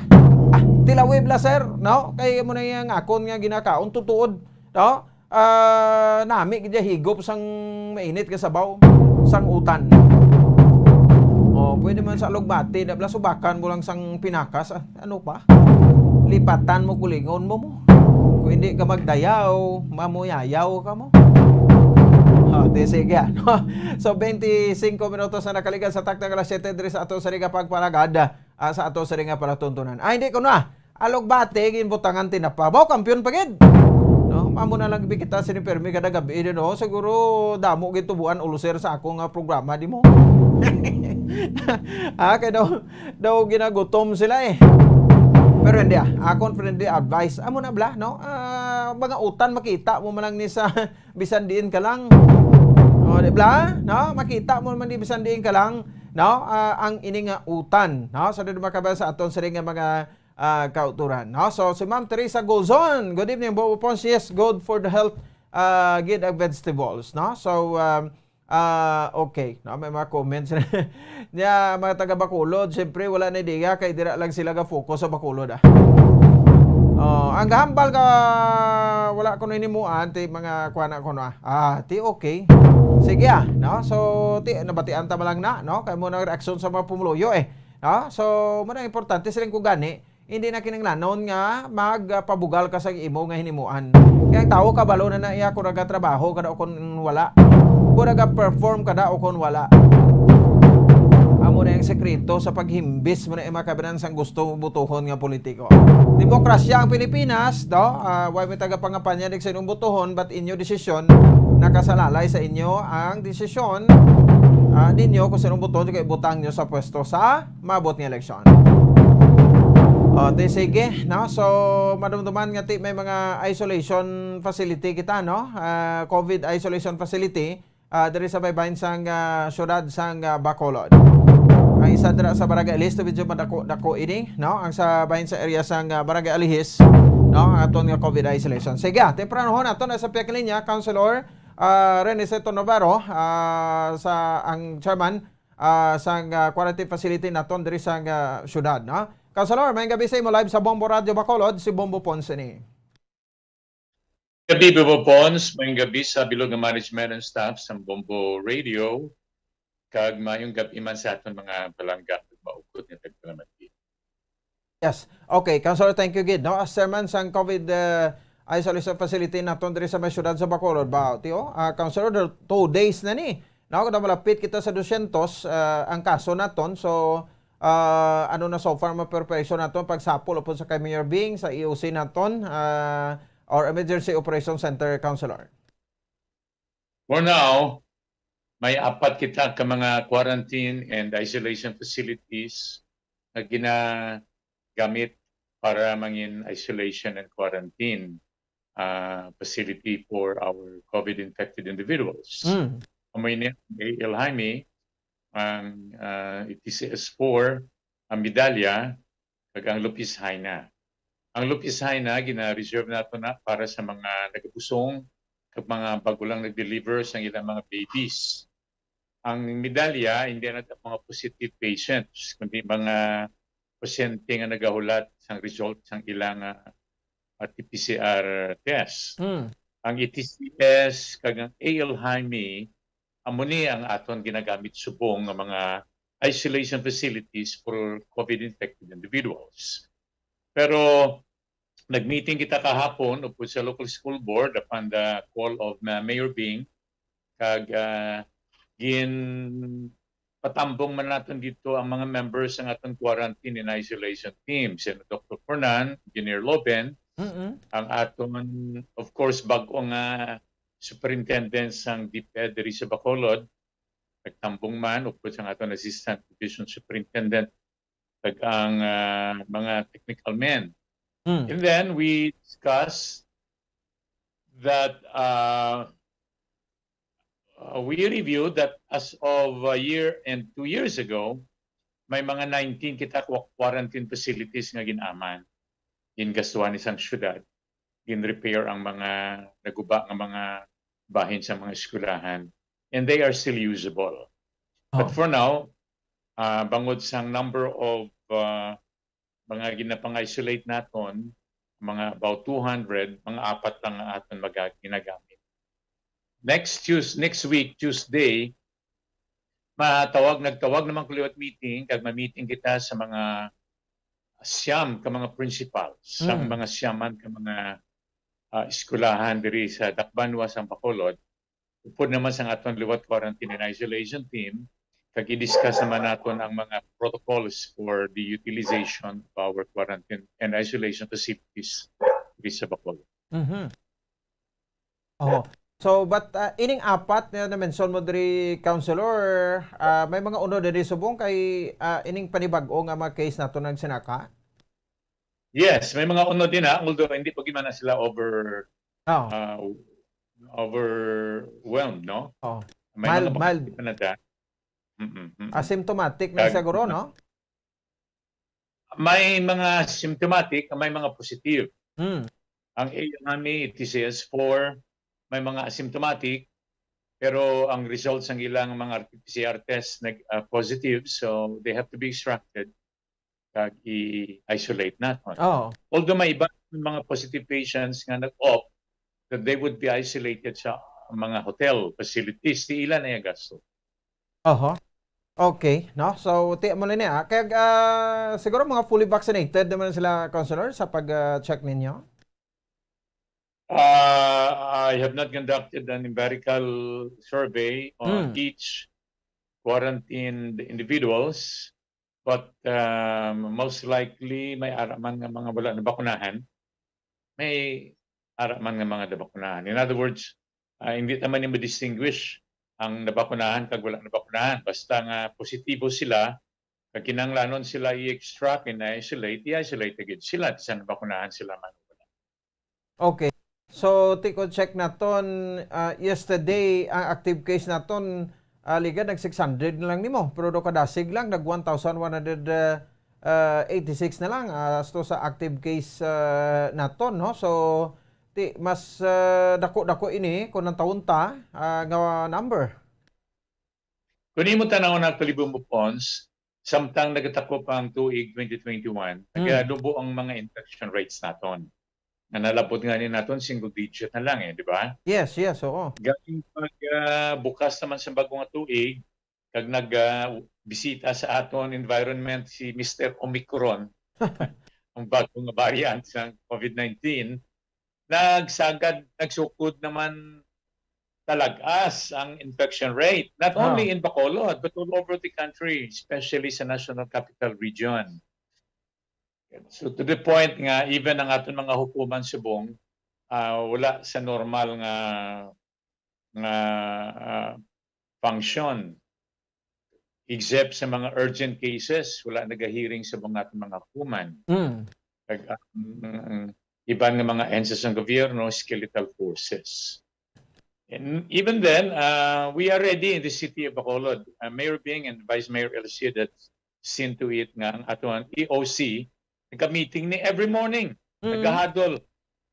Tilaway bla sir, no? Kaya mo na yung akon nga ginakaon tutuod, no? Nami kaya higop sang mainit ka sabaw sang utan. Pwede man sa alugbati, dabla subakan mo lang sang pinakas, ano pa? Lipatan mo kulingon mo. Kung hindi ka magdayaw, mamuyayaw ka mo. Sige, no? So 25 minutos na nakaligan sa tak ng alas 7 diri sa ato sa ringa pagparagada sa ato sa ringa palatuntunan. Hindi ko na. Alugbati, ginbutangan tinapabaw, kampiyon pagid. No? Mamo na lang kita sinipermi kada gabi, no? Siguro damo gitubuan uluser sa akong programa di mo. Kaya daw ginagutom sila Pero hindi akong friendly advice. Amo na bla, no? Mga utan makita mo man lang ni sa bisan diin ka lang. Di bla, no? Makita mo man di bisan diin ka lang, no? Ang ini nga utan, no? So dito makabala sa aton sa nga mga kauturan, no? So si Ma'am Teresa Golzon, good evening, Bobo Pons. Yes, good for the health, good vegetables, no? So okay, no, may mga comments niya mga taga Bacolod. Siyempre wala na idea kay dira lang sila ga-focus sa Bacolod ang gahambal ka wala ko nimuan ti mga kuana ko na ti okay, sige no. So ti nabatian ta malang na, no, kay mo na reaksyon sa mga pumuluyo So, muna importante silang kung gani, hindi na kinanglanon nga magpabugal ka sa imo nga hinimuan. Kaya ang tao kabalo na iya kung nagatrabaho kada o kung wala. Kung nag-perform kada o kung wala. Amo na yung sekreto sa paghimbis mo na makabinan sang gusto butuhon nga politiko. Demokrasya ang Pilipinas, why may tagapangapanya sa inyong butuhon, but inyo desisyon, nakasalalay sa inyo ang desisyon ninyo kung sinong butuhon kay butang nyo sa pwesto sa mabot ng eleksyon. Sige, no? So, madumduman nga may mga isolation facility kita, no? COVID isolation facility, diri sa baybayin sang syudad sang Bacolod. Ang isa dira sa Barangay Alihis, medyo madako ini, no? Ang sa bahin sa area sang Barangay Alihis, no? Aton nga COVID isolation. Sige, tempranohon aton sa piyak linya, Councilor Rene Seto Navarro, sa ang chairman sang quarantine facility naton diri sang syudad, no? Councilor, may gabi sa imo live sa Bombo Radio Bacolod, si Bombo Ponce ni.
Gabi, Bombo Ponce, may gabi sa bilog ng management and staff sa Bombo Radio. Kag mayong gabi man sa aton mga palangga at maukot ng tagpalamati.
Yes. Okay, Councilor, thank you, Gid. No? As chairman sang COVID isolation facility naton diri sa may syudad sa Bacolod, Councilor, 2 days na ni. No, kada malapit kita sa 200 ang kaso naton. So, ano na so far ma-preparation naton pagsapol upon sa kay Mayor Bing sa EOC naton or Emergency Operation Center, Councilor?
For now, may 4 kita ka mga quarantine and isolation facilities na ginagamit para mangin isolation and quarantine facility for our COVID-infected individuals. May El Jaime, ang ITCS-4, ang Medalya, kag ang Lupis Haina. Ang Lupis Haina, gina-reserve nato na para sa mga nagpusong kag mga bagulang nag-deliver sa ilang mga babies. Ang Medalya, hindi na mga positive patients, kundi mga pasyente nga nagahulat sang result sang ilang RT-PCR test. Ang ETCS kag ang AL Jaime, amuni ang aton ginagamit subong ng mga isolation facilities for COVID-infected individuals. Pero nag-meeting kita kahapon upod sa local school board upon the call of Mayor Bing, kag patambong man natin dito ang mga members ng atong quarantine and isolation team. Si Dr. Fernan, Engineer Loben, ang atong, of course, bagong superintendent ng DepEd diri sa Bacolod, nagtambong man, upod sa atong assistant division superintendent, kag ang mga technical men. And then we discussed that we reviewed that as of a year and 2 years ago, may mga 19 kita quarantine facilities nga ginaman. Gingastuhan isang syudad. Gin-repair ang mga naguba ng mga bahin sa mga eskwelahan. And they are still usable. But for now, bangod sang number of mga ginapang-isolate naton, mga about 200, mga 4 lang aton ginagamit. Next week, Tuesday, nagtawag naman kuliwat meeting, kag ma-meeting kita sa mga siyam ka mga principals, sa mga siyaman ka mga eskwelahan diri sa Dakbanwa sa Bacolod. Upod naman sa aton liwat quarantine and isolation team, kag i-discuss naman naton ang mga protocols for the utilization of our quarantine and isolation facilities diri sa Bacolod.
So, but ining 4 na mention mo diri, Councilor, may mga uno diri subong kay ining panibag-o nga mga case nato nang sinaka?
Yes, may mga uno din although hindi pa gimana sila overwhelmed, no? May
mild. Asymptomatic na siguro, no?
May mga symptomatic, may mga positive. Ang AMI, TCS4, may mga asymptomatic, pero ang results ng ilang mga RT-PCR tests positive, so they have to be extracted kag i-isolate natin. Although may iba mga positive patients nga nag-opt that they would be isolated sa mga hotel facilities, di ilan ay gasto.
Okay, no? So, tiyan mo na niya. Kaya siguro mga fully vaccinated naman sila, Counselor, sa pag-check ninyo?
I have not conducted an empirical survey on each quarantined individuals, but most likely may araman ng mga wala na bakunahan, may araman ng mga nabakunahan. In other words, hindi naman yung ma-distinguish ang nabakunahan kag wala nabakunahan. Basta nga positibo sila, kag kinanglanon sila i-extract and i-isolate agad sila sa nabakunahan sila man.
Okay. So, tiko check naton yesterday ang active case naton liga nag 600 na lang nimo, pero do kadasig lang nag 1,186 na lang as to sa active case naton, no? So, mas dako-dako ini kun ang taon ta nga number.
Kung imo tanaw na kalibong mo pons, samtang nagatakop ang tuig 2021, nagalubo ang mga infection rates naton. Nalapot nga ni naton single digit na lang di ba?
Yes, oo.
Galing pag bukas naman sa bagong tuig, kag nagbisita sa aton environment si Mr. Omicron, ang bagong variant ng COVID-19, nagsukod naman talagas ang infection rate. Not only in Bacolod, but all over the country, especially sa National Capital Region. So to the point nga, even ang aton mga hukuman subong, wala sa normal nga function. Except sa mga urgent cases, wala nag-hearing sa mga aton mga hukuman. Iban nga mga ensas ng gobyerno, skeletal forces. And even then, we are ready in the city of Bacolod. Mayor Bing and Vice Mayor Elcid had seen to it nga ang aton EOC, nagka-meeting ni every morning. Nagahadol.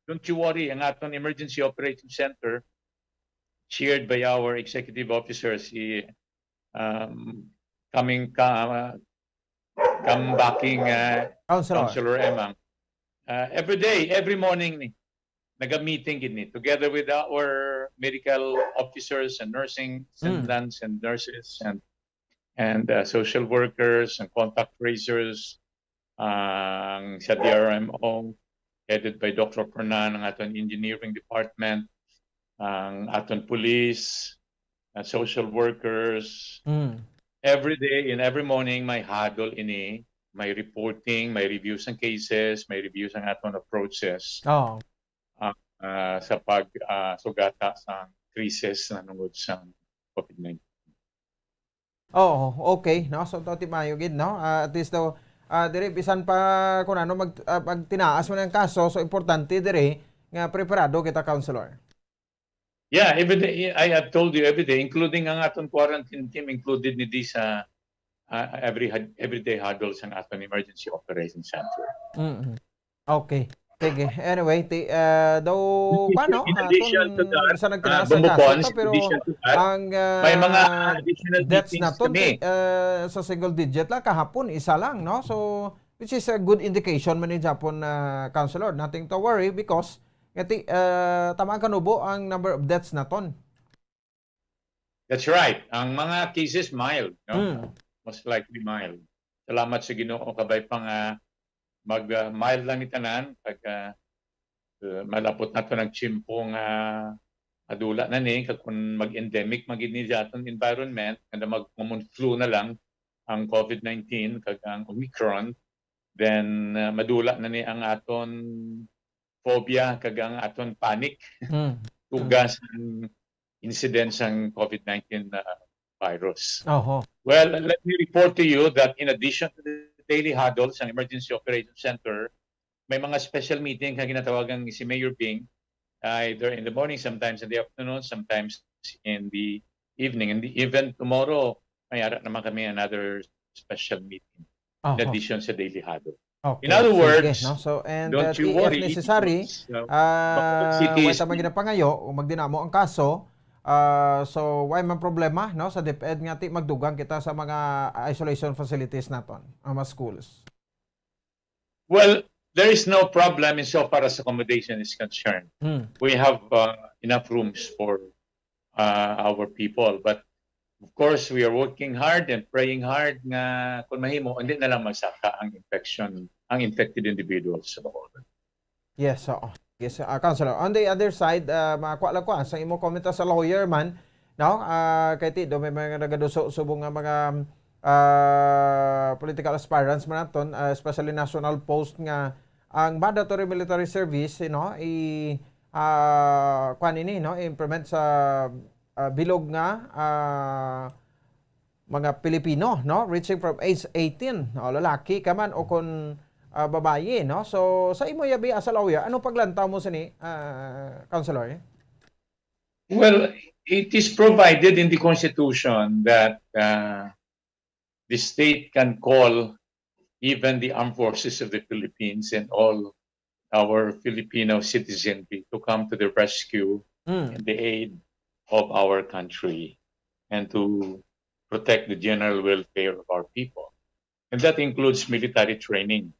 Don't you worry, ang aton Emergency Operating Center, chaired by our executive officers, comebacking Councilor Emang. Every day, every morning, nag-meeting gini together with our medical officers and nursing attendants and nurses and social workers and contact tracers. Sa DRMO, headed by Dr. Pernan, ang aton engineering department, ang aton police, social workers. Every day and every morning, may hadol ini, may reporting, may reviews ng cases, may reviews ng aton approaches sa pagsugata sa crisis na nungod sa COVID-19.
Okay. No? So, ito timayo gid, no? At least daw, dire bisan pa kung ano magtinaas mo ng kaso, so importante dire nga preparado kita, Counselor.
Yeah, every day, I have told you every day, including ang aton quarantine team, included ni di sa everyday huddles ang aton Emergency Operations Center.
Okay. Sige. Anyway, daw paano?
In addition to that,
sa nagtinaas ng kaso, pero ang
may mga additional
deaths na to sa single digit lang kahapon isa lang, no? So which is a good indication man ni Japon Counselor, nothing to worry because tama kanubo ang number of deaths na ton.
That's right. Ang mga cases mild, no? Most likely mild. Salamat sa Ginoo kabay pang mag-mild lang itanan pag malapot na to ng chimpong adula na ni kung mag-endemic magini aton environment and mag-common flu na lang ang COVID-19 kag ang Omicron, then madula na ni ang aton phobia kag ang aton panic tugas ang incidence ng COVID-19 virus. Well, let me report to you that in addition to the daily huddles ang Emergency Operations Center, may mga special meeting na ginatawagan si Mayor Bing, either in the morning, sometimes in the afternoon, sometimes in the evening. And even tomorrow, may ara naman kami another special meeting in addition sa daily huddle. In other words, don't you worry.
If necessary, wala tama ginapangayo o magdinamo ang kaso, so why man problema, no, sa DepEd nga magdugang kita sa mga isolation facilities naton ang mga schools?
Well, there is no problem insofar as accommodation is concerned. We have enough rooms for our people, but of course, we are working hard and praying hard nga kung mahimo, hindi na lang magsaka ang infection, ang infected individuals sa Bacolod.
Yes, oo. Yes, Councilor. On the other side, makakuha lang ko sa imo komento sa lawyer man, no? Kay ti do may mga nagaduso subong nga mga political aspirants man naton, especially national post nga ang mandatory military service, kuan ini, implement sa bilog nga mga Pilipino, no? Reaching from age 18, no? Lalaki ka man o kung babae, no? So sa imo yabi as a lawyer, ano paglantaw mo sa ni Councilor?
Well, it is provided in the Constitution that the state can call even the armed forces of the Philippines and all our Filipino citizens to come to the rescue and the aid of our country and to protect the general welfare of our people. And that includes military training.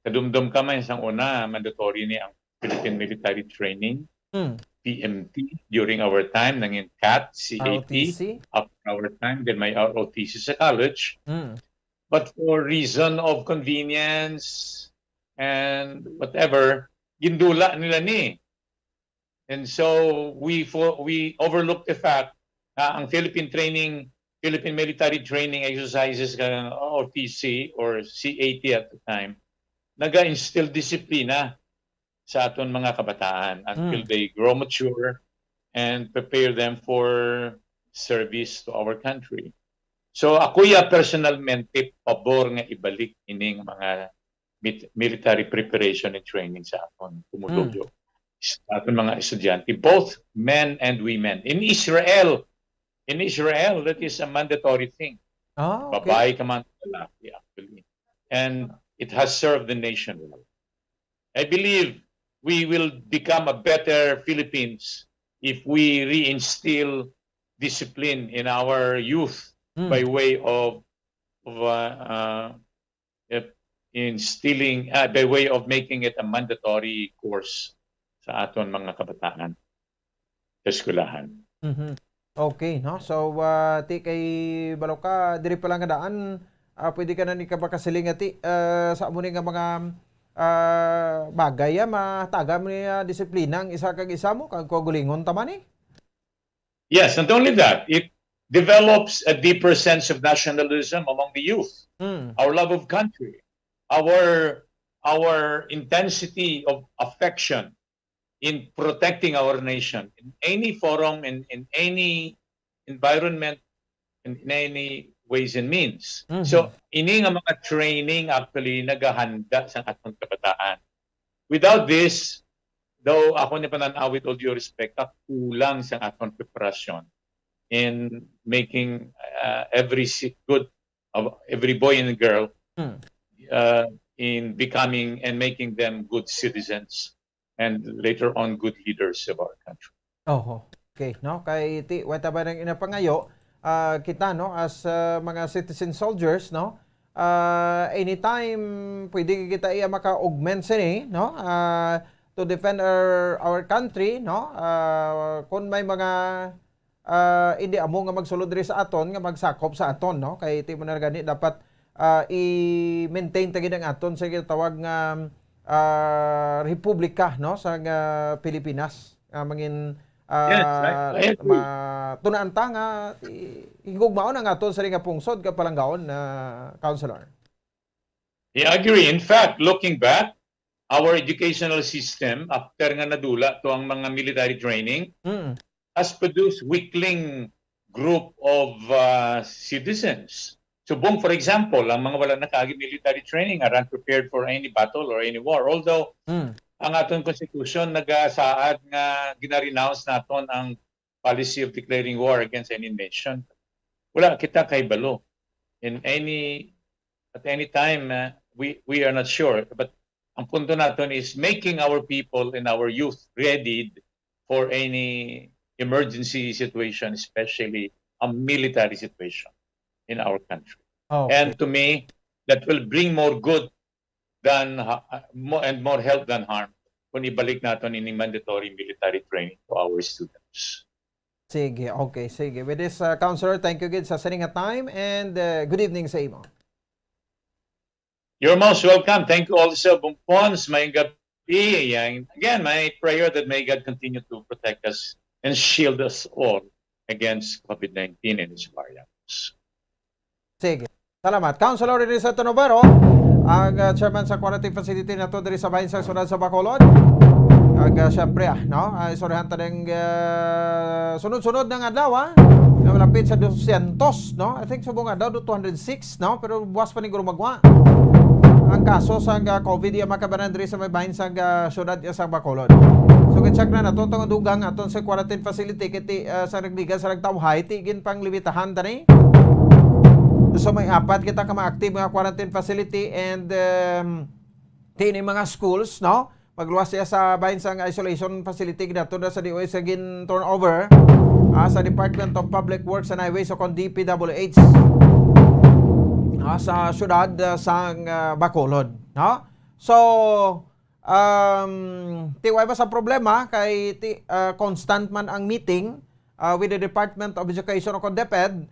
Kadumdum ka man isang una, mandatory ni ang Philippine Military Training, PMT, during our time, nangin CAT, CAT, after our time, then may ROTC sa college. But for reason of convenience and whatever, gindula nila ni. And so we overlooked the fact na ang Philippine Military Training Exercises, ROTC or CAT at the time, naga-instill disiplina sa aton mga kabataan until they grow mature and prepare them for service to our country. So ako personalmente pabor nga ibalik ining mga military preparation and training sa aton tumulogyo. Sa aton mga estudyante, both men and women. In Israel, that is a mandatory thing.
Okay.
Babae ka man, lalaki actually. And it has served the nation well. I believe we will become a better Philippines if we reinstill discipline in our youth by way of by way of making it a mandatory course sa aton mga kabataan sa eskwelahan.
Okay, no? So, ti kay Baloka, diri pa lang nga daan, pwede ka na ni kabakasiling ati sa amo nga mga bagay mataga mo niya disiplina ang isa kag isa mo kag kogulingon taman
Yes, not only that, it develops a deeper sense of nationalism among the youth. Our love of country, our intensity of affection in protecting our nation in any forum, in any environment, in any ways and means. So, ini nga mga training actually naghahanda sa atong kabataan. Without this, though ako ni pananaw with all due respect, kulang sa atong preparasyon in making every boy and girl in becoming and making them good citizens and later on good leaders of our country.
Okay, no? Kay ti wata ba nang inapangayo kita, no, as mga citizen soldiers, no, anytime pwede kita maka-augment sini, no, to defend our country, no, kung may mga hindi amo nga magsulod diri sa aton nga magsakop sa aton, no, kay ti mo na gani dapat i-maintain tagid ang aton sa tawag nga republika, no, sa Pilipinas mangin tunaan ta nga higugmaon ang aton sa nga pungsod ka palanggaon na Councilor.
I agree. In fact, looking back, our educational system after nga nadula to ang mga military training has produced weakling group of citizens. Subong, for example, ang mga wala nakaagi military training are unprepared for any battle or any war. Although, ang aton constitution nagasaad nga ginarenounce naton ang policy of declaring war against any nation. Wala kita kay balo. At any time, we are not sure. But ang punto naton is making our people and our youth ready for any emergency situation, especially a military situation in our country. And to me, that will bring more good than and more help than harm kung ibalik natin ini mandatory military training to our students.
Sige, okay, sige. With this, Counselor, thank you again sa setting a time and good evening sa imo.
You're most welcome. Thank you also, Bumpons. May gabi. Again, my prayer that may God continue to protect us and shield us all against COVID-19 and its variants.
Sige. Salamat. Counselor Rizal Novero, ang chairman sa quarantine facility na ito diri sa bayan sa Sunod sa Bacolod. Siyempre, no? Isurihan tayo sunod-sunod ng adlaw, na malapit sa 200, no? I think subong adlaw, 206, no? Pero buwas pa ni Gurumagwa. Ang kaso sa COVID, yung makabanan diri sa may bahin sa syudad sa Bacolod. So, check na nato itong dugang aton sa quarantine facility, kiti sa nagbigan sa nagtawhay, tigin pang limitahan tani. So, may apat kita ka ma-active mga quarantine facility and tini mga schools, no? Pagluwas siya sa bahin sa isolation facility dito na sa DOH sa gin turnover sa Department of Public Works and Highways o kon DPWH sa syudad sa Bacolod, no? So tiway ba sa problema kay constant man ang meeting with the Department of Education o kon DepEd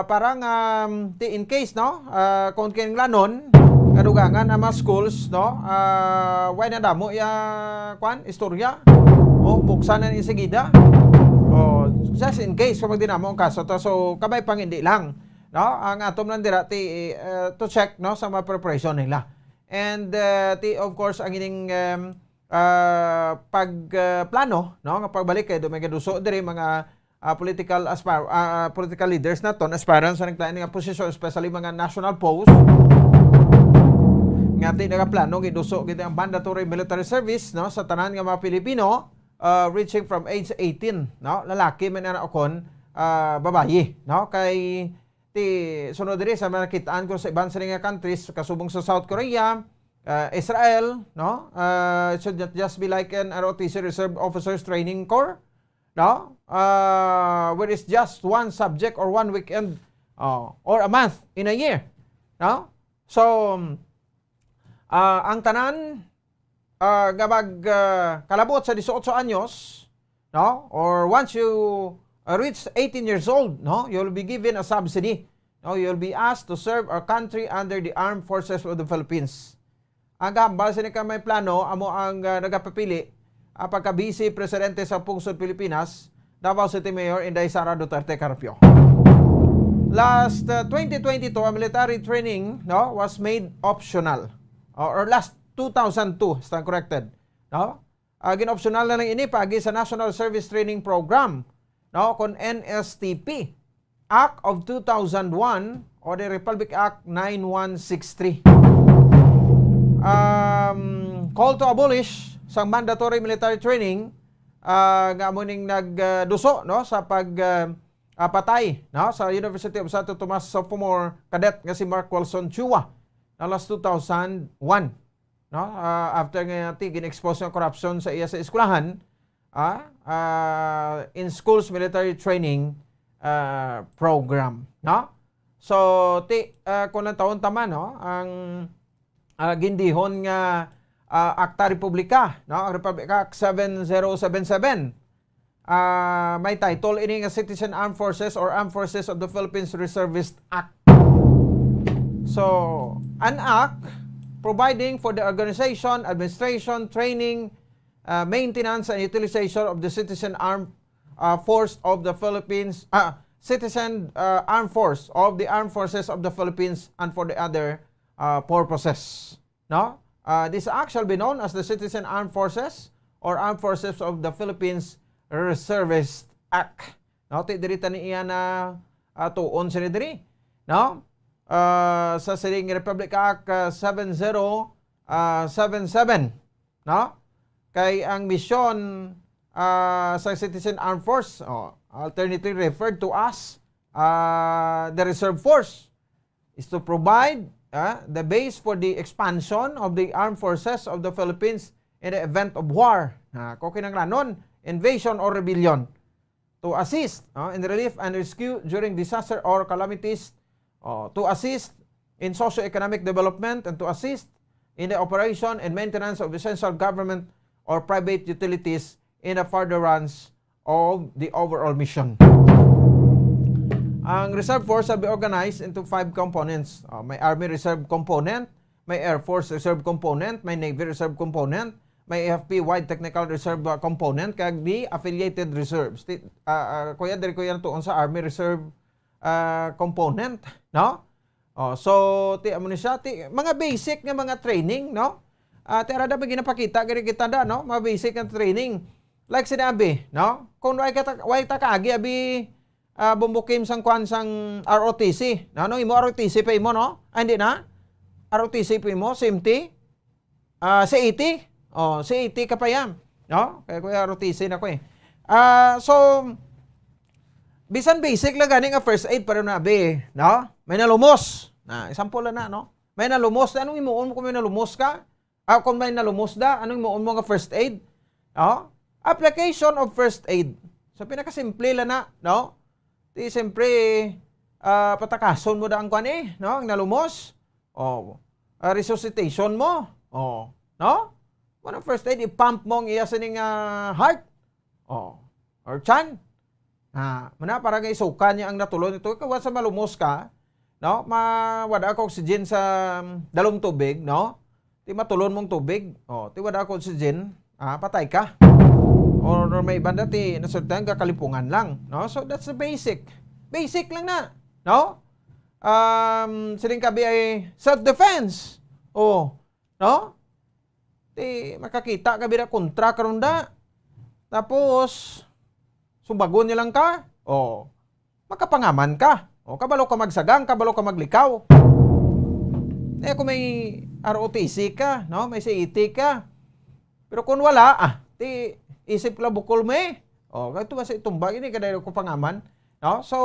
parang in case, no, kung kinlanon kadugangan ang mga schools, no, why na damo kwan istorya o buksan na isigida o just in case kung magdinamo ang kaso to, so kamay pang hindi lang, no, ang atom lang dira to check, no, sa mga preparation nila and of course ang ining pagplano, no, nga pagbalik kay dumigaduso diri mga political leaders na ton aspirants sa naglain nga posisyon, especially mga national post nga nagaplano giduso gid ang mandatory military service, no, sa tanan nga mga Pilipino reaching from age 18, no, lalaki man ana okon babayi, no, kay sunod diri sa nakitaan ko sa ibang nga countries kasubong sa South Korea, Israel, no, it should not just be like an ROTC Reserve Officers Training Corps, no, where it's just one subject or one weekend or a month in a year, no. So ang tanan gabag kalabot sa 18 anyos, no, or once you reach 18 years old, no, you'll be given a subsidy, no, you'll be asked to serve our country under the Armed Forces of the Philippines. Ang gambal sini ka may plano amo ang nagapapili pagka Vice Presidente sa Pungsod Pilipinas, Davao City Mayor Inday Sara Duterte Carpio. Last 2022 a military training, no, was made optional. Or last 2002, stand corrected, no? Gin-optional na lang ini pagi sa National Service Training Program, no, kon NSTP Act of 2001 or the Republic Act 9163. Call to abolish sa mandatory military training nga muning nagduso, no, sa patay, no, sa University of Santo Tomas sophomore cadet nga si Mark Wilson Chua na last 2001, no, after nga gin-expose ng corruption sa iya sa eskwelahan in schools military training program, no. So kung lang taon tama, no, ang gindihon nga Acta Republica, no, ang Republic Act 7077 may title ini nga Citizen Armed Forces or Armed Forces of the Philippines Reservist Act. So, an act providing for the organization, administration, training, maintenance, and utilization of the Citizen Armed Force of the Philippines, Citizen Armed Force of the Armed Forces of the Philippines, and for the other purposes. No? This act shall be known as the Citizen Armed Forces or Armed Forces of the Philippines Reservist Act. No? Dirita ni iya na tuon sila diri. No? Sa siring Republic Act 7077, no, kay ang misyon sa Citizen Armed Force, alternatively referred to as the Reserve Force, is to provide the base for the expansion of the armed forces of the Philippines in the event of war, kung kinanglanon, invasion or rebellion, to assist in relief and rescue during disaster or calamities, to assist in socio-economic development, and to assist in the operation and maintenance of essential government or private utilities in the furtherance of the overall mission. Ang Reserve Force will be organized into 5 components. May Army Reserve Component, may Air Force Reserve Component, may Navy Reserve Component, may AFP-wide Technical Reserve Component, kag di affiliated reserves. Kuya, diri ko yan tuon sa Army Reserve Component, no? So, amo ni siya, mga basic nga mga training, no? Arada ba ginapakita, gani kita da, no? Mga basic nga training. Like sinabi, no? Kung way ta kaagi, abi, bumbukim sang kwan sang ROTC. No, imo ROTC pa imo, no? Hindi na? ROTC pa imo, SIMT, C80. C80 ka pa yan. No? Kaya kuya ROTC na ko eh. So, bisan basic lang gani nga first aid para nabi, no? May nalumos. Example na, no? May nalumos. Anong imuon mo kung may nalumos ka? Kung may nalumos da, anong imuon mo nga first aid? No? Application of first aid. So, pinakasimple lang na, no? Siyempre, patakason mo da ang kwan eh, no? Ang nalumos. Resuscitation mo. No? Ang first aid, i-pump mo ang iyasaning heart. Or chan. Para nga isukan niya ang natulon ito. Ikaw sa malumos ka, no? Wada ka oxygen sa dalong tubig, no? Ti matulon mong tubig. Ti wada ka oxygen, patay ka. Or may banda ti nasultan ka kalipungan lang, no? So that's the basic. Basic lang na, no? Siling kabi ay self-defense. No? Ti makakita kabi na kontra karon da. Tapos sumbagon niya lang ka. Makapangaman ka. Kabalo ka magsagang, kabalo ka maglikaw. Kung may ROTC ka, no? May CET ka. Pero kung wala, ti isip la bukol mo eh. Ganito ba sa itumbag, ini kadayro ko pangaman. No? So,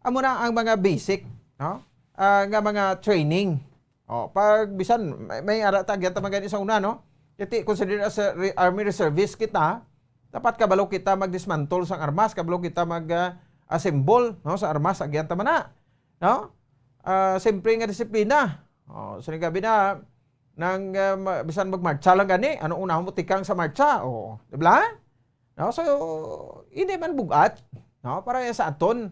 amo na ang mga basic, no? Nga mga training. Pag bisan, may aratagyan tamang sa una, no? Iti, consider as a Army Reservist kita, dapat kabalo kita mag-dismantle sa armas, kabalo kita mag-assemble, no? Sa armas, agyan tama na. No? Siyempre nga disiplina. Sining gabi na, nang bisan magmarcha lang gani, ano una mo tikang sa marcha, diba? No, so hindi man bugat, no, para sa aton.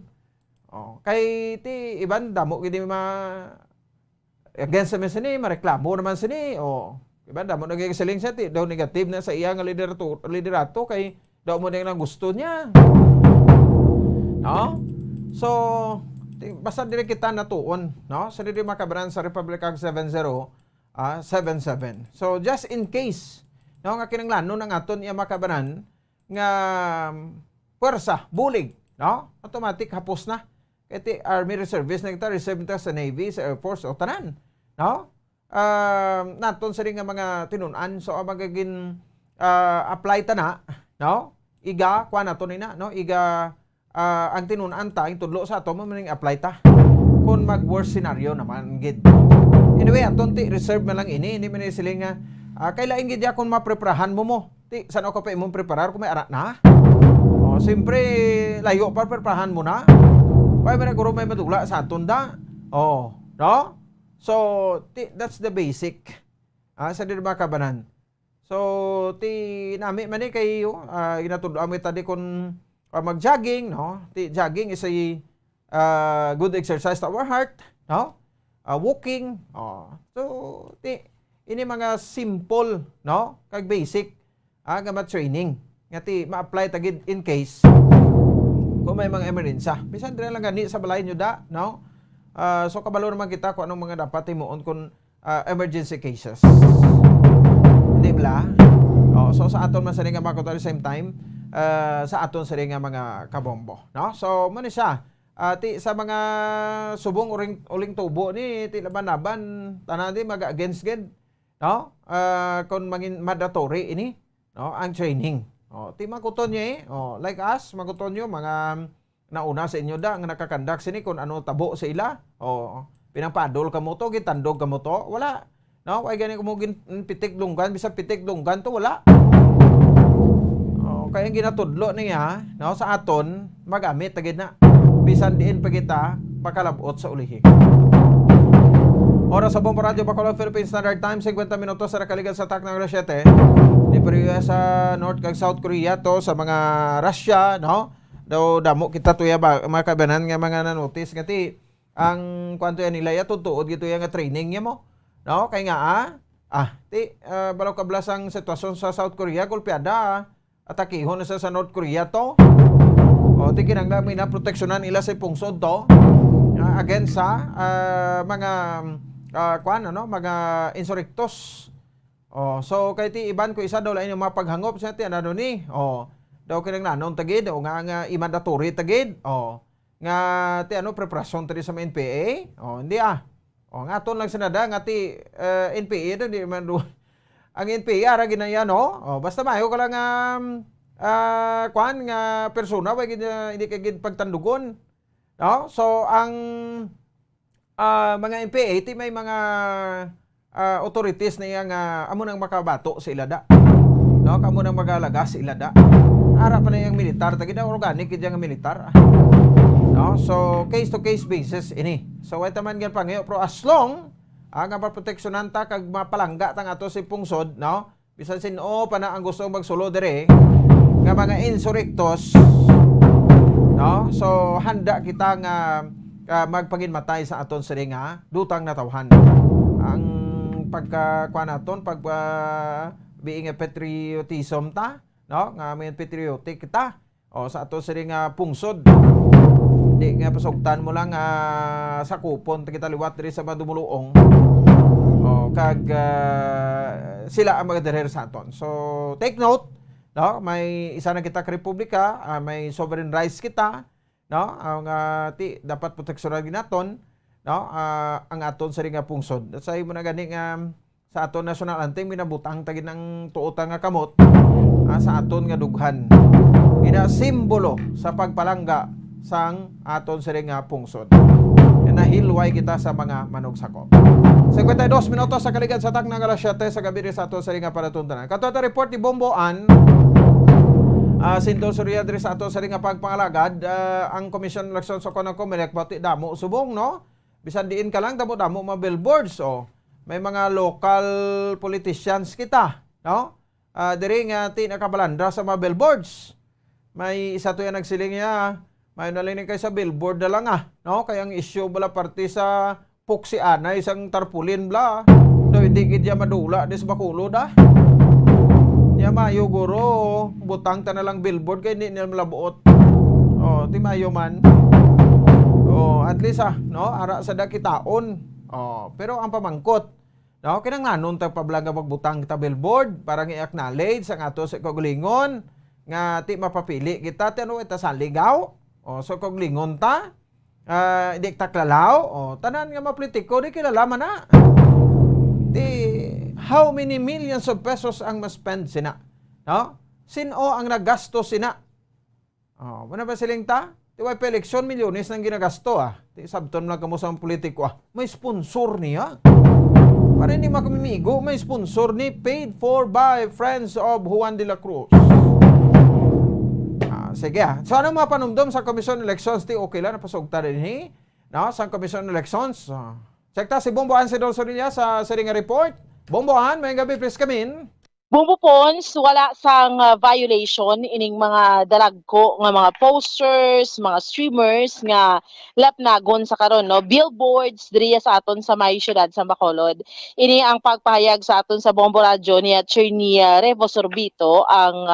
Kay ti iban damo gidi against sa sini, mareklamo naman sini, iban damo nagigisiling sa ti daw negative na sa iya nga liderato kay daw mo nang gusto niya. No? So basta dire kita natuon, no? Sa diri makabaran sa Republic Act 7077. So just in case, no, nga kinanglanon ang aton iya makabaran nga puwersa, bulig, no? Automatic hapos na. Kaya Army Reservist na kita, reserve nita sa Navy, sa Air Force, o tanan, no? Naton sa rin nga mga tinunan, so magaging apply ta na, no? Iga, kwa nato nina, no? Iga, ang tinunan ta, yung tudlo sa ato, maning apply ta. Kung mag-worst scenario naman, gid. Anyway, aton ti reserve na lang ini, hindi man siling nga, kailaing gid ya kung mapreparahan mo. Ti, saan ako pa imong preparar kung may anak na? Siyempre, layo pa preparahan mo na. Kaya may naguro may madula sa aton da. No? So, that's the basic. Sa dirba kabanan. So, nami man kayo, inatudlo amoy tadi kung mag-jogging, no? Jogging is a good exercise to our heart, no? Walking, so ini mga simple, no? Kag basic nga training nga ma-apply tagid in case kung may mga emergency. Bisan dire lang gani sa balay nyo da, no? So kabalo naman kita kung anong mga dapat himuon kung emergency cases. Di ba? So sa aton man sa nga mga at the same time, sa aton sa nga mga kabombo, no? So muna siya. Sa mga subong uling tubo ni ti laban-laban tanan di mag-against gid, no? Kung mangin mandatory ini, no, ang training. Ti maguton niya like us, maguton nyo mga nauna sa inyo da nga nakakandak sini kung ano tabo sa ila. Pinangpadol ka mo to, gitandog ka mo to, wala. No, kay gani mo pitik lunggan, bisag pitik lunggan to wala. Kaya ginatudlo niya, no, sa aton magamit tagid na. Bisan diin pa kita makalabot sa ulihi. Oras sa Bombo Radio Bacolod, Philippine Standard Time, 50 minutos sa nakaligan sa tak ng alas 7. Di pa rin sa North kag South Korea to sa mga Russia, no? Daw damo kita tuya ba makabanan nga mga nanotis ngati ang kwanto yan nila ya tutuod gito yang training niya mo. No? Kay nga balaw kablas ang sitwasyon sa South Korea golpeada atakihon sa North Korea to. O ti kinanglan na proteksyonan ila sa pungsod to against sa mga mga insurrectos. So kay ti iban ko isa daw lain yung mapaghangop sa ti ano ni. Daw kinanglanon tagid o nga i-mandatory tagid. Nga ti preparasyon tadi sa NPA. Hindi nga ton lang sinada nga ti NPA di man ang NPA ara ginaya no. Basta mayo ka lang nga persona wa hindi kagid pagtandugon. No? So ang mga NPA ti may mga authorities na yang amo nang makabato sa ilada. No, kamo nang magalaga sa ilada. Ara pa na yung militar tagid organic gid yang militar. No, so case to case basis ini. So wait man gan pangyo pero as long ang proteksyonan ta kag mapalangga tang ato si pungsod, no? Bisan sino pa na ang gusto magsulo dire nga mga insurrectos. No? So handa kita nga magpaginmatay sa aton siri nga dutang natawhan. Ang pagkakuan naton being a patriotism ta, no? Nga may patriotic kita sa aton siri nga pungsod. Di nga pasugtan mo lang sa kupon kita liwat diri sa madumuluong. Kag sila ang magadirer sa aton. So take note, no? May isa na kita ka republika, may sovereign rights kita, no? Ang dapat proteksyonan ginaton, no? Ang aton sa nga pungsod. At sa mo na gani nga sa aton national anthem minabutang tagid ng tuotang nga kamot sa aton nga dughan. Ina simbolo sa pagpalangga sang aton sa nga pungsod. Nahilway kita sa mga manugsako. 52 minutos sa kaligan sa tak ng alas 7 sa gabi sa aton sa nga palatuntunan. Kato report ni Bomboan Sinto Surya diri sa aton sa nga pagpangalagad ang Commission Election sa Konang Comelec pati damo subong, no? Bisan diin ka lang damo mga billboards may mga local politicians kita, no? Diri nga ti nakabalandra sa mga billboards. May isa to yan nagsiling niya, may nalinig kay sa billboard na lang no? Kaya ang issue bala parte sa puksi anay isang tarpulin bla. Do hindi gid ya madula des Bacolod Nya mayo guro butang ta na lang billboard kay ni nila malabuot. Ti mayo man. At least no, ara sa dakitaon. Pero ang pamangkot, no, kinanglanon ta pablaga magbutang ta billboard para i-acknowledge ang ato sa kagalingon nga ti mapapili kita ti ano ita sa ligaw. So kagalingon ta di ta klalaw, tanan nga mapolitiko di kilalaman na. How many millions of pesos ang ma-spend sina? No? Sino ang nagasto sina? Wala ba siling ta? Tiway pa eleksyon, milyones nang ginagasto Sabton lang kamo sa politiko May sponsor niya. Para hindi makamimigo, may sponsor ni paid for by friends of Juan de la Cruz. Sige So ano mga panumdum sa Commission Elections? Okay lang, napasugta rin no? Sa Commission Elections. Check ta si Bomboan Sidol Sorilla sa Seringa Report. Bombohan, may gabi, please come in.
Bumbo Pons, wala sang violation ining mga dalagko nga mga posters, mga streamers nga lapnagon sa karon no, billboards diriya sa aton sa may syudad sa Bacolod. Ini ang pagpahayag sa aton sa Bombo Radio ni Attorney Revo Sorbito ang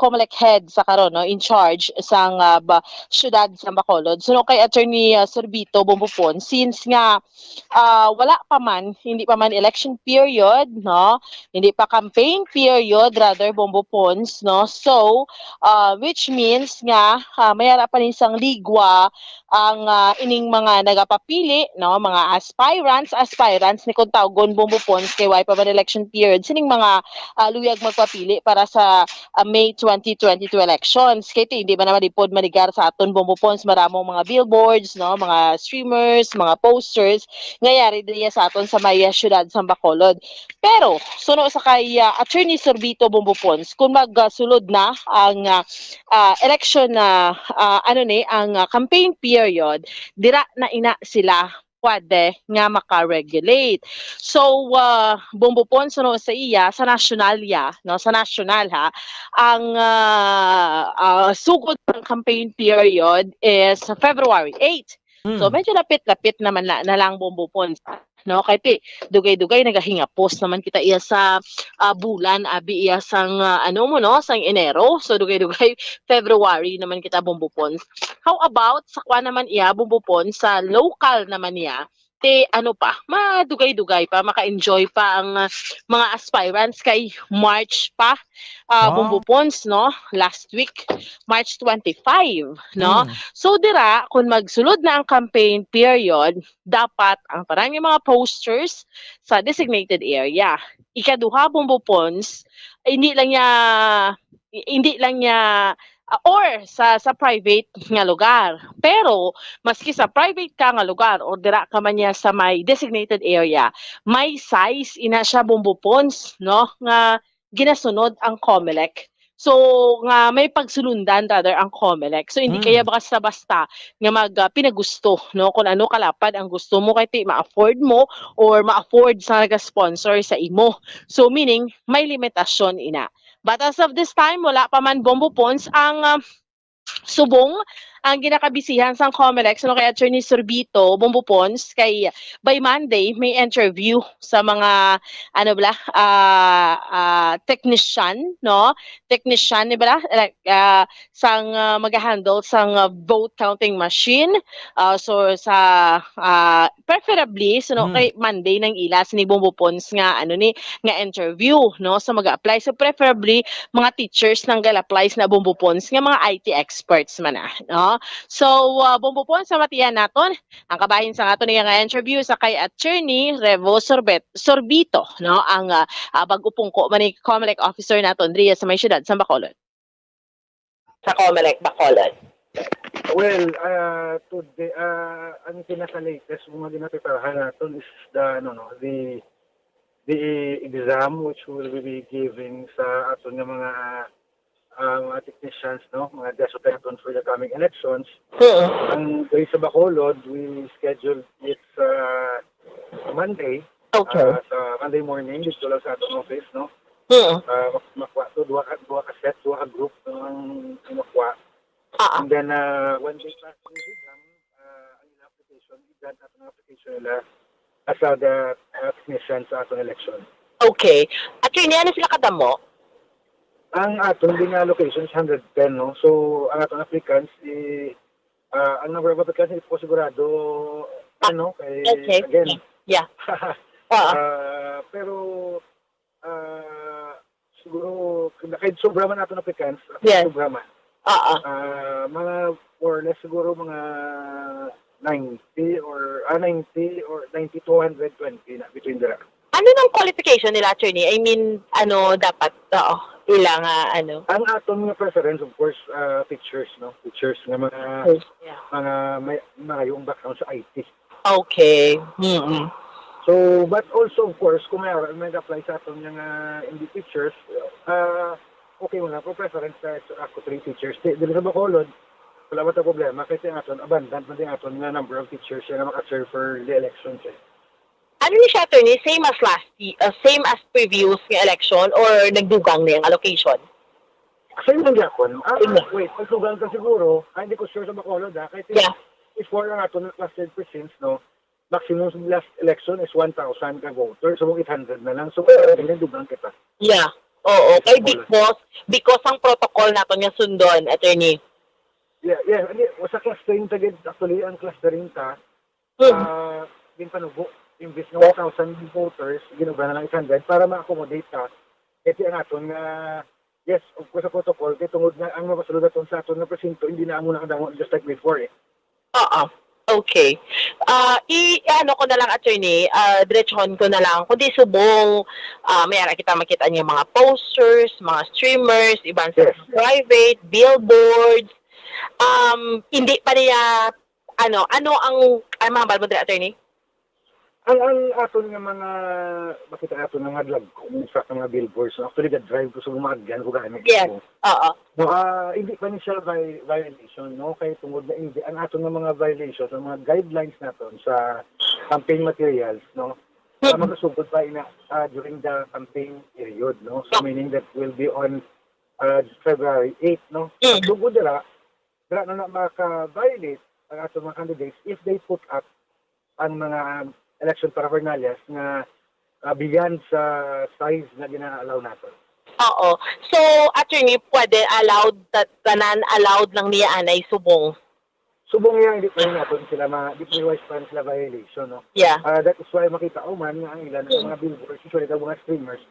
Comelec head sa karon no, in charge sang syudad sa Bacolod. So kay Attorney Sorbito Bombo Pons, since nga wala pa man, hindi pa man election period no, hindi pa campaign period rather Bombo Pons no, so which means nga mayara pa rin sang ligwa ang ining mga nagapapili no, mga aspirants ni kung tawgon Bombo Pons kay way pa man election period sining mga luyag magpapili para sa May 2022 elections. Kaya hindi ba naman ipod manigar sa aton Bombo Pons maramong mga billboards no, mga streamers, mga posters ngayari diya sa aton sa may syudad sa Bacolod. Pero suno sa kay Attorney Sorbito Bombo Pons kung magsulod na ang election ang campaign period, dira na ina sila pwede nga maka-regulate. So, bumbupon sa iya, sa nasyonal no, sa nasyonal ang sugod ng campaign period is February 8. So, medyo lapit-lapit naman na lang bumbupon. No, kay dugay-dugay nagahinga post naman kita iya sa bulan abi iya sang sang Enero. So dugay-dugay February naman kita bumbupon. How about sa kwa naman iya bumbupon sa local naman niya? Madugay-dugay pa, maka-enjoy pa ang mga aspirants kay March pa. Bumbupons, no? Last week, March 25, no? So, dira, kung magsulod na ang campaign period, dapat ang parang mga posters sa designated area. Ikaduha, bumbupons, hindi lang niya or sa private nga lugar. Pero maski sa private ka nga lugar or dira ka man niya sa may designated area, may size ina siya bumbupons, no, nga ginasunod ang COMELEC. So nga may pagsulundan rather ang COMELEC. So hindi kaya basta-basta nga pinagusto, no, kung ano kalapad ang gusto mo kay ma-afford mo or ma-afford sa nag-sponsor sa imo. So meaning may limitasyon ina. But as of this time, wala pa man bumbupons ang subong ang ginakabisihan sa COMELEC kay Attorney Sorbito bumbupons kay by Monday may interview sa mga technician, no, technician sang mag-handle sang vote counting machine. So sa preferably kay Monday nang ila ni bumbupons nga nga interview, no, sa mag-apply. So preferably mga teachers nang gal-apply na bumbupons nga mga IT experts man no. So, bumbupon sa matiyan naton ang kabahin sa aton nga interview sa kay Attorney Revo Sorbito, no, ang bag-upungko man ni COMELEC officer naton diya sa may syudad sa Bacolod. Sa COMELEC Bacolod.
Well, today ang pinaka-latest mga ginapiparahan naton is the exam which will be given sa aton nga mga technicians, no, mga desopeton for the coming elections. Ang day sa Bacolod, we scheduled it Monday.
Okay.
Sa Monday morning, dito lang sa atong office, no. Makuha to, duwa ka set, duwa ka group ang makuha. And then, one day past the exam, ang ilang application, i-grant natin ang application nila as the technicians sa atong election.
Okay. Attorney, ano sila kadamo?
Ang atong din allocation is 110, no? So, ang atong applicants, ang number of applicants, hindi po sigurado, kay,
okay.
Again.
Yeah.
Pero, siguro, kahit sobra man atong applicants, sobra man. Mga, more or less, siguro mga 90 or 90 to 120 na, between the
Ano nang qualification nila, Attorney? I mean, dapat, ilang,
Ang atong nga preference, of course, teachers, no? Teachers nga mga may yung background sa IT.
Okay.
So, but also, of course, kung may apply sa atong nga hindi teachers, okay mo na, po preference sa ako 3 teachers. Dili sa Bacolod, wala ba ito problema? Kasi aton, abundant na din aton nga number of teachers na makaserve for the elections.
Ano ni siya, Attorney? Same as previous nga election or nagdugang na yung allocation?
Same lang yakon. Wait, pagdugang ka siguro, hindi ko sure sa Bacolod, kahit before ang aton clustered precincts, no, maximum sa last election is 1,000 ka voters, so 800 na lang. So, dugang kita.
Yeah. Oo, okay, because ang protocol nato nga sundon, Attorney.
Yeah. Sa clustering tagid, actually, ang clustering ta, ginpanubo. Imbis ng 1,000 voters, ginubra na lang 800 para ma-accommodate ka. Ito ang aton nga, yes, of course, sa protocol, kaya tungod nga ang mapasulod natin sa aton na presinto, hindi na mo nakadamo just like before
Okay. Ko na lang, Attorney, diretsyon ko na lang, kundi subong, mayara kita makita niyo mga posters, mga streamers, ibang sa private, billboards, hindi pa niya, ang mga balbo dira, Attorney?
Ang aton nga mga makita aton nga vlog kung sa mga billboards, actually the drive ko sa gumagyan ko gamit.
Yes.
Hindi pa ni siya violation, no, kay tungod na hindi ang aton nga mga violations, ang mga guidelines naton sa campaign materials, no? Magsusugod pa during the campaign period, no? So meaning that will be on February 8, no? Sugod dira na maka-violate ang ato mga candidates if they put up ang mga election paraphernalias na beyond sa size na gina-allow natin.
Oo. So, attorney, pwede allowed, tanan allowed lang niya anay subong.
Subong yan, hindi pa rin natin sila, di pa rin pa sila violation, no?
Yeah.
That is why makita man nga ang ilan ng mga billboards, usually ka mga streamers,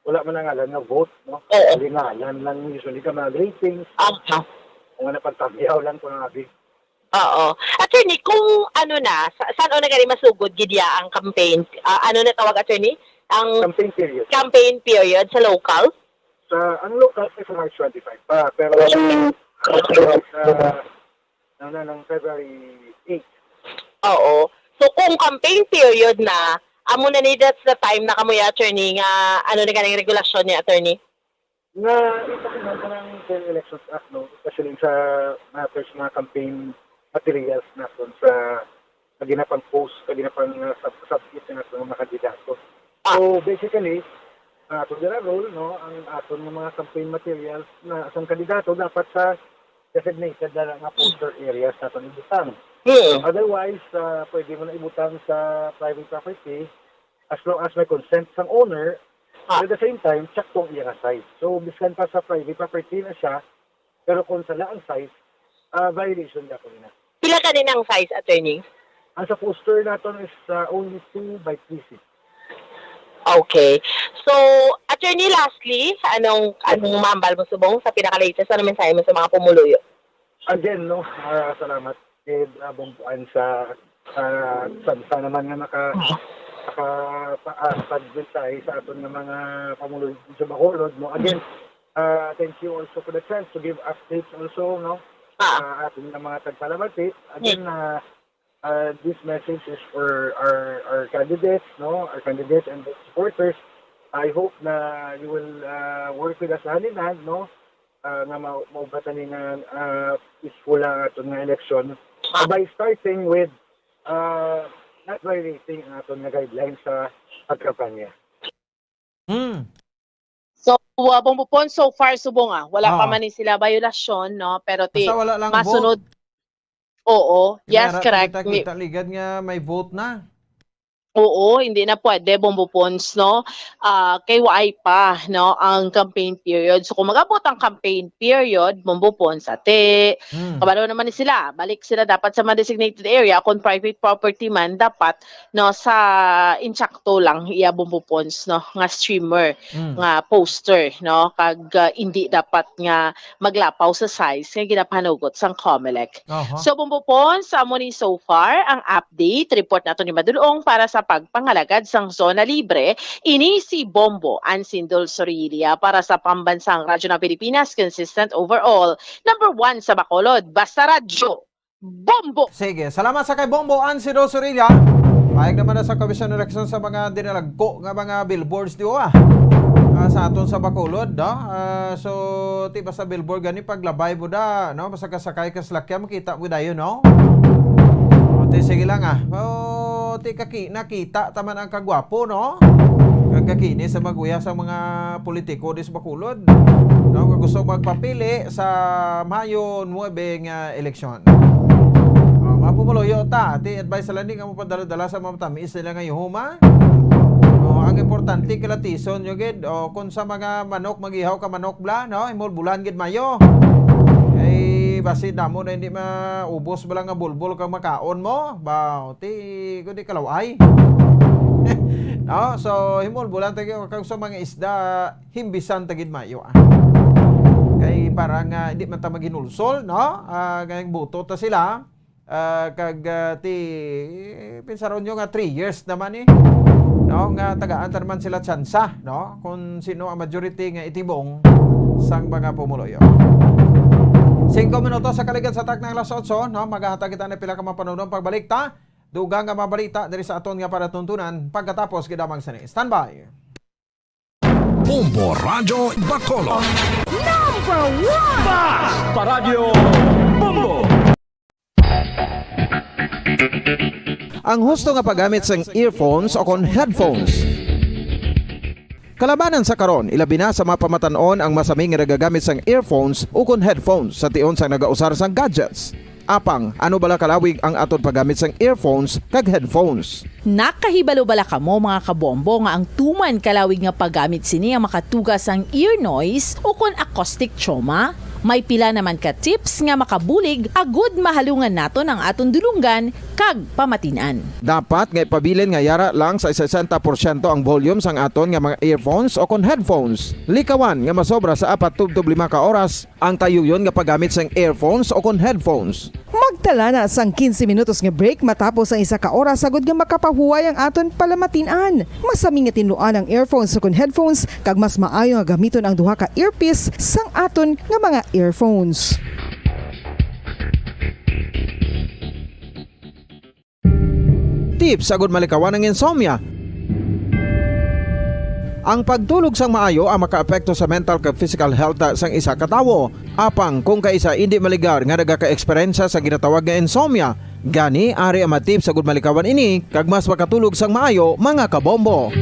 wala man ang alam na vote, no? Hindi nga, yan lang usually ka mga ratings, kung napagtagyaw lang kung nabi.
Oo. Attorney, kung ano na, saan o na gani masugod gidya ang campaign? Ano na tawag, attorney? Ang
campaign period.
Campaign period sa local?
Ang local ay sa March 25 pa, pero ng February 8.
Oo. So kung campaign period na, amo na ni that's the time na kamoy attorney nga ano na ganing regulasyon ni attorney?
Na ipakinaw ko ng Elections Act, no? Especially sa matters mga campaign materials natin sa ginapang post, ginapang submit na natin ng mga kandidato. So basically, ato dira role, no, ang aton ng mga campaign materials na asang kandidato dapat sa designated na nga poster areas natin ibutang. Otherwise, pwede mo na ibutang sa private property as long as may consent ng owner. At the same time, check kung iya nga size. So, biskan pa sa private property na siya, pero kung sa laang size, violation niya ko na.
Pila ka din ang size, attorney?
Ang sa poster natin is only 2 by 3 feet.
Okay. So, attorney, lastly, anong mambal mo subong sa pinaka-latest? Ano mensahe mo sa mga pumuluyo?
Again, no, salamat kay Bongbuan sa naman nga nakapag-mensahe sa aton ng mga pamuluyo sa Bacolod, no. Again, thank you also for the chance to give updates also, no, ating ng mga tagpalabati. Again, this message is for our candidates, no, our candidates and the supporters. I hope na you will work with us hand in hand, no, nga maubatan nga peaceful ang aton nga election by starting with not violating ang aton nga guidelines sa pagkampanya.
So, Bongbuon, so far subong wala pa man ni sila violasyon, no, pero
wala lang
masunod. Oo, yes, correct.
Kita ligad nga may vote na.
Oo, hindi na pwede, Bombopons, no? Kay waay pa, no, ang campaign period. So kung mag-abot ang campaign period, Bombopons, ate, kabalo naman ni sila. Balik sila dapat sa mga designated area. Kung private property man, dapat, no, sa insakto lang, iya Bombopons, no, nga streamer, nga poster, no, kag hindi dapat nga maglapaw sa size, nga ginapanugot sang COMELEC. So Bombopons, amo ni so far, ang update, report nato ni Madulong para sa pagpangalagad sang zona libre, ini si Bombo Ansindol Sorilia para sa pambansang radyo ng Pilipinas, consistent overall. Number 1 sa Bacolod, basta radyo, Bombo!
Sige, salamat sa kay Bombo Ansindol Sorilia. Payag naman na sa Commission on Election sa mga dinalagko nga mga billboards di sa aton sa Bacolod, no? So, ti basta billboard gani paglabay mo da, no? Basta kasakay ka sa lakya, makita mo dayo, no? Sige lang nakita taman ang kagwapo, no? Kagkakini sa maguya sa mga politiko dis Bacolod, no? Kung gusto magpapili sa Mayo 9 nga eleksyon. Mapumuloyo ta, ti advice lang ni kamo padala-dala sa mga tamis nila nga yuhuma. Ang importante kila tison yo gid, kung sa mga manok magihaw ka manok bla, no? Imol bulan gid Mayo. Basi damo na hindi maubos ba lang nga bulbul kang makaon mo ba ti kundi kalaway. No, so himol bulan tagi kag sa mga isda himbisan tagid Mayo kay parang hindi man ta maginulsol, no, ganang buto ta sila kag ti pinsaron nyo nga 3 years naman no, nga tagaan ta naman sila tsansa, no, kung sino ang majority nga itibong sang mga pumuloyo. 5 minutos sa kaligan sa taknang alas 8, no? Maghahatag kita na pila ka mapanunong pagbalik ta. Dugang nga mabalita diri sa aton nga para tuntunan pagkatapos gidamang sani. Standby.
Bombo Radyo Bacolod.
Number 1 Bas Paradyo Bombo.
ang husto nga paggamit sang earphones o kon headphones. Kalabanan sa karon, ilabi na sa mapamatanon ang masami nga nagagamit sang earphones o kon headphones sa tion sang nagausar sang gadgets. Apang, ano bala kalawig ang aton paggamit sang earphones kag headphones?
Nakahibalo bala kamo mga kabombo nga ang tuman kalawig nga paggamit sini ang makatugas ang ear noise o kon acoustic trauma? May pila naman ka tips nga makabulig agud mahalungan naton ang aton dulunggan kag pamatinan.
Dapat nga ipabilin nga yara lang sa 60% ang volume sang aton nga mga earphones o kon headphones. Likawan nga masobra sa 4 to 5 ka oras ang tayuyon nga paggamit sang earphones o kon headphones.
Magtala na sang 15 minutos nga break matapos ang 1 ka oras sagod nga makapahuway ang aton palamatinan. Masami nga tinluan ang earphones o kon headphones kag mas maayo nga gamiton ang duha ka earpiece sang aton nga mga earphones.
Tips sagod malikawan ang insomnia. Ang pagtulog sang maayo ang makaapekto sa mental kag physical health sang isa ka tawo. Apang kung kaisa hindi maligar nga nagaka-eksperyensya sa ginatawag nga insomnia, gani ari ang matip sagud malikawan ini kag mas makatulog sang maayo mga kabombo.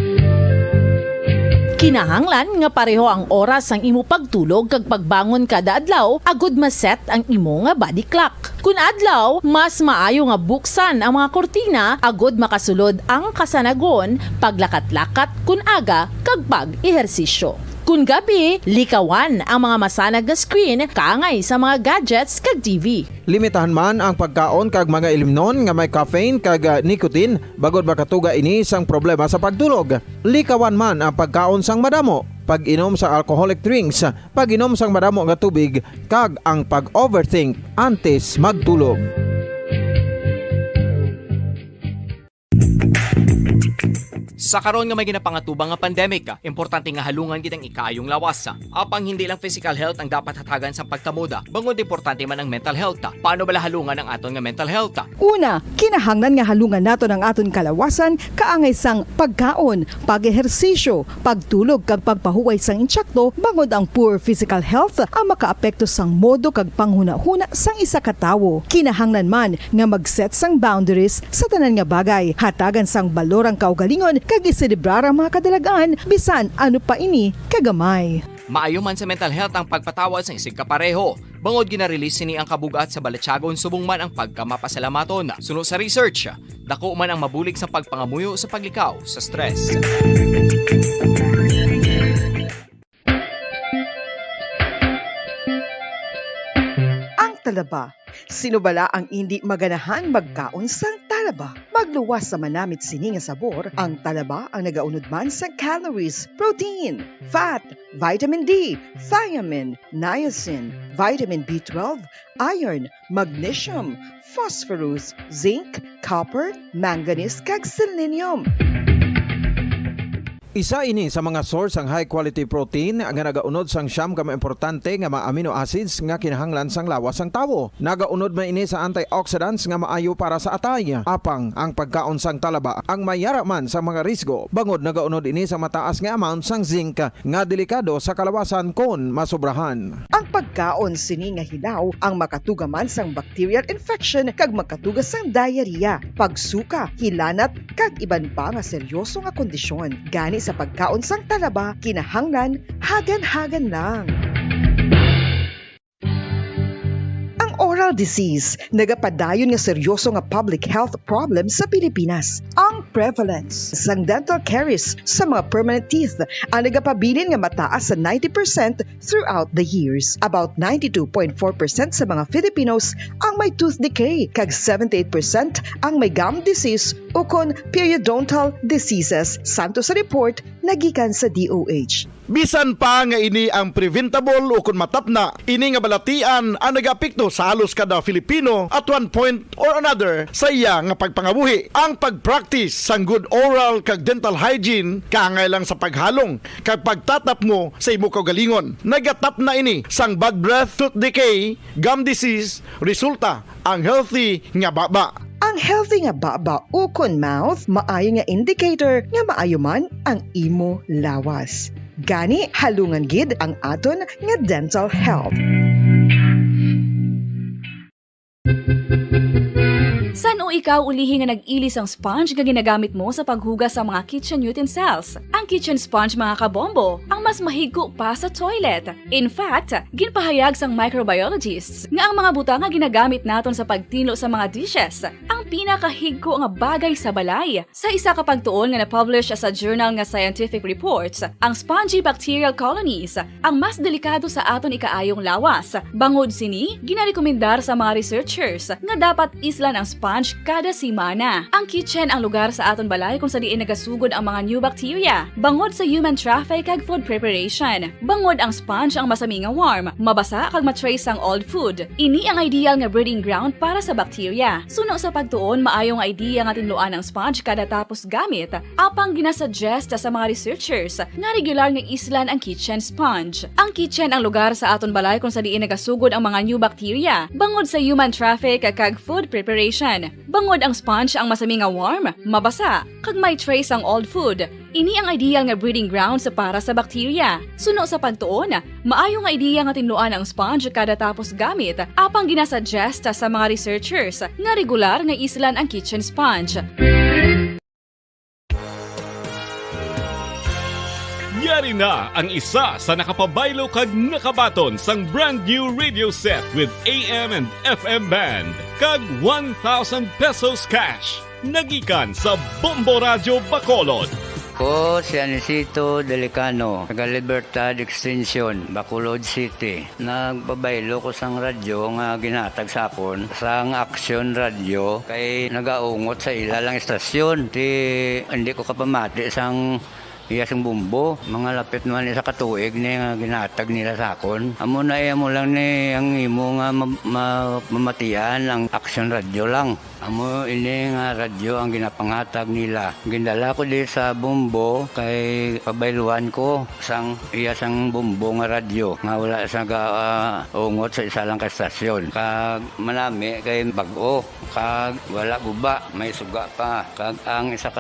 Kinahanglan nga pareho ang oras ang imo pagtulog kag pagbangon kada adlaw agud maset ang imo nga body clock. Kun adlaw, mas maayo nga buksan ang mga kortina agud makasulod ang kasanagon, paglakat-lakat kun aga kag pag-ehersisyo. Kun gabi, likawan ang mga masanag nga screen kaangay sa mga gadgets kag TV.
Limitahan man ang pagkaon kag mga ilimnon nga may caffeine kag nicotine bagod makatuga ini sang problema sa pagtulog. Likawan man ang pagkaon sang madamo, pag-inom sa alcoholic drinks, pag-inom sang madamo nga tubig kag ang pag-overthink antes magtulog.
Sa karon nga may ginapangatubang nga pandemic, importante nga halungan gid ang ikayong lawas. Apang hindi lang physical health ang dapat hatagan sa pagtamuda, bangod importante man ang mental health. Paano bala halungan ang aton nga mental health?
Una, kinahanglan nga halungan naton ang aton kalawasan kaangay sang pagkaon, pag-ehersisyo, pagtulog kag pagpahuway sang insyakto bangod ang poor physical health ang makaapekto sang modo kag panghuna-huna sang isa ka tawo. Kinahanglan man nga mag-set sang boundaries sa tanan nga bagay, hatagan sang balorang kaugalingon kag iselebrar ang mga kadalagaan bisan ano pa ini kagamay.
Maayo man sa mental health ang pagpatawad sa isig kapareho. Bangod gina-release sini ang kabugat sa balatsagon subong man ang pagkamapasalamaton. Sunod sa research, dako man ang mabulig sa pagpangamuyo sa paglikaw sa stress.
Ang talaba. Sino bala ang hindi maganahan magkaon sang talaba? Magluwas sa manamit sini nga sabor, ang talaba ang nagaunod man sa calories, protein, fat, vitamin D, thiamine, niacin, vitamin B12, iron, magnesium, phosphorus, zinc, copper, manganese kag selenium.
Isa ini sa mga source ang high quality protein nga nagaunod sang siyam ka importante nga mga amino acids nga kinahanglan sang lawas sang tawo. Nagaunod man ini sa antioxidants nga maayo para sa atay. Apang ang pagkaon sang talaba ang mayara man sa mga risgo. Bangod nagaunod ini sa mataas nga amount sang zinc nga delikado sa kalawasan kon masobrahan.
Ang pagkaon sini nga hilaw ang makatuga man sang bacterial infection kag makatuga sang diarrhea, pagsuka, hilanat kag iban pa nga seryoso nga kondisyon. Gani sa pagkaon sang talaba, kinahanglan hagan-hagan lang. Oral disease, nagapadayon nga seryoso nga public health problem sa Pilipinas. Ang prevalence sang dental caries sa mga permanent teeth ang nagapabilin nga mataas sa 90% throughout the years. About 92.4% sa mga Filipinos ang may tooth decay, kag 78% ang may gum disease o kon periodontal diseases, santo sa report nagikan sa DOH.
Bisan pa nga ini ang preventable o kung matapna, ini nga balatian ang nag-apekto sa halos kada Filipino at one point or another sa iya nga pagpangabuhi. Ang pag-practice sang good oral kag dental hygiene kaangay lang sa paghalong kag pagtatap mo sa imo kaugalingon. Nagatap na ini sang bad breath, tooth decay, gum disease, resulta ang healthy nga baba.
Ang healthy nga baba o kon mouth, maayo nga indicator nga maayo man ang imo lawas. Gani halungan gid ang aton nga dental health.
San o
ikaw ulihi nga nag-ilis ang sponge nga ginagamit mo sa paghugas sa mga kitchen utensils. Ang kitchen sponge mga kabombo, ang mas mahigko pa sa toilet. In fact, ginpahayag sang microbiologists nga ang mga butang nga ginagamit naton sa pagtilo sa mga dishes ang pinakahigko nga bagay sa balay. Sa isa ka pagtuon nga na-publish sa journal nga Scientific Reports, ang spongy bacterial colonies ang mas delikado sa aton ikaayong lawas. Bangod sini, ginarekomendar sa mga researchers nga dapat islan ang sponge kada simana. Ang kitchen ang lugar sa aton balay kung sa diin nagasugod ang mga new bacteria. Bangod sa human traffic kag food preparation. Bangod ang sponge ang masami nga warm, mabasa kag matrace ang old food. Ini ang ideal nga breeding ground para sa bacteria. Suno sa pagtuon, maayong idea nga tinluan ang sponge kada tapos gamit. Apang ginasuggest sa mga researchers nga regular nga islan ang kitchen sponge. Ang kitchen ang lugar sa aton balay kung sa diin nagasugod ang mga new bacteria. Bangod sa human traffic kag food preparation. Bangod ang sponge ang masami nga warm, mabasa, kag may trace ang old food. Ini ang ideal nga breeding ground sa para sa bacteria. Suno sa pagtuon, maayo nga idea nga tinluan ang sponge kada tapos gamit. Apang ginasuggest sa mga researchers nga regular nga islan ang kitchen sponge.
Yari na ang isa sa nakapabaylo kag nakabaton sang brand new radio set with AM and FM band kag 1,000 pesos cash. Nagikan sa Bombo Radio Bacolod.
Ko si Anisito Delicano, taga Libertad Extension, Bacolod City. Nagpabaylo ko sang radyo nga ginatag sa akon sang Action Radio kay nagaungot sa ilalang estasyon. Hindi ko kapamati sang iyasang bumbo, mga lapit naman sa katuig ni nga ginatag nila sa akon. Amo na mo lang ni ang imo nga mamatian ang Action Radio lang. Amo ini nga radyo ang ginapangatag nila. Gindala ko di sa bumbo kay pabayluan ko sang iyasang bumbo nga radyo nga wala sa ungot sa isa lang ka estasyon. Kag manami kay bag-o, kag wala guba, may suga pa. Kag ang 1,000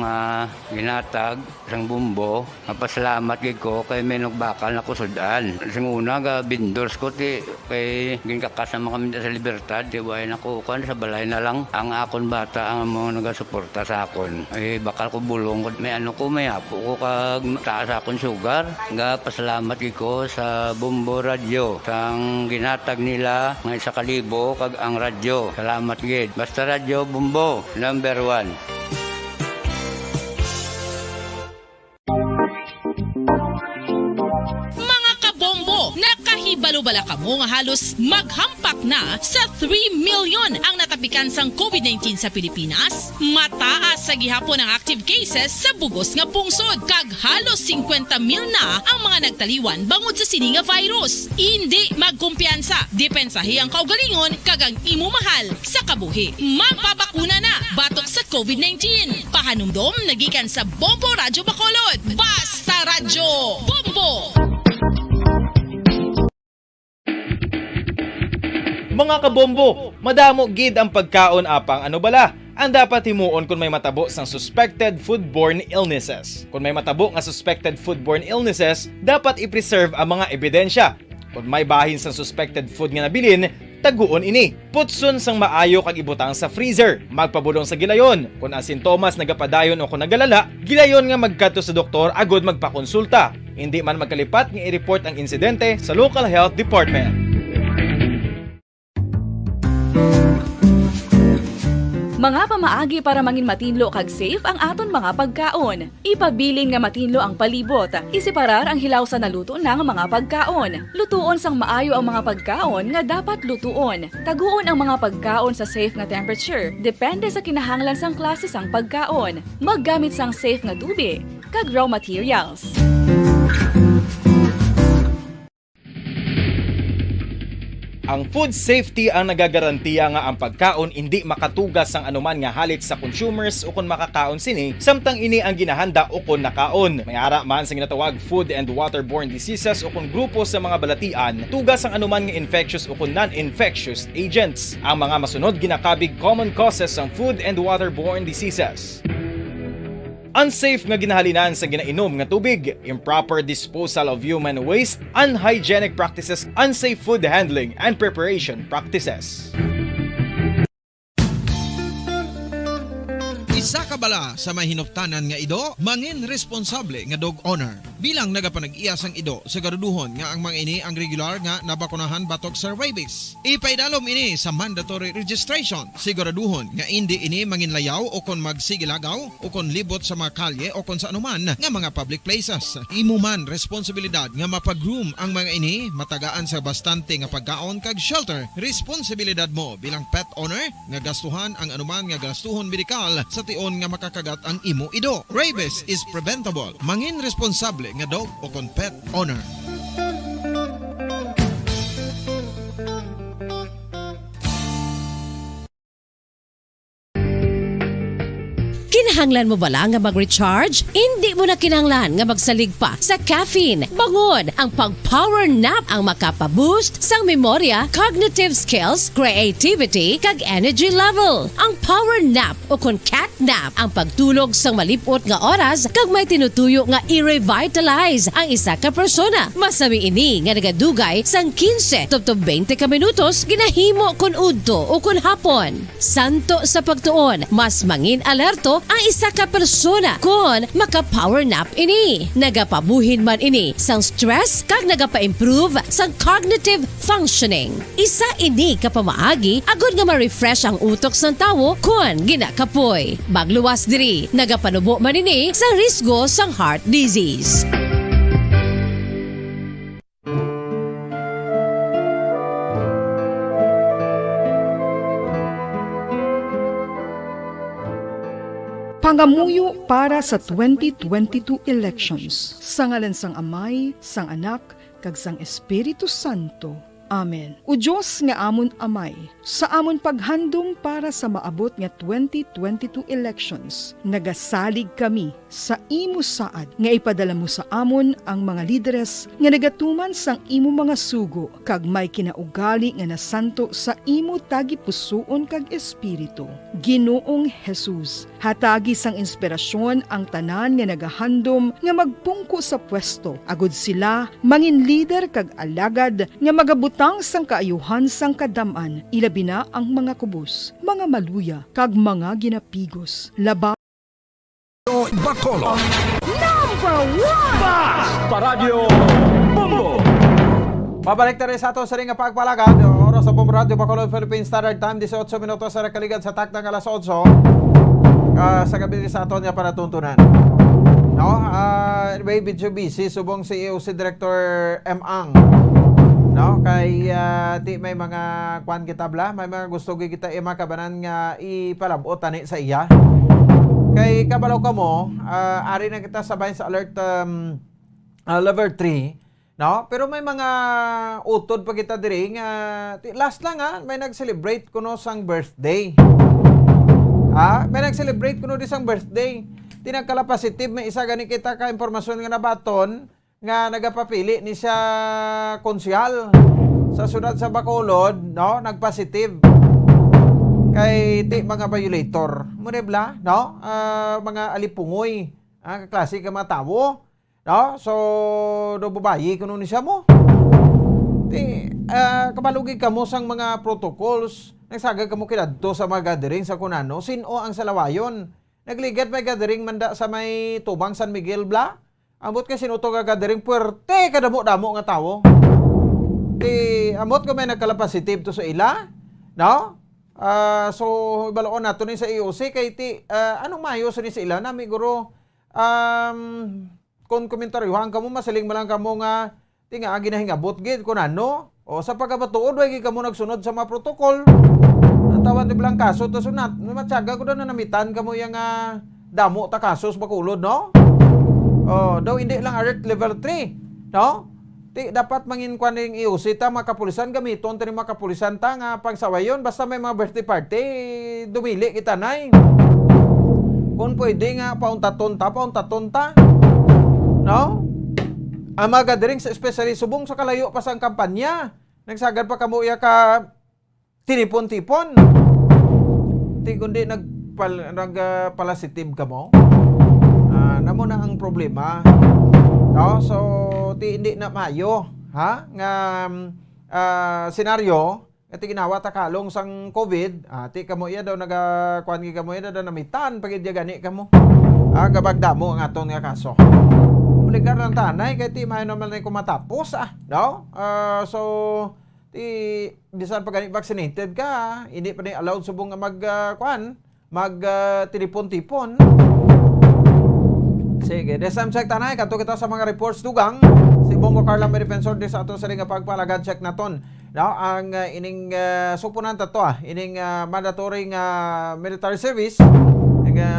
nga ginatag sang bumbo, mapasalamat gid ko kay may nagbakal na kusudan. Sing una ga bindors ko ti kay ginkakasama kami sa Libertad, di way nako kan sa balay na lang ang akon bata ang mga nagasuporta sa akon. Ay bakal ko bulong may may apo ko kag taas akon sugar. Nga pasalamat gid ko sa Bombo Radio sang ginatag nila nga 1,000 kag ang radyo. Salamat gid. Basta Radio Bombo number 1.
Nakahibalo-bala ka mo nga halos maghampak na sa 3 million ang natapikan sang COVID-19 sa Pilipinas. Mataas sa gihapon ang active cases sa bugos nga pungsod kag halos 50,000 na ang mga nagtaliwan bangod sa sini nga virus. Hindi magkumpiyansa, depensahi ang kaugalingon kag ang imo mahal sa kabuhi. Magpabakuna na batok sa COVID-19. Pahanumdom nagikan sa Bombo Radio Bacolod. Basta Radyo Bombo!
Mga kabombo, madamo gid ang pagkaon apang ano bala. Ang dapat himuon kung may matabo sang suspected foodborne illnesses. Kung may matabo nga suspected foodborne illnesses, dapat i-preserve ang mga ebidensya. Kung may bahin sang suspected food nga nabilin, taguon ini. Putson sang maayo kag ibutang sa freezer. Magpabulong sa gilayon. Kung ang sintomas nagapadayon o kung nagalala, gilayon nga magkadto sa doktor agud magpakonsulta. Hindi man magkalipat nga i-report ang insidente sa local health department.
Mga pamaagi para mangin matinlo kag safe ang aton mga pagkaon. Ipabilin nga matinlo ang palibot. Isiparar ang hilaw sa naluto ng mga pagkaon. Lutuon sang maayo ang mga pagkaon nga dapat lutuon. Taguon ang mga pagkaon sa safe nga temperature. Depende sa kinahanglan sang klase sang pagkaon. Maggamit sang safe nga tubig kag raw materials.
Ang food safety ang nagagarantiya nga ang pagkaon hindi makatugas sang anuman nga halit sa consumers o kung makakaon sini, samtang ini ang ginahanda o kung nakaon. May ara man sa ginatawag food and waterborne diseases o kung grupo sa mga balatian, tugas ang anuman nga infectious o kung non-infectious agents. Ang mga masunod ginakabig common causes ng food and waterborne diseases. Unsafe nga ginahalinan sa ginainom nga tubig, improper disposal of human waste, unhygienic practices, unsafe food handling and preparation practices.
Isa ka bala sa may hinuptanan nga ido, mangin responsable nga dog owner. Bilang nagapanag-iyas ang ido, siguraduhon nga ang mga ini ang regular nga nabakunahan batok sa rabies. Ipaidalom ini sa mandatory registration. Siguraduhon nga hindi ini manginlayaw o kon magsigilagaw o kon libot sa mga kalye o kon sa anuman nga mga public places. Imo man responsibilidad nga mapag-groom ang mga ini, matagaan sa bastante nga pagkaon kag shelter. Responsibilidad mo bilang pet owner nga gastuhan ang anuman nga gastuhon medikal sa tion nga makakagat ang imo ido. Rabies is preventable. Mangin responsable nga dog o kon pet owner.
Kinahanglan mo bala nga mag-recharge? Hindi mo na kinahanglan nga magsalig pa sa caffeine. Bangod ang pag-power nap ang makapaboost sang memorya, cognitive skills, creativity, kag energy level. Ang power nap o kon cat nap ang pagtulog sang malipot nga oras kag may tinutuyo nga i-revitalize ang isa ka persona. Masami ini nga nagadugay sang 15 to 20 ka minutos ginahimo kun udto o kun hapon. Santo sa pagtuon, mas mangin alerto ang isa ka persona kung maka-power nap ini. Nagapabuhin man ini sang stress kag nagapa-improve sang cognitive functioning. Isa ini kapamaagi agud nga ma-refresh ang utok sang tawo kung ginakapoy. Magluwas diri, nagapanubo man ini sa risgo sang heart disease.
Pangamuyo para sa 2022 elections. Sa ngalan sang Amay, sang Anak, kag sang Espiritu Santo. Amen. O Diyos nga amon Amay, sa amon paghandom para sa maabot nga 2022 elections, nagasalig kami sa imo saad nga ipadala mo sa amon ang mga lideres nga nagatuman sang imo mga sugo kag may kinaugali nga nasanto sa imo tagipusoon kag espiritu. Ginoong Jesus, hatagi sang inspirasyon ang tanan nga nagahandom nga magpungko sa pwesto. Agud sila mangin leader kag alagad nga magabutang sang kaayuhan sang kadaman, ilabi na ang mga kubos, mga maluya kag mga ginapigos.
Bacolod.
Number 1!
Basta Radio Bombo!
Babalik tayo sa ato sa ring pagpalagad. Oras sa Bombo Radio Bacolod Philippine Standard Time, 18 minutos sa nakaligad sa takdang alas 8. Sa gabi sa ato niya para tuntunan. No, anyway, video busy subong CEO si Director M. Ang. No, kay ti may mga kwan kita bla, may mga gusto kita makabanan nga ipalabot tani sa iya. Kay kabalaw ka mo, ari na kita sabay sa alert level 3, no? Pero may mga utod pa kita diri nga last lang may nag-celebrate kuno sang birthday. May nag-celebrate kuno di sang birthday. Tinagkala positive may isa gani kita ka impormasyon nga nabaton nga nagapapili ni siya konsyal sa syudad sa Bacolod, no? Nagpositive kay mga violator mo bla, no? Mga alipungoy, klase ka mga tawo, no? So do babayi kuno ni siya mo. Kabalugi ka mo sang mga protocols, nagsagag ka mo kidadto sa mga gathering sa kunano, sino ang salawayon. Nagligat may gathering manda sa may Tubang San Miguel bla. Amot ka sinuto ka gathering puwerte kadamo-damo nga tawo. Amot ko may nagkala-positive to sa ila, no? So baloon nato ni sa EOC kay anong mayo sa ni sa ila nami guro kung komentaryuhan kamo masaling malang kamo nga tinga ginahingabot gid kun ano o sa pagkabatuod way kamo nagsunod sa mga protocol. Ang tawag ni blang kaso to sunat matyaga ko daw na namitan kamo yang damo ta kasos Bacolod, no? Daw hindi lang alert level 3, no? Dapat mangin kwan ning EOC ta makapulisan gamiton tani makapulisan ta nga pagsawayon basta may mga birthday party dumili kita nay. Kung pwede nga pauntaton ta, no? Ang mga gatherings especially subong sa kalayo pa sang kampanya. Nagsagad pa kamo iya ka tinipon-tipon. Kundi nagpalasitive ka mo. Namo na ang problema. No? So hindi na mayo nga senaryo Iti ginawa ta kalong sang COVID, ti kamo iya daw nagakuan gi kamo iya daw namitan pagid gani kamo. Gabagdamo ang aton nga kaso. Obligar ng tanay kay ti may naman na kumatapos no? So ti bisan pag vaccinated ka, hindi pa ni allowed subong nga tilipon-tipon. Sige, desam check tanay kadto kita sa mga reports dugang. Si Bongo Carla may defensor di sa ato sa nga pagpalagad check naton. No, ang ining supunan to ining mandatory military service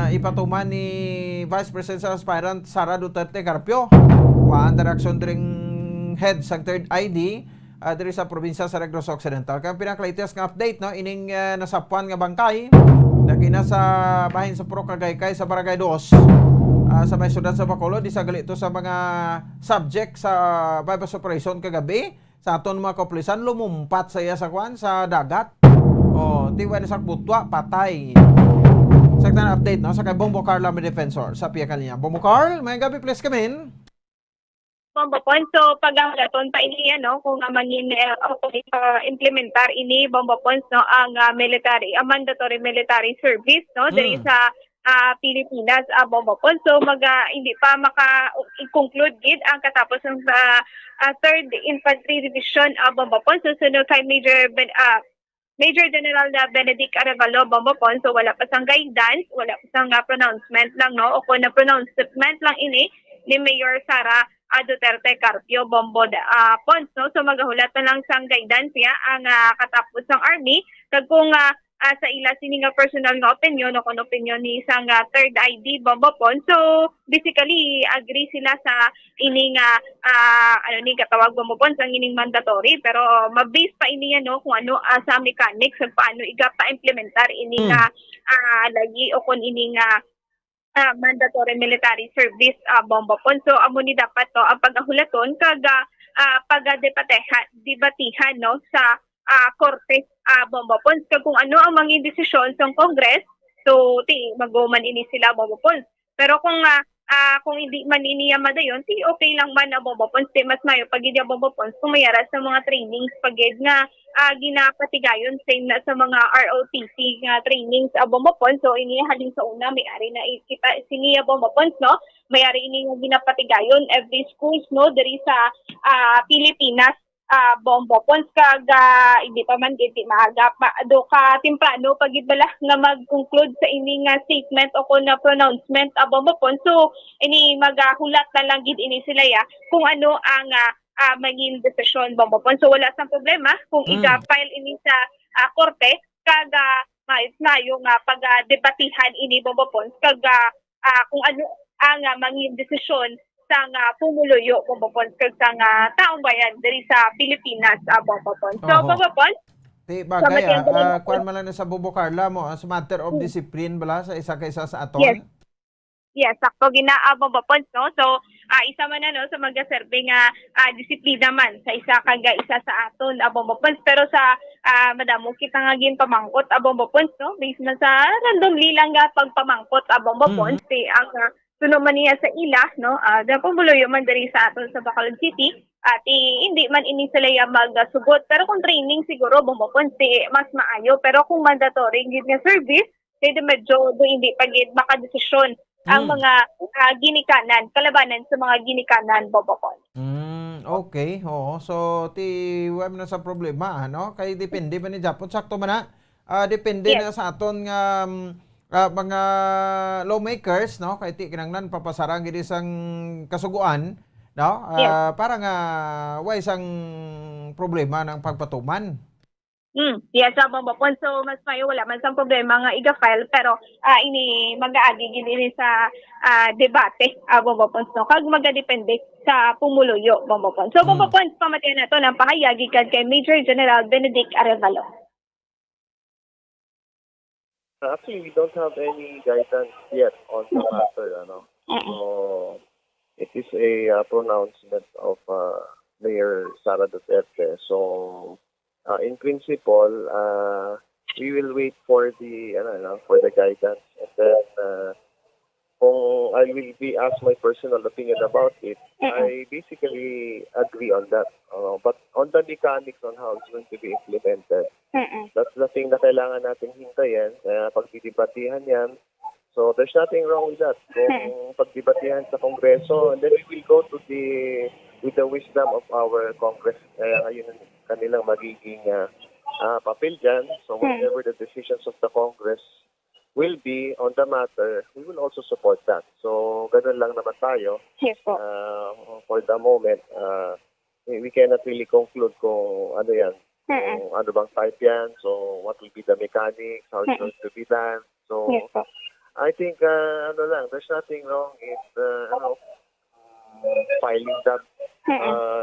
ipatuman ni Vice Presidential Aspirant Sara Duterte Carpio wa direction dring head sa third ID diri sa probinsya sa Negros Occidental. Kaya pinaka-latest nga update no ining nasapuan nga bangkay nakina sa bahin sa Puro Cagaykay sa Barangay 2 sa may syudad sa Bacolod di sa galito sa mga subject sa bypass operation kagabi sa aton mga kapulisan lumumpat sa iya sa dagat. Tiwan sa butwa patay. Sa na update no sa kay Bongo Carla may defensor sa piya kaniya. Bongo Carl, may gabi please come in.
Bombo Ponso, pagagaton pa ini kung mangin implementar ini Bombo Ponso ang mandatory military service diri sa Pilipinas Bombo Ponso hindi pa maka-conclude gid ang katapos ng 3rd Infantry Division Bombo Ponso sunod kay Major General Benedict Arevalo Bombo Ponso wala pa sang guidance, wala pa sang pronouncement lang o kung na pronouncement lang ini ni Mayor Sara Duterte Carpio Bombo Ponso so magahulat na lang sang guidance ang katapos ng army kag kung sa ila sini nga personal nga opinion o kung opinion ni isang third ID Bombo Ponso basically agree sila sa ining katawag Bombo Ponso ang ining mandatory pero mabase pa ini kung ano sa mechanics ug paano iga pa implementar ining lagi o kung ining mandatory military service Bombo Ponso amo ni dapat to ang pagahulaton kag debatihan sa korte Bombo Ponso kung ano ang mga desisyon sa Congress so maguman ini sila Bombo Ponso pero kung hindi man iniya madayon okay lang man Bombo Ponso mas mayo pag idi Bombo Ponso kung mayara sa mga trainings pagid nga ginapatigayon same na sa mga ROTC nga trainings Bombo Ponso ini halin sa una may ari na kita siniya Bombo Ponso mayari ini nga ginapatigayon every schools diri sa Pilipinas Bombo Ponso kag hindi pa man giti maaga pa do ka temprano pagid bala nga mag-conclude sa ini nga statement o kun na pronouncement Bombo Ponso ini magahulat na lang gid ini sila kung ano ang maging desisyon Bombo Ponso wala sang problema kung iga-file ini sa korte kag mayo nga pag-debatihan ini Bombo Ponso kag kung ano ang maging desisyon sang pumuluyo Bombo Ponso kag sang taong bayan diri sa Pilipinas Bombo Ponso. So Bombo Ponso
bagay kuan man lang sa Bombo Carla mo as matter of discipline bala sa isa kaysa sa aton.
Yes, sakto Bombo Ponso. So isa man sa magaserbe nga disiplina man sa isa sa aton Bombo Ponso pero sa madamo kita nga ginpamangkot Bombo Ponso based man sa randomly lang nga pagpamangkot Bombo Ponso ang suno man niya sa ila pumuloyo man diri sa aton sa Bacolod City at hindi man ini sila magsugot pero kung training siguro Bombo Ponso mas maayo pero kung mandatory gid nga service kaya medyo hindi pagid makadesisyon ang mga ginikanan kalabanan sa mga ginikanan Bombo Ponso.
Okay, so wala na sa problema kay depende man ni Japon sakto man depende na sa aton nga mga lawmakers kay ti kinanglan papasarang gid isang kasuguan para nga way isang problema ng pagpatuman.
Yes, Bombo Ponso mas mayo wala man sang problema nga iga-file pero ini mag-aagi gid ini sa debate Bombo Ponso kag magadepende sa pumuluyo Bombo Ponso. So Bombo Ponso pamatian nato ng pahayagi kay Major General Benedict Arevalo.
Actually, we don't have any guidance yet on the matter. So, it is a pronouncement of Mayor Sara Duterte. So, in principle, we will wait for the guidance, and then kung I will be asked my personal opinion about it, I basically agree on that. But on the mechanics on how it's going to be implemented, that's the thing na kailangan natin hintayin. Kaya pagdidibatihan yan. So there's nothing wrong with that. Kung pagdibatihan sa Kongreso, and then we will go to with the wisdom of our Congress. Kaya ngayon kanilang magiging papel dyan. So whatever the decisions of the Congress will be on the matter, we will also support that. So, ganun lang naman tayo.
Yes po.
For the moment, we cannot really conclude kung ano yan. Kung ano bang type yan. So, what will be the mechanics, how it's going to be done. So,
Yes po.
I think, there's nothing wrong in, filing that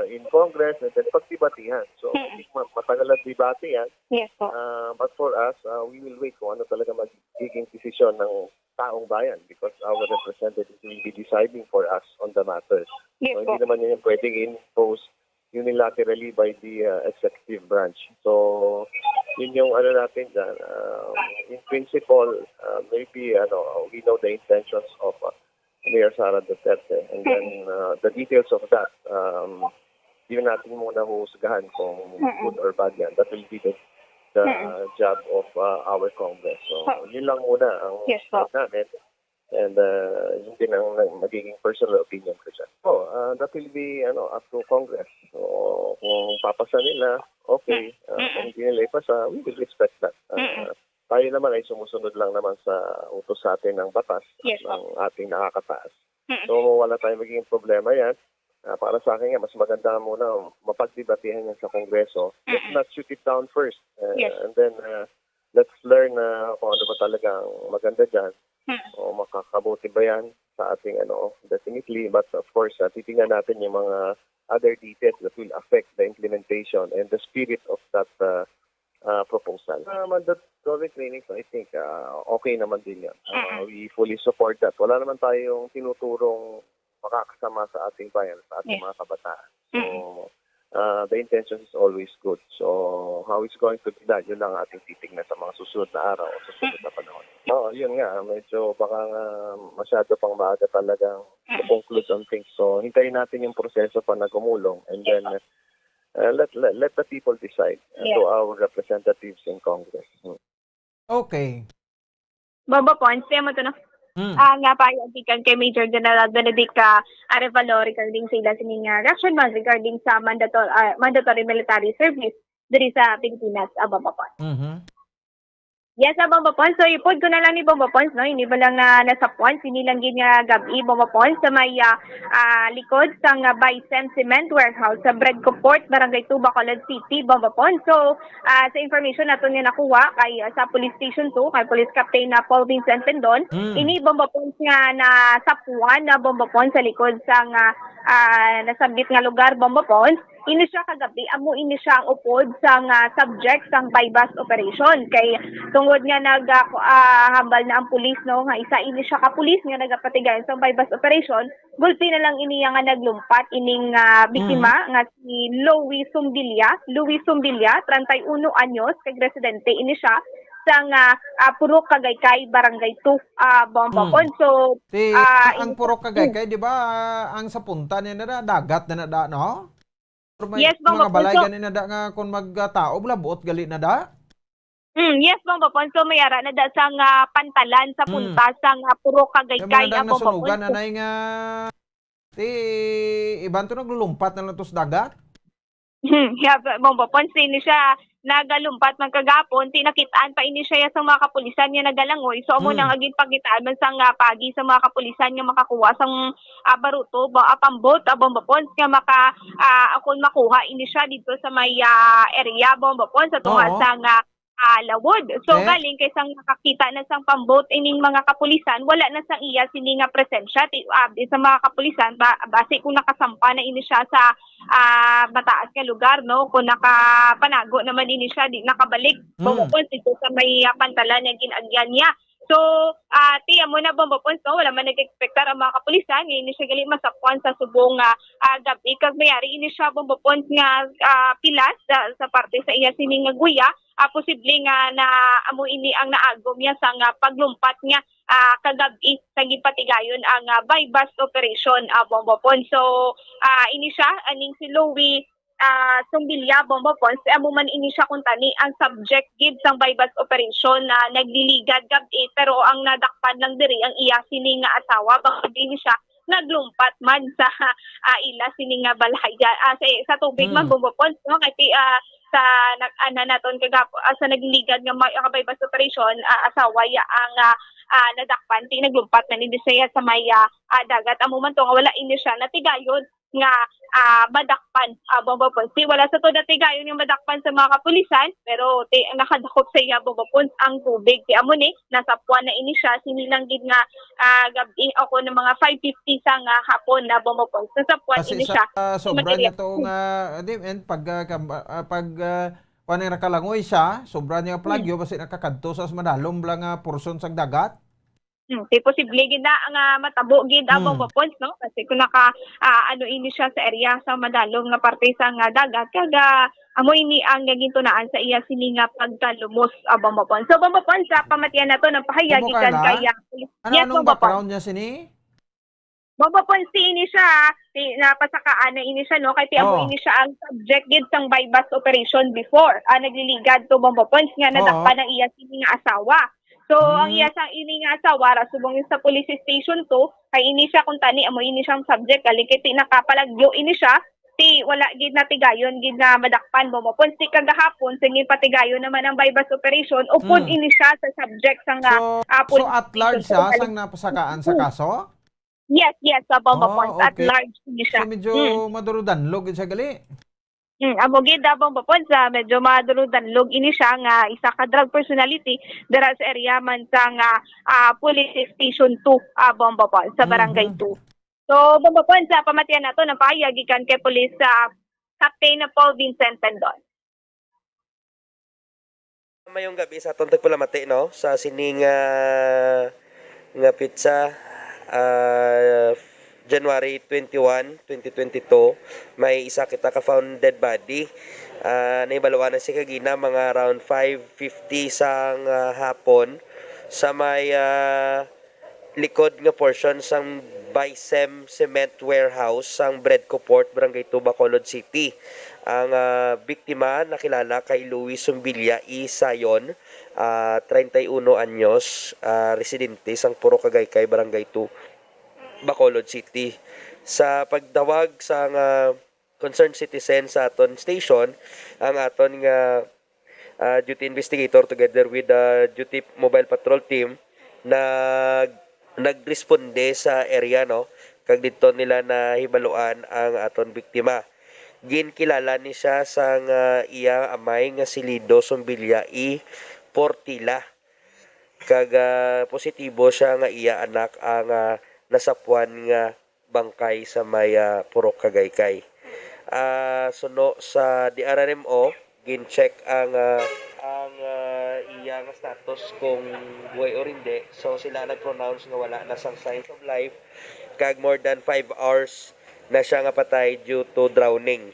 in Congress and then pagdibatihan. So, I think matagal ang debate yan.
Yes po.
But for us, we will wait kung ano talaga magiging desisyon ng taong bayan because our representatives will be deciding for us on the matter.
Yes
So,
po.
hindi naman yun yung pwedeng impose unilaterally by the executive branch. So, yun yung ano natin dyan. In principle, maybe we know the intentions of Mayor Sara Duterte. And then the details of that, yun natin muna husgahan kung good or bad yan. That will be the job of our Congress. So, yun lang muna ang namin. And yun din ang magiging personal opinion ko dyan. So, that will be up to Congress. So, kung papasa nila, okay. Kung hindi nila ipasa, we will respect that. Tayo naman ay sumusunod lang naman sa utos sa atin ng batas ng ating nakakataas. So wala tayong magiging problema yan. Para sa akin nga, mas maganda muna mapagdibatihan yan sa Kongreso. Let's not shoot it down first. And then let's learn kung ano ba talaga ang maganda dyan. O makakabuti ba yan sa ating definitely. But of course, titingnan natin yung mga other details that will affect the implementation and the spirit of that proposal. Mandatory clinics, I think, okay naman din yan. We fully support that. Wala naman tayong tinuturong makakasama sa ating bayan, sa ating mga kabataan. So, the intention is always good. So, how it's going to be done, yun lang ating titignan sa mga susunod na araw o susunod na panahon. Yun nga, medyo baka masyado pang maaga talagang to-conclude on things. So, hintayin natin yung proseso pa na gumulong and then let the people decide to our representatives in Congress.
Okay.
Bobo points, kaya mo ito na. Nga payagikan kay Major General Benedict Arevalo regarding sa ila sining reaction man regarding sa mandatory military service diri sa Pilipinas, Bobo points. Yes, Bomba Pons. So, ipod ko na lang ni Bomba Pons, no? Hindi ba lang nasa Pons, hindi lang ginya gabi, Bomba Pons, sa may likod sa Bicem Cement Warehouse sa Bredco Port, Barangay 2, Bacolod City, Bomba Pons. So, sa information na ito niya nakuha kay sa Police Station 2, kay Police Captain Paul Vincent Pendon, ini Bomba Pons nga na sapuan na Bomba Pons sa likod sa nasabit nga lugar, Bomba Pons. Ini siya kagabi, amo ini siya ang upod sa subject sang bypass operation. Kay tungod nga naghambal na ang pulis, no, nga isa ini siya ka pulis nga nagapatigayon sa bypass operation, gulpi na lang ini nga naglumpat ining biktima nga si Louis Sumbilia, 31 anyos, kay residente ini siya sang Purok Kagaykay, Barangay 2, Bomba Pons. So,
ang Purok Kagaykay, di ba, ang sa punta niya na dagat na da, no? May
yes, Bomba
mga balay
Pons.
ganin na da nga kung magtao, blabuot gali na da?
Yes, Bomba Pons. So, mayara na da sang pantalan sa punta sang Purok Kagaykay,
Yung mga
Bomba
nasunugan
Pons.
na na nga iban to naglulumpat na lang to sa dagat?
Yeah, Bomba Pons, ini siya nagalumpat man kagapon, tinakitaan pa ini siya sa mga kapulisan niya nagalangoy. So amo nang agin pagitaan man sang pagi sa mga kapulisan nga makakuha sang baruto pambot Bomba Pons nga akon makuha ini siya dito sa may area Bomba Pons sa tunga sang Lawod. So galing kay sang nakakita na sang pambot ining mga kapulisan, wala na sang iya sini nga presensya sa mga kapulisan base kung nakasampa na ini siya sa mataas nga lugar, no, kung nakapanago naman ini siya di nakabalik Bomba Pons dito sa may pantalan nga ginagyan niya. So, tiyan mo na Bombo Pons, no? Wala man nag-expectar ang mga kapulisan, ngayon siya gali masakwan sa subong gabi. Kag mayari ini siya Bombo Pons nga pilas sa parte sa iya sining nga guya, posible nga na amo ini ang naagom niya sa nga paglumpat nga kagabi sa gipatigayon ang bypass operation Bombo Pons. So, ini siya aning si Louie Sumbilya Bombo Pons amo man ini siya kung tani ang subject gid sang bypass operation na nagliligad gabi pero ang nadakpan lang diri ang iya sini nga asawa bakit ini siya naglumpat man sa ila sini nga balaya sa tubig man Bombo Pons no kay sa naton kagapo sa nagliligad nga bypass operation asawa ya ang nadakpan ti naglumpat na ni Bisaya sa may dagat amo man to nga wala ini siya natigayon nga madakpan Bombo Pons. Wala sa to natigayon yung madakpan sa mga kapulisan pero nakadakop sa iya Bombo Pons ang tubig. Ti amo ni nasa puwan na ini siya sinilang gid nga gabi ako ng mga 5:50 sa nga hapon na Bombo Pons. Nasa puwan ini siya.
Sobra niya itong pag panira kalangoy siya, sobra niya plagyo kasi nakakadto sa madalom lang porson sa dagat.
Posible gid na ang matabo gid Bombo Pons no kasi kung ano ini siya sa area sa madalom nga parte sa nga dagat kaga amo ini ang nagintunaan sa iya sini nga pagkalumos Bombo Pons. So Bombo Pons pamatian nato ng pahayag gikan kaya.
Anong background niya sini?
Bombo Pons ini siya napasakaan na ini siya no kay amo ini siya ang subject gid sang bypass operation before. Nagliligad to Bombo Pons nga nadakpan ang iya sini nga asawa. So, ang iya sang ini nga asawa, subong sa police station to, kay ini siya kung tani, amo ini siyang subject, alikiti nakapalagyo ini siya, ti wala gid natigayon gid nga madakpan Bombo Pons. Ti kagahapon, sige patigayon naman ang bypass operation, upod ini siya sa subject sang
so at large siya, sang napasakaan sa kaso?
Yes, sa Bombo Pons, at large ini siya.
So, medyo madurudanlog siya gali?
Amo gid Bombo Pons medyo madulog-danlog ini siya nga isa ka drug personality dira sa area man sa nga police station 2 Bombo Pons sa barangay 2. So Bombo Pons pamatian nato ng pahayag gikan kay police Captain Paul Vincent Tendon.
Mayong gabi sa atong tagpalamati no sa sining nga pizza January 21, 2022, may isa kita ka-found dead body. Naibaluan na si Kagina mga around 5:50 sang hapon sa may likod nga portion sang Bicem Cement Warehouse sang Bredco Port, Barangay 2, Bacolod City. Ang biktima nakilala kay Louie Sumbilya E. Sayon, 31 anyos, residente sang Puro Cagaykay, Barangay 2, Bacolod City. Sa pagdawag sa concerned citizen sa aton station, ang aton nga duty investigator together with the duty mobile patrol team nagresponde sa area no kag dito nila na hibaluan ang aton biktima. Ginkilala ni siya sa iya amay nga si Lido Sumbilya E. Portila. Kag positibo siya nga iya anak ang nasapuan nga bangkay sa may Purok Cagaykay. Suno sa DRRMO, gin-check ang iya nga status kung buhay o hindi. So sila nag-pronounce nga wala na sang signs of life. Kag more than 5 hours na siya nga patay due to drowning.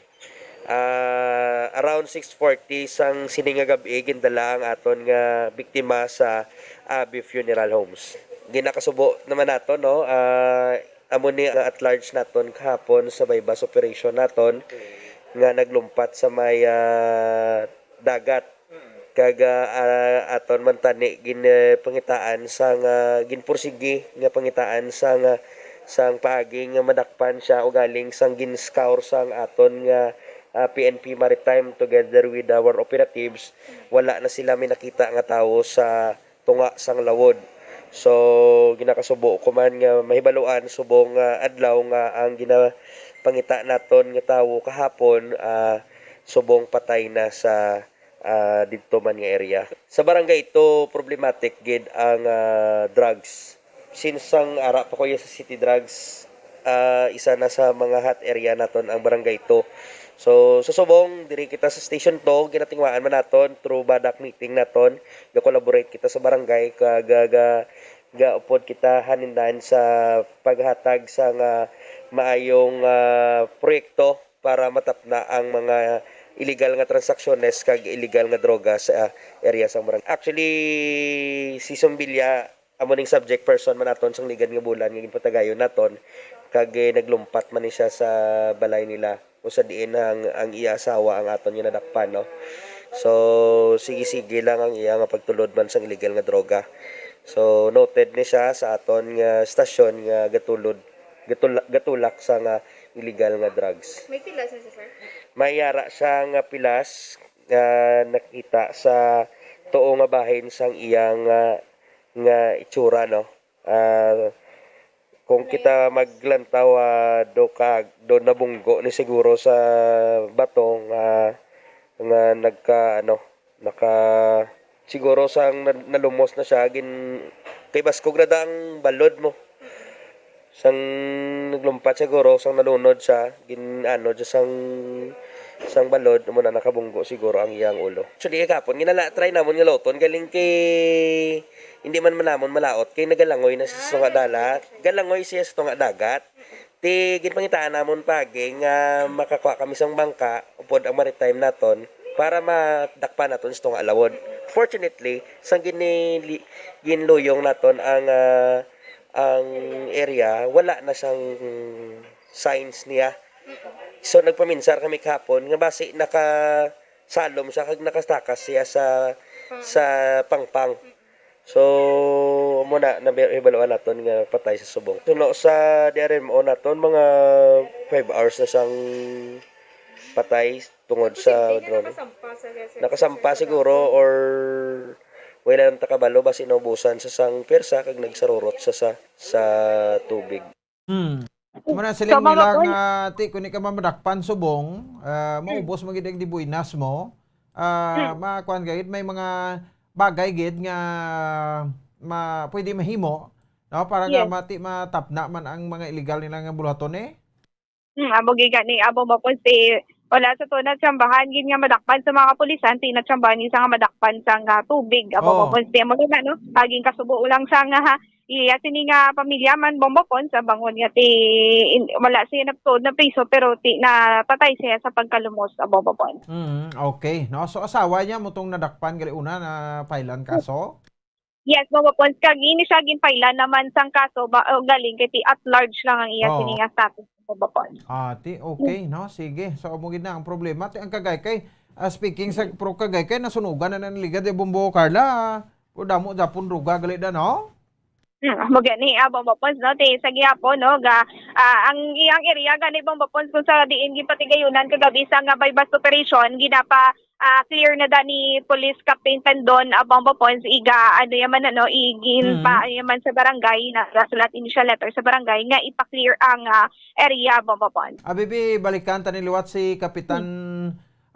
Around 6:40 sang sininga gabi gindala ang aton nga biktima sa Abbey Funeral Homes. Ginakasubo naman nato no amo ni at large naton kahapon sa bypass operation naton nga naglumpat sa may dagat kag aton man tani ginpangitaan sang ginpursigi nga pangitaan sang paagi nga madakpan siya o galing sang ginscour sang aton nga PNP Maritime together with our operatives. Wala na sila may nakita nga tawo sa tunga sang lawod. So ginakasubo ko man nga mahibaluan subong adlaw nga ang ginapangita naton nga tawo kahapon subong patay na sa dito man nga area. Sa barangay ito problematic gid ang drugs. Since ang ara pa ko sa city drugs isa na sa mga hot area naton ang barangay ito. So sa subong diri kita sa station 2 ginatingwaan man naton through badak meeting naton, ga-collaborate kita sa barangay ga upod kita hanindan sa paghatag sa nga maayong proyekto para matapna ang mga illegal nga transacciones kag illegal nga droga sa area sa barangay. Actually si Sombilya amo ning subject person man naton sang ligan nga bulan nga ginpatagayon naton kag naglumpat man ni siya sa balay nila usa diin ang iya asawa ang aton nga nadakpan, no. So sige lang ang iya nga pagtulod man sang illegal nga droga. So noted ni siya sa aton nga stasyon nga gatulak sa nga illegal nga drugs.
May pilas na siya, sir?
Mayara siya nga pilas nga nakita sa tuo nga bahin sang iyang nga itsura, no. Kung kita maglantaw do nabunggo ni siguro sa batong nga naka siguro sang nalumos na siya kay baskog na ang balod mo. Sang naglumpat siguro sang nalunod siya sang balod mo na nakabunggo siguro ang iyang ulo. Actually kapon try namon nga loton galing kay hindi man namon malaot kay nagalangoy na sa tunga dalat. Galangoy siya sa tunga dagat. Ti ginpangitaan namon pagi nga makakuha kami sang bangka upod ang maritime naton para madakpan naton sa tunga alawod. Fortunately, sang ginluyong naton ang area, wala na siyang signs niya. So nagpaminsar kami kahapon nga basi nakasalom siya kag nakastakas siya sa pangpang. So muna nabibaluan naton nga patay sa subong. Tuno sa DRMO naton mga 5 hours na siyang patay tungod sa drone. Nakasampa siguro or wala nang takabalo basi naubusan sa sang persa kag nagsarurot sa tubig.
Muna siling nilang ti kung ka mamadakpan subong, maubos magid ang dibuinas mo. Makuan gayud may mga bagay gid nga pwede mahimo, no, para nga matapna man ang mga illegal nila nga bulaton eh.
Abo gani abo ba po si wala sa tunat tsambahan gin nga madakpan sa mga kapulisan tinat tsambahan sa nga madakpan sa nga tubig abo ba po si mo no aging kasubo ulang sa nga iya sini nga pamilya man bombopon sa bangon nga ti wala siya nagtuod na piso pero ti na patay siya sa pagkalumos abo ba po.
Okay, no, so asawa niya mo tong nadakpan gali una na pailan kaso.
Yes, mabapons kag ini siya ginpailan naman sang kaso galing kay ti at large lang ang iya sini nga status mabapons.
Ti okay, no, sige. So amo gid na ang problema ti ang kagay kay speaking sa pro kagay kay nasunugan na ng Liga de Bombo Carla. O damo Japon ruga gali da no.
Magani bombopons no ti sa gihapon no ang iyang area gani bombopons kung sa diin gipatigayunan kagabi sa nga bypass operation ginapa clear na da ni Police Captain Tandon bombopons iga ano yaman no igin pa yaman sa barangay na sulat initial letter sa barangay nga ipa-clear ang area bombopons.
Abibi balikan tani liwat si Kapitan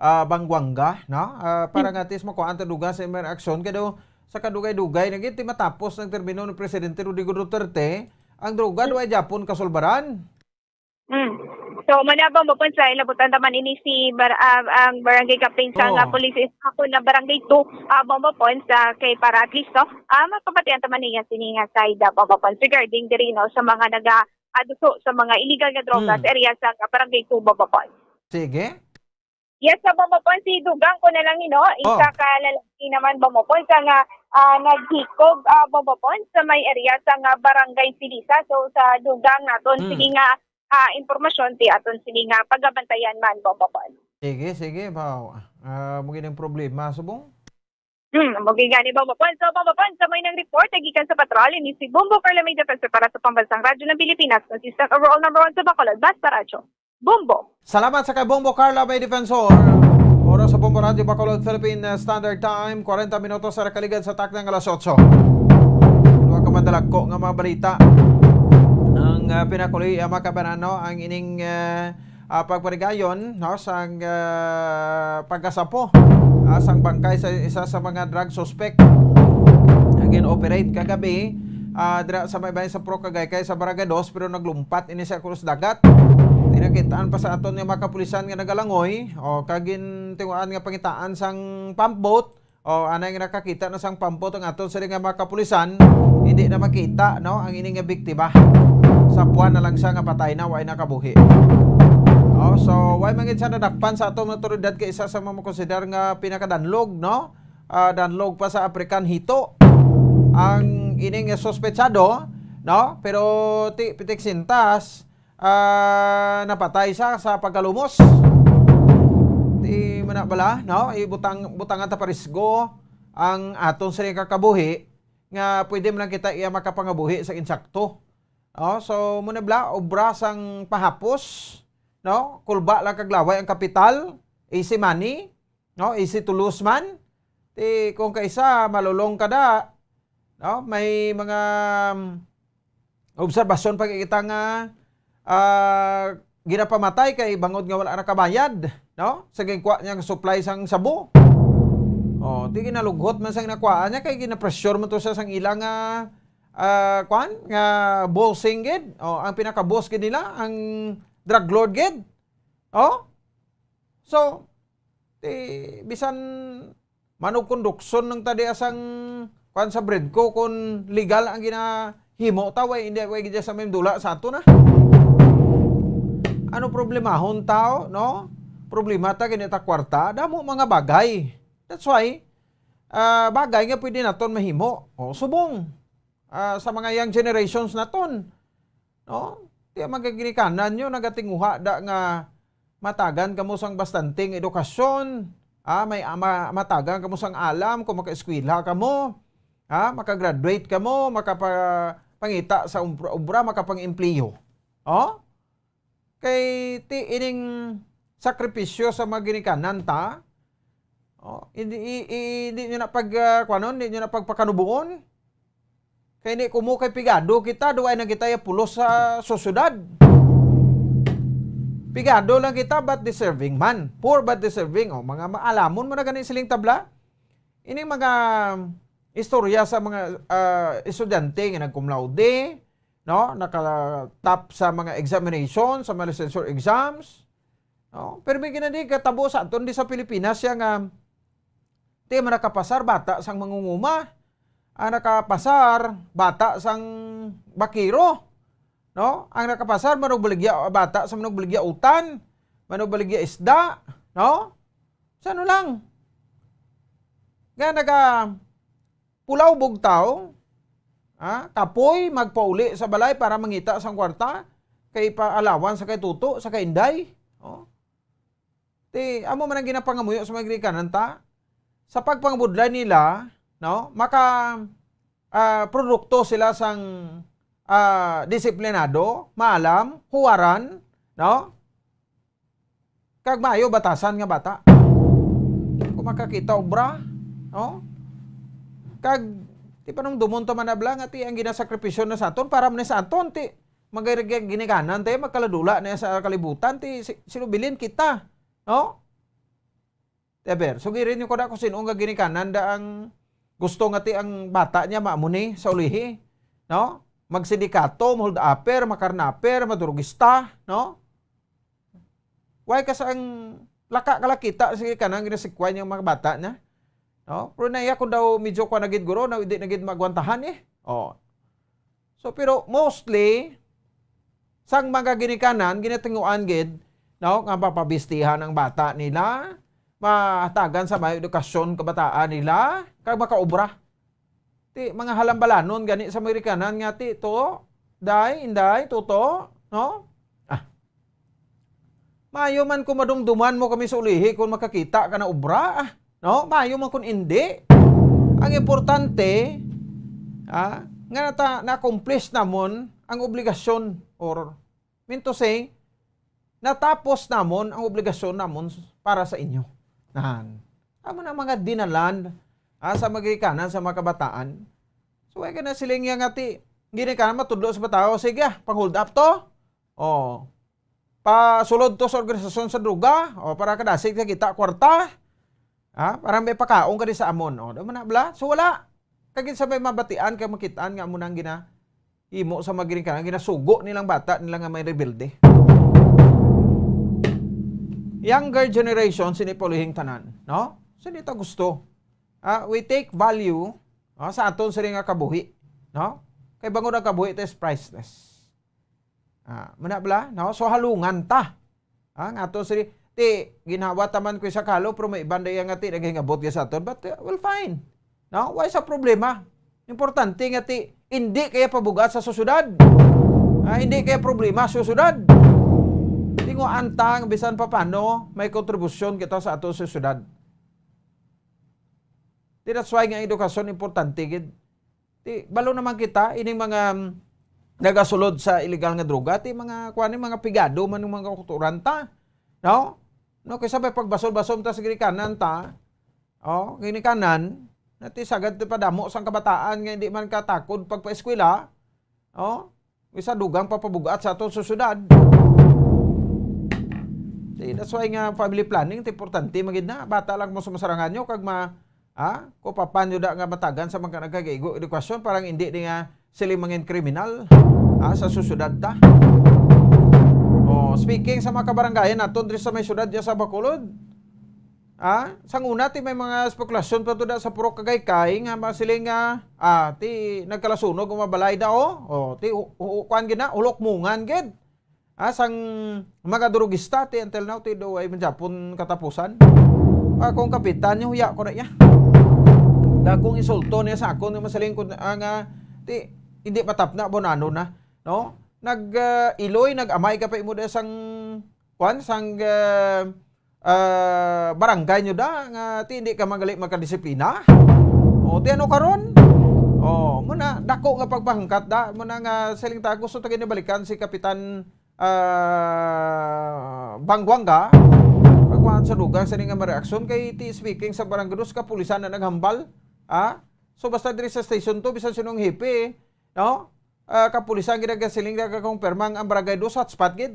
Bangwanga no para nga tis makuan ta duga sa emer aksyon kado sa kadugay-dugay nagiti matapos ng termino ni Presidente Rodrigo Duterte ang droga duay Japon kasulbaran.
So manabang mo po sa ilabutan naman ini si ang barangay captain sa nga police ako na barangay 2 bomba po sa kay para at least mapapatian naman niya sininga side bomba po regarding dirino sa mga aduso sa mga illegal nga droga sa area sa barangay 2 bomba po.
Sige.
Yes, sa bomopon, si Dugang ko na lang isa ka lalaki naman bomopon sa nga naghikog bomopon sa may area sa nga barangay Silisa. So sa Dugang naton sige nga impormasyon ti aton sige nga pagabantayan man bomopon.
Sige ba. Mugin ang problema subong.
Mugin gani bomopon. So bomopon sa may nang report gikan sa patrol ni si Bombo Carla May Defense para sa Pambansang Radyo ng Pilipinas, consistent overall number 1 sa Bacolod, Basta Radyo. Bombo.
Salamat sa kay Bombo Carla May Defensor. Oras sa Bombo Radio Bacolod Philippine Standard Time 40 minutos sa kaligad sa takdang alas 8. Duha ka madalag ko nga mga balita. Ang pinakuli makabanano ang ining pagparigayon no sang pagkasapo sang bangkay sa isa sa mga drug suspect again operate kagabi sa may bayan sa Pro Cagaykay sa Barangay 2 pero naglumpat ini sa krus dagat. Tinakitaan pa sa aton nga mga kapulisan nga nagalangoy o kagin tinguan nga pangitaan sang pump boat o anay nga nakakita na sang pump boat ang aton sa nga mga kapulisan hindi na makita no ang ini nga biktima. Sa puwan na lang siya nga patay na way nakabuhi. So way mangid sa nadakpan sa atong otoridad kay isa sa mga consider nga pinakadanlog no. Danlog pa sa African hito ang ini nga sospechado no pero pitik sintas napatay siya sa pagkalumos. Di manabala no butangan ta parisgo ang aton sa kakabuhi nga pwede man lang kita iya makapangabuhi sa insakto. So muna bla obra sang pahapos no kulba lang kaglaway ang kapital easy money no easy to lose man ti kung kaisa malulong kada no may mga obserbasyon pagkikita nga ginapamatay kay bangod nga wala na kabayad no sa gingkwa niya supply sang sabo. Di ginalughot man sang nakuhaan niya kay ginapressure man to sa sang ilang nga bossing gid ang pinaka-boss gid nila ang drug lord gid. So bisan manog kondukson ng tadi asang sa breadco kung legal ang ginahimo taway hindi way gid sa memdula sa ato na. Ano problemahon tao no? Problema ta kinita kwarta damo mga bagay. That's why bagay nga pwede naton mahimo. Subong sa mga young generations naton. No? Di magaginikanan nyo nagatinguha da nga matagan kamo sang bastanting edukasyon. May matagan kamo sang alam kung maka-eskwela kamo. Makagraduate kamo, makapangita sa ubra, makapang-empleyo. Kay ti ining sakripisyo sa mga ginikanan ta. Hindi nyo na hindi nyo na pagpakanubuon. Kaya hindi kumo kay pigado kita, duway na kita pulos sa sosyudad. Pigado lang kita, but deserving man. Poor but deserving. Mga maalamon mo na ganun siling tabla. Ini mga istorya sa mga estudyante nga nag-cum laude, no? Naka-top sa mga examination, sa mga licensure exams. No? Pero may ginadi katabo sa aton di sa Pilipinas siya nga di man nakapasar bata sang mangunguma. Nakapasar bata sang bakiro. No? Ang nakapasar manugbaligya bata sa manugbaligya utan, manugbaligya isda, no? Sano lang? Nga naga pulaw bugtaw, kapoy magpauli sa balay para mangita sang kwarta kay paalawan sa kay tuto, sa kay inday. Amo man ang ginapangamuyo sa mga Grikanan ta. Sa pagpangabudlay nila, no, produkto sila sang disiplinado, maalam, huwaran, no? Kag maayo batasan nga bata. Kung makakita obra, no? Kag ti panong dumonto manabla nga ti ang ginasakripisyo na sa aton para man sa aton ti ginikanan ti magkaladula na sa kalibutan ti sinubilin kita, no? Teber, sugirin niyo ko na kung sino nga ginikanan da ang gusto nga ti ang bata niya maamuni sa ulihi, no? Magsindikato, hold upper, makarnaper, madurugista, no? Why ka sa ang laka-kalakita sige kanang ginasikway niyang mga bata niya, no? Pero naiya kung daw medyo kwa nagid guro, na hindi nagid magwantahan So pero mostly sang mga ginikanan ginatinguan gid, no? Nga papabistihan ang bata nila, matagan sa may edukasyon kabataan nila, kag makaobra. Ti mga halambalanon gani sa Amerikanan nga ti to, inday, toto, no? Mayo man kung madumduman mo kami sa ulihi kung makakita ka na obra, no? Mayo man kung hindi. Ang importante, nga na-accomplish namon ang obligasyon or mean to say, natapos namon ang obligasyon namon para sa inyo. Amo na mga dinalan sa magikanan sa mga kabataan. So ay ka na siling nga ti ginikanan matudlo sa batao, sige pang-hold up to. Pasulod to sa organisasyon sa druga para kadasig kita kwarta. Para may pakaong ka di sa amon. Dama na bla. So wala. Kagin sabay mabatian kay makitaan nga mo nang imo sa magikanan ginasugo nilang bata nila nga may rebelde. younger generation sinipulihing tanan, no? So dito gusto. We take value sa aton sa nga kabuhi, no? Kay bangon ang kabuhi is priceless. Muna bala, no? So halungan ta. Ang aton sa ti ginawa taman ko sa kalo pero may ibang daya nga ti nagahingabot ka sa aton, but well fine. No? Why sa problema? Importante nga ti hindi kaya pabugat sa susunod. Hindi kaya problema sa susunod. Tingo antang bisan pa paano may kontribusyon kita sa ato sa susunod. That's why nga edukasyon importante gid. Ti balo naman kita ining mga nagasulod sa illegal nga droga, ti mga kuan mga pigado man ng mga kulturanta. No? No kaysa may pagbasol-basol ta sa ginikanan ta. Ginikanan nati sagad ti padamo sang kabataan nga hindi man katakod pagpa-eskwela. Isa dugang papabugat sa aton susunod. That's why nga family planning ti importante magid na bata lang mo sa masarangan nyo kag ko papanyo da nga matagan sa mga nagkagaigo edukasyon parang hindi di nga sila mangin kriminal sa susunod ta. Speaking sa mga kabaranggayan naton diri sa may syudad diya sa Bacolod. Sang una ti may mga spekulasyon pa to da sa puro Kagaykay nga masiling ti nagkalasunog umabalay da ti kuan gid na ulok mungan gid. Sang mga drugista ti until now ti do ay manjapon katapusan. Kung kapitan niya huya ko na iya. Kung insulto niya sa akon nga masiling ko ti hindi matapna bonano na, no? Iloy nag-amay ka pa imo da sang barangay nyo da nga ti hindi ka magaling magkadisiplina. Ti ano karon? Muna dako nga pagbangkat da muna nga siling ta gusto ta ginibalikan si Kapitan Bangwanga. Pagkuhan sa lugar sa nga mareaksyon kay ti speaking sa barangay dos kapulisan na naghambal. So basta diri sa station to bisan sinong hipi, no? Kapulisan ginagasiling nagkakumpirmang ang barangay dos hotspot gid.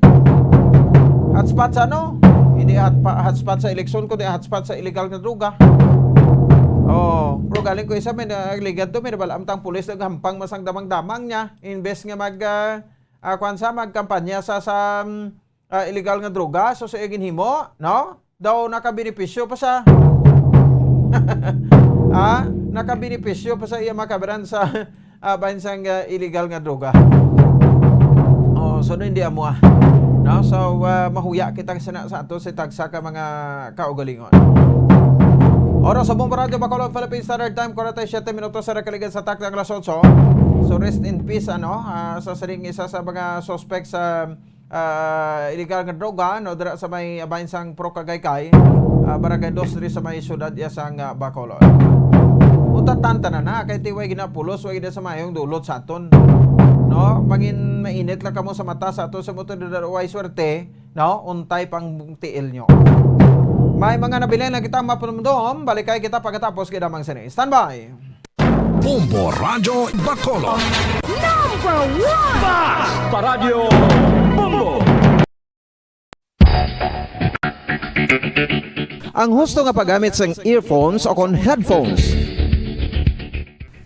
Hotspot sa ano? Hindi hotspot sa eleksyon kundi hotspot sa illegal na droga. Pero galing ko isa may nagligad to may nabalam tang pulis naghampang masang damang-damang niya invest nga magkampanya sa illegal nga droga so sa ginhimo, no? Daw nakabenepisyo pa sa nakabenepisyo pa sa iya makabaran sa bansang illegal nga droga. So no hindi amo no? So mahuya kita sa ato sa tagsa ka mga kaugalingon. Oras sa Bomba Radio Bacolod Philippine Standard Time 47 minutos sa nakaligan sa takdang alas 8. So rest in peace sa saring isa sa mga suspect sa illegal nga droga no dira sa may bansang Pro Kagaykay, barangay 2 diri sa may syudad sang Bacolod. Utatanta na kay tiway ginapulos way gina sa mayong dulot sa aton. No, mangin mainit lang kamo sa mata sa ato sa motor way swerte, no? Untay pang tiil nyo. May mga nabili na kita mapunumdom, balikay kita pagkatapos kidamang sini. Standby.
Bombo Radio Bacolod.
Number 1 Basta Radio Bombo.
Ang husto nga paggamit sang earphones o kon headphones.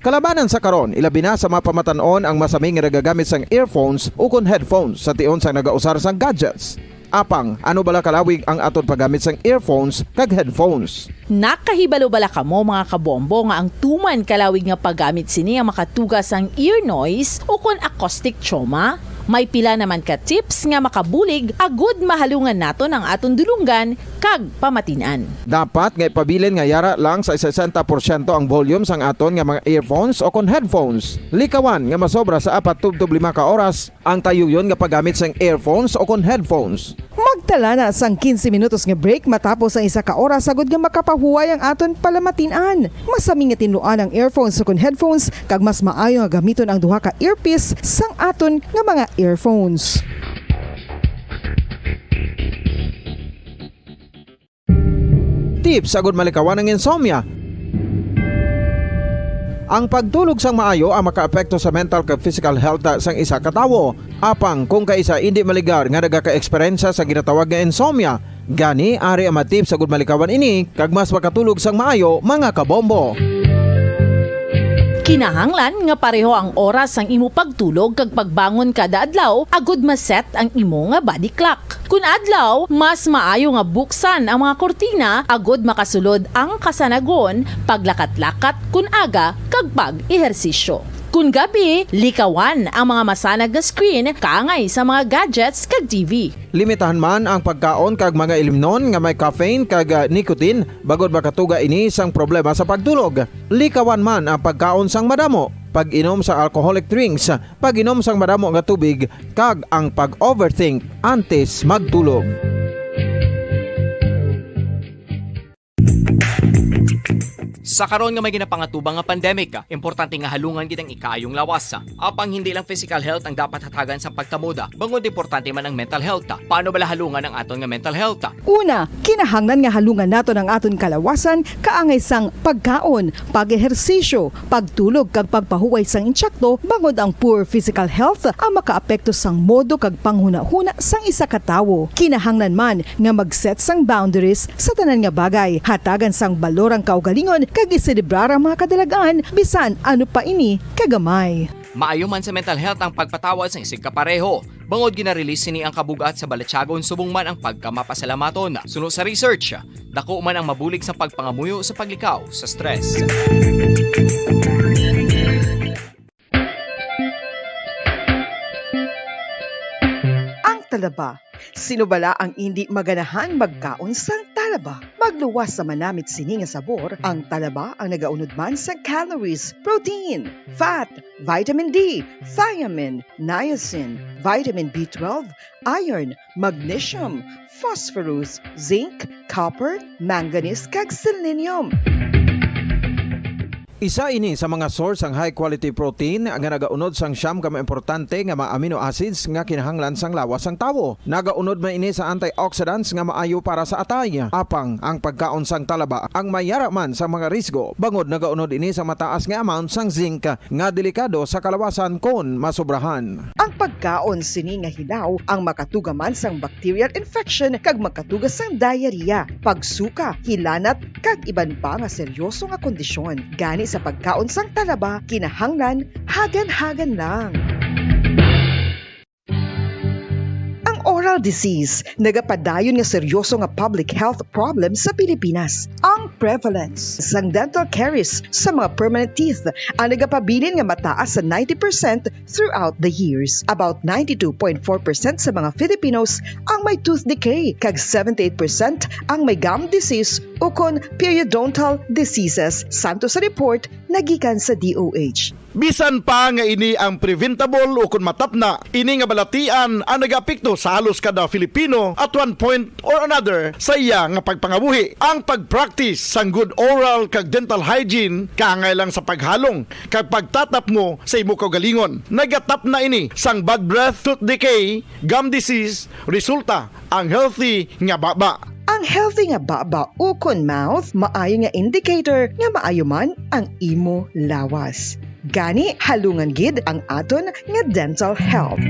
Kalabanan sa karon, ilabi na sa mga pamatanon ang masaming nga nagagamit sang earphones o kon headphones sa tion sang nagausar sang gadgets. Apang, ano bala kalawig ang aton paggamit sang earphones kag headphones?
Nakahibalo bala kamo mga kabombo nga ang tuman kalawig nga paggamit sini ang makatugas ang ear noise o kon acoustic trauma? May pila naman ka tips nga makabulig agud mahalungan naton ang aton dulunggan kag pamatinan.
Dapat nga ipabilin nga yara lang sa 60% ang volume sang aton nga mga earphones o kon headphones. Likawan nga masobra sa 4-5 ka oras ang tayuyon nga paggamit sang earphones o kon headphones.
Magtala na sang 15 minutos nga break matapos ang 1 ka oras sagud nga makapahuway ang aton palamatinan. Masami nga tinluan ang earphones o kon headphones kag mas maayo nga gamiton ang duha ka earpiece sang aton nga mga earphones.
Tips sagud malikawan ang insomnia. Ang pagtulog sang maayo ang makaapekto sa mental kag physical health sang isa ka tawo. Apang kung kaisa hindi maligar nga nagaka-eksperyensya sa ginatawag nga insomnia, gani ari ang matip sagud malikawan ini kag mas makatulog sang maayo mga kabombo.
Kinahanglan nga pareho ang oras ang imo pagtulog kag pagbangon kada adlaw agud maset ang imo nga body clock. Kun adlaw, mas maayo nga buksan ang mga kortina agud makasulod ang kasanagon, paglakat-lakat kun aga kag pag-ehersisyo. Kun gabi, likawan ang mga masanag na screen kaangay sa mga gadgets kag TV.
Limitahan man ang pagkaon kag mga ilimnon nga may caffeine kag nicotine bagod makatuga ini sang problema sa pagtulog. Likawan man ang pagkaon sang madamo, pag-inom sa alcoholic drinks, pag-inom sang madamo nga tubig kag ang pag-overthink antes magtulog.
Sa karon nga may ginapangatubang nga pandemic, importante nga halungan gid ang ikaayong lawas. Apang hindi lang physical health ang dapat hatagan sa pagtamuda, bangod importante man ang mental health. Paano bala halungan ang aton nga mental health?
Una, kinahanglan nga halungan nato ang aton kalawasan kaangay sang pagkaon, pag-ehersisyo, pagtulog kag pagpahuway sang insyakto bangod ang poor physical health ang makaapekto sang modo kag panghuna-huna sang isa ka tawo. Kinahanglan man nga mag-set sang boundaries sa tanan nga bagay, hatagan sang balorang kaugalingon kag iselebrar ang mga kadalagaan bisan ano pa ini kagamay.
Maayo man sa mental health ang pagpatawad sa isig kapareho. Bangod ginarelease ni ang kabugat sa Balatsyagon subong man ang pagkamapasalamaton. Sunod sa research, dako man ang mabulig sa pagpangamuyo sa paglikaw sa stress.
Ang talaba. Sino bala ang hindi maganahan magkaon sang talaba? Magluwas sa manamit sini nga sabor, ang talaba ang nagaunod man sa calories, protein, fat, vitamin D, thiamine, niacin, vitamin B12, iron, magnesium, phosphorus, zinc, copper, manganese kag selenium.
Isa ini sa mga source ang high quality protein nga nagaunod sang siyam ka importante nga mga amino acids nga kinahanglan sang lawas sang tawo. Nagaunod man ini sa antioxidants nga maayo para sa atay. Apang ang pagkaon sang talaba ang mayara man sa mga risgo. Bangod nagaunod ini sa mataas nga amount sang zinc nga delikado sa kalawasan kon masobrahan.
Ang pagkaon sini nga hilaw ang makatugaman sang bacterial infection kag makatuga sang diarrhea, pagsuka, hilanat kag iban pa nga seryoso nga kondisyon. Gani sa pagkaon sang talaba, kinahanglan hagan-hagan lang. Oral disease, nagapadayon nga seryoso nga public health problem sa Pilipinas. Ang prevalence sang dental caries sa mga permanent teeth ang nagapabilin nga mataas sa 90% throughout the years. About 92.4% sa mga Filipinos ang may tooth decay, kag 78% ang may gum disease o kon periodontal diseases, santo sa report nagikan sa DOH.
Bisan pa nga ini ang preventable o kung matapna, ini nga balatian ang nagapikto sa halos kada Filipino at one point or another sa iya nga pagpangabuhi. Ang pagpractice sang good oral kag dental hygiene kaangay lang sa paghalong kag pagtatap mo sa imo kaugalingon. Nagatap na ini sang bad breath, tooth decay, gum disease, resulta ang healthy nga baba.
Ang healthy nga baba o kon mouth maayo nga indicator nga maayo man ang imo lawas. Gani halungan gid ang aton nga dental health.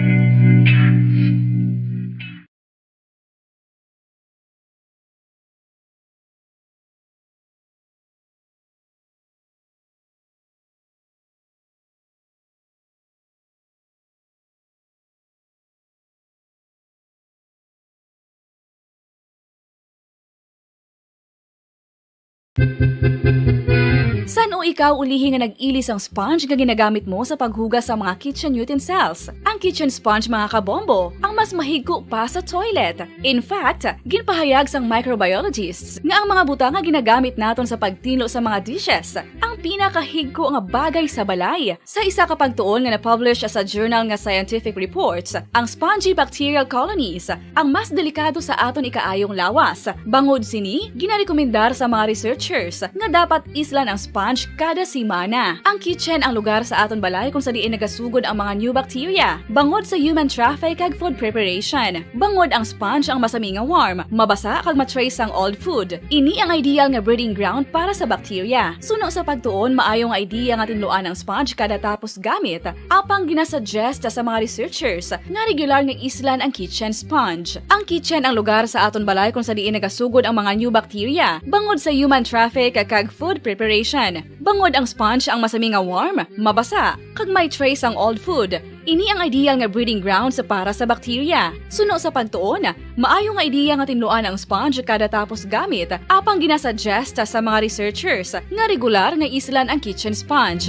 San o ikaw ulihi nga nag-ilis ang sponge nga ginagamit mo sa paghugas sa mga kitchen utensils? Ang kitchen sponge mga kabombo, ang mas mahigko pa sa toilet. In fact, ginpahayag sang microbiologists nga ang mga butang nga ginagamit naton sa pagtilo sa mga dishes ang pinakahigko nga bagay sa balay. Sa isa ka pagtuon nga na-publish sa journal nga Scientific Reports, ang spongy bacterial colonies ang mas delikado sa aton ikaayong lawas. Bangod sini, ginarekomendar sa mga researchers nga dapat islan ang sponge kada simana. Ang kitchen ang lugar sa aton balay kung sa diin nagasugod ang mga new bacteria. Bangod sa human traffic kag food preparation. Bangod ang sponge ang masami nga warm, mabasa kag matrace ang old food. Ini ang ideal nga breeding ground para sa bacteria. Suno sa pagtuon, maayong idea nga tinluan ang sponge kada tapos gamit. Apang ginasuggest sa mga researchers nga regular nga islan ang kitchen sponge. Ang kitchen ang lugar sa aton balay kung sa diin nagasugod ang mga new bacteria. Bangod sa human traffic kag food preparation. Bangod ang sponge ang masami nga warm, mabasa, kag may trace ang old food. Ini ang ideal nga breeding ground sa para sa bakterya. Suno sa pagtuon, maayo nga ideya nga tinluan ang sponge kada tapos gamit, apang ginasuggest sa mga researchers nga regular nga islan ang kitchen sponge.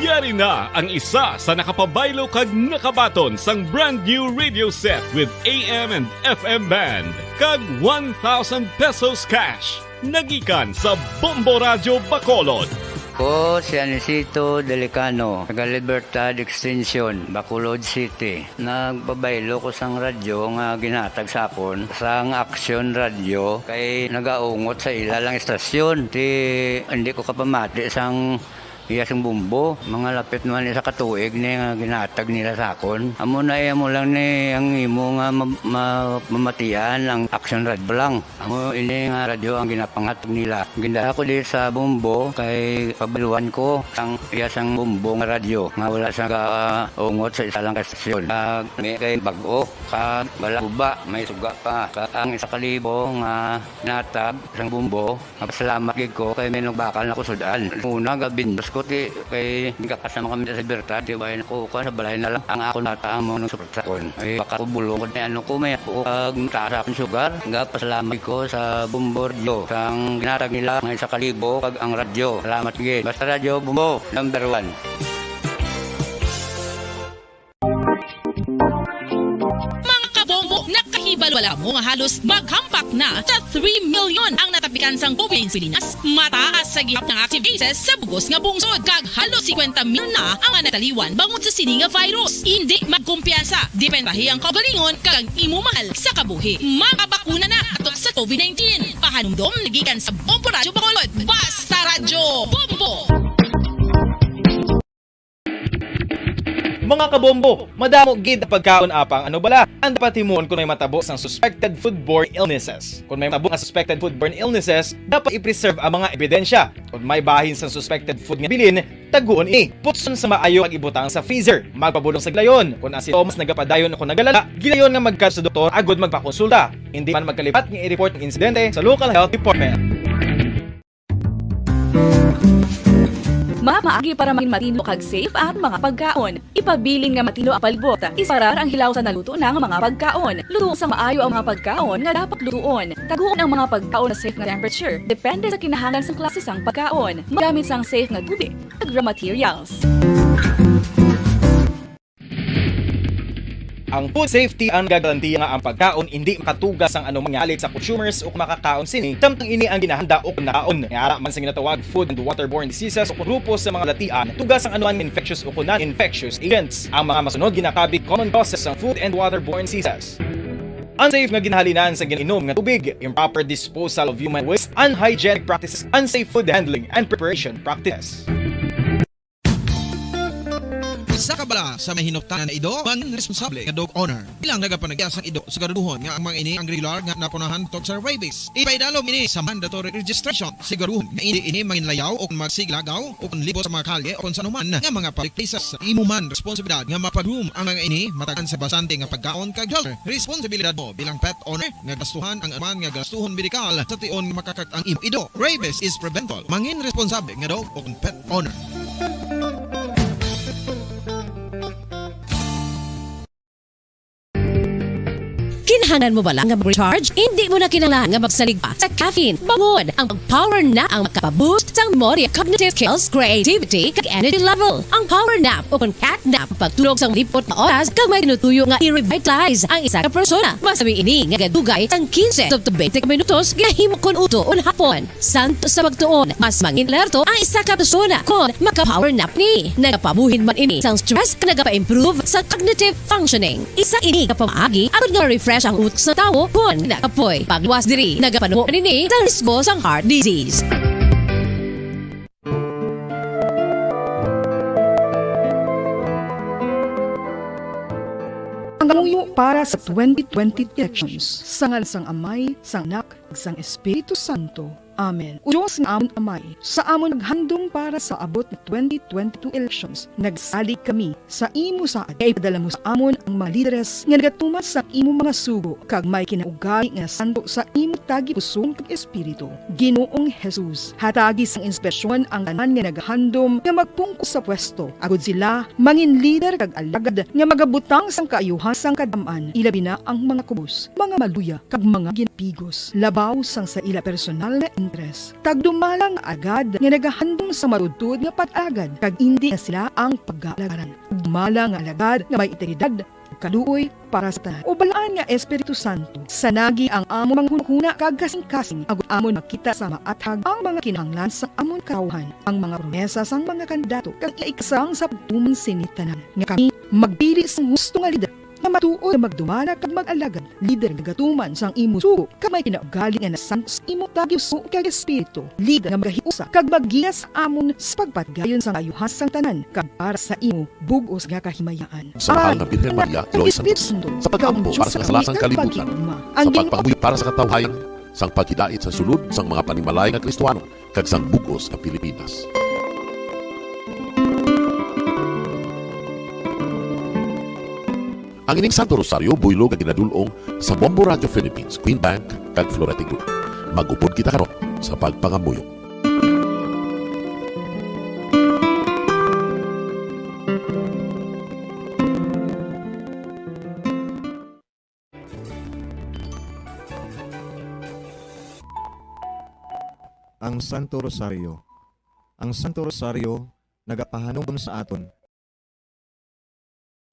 Yari na ang isa sa nakapabaylo kag nakabaton sang brand new radio set with AM and FM band kag 1,000 pesos cash. Nagikan sa Bombo Radio Bacolod.
Ko si Anisito Delicano, taga Libertad Extension, Bacolod City. Nagbabaylo ko sang radyo nga ginatag sa akon sang Action Radio kay nagaungot sa ilalang estasyon. Hindi ko kapamati sang iyasang bumbo, mga lapit naman sa katuig ni nga ginatag nila sa akon. Amo na mo lang ni ang imo nga mamatian ang Action Radio lang. Amo ini nga radyo ang ginapangatag nila. Ginda ako di sa bumbo kay pabaluan ko ang iyasang bumbo nga radyo nga wala sa ungot sa isa lang kastasyon. May kay bago ka wala uba, may suga pa. Ang isa kalibo nga ginatag sang bumbo. Salamat gid ko kay may nagbakal na kusudan. Una gabindos ko kay kasama kami sa Libertad, di ba yun ako sa balay na lang ang ako nataang mo ng supratsakon. Ay baka bulong ko na ano ko may ako taas akong sugar. Nga pasalamat ko sa Bumbordio sang ginatag nila ng 1,000 kag ang radyo. Salamat gid. Basta radyo Bumbo, number 1.
Wala mo nga halos maghampak na sa 3 million ang natapikan sang COVID sa Pilipinas. Mataas sa gihap ng active cases sa bugos nga bungsod kag halos 50 million na ang nataliwan bangod sa sini nga virus. Hindi magkumpiyansa, dependahi ang kaugalingon kag ang imo mahal sa kabuhi. Makabakuna na ato sa COVID-19. Pahanumdom nagikan sa Bombo Radio Bacolod. Basta Radio Bombo!
Mga kabombo, madamo gid pagkaon apang ano bala. Ang dapat himuon kung may matabo sang suspected foodborne illnesses. Kung may matabo nga suspected foodborne illnesses, dapat i-preserve ang mga ebidensya. Kung may bahin sang suspected food nga bilin, taguon ini. Putson sa maayo ang ibutang sa freezer. Magpabulong sa gilayon. Kung si Thomas nagapadayon o nagalala, gilayon nga magkad sa doktor agad magpakonsulta. Hindi man magkalipat nga i-report ang insidente sa local health department.
Maagi para maging matino kag safe at mga pagkaon. Ipabilin nga matino ang palibot. Isarar ang hilaw sa naluto ng mga pagkaon. Luto sa maayo ang mga pagkaon nga dapat lutuon. Taguon ang mga pagkaon na safe nga temperature. Depende sa kinahanglan sang klase sang pagkaon. Magamit sang safe nga tubig ag raw materials.
Ang food safety ang gagarantiya nga ang pagkaon hindi makatugas ang anumang halit sa consumers o makakaon sini samtang ini ang ginahanda o nakaon. Ngara man sa ginatawag food and waterborne diseases o grupo sa mga latian, tugas ang anuman infectious o non-infectious agents. Ang mga masunod ginakabig common causes ng food and waterborne diseases. Unsafe nga ginahalinan sa gininom nga tubig, improper disposal of human waste, unhygienic practices, unsafe food handling and preparation practices.
Sa kabala sa may hinuptanan na ido, mangin responsable nga dog owner. Bilang nagapanagya sang ido sa garuduhon nga ang mga ini ang regular nga napunahan tog sa rabies. Ipaidalom ini sa mandatory registration. Siguruhon nga ini manginlayaw o magsiglagaw o libot sa mga kalye o sa anuman nga mga public places. Imuman responsibilidad nga mapag-room ang mga ini matagan sa basante nga pagkaon kag health. Responsibilidad mo bilang pet owner nga gastuhan ang anuman nga gastuhon medikal sa tion nga makakak ang imo ido. Rabies is preventable. Mangin responsable nga dog o pet owner.
Kinahanglan mo ba lang nga mag-recharge? Hindi mo na kinahanglan nga magsalig pa sa caffeine. Bangod ang power nap ang makapaboost sa memory, cognitive skills, creativity, kag energy level. Ang power nap o cat nap pagtulog sa lipot na oras kag may tinutuyo nga i-revitalize ang isa ka persona. Masami ini nga gadugay sang 15 to 20 minutos gahimo kon uto on hapon. Santo sa pagtuon, mas mangin alerto ang isa ka persona kon maka-power nap ni. Nagapabuhin man ini sang stress kag nagapa-improve sa cognitive functioning. Isa ini ka pamaagi agud nga refresh ang utak sa tao kung nakapoy. Pagluwas diri, nagapanuho nini sa risgo sang heart disease.
Ang gamuyo para sa 2020 elections, sangal sang Amay, sang Anak, sang Espiritu Santo. Amen. O Diyos nga amon amay, sa amon naghandong para sa abot ng 2022 elections, nagsalig kami sa imo saad. Kaya ipadala mo sa amon ang mga lideres nga nagatuman sa imo mga sugo, kag may kinaugali nga santo sa imo tagi pusong kag espiritu. Ginoong Jesus, hatagi sang inspirasyon ang tanan nga naghandom nga magpungko sa pwesto. Agod sila, mangin leader kag alagad nga magabutang sang kaayuhan sang kadamaan, ilabi na ang mga kubos, mga maluya, kag mga ginpigos, labaw sang sa ila personal na interes. Tagdumalang agad nga nagahandom sa marudtod nga pag-agad, kag hindi na sila ang pag-alagaran. Tagdumalang alagad nga may integridad, kaluoy para sa tanan. O balaan nga Espiritu Santo, sanagi ang amon mga hunahuna kag kasing-kasing, agud amon makita sa maathag ang mga kinahanglan sa amon kauhan, ang mga promesa sang mga kandidato, kag ikasang sa pagtuman sinitanan. Nga kami magpili sang husto nga lider, na matuod na magdumala kag mag-alagad, lider nga gatuman sang imo sugo, kag may kinaugali nga nasan sa imo tagyoso kag espiritu, lider nga magahiusa kag maggiya sa amon sa pagpatgayon sang ayuhan sang tanan, kag para sa imo bug-os nga kahimayaan.
Sa mahal na Birhen Maria, Eloy Santos, sa pag-ampo para sa kasalasang kalibutan, sa pagpangabuhi para sa katawhayan, sang pagkidait sa sulod sang mga panimalay nga Kristuano, kag sang bug-os nga Pilipinas. Ang ining Santo Rosario buylog ang ginadulong sa Bombo Radio Philippines, Queen Bank, kag Florete Group. Magupod kita karon sa pagpangamuyo.
Ang Santo Rosario. Ang Santo Rosario nagapahanong sa aton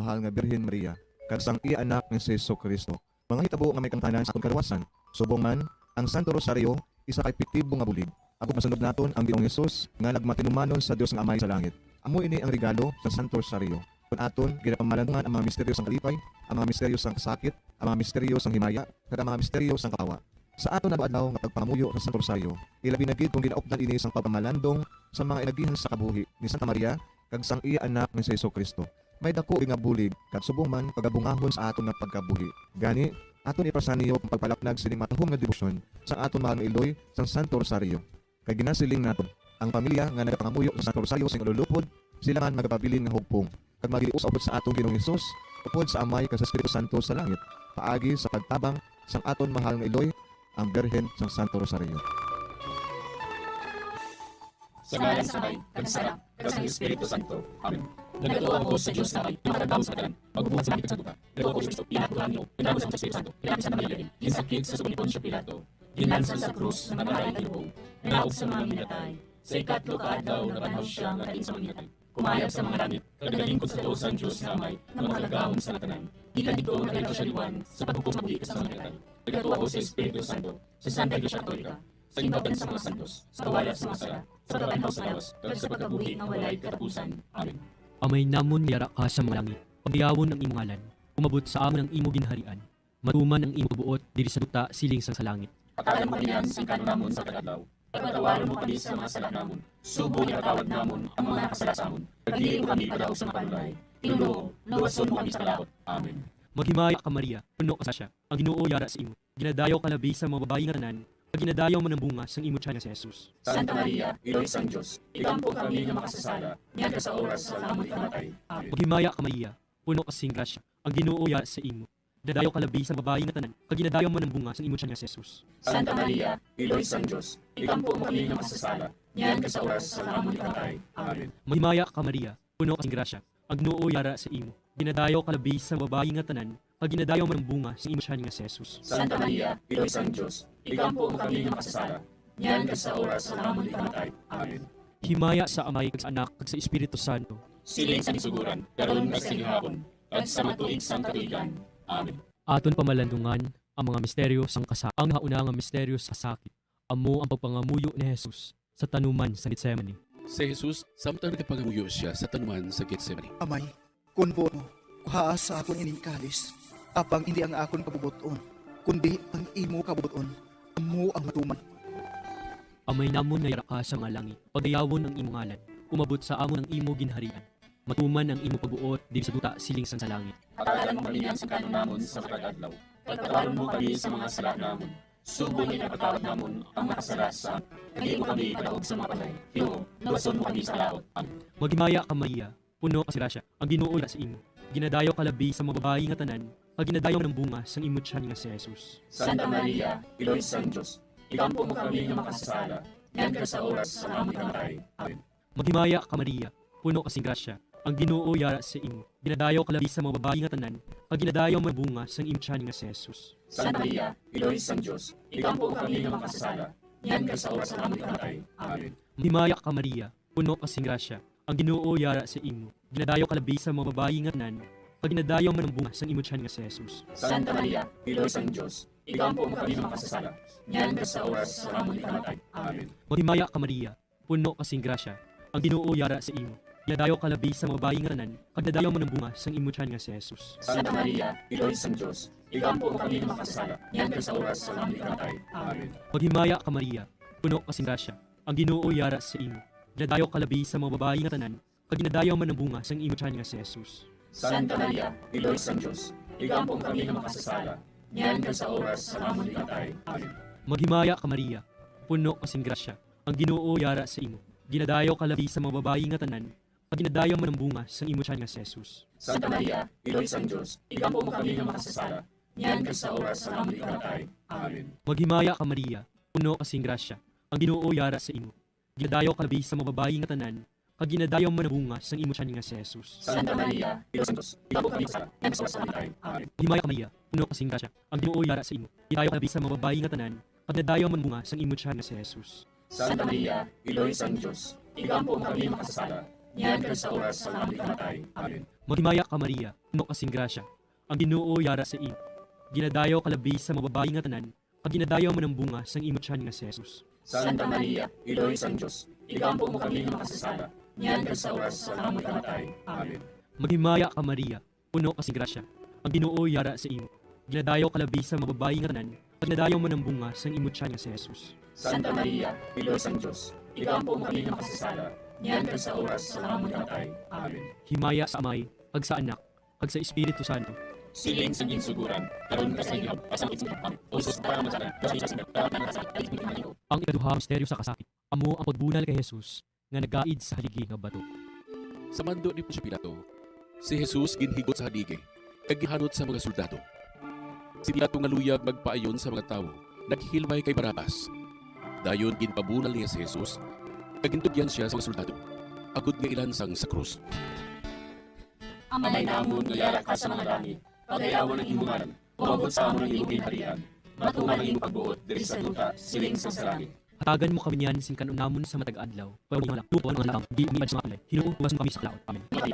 mahal nga Birhen Maria, kag sang iya anak nga si Jesucristo. Mga hitabo nga may kantanan sa atong karawasan, subong man ang Santo Rosario isa ka epektibo nga bulig. Ako masunod naton ang Ginoong Hesus nga nagmatinumanon sa Dios nga Amay sa langit. Amo ini ang regalo sa Santo Rosario. Kun aton ginapamalandungan ang mga misteryo sang kalipay, ang mga misteryo sang kasakit, ang mga misteryo sang himaya, kag ang mga misteryo sang kapawa. Sa aton na adlaw nga pagpangamuyo sa Santo Rosario, ilabi na gid kung ginaupdan ini sang pagpamalandong sa mga inagihan sa kabuhi ni Santa Maria kag sang iya anak nga si Jesucristo. May dako nga bulig kag subong man pagabungahon sa aton nga pagkabuhi. Gani aton ipasaniyo ang pagpalapnag sining matanghong nga debosyon sa aton mahal nga Iloy sang Santo Rosario. Kay ginasiling naton ang pamilya nga nagapangamuyo sa Santo Rosario sing ululupod, sila man magapabilin nga hugpong kag magilius abot sa aton Ginoong Hesus upod sa Amay kag sa Espiritu Santo sa langit, paagi sa pagtabang sang aton mahal nga Iloy, ang Birhen sang Santo Rosario.
Sa ngalan sa Amay, kag sa Anak, kag sa Espiritu Santo. Amen. Nagatuo ako sa Diyos na may pinakadamo sa katalan, magbubuhat sa mga sa duka. Nagatuo ako sa Kristo, pinakatuhan niyo, pinagabo sa Espiritu Santo, pinapit sa Maria, ginsakit sa sugunipon siya Pilato, ginlansan sa krus na namaray kilubong, nanaog sa mga minatay, sa ikatlo kaadlaw na banhaw siya ng ating sa mga minatay. Kumayag sa mga langit, kagdalingkod sa Diyos ang Diyos na Amay, ng mga nagahong sa natanan. Ikan dito ang nagayto siya liwan, sa paghukom sa buhi sa mga minatay. Nagatuo ako sa Espiritu Santo, sa Santa Iglesia Katolika, sa imbatan sa mga santos, sa kawalat sa mga sala, sa kabanhaw sa lawas, kag sa pagkabuhi ng walay katapusan. Amen.
Amay namon yara ka sa mga langit, pagdiyawon ang imong ngalan, umabot sa amon ang imo ginharian, matuman ang imo buot diri sa duta siling sa langit.
Patalan mo kaniyan sa ikano namon sa kadadlaw, pagpatawaran mo kami sa mga sala namon, subo niya tawad namon ang mga nakasala sa amon, pagdili mo kami padaog sa mapanulay, tinulungo, luwason mo kami sa kalaot. Amen.
Maghimaya ka Maria, puno ka siya, ang Ginoo yara sa imo, ginadayaw ka labi sa mga babayi nga tanan, pag ginadayaw mo ng bunga sang imo tiyan nga si Jesus.
Santa Maria, Iloy sang Diyos, ikampo kami nga makasasala, niyan ka sa oras sa lamon ikamatay. Amen.
Maghimaya ka Maria, puno ka sing grasya, ang Ginoo yara sa imo, ginadayaw ka labi sa babayi nga tanan, pag ginadayaw mo ng bunga sang imo tiyan nga si Jesus.
Santa Maria, Iloy sang Diyos, ikampo kami nga makasasala, niyan ka sa oras sa lamon ikamatay. Amen.
Maghimaya ka Maria, puno ka sing grasya, ang Ginoo yara sa imo, ginadayaw ka labi sa babayi nga tanan, pag ginadayaw mo ng bunga sang imo tiyan nga si Jesus.
Santa Maria, Iloy sang Diyos, ikampo kami nga makasasala, niyan ka sa oras sa lamon ikamatay. Amen.
Himaya sa Amay kag sa Anak kag sa Espiritu Santo.
Siling sa isuguran, karon kag sinihapon, kag sa matuig sang katuigan. Amen.
Aton pamalandungan ang mga misteryo sang kasakit. Ang nauna nga misteryo sa sakit, amo ang pagpangamuyo ni Jesus sa tanuman sa Getsemani.
Si Jesus, samtang nagpangamuyo siya sa tanuman sa Getsemani.
Amay, kunbo mo, kuhaa sa akon ining kalis, apang hindi ang akon kabubuton, kundi ang imo kabubuton, amo ang matuman.
Amay namon na yara ka sa nga langit, pagdayawon ang imo ngalan, umabot sa amon ang imo ginharian, matuman ang imo pagbuot diri sa duta siling sang sa langit.
Patalan mo kami sa kanon namon sa kadadlaw, pagpatawaron mo kami sa mga sala namon, Subo niya napatawad namon ang makasala sa hindi mo kami kadahog sa mga patay. Ginoo, luwason mo kami sa laot. Amen.
Magimaya ka Maria, puno ka grasya, ang Ginoo sa imo. Ginadayo ka labi sa mga babayi nga tanan, pag ginadayo ng bunga sang imong tiyan nga si Jesus.
Santa Maria, Iloy sang Diyos, ikampo mo kami nga makasasala, yan ka sa oras sa aming kamatay. Amen.
Magimaya ka Maria, puno ka grasya, ang Ginoo yara sa imo. Ginadayo ka labi sa mga babayi nga tanan, pag ginadayo ng bunga sang imong tiyan nga si Jesus.
Santa Maria, Iloy sang Diyos, ikampo mo kami nga makasasala, yan ka sa oras sa aming kamatay. Amen.
Magimaya ka Maria, puno ka grasya, ang Ginoo yara sa imo. Ginadayo ka labi sa mga babayi nga tanan, pag ginadayo man ang bunga sang imong tiyan nga si Jesus.
Santa Maria, Iloy sang Diyos, ikampo mo kami nga makasasala, yan ka sa oras sa aming kamatay. Amen.
Magimaya ka Maria, puno ka grasya, ang Ginoo yara sa imo. Ginadayo ka labi sa mga babayi nga tanan, pag ginadayo man ang bunga sang imong tiyan nga si Jesus.
Santa Maria, Iloy sang Diyos, ikampo mo kami nga makasasala, yan ka sa oras sa aming kamatay. Amen.
Maghimaya ka Maria, puno ka grasya, ang Ginoo yara sa imo. Ginadayo ka labi sa mga babayi nga tanan, pag ginadayo man ang bunga sang imong tiyan nga si Jesus.
Santa Maria, Iloy sang Diyos, ikampo mo kami nga makasasala, yan ka sa oras sa aming kamatay. Amen.
Maghimaya ka Maria, puno ka grasya, ang Ginoo yara sa imo. Ginadayo ka labi sa mga babayi nga tanan, pag ginadayo man ang bunga sang imong tiyan nga si Jesus.
Santa Maria, Iloy sang Diyos, ikampo mo kami nga makasasala, yan ka sa oras sa aming kamatay. Amen.
Maghimaya ka Maria, puno ka grasya, ang Ginoo yara sa imo. Ginadayo ka labi sa mga babayi nga tanan, pag ginadayo man ang bunga sang imong tiyan nga si Jesus.
Santa Maria, Iloy sang Diyos, ikampo kami makasasala, yan ka sa oras sa aming kamatay. Amen.
Maghimaya ka Maria, puno ka grasya, ang Ginoo yara sa imo. Ginadayo ka labi sa mga babayi nga tanan, pag ginadayo man bunga sang imong tiyan nga si Jesus.
Santa Maria, Iloy sang Diyos, ikampo mo kami makasasala, yan ka sa oras sa aming kamatay. Amen.
Maghimaya ka Maria, puno ka grasya, ang Ginoo yara sa imo. Ginadayo ka labi sa mga babayi nga tanan, pag ginadayo man ang bunga sang imong tiyan nga si Jesus.
Santa Maria, Iloy sang Diyos, ikampo mo kami makasasala, yan ka sa oras sa aming kamatay. Amen.
Maghimaya ka Maria, puno ka grasya, ang Ginoo yara sa imo. Ginadayo ka labi sa mga babayi nga tanan, pag ginadayo man ang bunga sang imong tiyan nga si Jesus.
Santa Maria, Iloy sang Diyos, ikampo mo kami makasasala, yan ka sa oras sa aming kamatay. Amen.
Himaya sa Amay, pag sa Anak, pag sa Espiritu Santo.
Siling sa ginsuguran, karon ka sa inyo, pasang itsulit kami, usos para masalan, kasi sa sinag, karatan ka sa alit ko.
Ang ikaduha misteryo sa kasakit, amo ang pagbunal kay Jesus, nga nagaid sa haligi nga bato.
Sa mando ni Poncio Pilato, si Jesus ginhigot sa haligi, kag gihanot sa mga soldado. Si Pilato nga luyag magpaayon sa mga tawo, naghilmay kay Barabas. Dayon ginpabunal niya si Jesus, kag gintugyan siya sa mga soldado, agud nga ilansang sa krus.
Amay namon nga yara ka sa mga langit, pagayawan ng imong ngalan, umabot sa amon ng imong ginharian, matuman ang imong pagbuot diri sa duta, siling sa langit.
Hatagan mo kami niyan sin kanunamon sa matag adlaw, pero mga laktupo ng lakam, di mi sa kalay. Hinuon mo kami sa laot. Amen.
Mati,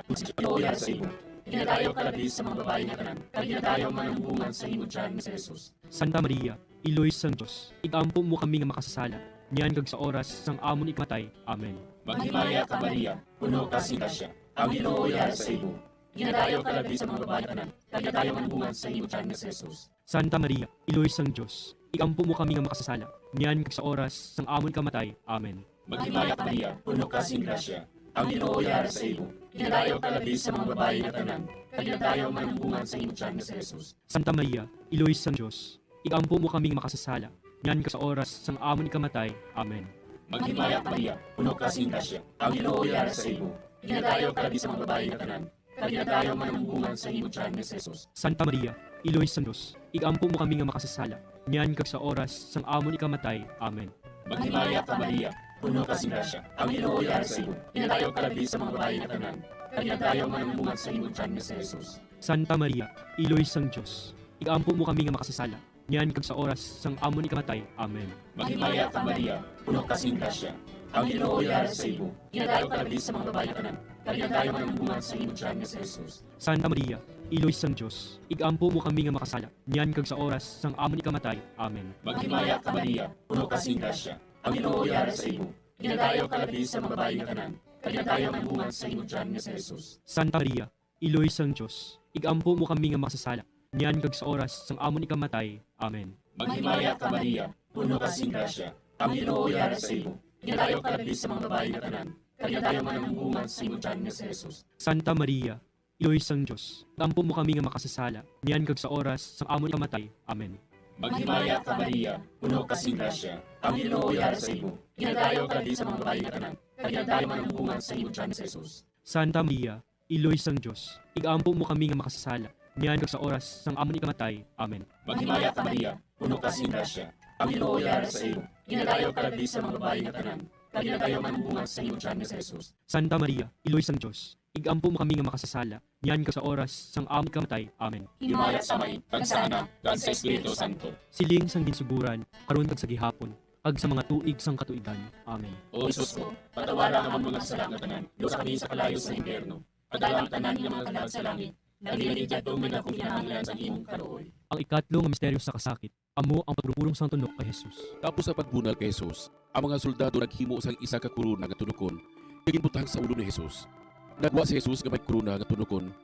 sa imo. Ginadayo ka labi sa mga babae nga tanan, kag ginadayo man ang bungan sa imong tiyan nga si Jesus.
Santa Maria, Iloy sang Diyos, igampo mo kami nga makasasala, niyan kag sa oras sang amon ikamatay. Amen.
Maghimaya ka Maria, puno ka grasya, ang Ginoo yara sa imo. Ginadayo ka labi sa mga babae nga tanan, kag ginadayo man ang bungan sa imong tiyan nga si Jesus.
Santa Maria, Iloy sang Diyos, igampo mo kami nga makasasala, niyan kag sa oras sang amon ikamatay. Amen.
Maghimaya ka Maria, puno ka grasya, ang Ginoo yara sa imo. Ginadayo ka labi sa mga babae nga tanan, kag ginadayo man ang bungan sa imong tiyan nga si Jesus.
Santa Maria, Iloy sang Diyos, igampo mo kami nga makasasala, niyan kag sa oras sang amon ikamatay. Amen.
Maghimaya ka Maria, puno ka grasya, ang Ginoo yara sa imo. Ginadayo ka labi sa mga babae nga tanan, kag ginadayo man ang bungan sa imong tiyan nga si Jesus.
Santa Maria, Iloy sang Diyos, igampo mo kami nga makasasala, niyan kag sa oras sang amon ikamatay. Amen.
Maghimaya ka Maria, puno ka grasya, ang Ginoo yara sa imo. Ginadayo ka labi sa mga babae nga tanan, kag ginadayo man ang bungan sa imong tiyan nga si Jesus.
Santa Maria, Iloy sang Diyos, igampo mo kami nga makasasala, niyan kag sa oras sang amon ikamatay. Amen.
Maghimaya ka Maria, puno ka grasya, ang Ginoo yara sa imo. Ginadayo ka labi sa mga babae nga tanan, kag ginadayo man ang bungan sa imong tiyan nga si Jesus.
Santa Maria, Iloy sang Diyos, igampo mo kami nga makasala, niyan kag sa oras sang amon ikamatay. Amen.
Maghimaya ka Maria, puno ka grasya, ang Ginoo yara sa imo. Ginadayo ka labi sa mga babae nga tanan, kag ginadayo man ang bungan sa imong tiyan nga si Jesus.
Santa Maria, Iloy sang Diyos, igampo mo kami nga makasasala, niyan kag sa oras sang amon ikamatay. Amen.
Maghimaya ka Maria, puno ka grasya, ang Ginoo yara sa imo. Ginadayo ka labi sa mga babae nga tanan, kag ginadayo man ang bungan sa imong tiyan nga si Jesus.
Santa Maria, Iloy sang Diyos, igampo mo kami nga makasasala, niyan kag sa oras sang amon ikamatay. Amen.
Maghimaya ka Maria, puno ka sing grasya, ang Ginoo yara sa imo. Ginadayo ka di sa mga babae nga tanan, kag ginadayo man ang bunga sa imo tiyan sa Jesus.
Santa Maria, Iloy sang Diyos, igampo mo kami nga makasasala, niyan kag sa oras sang amon ikamatay. Amen.
Maghimaya ka Maria, puno ka sing grasya, ang Ginoo yara sa imo. Ginadayo ka di sa mga babae nga tanan, kag ginadayo man ang bunga sa imo tiyan sa Jesus.
Santa Maria, Iloy sang Diyos, igampo mo kami nga makasasala, niyan kag sa oras sang amon ikamatay. Amen.
Himaya sa may, kag sa anak, kag sa Espiritu Santo.
Siling sang ginsuburan, karon kag sa gihapon, kag sa mga tuig sang katuigan. Amen.
O Jesus ko, patawaran ang mga kasalanan tanan, Diyos kami sa kalayo sa impyerno. Padalang tanan ng mga kalag sa langit, nagilid jadto man akong kinahanglan sa imong kaluoy.
Ang ikatlo nga misteryo sa kasakit, amo ang pagpupulong sang tunok kay Jesus.
Tapos sa pagbunal kay Jesus, ang mga soldado naghimo sang isa ka kuruna nga tunukon, kag ginbutang sa ulo ni Jesus. Nagwa si Jesus nga may kuruna nga tunukon,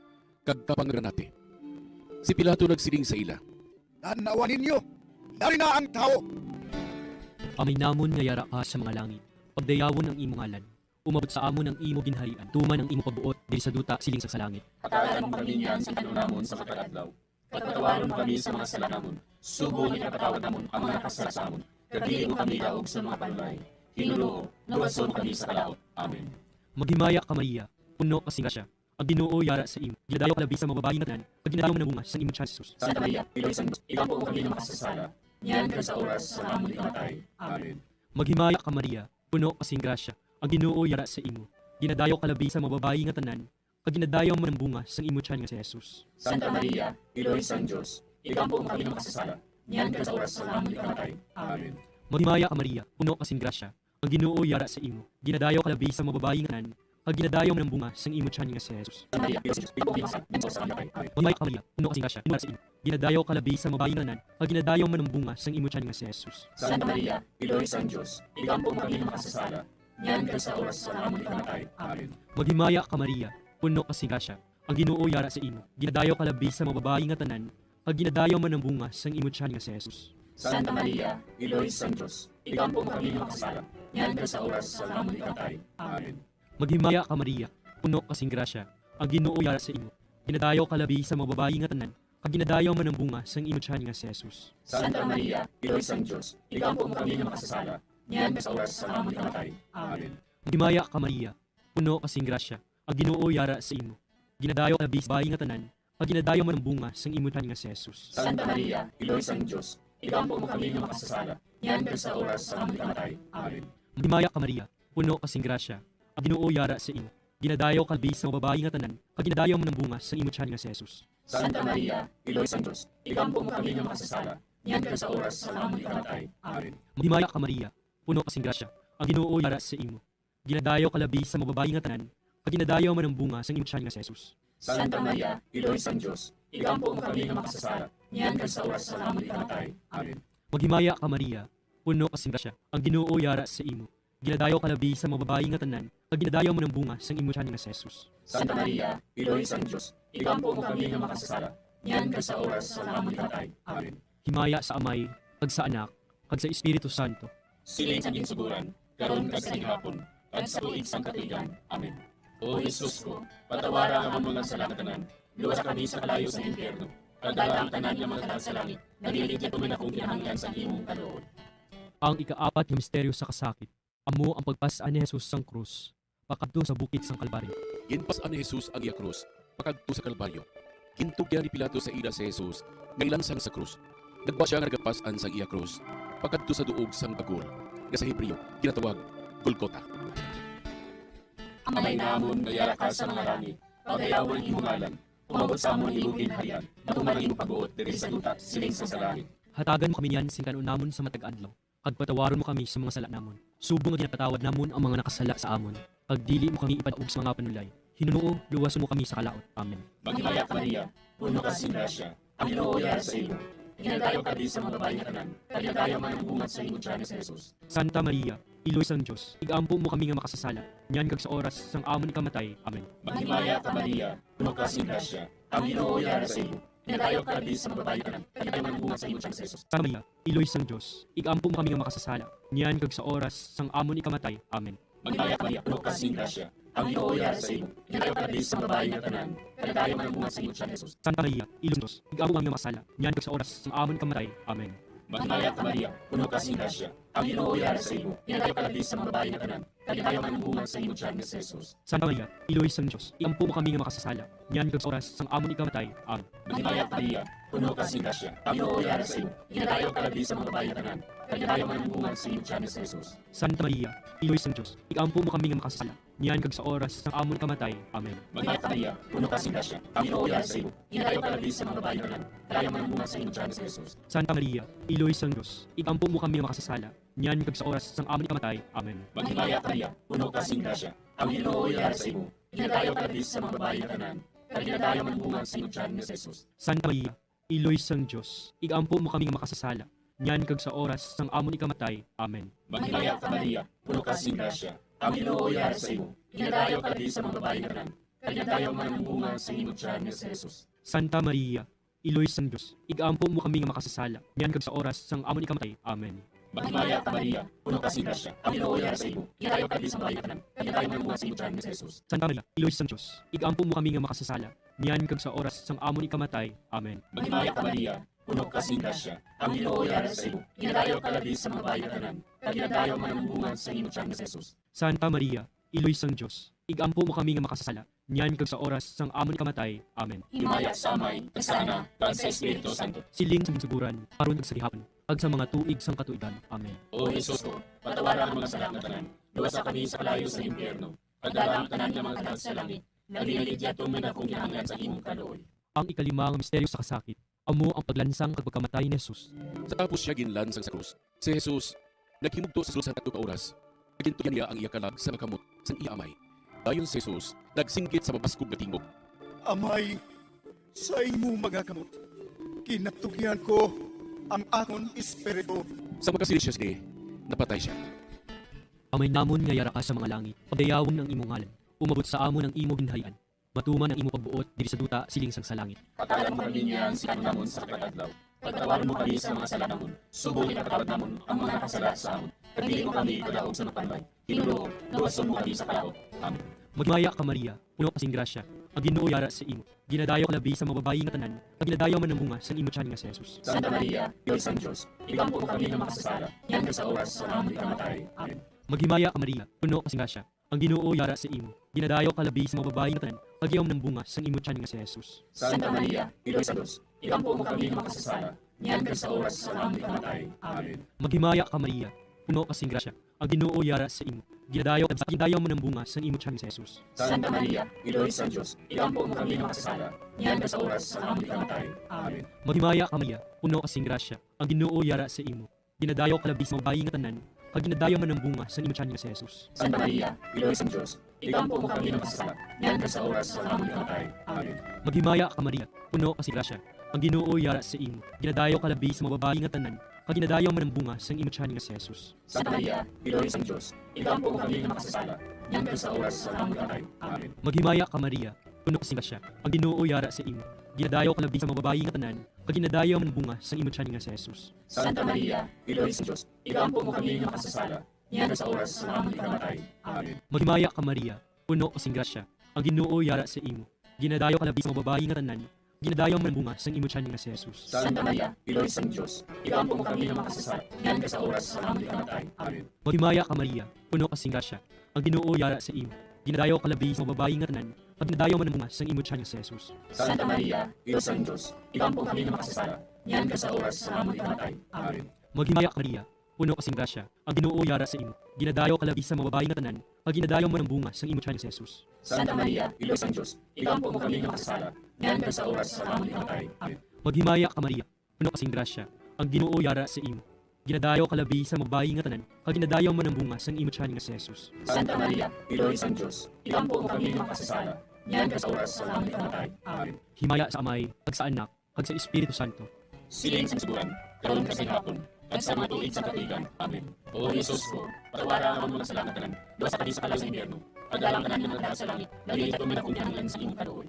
kag kapangranate. Si Pilato nagsiling sa ila,
Tanawa ninyo, lari na ang tao.
Amay namon nga yara ka sa mga langit, pagdayawon ang imo ngalan. Umabot sa amon ang imo ginharian, tuman ang imo pagbuot diri sa duta siling sa salangit.
Patalan mo kami niyan sa kanunamon sa pagkadlaw. Pagpatawaron mo kami sa mga sala namon. Subo ni kapatawad namon ang mga kasala sa amon. Kadili mo kami daog sa mga panulay. Hinuloo, nawaso mo kami sa kalaot. Amen.
Maghimaya ka Maria, puno ka sing grasya, ang Ginoo yara sa imo. Ginadayo ka labi sa mga babae nga tanan, pag ginadayo man ang bunga sa imo tiyan Jesus.
Santa Maria, Iloy sang Diyos, igampo mo kami ng makasasala. Niyan ka sa oras sa amon ikamatay. Amen.
Maghimaya ka Maria, puno ka sing grasya, ang Ginoo yara sa imo. Ginadayo ka labi sa mga babae nga tanan, pag ginadayo man ang bunga sa imo tiyan nga si Jesus.
Santa Maria, Iloy sang Diyos, igampo mo kami ng makasasala. Niyan ka sa oras sa amon ikamatay. Amen.
Maghimaya ka Maria, puno ka sing grasya, ang Ginoo yara sa imo. Ginadayo ka labi sa mga babae nga tanan, pag ginadayo man ang bunga sa imo tiyan nga si Jesus.
Santa Maria, Iloy sang Diyos, igampo mo kami ng makasasala.
Maghimaya ka Maria, puno ka sing grasya, imo sa imo. Ginadayo ka labi sa mga babae nga tanan, pag ginadayo man ang bunga sa imo tiyan nga si Jesus.
Santa Maria, Iloy sang Diyos, igampo mo kami ng makasasala. Niyan ka sa oras sa amon ikamatay. Amen.
Maghimaya ka Maria, puno ka sing grasya, ang Ginoo yara sa imo. Ginadayo ka labi sa mga babae nga tanan, pag ginadayo man ang bunga sa imo tiyan nga si Jesus.
Santa Maria, Iloy sang Diyos, igampo mo kami ng makasala. Niyan ka sa oras sa amon ikamatay. Amen.
Maghimaya ka Maria, puno ka sing grasya, ang Ginoo yara sa imo. Ginadayo ka labi sa mga babae nga tanan, pag ginadayo man ang bunga sa imo tiyan nga si Jesus.
Santa Maria, Iloy sang Diyos, igampo mo kami ng makasasala. Niyan ka sa oras sa amon ikamatay. Amen.
Maghimaya ka Maria, puno ka sing grasya, ang Ginoo yara sa imo. Ginadayo ka labi sa babae nga tanan, pag ginadayo man ang bunga sa imo tiyan nga si Jesus.
Santa Maria, Iloy sang Diyos, igampo mo kami ng makasasala. Niyan ka sa oras sa amon ikamatay. Amen.
Maghimaya ka Maria, puno ka sing grasya, ang Ginoo yara sa imo. Ginadayo ka labi sa mga babae nga tanan, pag ginadayo man ang bunga sa imo tiyan nga si Jesus.
Santa Maria, Iloy sang Diyos, igampo mo kami ng makasasala. Niyan ka sa oras sa amon ikamatay. Amen.
Maghimaya ka Maria, puno ka sing grasya, ang Ginoo yara sa imo. Ginadayo ka labi sa mga babae nga tanan, pag ginadayo man ang bunga sa imo tiyan nga si Jesus.
Santa Maria, Iloy sang Diyos, igampo mo kami ng makasasala. Niyan ka sa oras sa amon ikamatay. Amen.
Maghimaya ka Maria, puno ka sing grasya, ang Ginoo yara sa imo. Ginadayo ka labi sa mga babae nga tanan, pag ginadayo man ang bunga sa imo tiyan nga si Jesus.
Santa Maria, Iloy sang Diyos, igampo mo kami ng makasasala. Niyan ka sa oras sa amon ikamatay. Amen.
Himaya sa Amay, kag sa Anak, kag sa Espiritu Santo.
Siling sa ginsuguran, karon kag sa gihapon, kag sa tuig sang katuigan. Amen. O Jesus ko, patawara ang mga salangatanan, luwas kami sa kalayo sa impyerno. Pagdala ang tanan ng mga kalag sa langit, nagilid ko man akong kinahanglan sa imong kaluoy.
Ang ikaapat nga misteryo sa kasakit, amo ang pagpasaan ni Jesus sang krus, pakadto sa bukid sang Kalbaryo.
Ginpasaan ni Jesus ang iya krus, pakadto sa Kalbaryo. Gintugyan ni Pilato sa ila si Jesus, ngailansang sa krus. Nagwa siya nga nagapasan sa iya krus, pakadto sa duog sang bagol, nga sa Hebreo ginatawag Golgotha.
Amay namon nga yara ka sa mga langit, pagayawon imong ngalan, umabot sa amon imong ginharian, matuman ang imong pagbuot diri sa duta siling sa langit.
Hatagan mo kami niyan sin kanunamon sa matag adlaw, kag patawaron mo kami sa mga sala namon. Subong nga ginapatawad namon ang mga nakasala sa amon, kag dili mo kami ipadaog sa mga panulay. Hinuno, luwason mo kami sa kalaot. Amen.
Maghimaya ka Maria, puno ka sing grasya, ang Ginoo yara sa imo. Ginadayo ka di sa mga babae nga tanan, kag ginadayo man ang bunga sa imong tiyan nga si Jesus.
Santa Maria, Iloy sang Diyos, igampo mo kami nga makasasala, niyan kag sa oras sang amon ikamatay. Amen.
Maghimaya ka Maria, puno ka sing grasya, ang Ginoo yara sa imo. Ginadayo ka di sa mga babae nga tanan, kag ginadayo man ang bunga sa imong tiyan nga si Jesus.
Santa Maria, Iloy sang Diyos, igampo mo kami nga makasasala, niyan kag sa oras sang amon ikamatay. Amen.
Maghimaya ka Maria, puno ka sing grasya, ang Ginoo yara sa imo. Ginadayo ka labis sa mga babae nga tanan. Kadadayo man ang bunga sa imo tiyan Jesus.
Santa Maria, ilong Diyos, ig-amo ang iyong masala, niyan kag sa oras sa amon kamatay. Amen.
Maghimaya ka Maria, puno ka sa grasya. Ang Ginoo yara sa imo. Ginadayo ka labis sa mga babae nga tanan. Kadadayo man ang bunga sa imo tiyan Jesus.
Santa Maria, Iloy sang Diyos, iampo mo kami nga makasasala, niyan kag sa oras sa amon ikamatay. Amen.
Maghimaya ka Maria, puno ka sa grasya. Ang Ginoo yara sa imo. Ginadayo ka labis sa mga babae nga tanan. Kadadayo man ang bunga sa imo tiyan Jesus.
Santa Maria, Iloy sang Diyos, iampo mo kami nga makasasala, niyan kag sa oras sa amon kamatay. Amen.
Maghimaya ka Maria, puno ka sa grasya. Ang Ginoo yara sa imo. Ginadayo ka labis sa mga babae nga tanan. Kadadayo man ang bunga sa imo tiyan Jesus.
Santa Maria, Iloy sang Diyos, iampo mo kami nga makasasala, niyan kag sa oras sa amon kamatay. Amen.
Maghimaya ka Maria, puno ka sa grasya. Ang Ginoo yara sa imo. Ginadayo ka labis sa mga babae nga tanan. Kadadayo man ang bunga sa imo tiyan Jesus.
Santa Maria, Iloy sang Diyos, igampo mo kami nga makasasala, niyan kag sa oras sang amon ikamatay. Amen.
Maghimaya ka Maria, puno ka sa grasya. Ang Ginoo yara sa imo. Ginadayo ka labis sa mga babae nga tanan. Kadadayo man ang bunga sa imo tiyan Jesus.
Santa Maria, Iloy sang Diyos, igampo mo kami nga makasasala, niyan kag sa oras sang amon ikamatay. Amen.
Maghimaya ka Maria, puno ka sa grasya. Ang Ginoo yara sa imo. Ginadayo ka labis sa mga babae nga tanan. Kadadayo man ang bunga sa imo tiyan Jesus.
Santa Maria, Iloy sang Diyos, igampo mo kami nga makasasala, niyan kag sa oras sang amon ikamatay. Amen.
Maghimaya ka Maria, puno ka sa grasya. Ang Ginoo yara sa imo. Ginadayo ka labis sa mga babae nga tanan. Kadadayo man ang bunga sa imo tiyan Jesus.
Santa Maria, Iloy sang Diyos, igampo mo kami nga makasasala, niyan kag sa oras sang amon ikamatay. Amen.
Himaya sa Amay, kasana, kag sa Espiritu Santo.
Siling sa suguran, aron kag sa gihapon, ag sa mga tuig sang katuigan. Amen.
O Jesus ko, patawaran ang mga sala nga tanan. Luwasa kami sa kalayo sa impyerno. Pagdala ang tanan nga mga tao sa langit. Naglingaligya tuman akong kinahanglan sa imong kaluoy.
Ang ikalimang misteryo sa kasakit, amo ang paglansang kag pagkamatay ni Jesus.
Sa tapos siya ginlansang sa krus, si Jesus naghimugto sa sulod sa kadto ka oras. Nagintuyan niya ang iya kalag sa makamot sang iya amay. Dayon si Jesus nagsinggit sa mabaskog nga tingog.
Amay, sa imo magakamot, kinatugyan ko ang akon espiritu.
Sa makasilisya siya, napatay siya.
Amay namon nga yara ka sa mga langit, pagdayawon ng imong ngalan, umabot sa amon ang imo ginharian. Matuman ang imo pagbuot diri sa duta siling sang sa langit.
Patalan mo kami niyan si kanamon sa kadadlaw. Pagtawaran mo kami sa mga sala namon. Subong ipatawad namon ang mga nakasala sa amon. Pagdili mo kami kadaog sa napanbay. Hinuloo, luwason mo kami sa kalaot. Amen.
Magmaya ka Maria, puno kasing grasya, ang Ginoo yara sa imo. Ginadayo ka labi sa mga babayi nga tanan, kag ginadayo man ang bunga sa imo tiyan nga si Jesus.
Santa Maria, Diyos ang Diyos, igampo mo kami nga makasasala, yan ka sa oras sa amon ikamatay. Amen.
Maghimaya ka Maria, puno kasing grasya, ang Ginoo yara sa imo. Ginadayo ka labi sa mga babayi nga tanan, kag iyom ng bunga sa imo tiyan nga si Jesus.
Santa Maria, Diyos ang Diyos, igampo mo kami nga makasasala, yan ka sa oras sa amon ikamatay. Amen.
Maghimaya ka Maria, puno kasing grasya, ang Ginoo yara sa imo. Ginadayo mo ng bunga sa imo tiyan nga si Jesus.
Santa Maria, Diyos ang Diyos, igampo mo kami nga makasasala, yan ka sa oras sa amon ikamatay. Amen.
Maghimaya ka Maria, puno kasing grasya, ang Ginoo yara sa imo. Ginadayo ka labi sa mga babayi nga tanan, kag ginadayo man ng bunga sa imo tiyan nga si Jesus.
Santa Maria, Diyos ang Diyos, igampo mo kami nga makasasala, yan ka sa oras sa amon ikamatay. Amen.
Maghimaya ka Maria, puno kasing grasya, ang Ginoo yara sa imo. Ginadayo ka labi sa mga babayi nga tanan, kag ginadayo man ng bunga sa imo tiyan nga si Jesus.
Santa Maria, Diyos ang Diyos, igampo mo kami nga makasasala, yan ka sa oras sa amon ikamatay. Amen.
Maghimaya ka Maria, puno kasing grasya, ang Ginoo yara sa imo. Ginadayo ka labi sa mga babayi nga tanan, kag ginadayo man ng bunga sa imo tiyan nga si Jesus.
Santa Maria, Diyos ang Diyos, igampo mo kami nga makasasala, yan ka sa oras sa amon ikamatay. Amen.
Maghimaya ka Maria, puno kasing grasya, ang Ginoo yara sa imo. Ginadayo ka labi sa mga babayi nga tanan, ginadayo man ang bunga sa imo tiyan nga si Jesus.
Santa Maria, Diyos ang Diyos, igampo mo kami nga makasasala, yan ka sa oras sa amon ikamatay. Amen.
Maghimaya ka Maria, puno kasing grasya, ang Ginoo yara sa imo. Ginadayo ka labi sa mga babayi nga tanan, kag ginadayo man ang bunga sa imo tiyan nga si Jesus.
Santa Maria, Diyos ang Diyos, igampo kami nga makasasala, yan ka sa oras sa amon ikamatay. Amen.
Maghimaya ka Maria, puno kasing grasya, ang Ginoo yara sa imo. Ginadayo ka labi sa mga babayi nga tanan, kag ginadayo man ang bunga sa imo tiyan nga si Jesus.
Santa Maria, Diyos ang Diyos, igampo mo kami nga makasasala, yan ka sa oras sa amon ikamatay. Amen.
Maghimaya ka Maria, puno kasing grasya, ang Ginoo yara sa imo. Ginadayo ka labi sa mga babayi nga tanan, kag ginadayo man ang bunga sa imo tiyan nga si Jesus.
Santa Maria, Diyos ang Diyos, igampo mo kami nga makasasala, yan ka sa oras sa amon ikamatay. Amen.
Himaya sa Amay, kag sa Anak, kag sa Espiritu Santo.
Siling sa suburan, karon kasi hapon, at sa mga tuig sa katigan. Amen. O Jesus ko, patawaran ang mga salamat tanan, luwas kami sa kalaw sa impyerno, pagdalang tanan ng mga sa langit, dahil ito man akong kinahanglan sa imong kaluoy.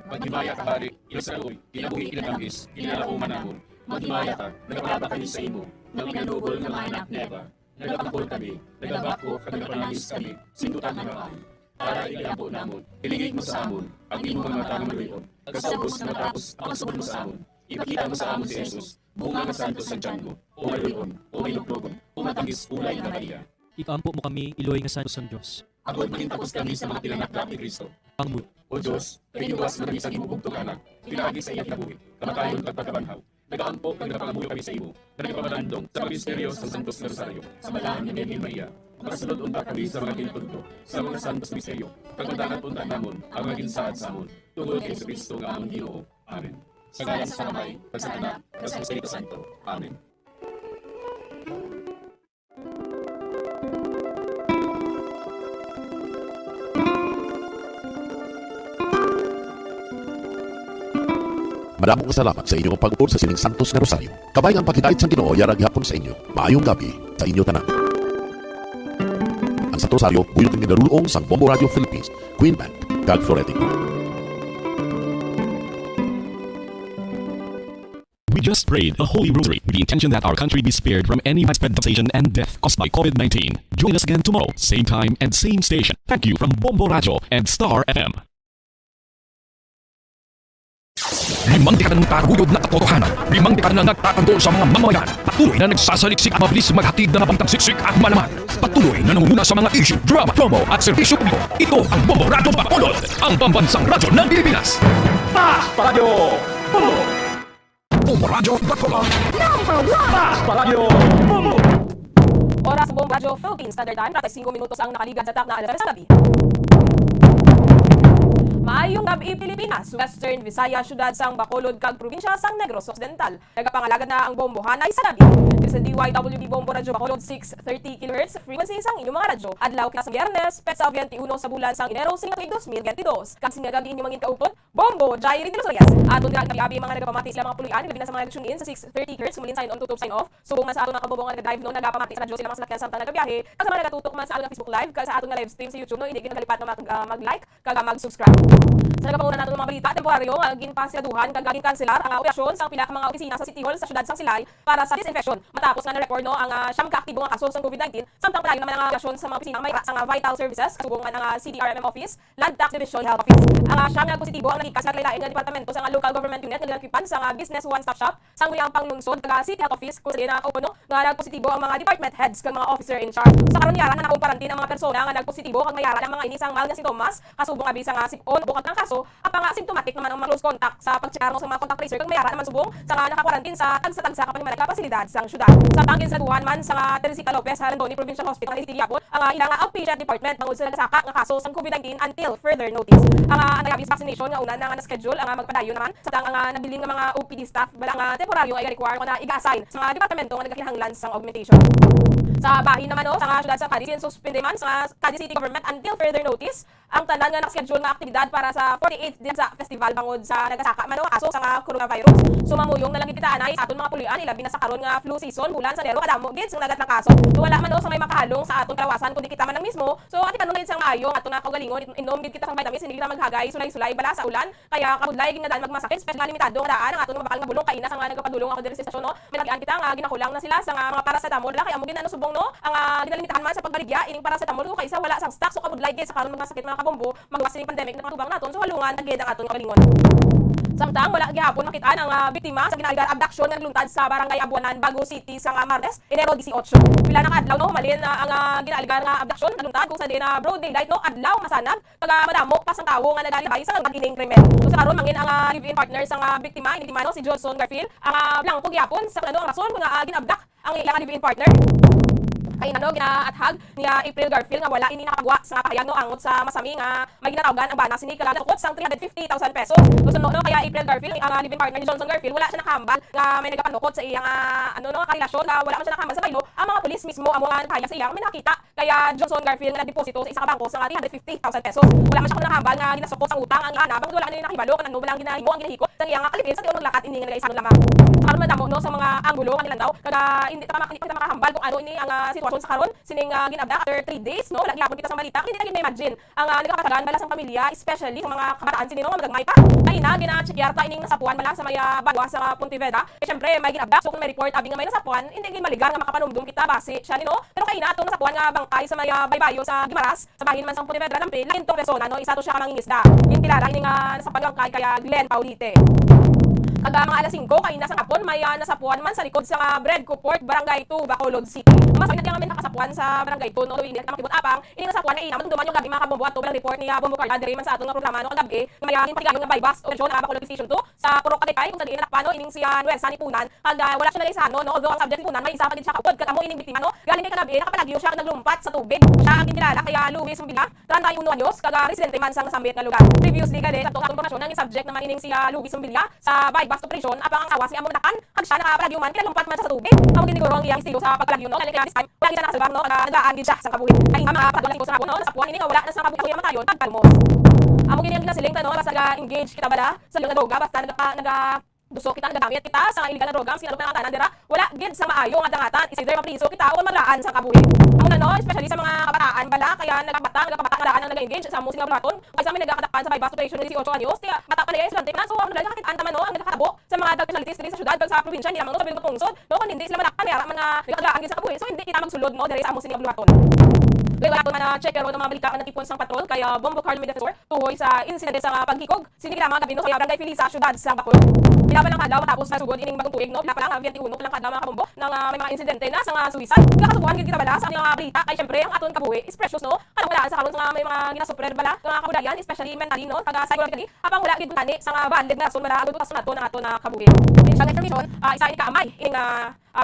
Maghimaya ka hari, Diyos sa kaluoy, kinabuhi kinatangis, kinalauman ako. Maghimaya ka, nagapalaba kami sa imo, ng minanugol ng mga anak neva. Nagapakol kami, nagabako, kag nagapanangis kami, sindutan ng mga. para ikampo namon. Iligid mo sa amon, ang imong mga mata nga maluyon. Kasubos na matapos ang pasubod mo sa amon. Ipakita mo sa amon si Jesus, bunga nga santos sa tiyan mo, o maluyon, o may luklogon, o matangis ulay na Maria.
Ikampo mo kami, Iloy nga santos ng Diyos.
Agod maging tapos kami sa mga tinanakdak ni Kristo.
Pangmut.
O Diyos, kiniwas na kami sa imong bugtong anak, pinaagi sa iyang kinabuhi, kamatayon at pagkabanhaw. Nagaampo kag nagapangamuyo kami sa imo, na nagapamadandong sa mga misteryo sa Santos na Rosario, sa balahan ni Virgen Maria. Makasunod unta kami sa mga kinutudto, sa mga santos misteryo, pagmandangat unta namon, ang mga ginsaad sa amon, tungod kay Kristo nga amon Ginoo. Amen. Sa ngalan sa Kamay, Pagsakana, at sa Espiritu Santo. Amen.
Madamong salamat sa inyong pag-upod sa sining Santos nga Rosario. Kabayang pagkidait sa Ginoo yarag hapon sa inyo. Maayong gabi sa inyo tanan. Ang Santos Rosario buyog ng ginarulong sang Bombo Radio Philippines, Queen Band, kag Floretico.
We just prayed a holy rosary with the intention that our country be spared from any widespread devastation and death caused by COVID-19. Join us again tomorrow, same time and same station. Thank you from Bombo Radio and Star FM.
Limang dekadang tarugod na katotohanan, limang dekada na nagtatanggol sa mga mamamayan, patuloy na nagsasaliksik at mabilis maghatid na mabangtang siksik at malaman, patuloy na nangunguna sa mga issue, drama, promo at serbisyo publiko. Ito ang Bombo Radio Bacolod, ang pambansang radyo ng Pilipinas.
Taas Paradyo! Bombo!
Bombo Radio Bacolod.
Taas Paradyo! Bombo!
Oras sa Bombo Radio Philippines Standard Time, 5 minutos ang nakaligad sa tak na alas sa gabi. Maayong gabi Pilipinas, Western Visayas, syudad sang Bacolod kag probinsya sang Negros Occidental. Nagapangalagad na ang bombohanay sa gabi. Sa DYWB Bombo Radio Bacolod 630 kHz frequency sang inyong mga radyo. Adlaw kina sa Biyernes, petsa 21 sa bulan sang Enero sing 2022. Kag sinagag inyong mangin kaupod, Bombo Jairi Tilusorias. Aton dira gabi mga nagapamati sila mga pulian, labi na sa mga nag-tune in sa 630 kHz mulin sign on tutup sign off. Subong man sa aton mga kabobong nag-dive no nagapamati sa radyo sila mga salakyan samtang nagabiyahe. Kag sa mga nagatutok man sa aton Facebook live kag sa aton nga live stream sa YouTube no hindi ginagalipat na mag-like kag mag-subscribe. Sa nagapanguna nato ng mga balita, temporaryo ginpasyaduhan kag gaging kanselar ang operasyon sa pila ka mga opisina sa City Hall sa syudad sang Silay para sa disinfection. Matapos nga na-record no ang siyam ka aktibo nga kaso sa COVID-19, samtang palayo naman ang operasyon sa mga opisina may sa vital services, kasubong man ang CDRMM office, Land Tax Division Health Office. Ang siyam nga positibo ang nagikas sa lain nga departamento sa local government unit nga ginakipan sa business one-stop shop sang ang panglungsod kag City Health Office kung sa open no nga nagpositibo ang mga department heads kag mga officer in charge. Sa karon yara na nakumparantin ang mga persona nga nagpositibo kag mayara ang mga inisang mild nga sintomas, kasubong abi sa sipon bukod kang kaso apang symptomatic naman ang mga close contact sa pag-check sa mga contact tracer kag mayara naman subong sa naka-quarantine sa tagsa-tagsa kapag mga pasilidad sang syudad. Sa tangin sa duwan man sa Teresita Lopez Harandoni Provincial Hospital ng City Diapol ang ilang outpatient department bangod sa nagsaka nga kaso sang COVID-19 until further notice. Ang nagabis vaccination nga una na schedule ang magpadayon naman sa tang nabiling nga mga OPD staff bala nga temporaryo ay require na iga-assign sa mga departamento nga nagakinahanglan sang augmentation. Sa bahin naman no, sa syudad sa Cadiz, suspende man sa Cadiz City Government until further notice ang tanan nga nakaschedule nga aktibidad para sa 48th din sa festival bangod sa nagasaka man no, kaso sa coronavirus. Sumamuyong na lang kita anay sa aton mga pulian ilabi na sa karon nga flu season bulan sa Enero kadamo gid sang nagat na kaso. So wala man no sa may makahalong sa aton kalawasan kundi kita man ang mismo. So ati kanong gid sang maayo aton nga kaugalingon inom gid kita sang vitamins hindi kita maghagay sulay-sulay bala sa ulan kaya kabudlay gid nga daan magmasakit special limitado nga daan ang aton mabakal nga bulong kaina sang nagapadulong ako diri sa istasyon no. May nagian kita nga ginakulang na sila sa mga paracetamol la kaya mo gid ano subong no ang ginalimitahan man sa pagbaligya ining paracetamol ko kaysa wala sang stock so kabudlay gid sa karon magmasakit mga kabombo magwas ning pandemic na patubang naton so halungan tagid ang aton kaugalingon. Samtang wala gihapon makitaan ang biktima sa ginaligar abduction nga luntad sa barangay Abuanan, Bago City sa Martes, Enero 18. Pila na kadlaw no malin ang ginaligar nga abduction nga luntad kung sa din na broad daylight no adlaw masanag pag madamo pa sang tawo nga nagalibay sa nagkining krimen. So sa karon mangin ang live-in partner sa biktima ini no si Johnson Garfield ang blanco gihapon sa plano ang rason kung gin-abduct ang iyang live-in partner. Kay nano ginaathag niya April Garfield nga wala ini nakapagwa sa kahayag no angot sa masami nga may ginatawagan ang bana sini kalaga tukod sang 350,000 pesos. So no kaya April Garfield ang living partner ni Johnson Garfield wala siya nakahambal nga may nagapanukot sa iyang karelasyon nga wala man siya nakahambal sa baylo. Ang mga pulis mismo ang mga kahayag sa iyang may nakita kaya Johnson Garfield nga nagdeposito sa isa ka bangko sa 350,000 pesos. Wala man siya nakahambal nga ginasukot sang utang ang ana bangod wala man nakahibalo kan ano lang ginahimo ang ginahiko sa iyang kalipin sa tiyon naglakat ini nga nagaisan lamang. Karon madamo no sa mga anggulo kanilang daw kaga hindi ta makahambal kung ano ini ang sitwasyon sa karon sining ginabda after 3 days no wala gyapon kita sa balita hindi na imagine ang nagakatagan bala sa pamilya especially sa mga kabataan sini no nga magagmay pa ay na gina-checkar ta ining nasapuan bala sa maya Banwa sa Pontevedra syempre may ginabda so kung may report abi nga may nasapuan hindi gyud maligar nga makapanumdum kita base siya ni no pero kay na atong nasapuan nga bangkay sa maya baybayo sa Gimaras sa bahin man sa Pontevedra lampi lain tong persona no isa to siya ka mangingisda yung kilala ining nasapuan bangkay kaya Glenn Paulite. Kaga mga alas 5 kay nasa hapon may nasapuan man sa likod sa Bread Court Barangay 2 Bacolod City. Mas na nga men nakasapuan sa Barangay 2 no hindi na makibot apang ini nasapuan na ina man duman yung gabi mga kabombo ato bilang report niya Bombo Carla diri man sa atong programa no kagabi mayahin patigayon nga bypass operasyon na Bacolod Station 2 sa Purok Kadekay kung sa diin nakpano ining siya Nuesa ni Punan kaga wala siya nalisano no although ang subject ni Punan may isa pa gid siya kaupod kat amo ining biktima no galing kay kagabi nakapalagyo siya naglumpat sa tubig siya ang kinilala kaya Luis Sumbila 31 anyos kaga residente man sang nasambit nga lugar previously kade sa atong impormasyon ang subject naman ining siya Luis Sumbila sa bypass operation apang asawa si among nakan hag siya nakapalagyo man kaya lumpat man sa tubig amo giniguro ang iyang estilo sa pagpalagyo no kaya kaya this time wala gid na nakasalbang no nagaan gid siya sa kabuhi ay mga pagdulan ko sa hapon no sa puwan ini nga wala na sa kabuhi ang matayon pagkalmos amo gid ang ginasiling ta no basta engage kita bala sa droga basta naga kita nagagamit kita sa illegal na droga ang sinalok na angatanan dira wala gid sa maayo nga dangatan is either mapriso kita o maglaan sa kabuhi amo na no especially sa mga kabataan bala kaya nagabata nga daan ang nag-engage sa musing nga platon kay sa may nagakatakan sa bypass operation ni 18 anyos tiya bata pa niya estudyante na so ang nagakakitaan tama no ang nagakatabo sa mga drug facilities diri sa syudad kag sa probinsya hindi lamang no sa bilog pungsod no kun hindi sila madakpan yara mga nagakagaan gid sa kabuhi so hindi kita magsulod no diri sa musing nga platon. Kaya wala ko man check pero mga balita ang natipon sang patrol kaya Bombo Carl Media Defensor tuhoy sa insidente sa paghikog sinigila mga gabi no sa Barangay Filisa syudad sa Bacolod. Pila pa lang kadlaw matapos masugod ining bagong tuig no pila pa lang 21 lang kadlaw mga kabombo nang may mga insidente na sa suicide. Nakasubuan gid kita bala sa mga balita kay syempre ang aton kabuhi is precious no. Kanang wala sa karon sa may mga ginasuprer bala mga kabudayan especially mentally no taga psychologically apang wala gid tani sa banded na rason bala adutas nato na aton na kabuhi. Sa information isa ni kaamay ining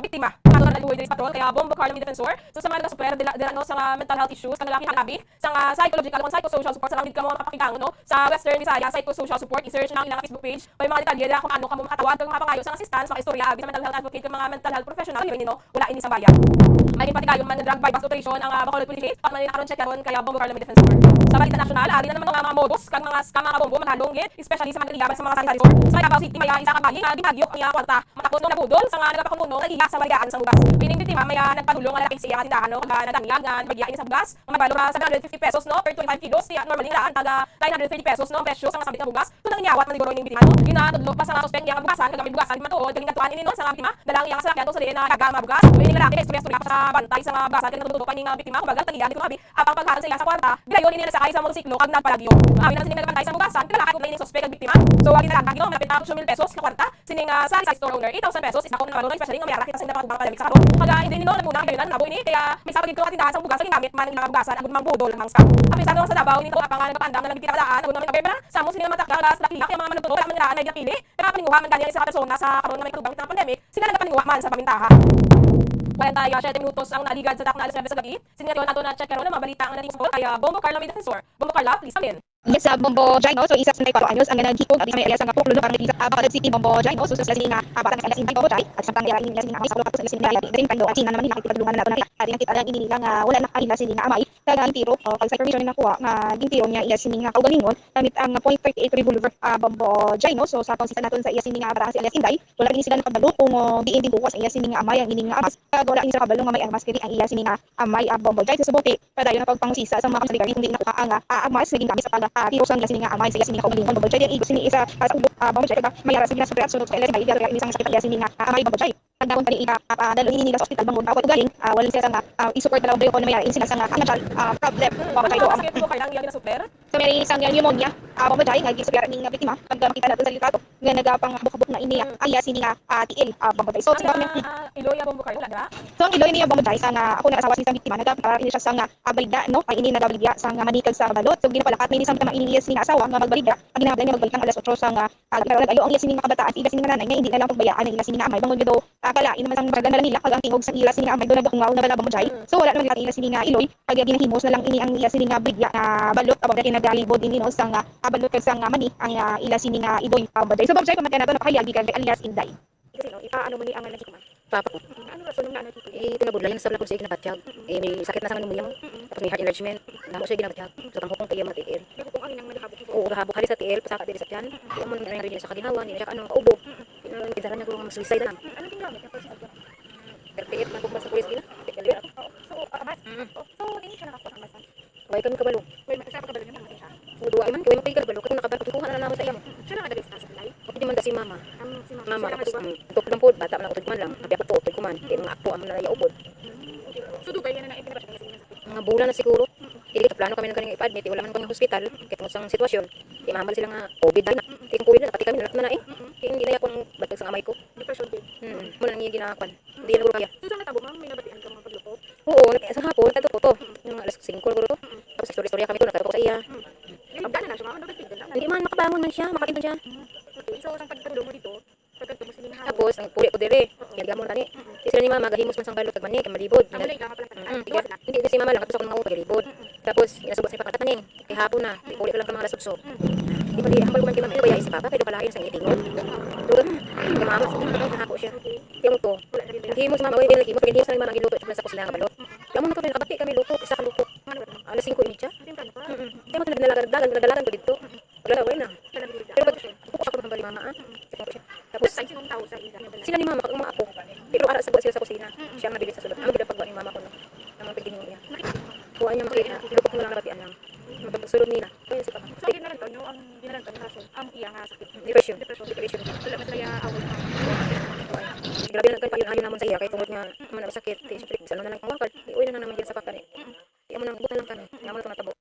biktima ato na nagbuhay diri sa patrol kaya Bombo Carl Media Defensor so sa mga nagasuper dila no sa mental health issues kang lalaki hanabi sa psychological o psychosocial support sa lang gid kamo mapakinggan no sa Western Visayas psychosocial support i-search nang ilang Facebook page may mga detalye dira kung ano kamo makatawag kag mapangayo sa assistance sa istorya abi sa mental health advocate kag mga mental health professional yun no wala ini sa bayan may patigayon man drug bypass operation ang Bacolod Police at man nakaron check karon kaya Bombo Carl Media Defensor sa balita nasyonal ari na naman mga modus kag mga scam mga bombo manhalong gid especially sa mga naglaban sa mga sanitary store sa Davao City may isa ka bayi nga ginagyo ang iya kwarta matakot no nabudol sa nga nagapakuntuno nagiya sa baligaan sa bugas ining biktima may nagpadulong nga lalaki sa iya tindahan no kag nadangyan nga bagya ini sa bugas mga valor sa 750 pesos no per 25 kilos tiya normally nga taga 930 pesos no presyo sa sabit nga bugas tudang inyawat man siguro ining biktima no ginatudlo pa sa suspect nga bugasan kag bugasan matuod galing natuan ini no sa biktima dalang iya sa sakyan to sa diin na kagama bugas ining lalaki istorya pa sa bantay sa bugasan kag natututo pa ning biktima kubagal tagiya dito abi apang pagharang sa iya sa kwarta bilayon ini nasakay sa motorsiklo kag nagpalagyo abi na sining nagbantay sa bugasan kag kung ining suspect kag biktima so wagi na lang kag malapit na 8,000 pesos na kwarta sining sa store owner 8,000 pesos isa ko na valor especially nga mayara kita sa mga palamig sa karon kag hindi nino nagmuna gayon nabo ini kaya may sabagid ko tindahan sa bugasan ginamit man ilang bugasan agud mang budol mang scam abi sa sa Davao nito apang nagpandang na nagtiradaan agud man gabi na sa mo sining matakal sa lakilak yung mga manugtuto man niraan na gipili kaya paninguha man ganyan sa persona sa karon nga may katubang ng pandemic sila nagapaninguha man sa pamintaha 47 minutos ang naligad sa takna alas 9 sa gabi. Sinigyon ato na check karon ang mga balita ang nating sa kaya Bombo Carla Media Defensor. Bombo Carla, please come in.
Yes, Bombo Jaino, so isa sa 4 anyos ang naghikog at may area sa Puklo parang sa Bacolod City Bombo Jaino, so sa sila bata ng alas 5 Bombo Jai at samtang area nila sila sa Puklo sa sila din pando at sinan naman nila kitulungan nato na at nakita lang ini nila nga wala na kanila sila nga amay taga tiro pag sa permission na nakuha nga ging tiro niya iya sini nga kaugalingon gamit ang .38 revolver Bombo Jaino, so sa konsista naton sa iya sini nga bata si alias Inday wala din sila nakabalo kung diin din bukas iya sini nga amay ang ini nga amas kag wala din sa kabalo nga may amas kini ang iya sini nga amay Bombo Jai so subuti padayon na pagpangusisa sa mga kasaligan kung di nakuha ang amas naging gamit sa pag tiro sa iya sini nga amay sa iya sini nga kaugalingon Bombo Jai din igo sini isa sa ulok Bombo Jai kag mayara sa ginasubrat sunod sa LS may iya isang sakit iya sini nga amay Bombo Jai tagdawon pa ni dalo ini nila sa ospital bangon ako galing wala siya nga i-support daw daw ko na mayara sila sa nga financial problem Bombo Jai do ang
sakit ko kailang iya super
so may isang pneumonia Bombo Jai nga gisugara ning biktima pag makita nato sa litrato nga nagapang bukabok na ini iya sini nga tiil Bombo Jai so
iloy Bombo Carla wala
so ang iloy niya Bombo Jai sa nga ako nakasawa sa biktima nagapara ini siya sa nga balida no ay ini nagabaligya sa nga manikag sa balot so ginapalakat may isang tama ini sini asawa nga magbaligya ang ginahablan niya magbalik ng alas 8 sa nga ayo ang iya sini nga kabataan iba sini nga nanay nga hindi na lang pagbayaan ang iya sini nga amay bangod gid kala ina man sang bargan nila kag ang tingog sa ila sini nga amay do nagakungaw na bala Bombo Jai so wala naman ila sini nga iloy kag ginahimos na lang ini ang iya sini nga bigya nga balot abang dati nagalibod ini no sa nga balot kag sa nga mani ang ila sini nga idoy Bombo Jai so Bombo Jai pamatay na to napakayagi kag alias Inday
kasi no ipaano mo ni ang nagikuman
Papa ko.
Ano rason ng nanay dito?
Pinabudlayan sa blakod siya ginabatyag. May sakit na sa manumulya mo. Tapos may heart enlargement. Damo siya ginabatyag. So panghukong kaya matiil.
Kung ang inang malakabot.
Oo, gahabok hari sa tiil, pasaka diri sa tiyan. Kaya mo nangyari din sa kaginawan, hindi siya kaubo. Pinagdaran niya ko nga masuicide na.
Ano ting gamit?
Pertiit na kung sa pulis gina. Tikalira ako.
So, amas. So, hindi siya nakakuha ng mas.
Kaya kami kabalo.
Wala sa kabalo niya mas siya.
Duwa man, kaya magpigil kabalo. Kung nakakuha na naman sa iyamo.
Siya na kadagis sa kanay.
Hindi man si mama.
Si mama.
Mama, tukod lang po, bata man ako man lang. Nabi ako tukod ko man. Kaya mga ako ang nalayaupod.
So, dugay yan na ipinabasya ng sakit.
Mga bulan na siguro. Hindi ka plano kami ng kanyang ipa-admit. Wala man kami hospital. Kaya tungkol sa sitwasyon. Di mahamal sila nga COVID na. Kaya kung COVID na, pati kami nalak na eh. Kaya hindi na akong batag sa amay ko.
Depression din.
Muna nang yung ginakapan. Hindi na guro kaya.
So, sa natabo, ma'am, may nabatian ka mga paglupo?
Oo, sa hapon, nagkatuto ko to. Yung alas 5 guro to. Tapos istorya kami to, nagkatuto ko sa iya.
Gano'n na siya, ma'am? Nabatigil lang.
Hindi man, makabangon man siya, makakita siya.
Okay, so, sa pagkatulong mo dito, pagkat mo sila na
Tapos, ang puli ko dire. Yan mo tani. Sila ni mama, gahimos man sang balot, tagmani, kay malibod. Hindi si mama lang, katusok ko mga pagilibod. Tapos, inasubos niya pakatataning. Kay hapon na, puli ko lang ka mga lasubsob. Di ba di, hambal ko man kay mama, kaya si papa, kaya palain sa ngitingon. Doon, kay mama, nahako siya. Kaya mo to, naghimos mama, uy, naghimos, naghimos na mama, nagiluto, sa ko sila nga balot. Kaya mo na kami, nakabati kami luto, isa ka luto. Alas 5:30. Kaya mo ito nagdalagan ko dito. Wala na. Pero ba't puko ako ng bali mama ah. Tapos sila ni mama pag mga apo. Pero ara sa buwan sila sa kusina. Siya ang nabigit sa sulod. Ang nabigit pagbuwan ni mama ko no. Ang mga pagdining niya. Kuha niya makita. Lupok mo lang nabatian lang. Mapagsulod nila. Kaya si papa.
So, ginaran to, no? Ang ginaran to, rason, ang iya nga sakit.
Depression.
Wala mas kaya awal.
Grabe na kayo ayaw namon sa iya. Kaya tungkol nga man sakit. Siyempre, ano na lang kung wakal. Uwi na naman dyan sa pakan eh. Kaya mo nang buta lang kami. Kaya mo na ito natabo.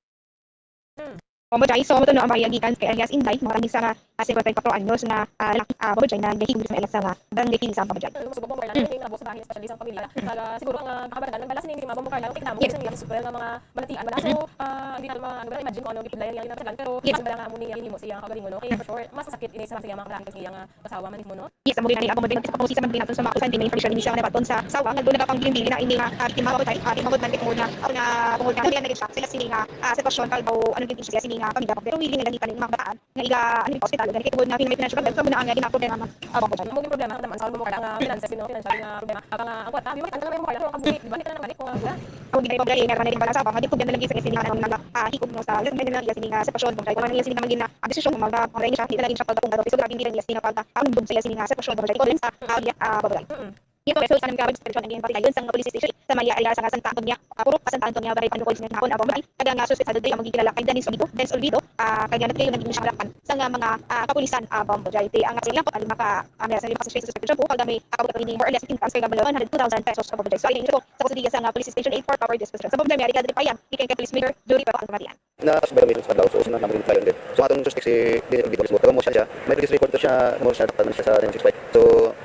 Pamudjay, so ito no ang mayagikan kay Elias Inday, mga kanisa nga 54 anyos na lalaki pamudjay na gahigod sa Elias nga barangay Kilisang pamudjay.
Subok mo kailan ning nabo sa bahin especially sa pamilya. Kaya siguro ang kabarangay balas ning mabom kailan kita mo kasi yung super nga mga balatian bala so hindi na mga ano imagine ko ano gipudlayan yang natagan pero kasi bala nga mo ni himo siya kagaling mo no. Kaya for sure mas sakit ini sa mga kalaki kasi yang asawa man mo no.
Yes, amo dinali ako mo din sa pagpusi sa man din sa mga kusan din information ni siya na baton sa sawa nga doon nakapangbilin na ini nga timawag tayo timawag man kit mo na ako na tungod nga na siya sila sini nga sitwasyon kalbo ano din siya sini nga pamilya pero willing na dito mga bataan nga iga ano yung hospital ganito tungod na may financial problem so muna ang gina problema man abang ko dyan
mo problema naman sa mo kada nga finances no financial nga problema ang ako ta biwa ang mo kada kabuhi di ba kita nang balik ko nga
ako di tayo problema nga rin bala sa mga dito lang sa sini nga nang hikog no sa lahat na sini nga sitwasyon kung kaya man sini nga magina ang desisyon mo mga rin siya kita lagi siya pagdatong daw so grabe din sini nga pagka ang dum sa sini nga sitwasyon ko rin sa babagay ito so sa nang spiritual ng pati dayon sa police station sa Maria area sa Santa Antonia puro sa Santa Antonia bare ano ko sa nakon abang kada nga suspect sa day ang magigilala kay Dennis Olvido kaya nagkayo naging siya harapan sa nga mga kapulisan abang budget ang sila ko alima ka sa lima sa suspect po kag may akabuto ni more or less 15 cash kay 100,000 pesos sa budget so ay ito sa kusidiya sa police station 8 for power disposition sa budget America diri payam ikan kay police mayor jury pa ang matian
na sa meron sa daw so sino naman tayo din so atong suspect si Dennis Olvido so taga mo siya may police record to siya mo siya dapat man siya sa 965 so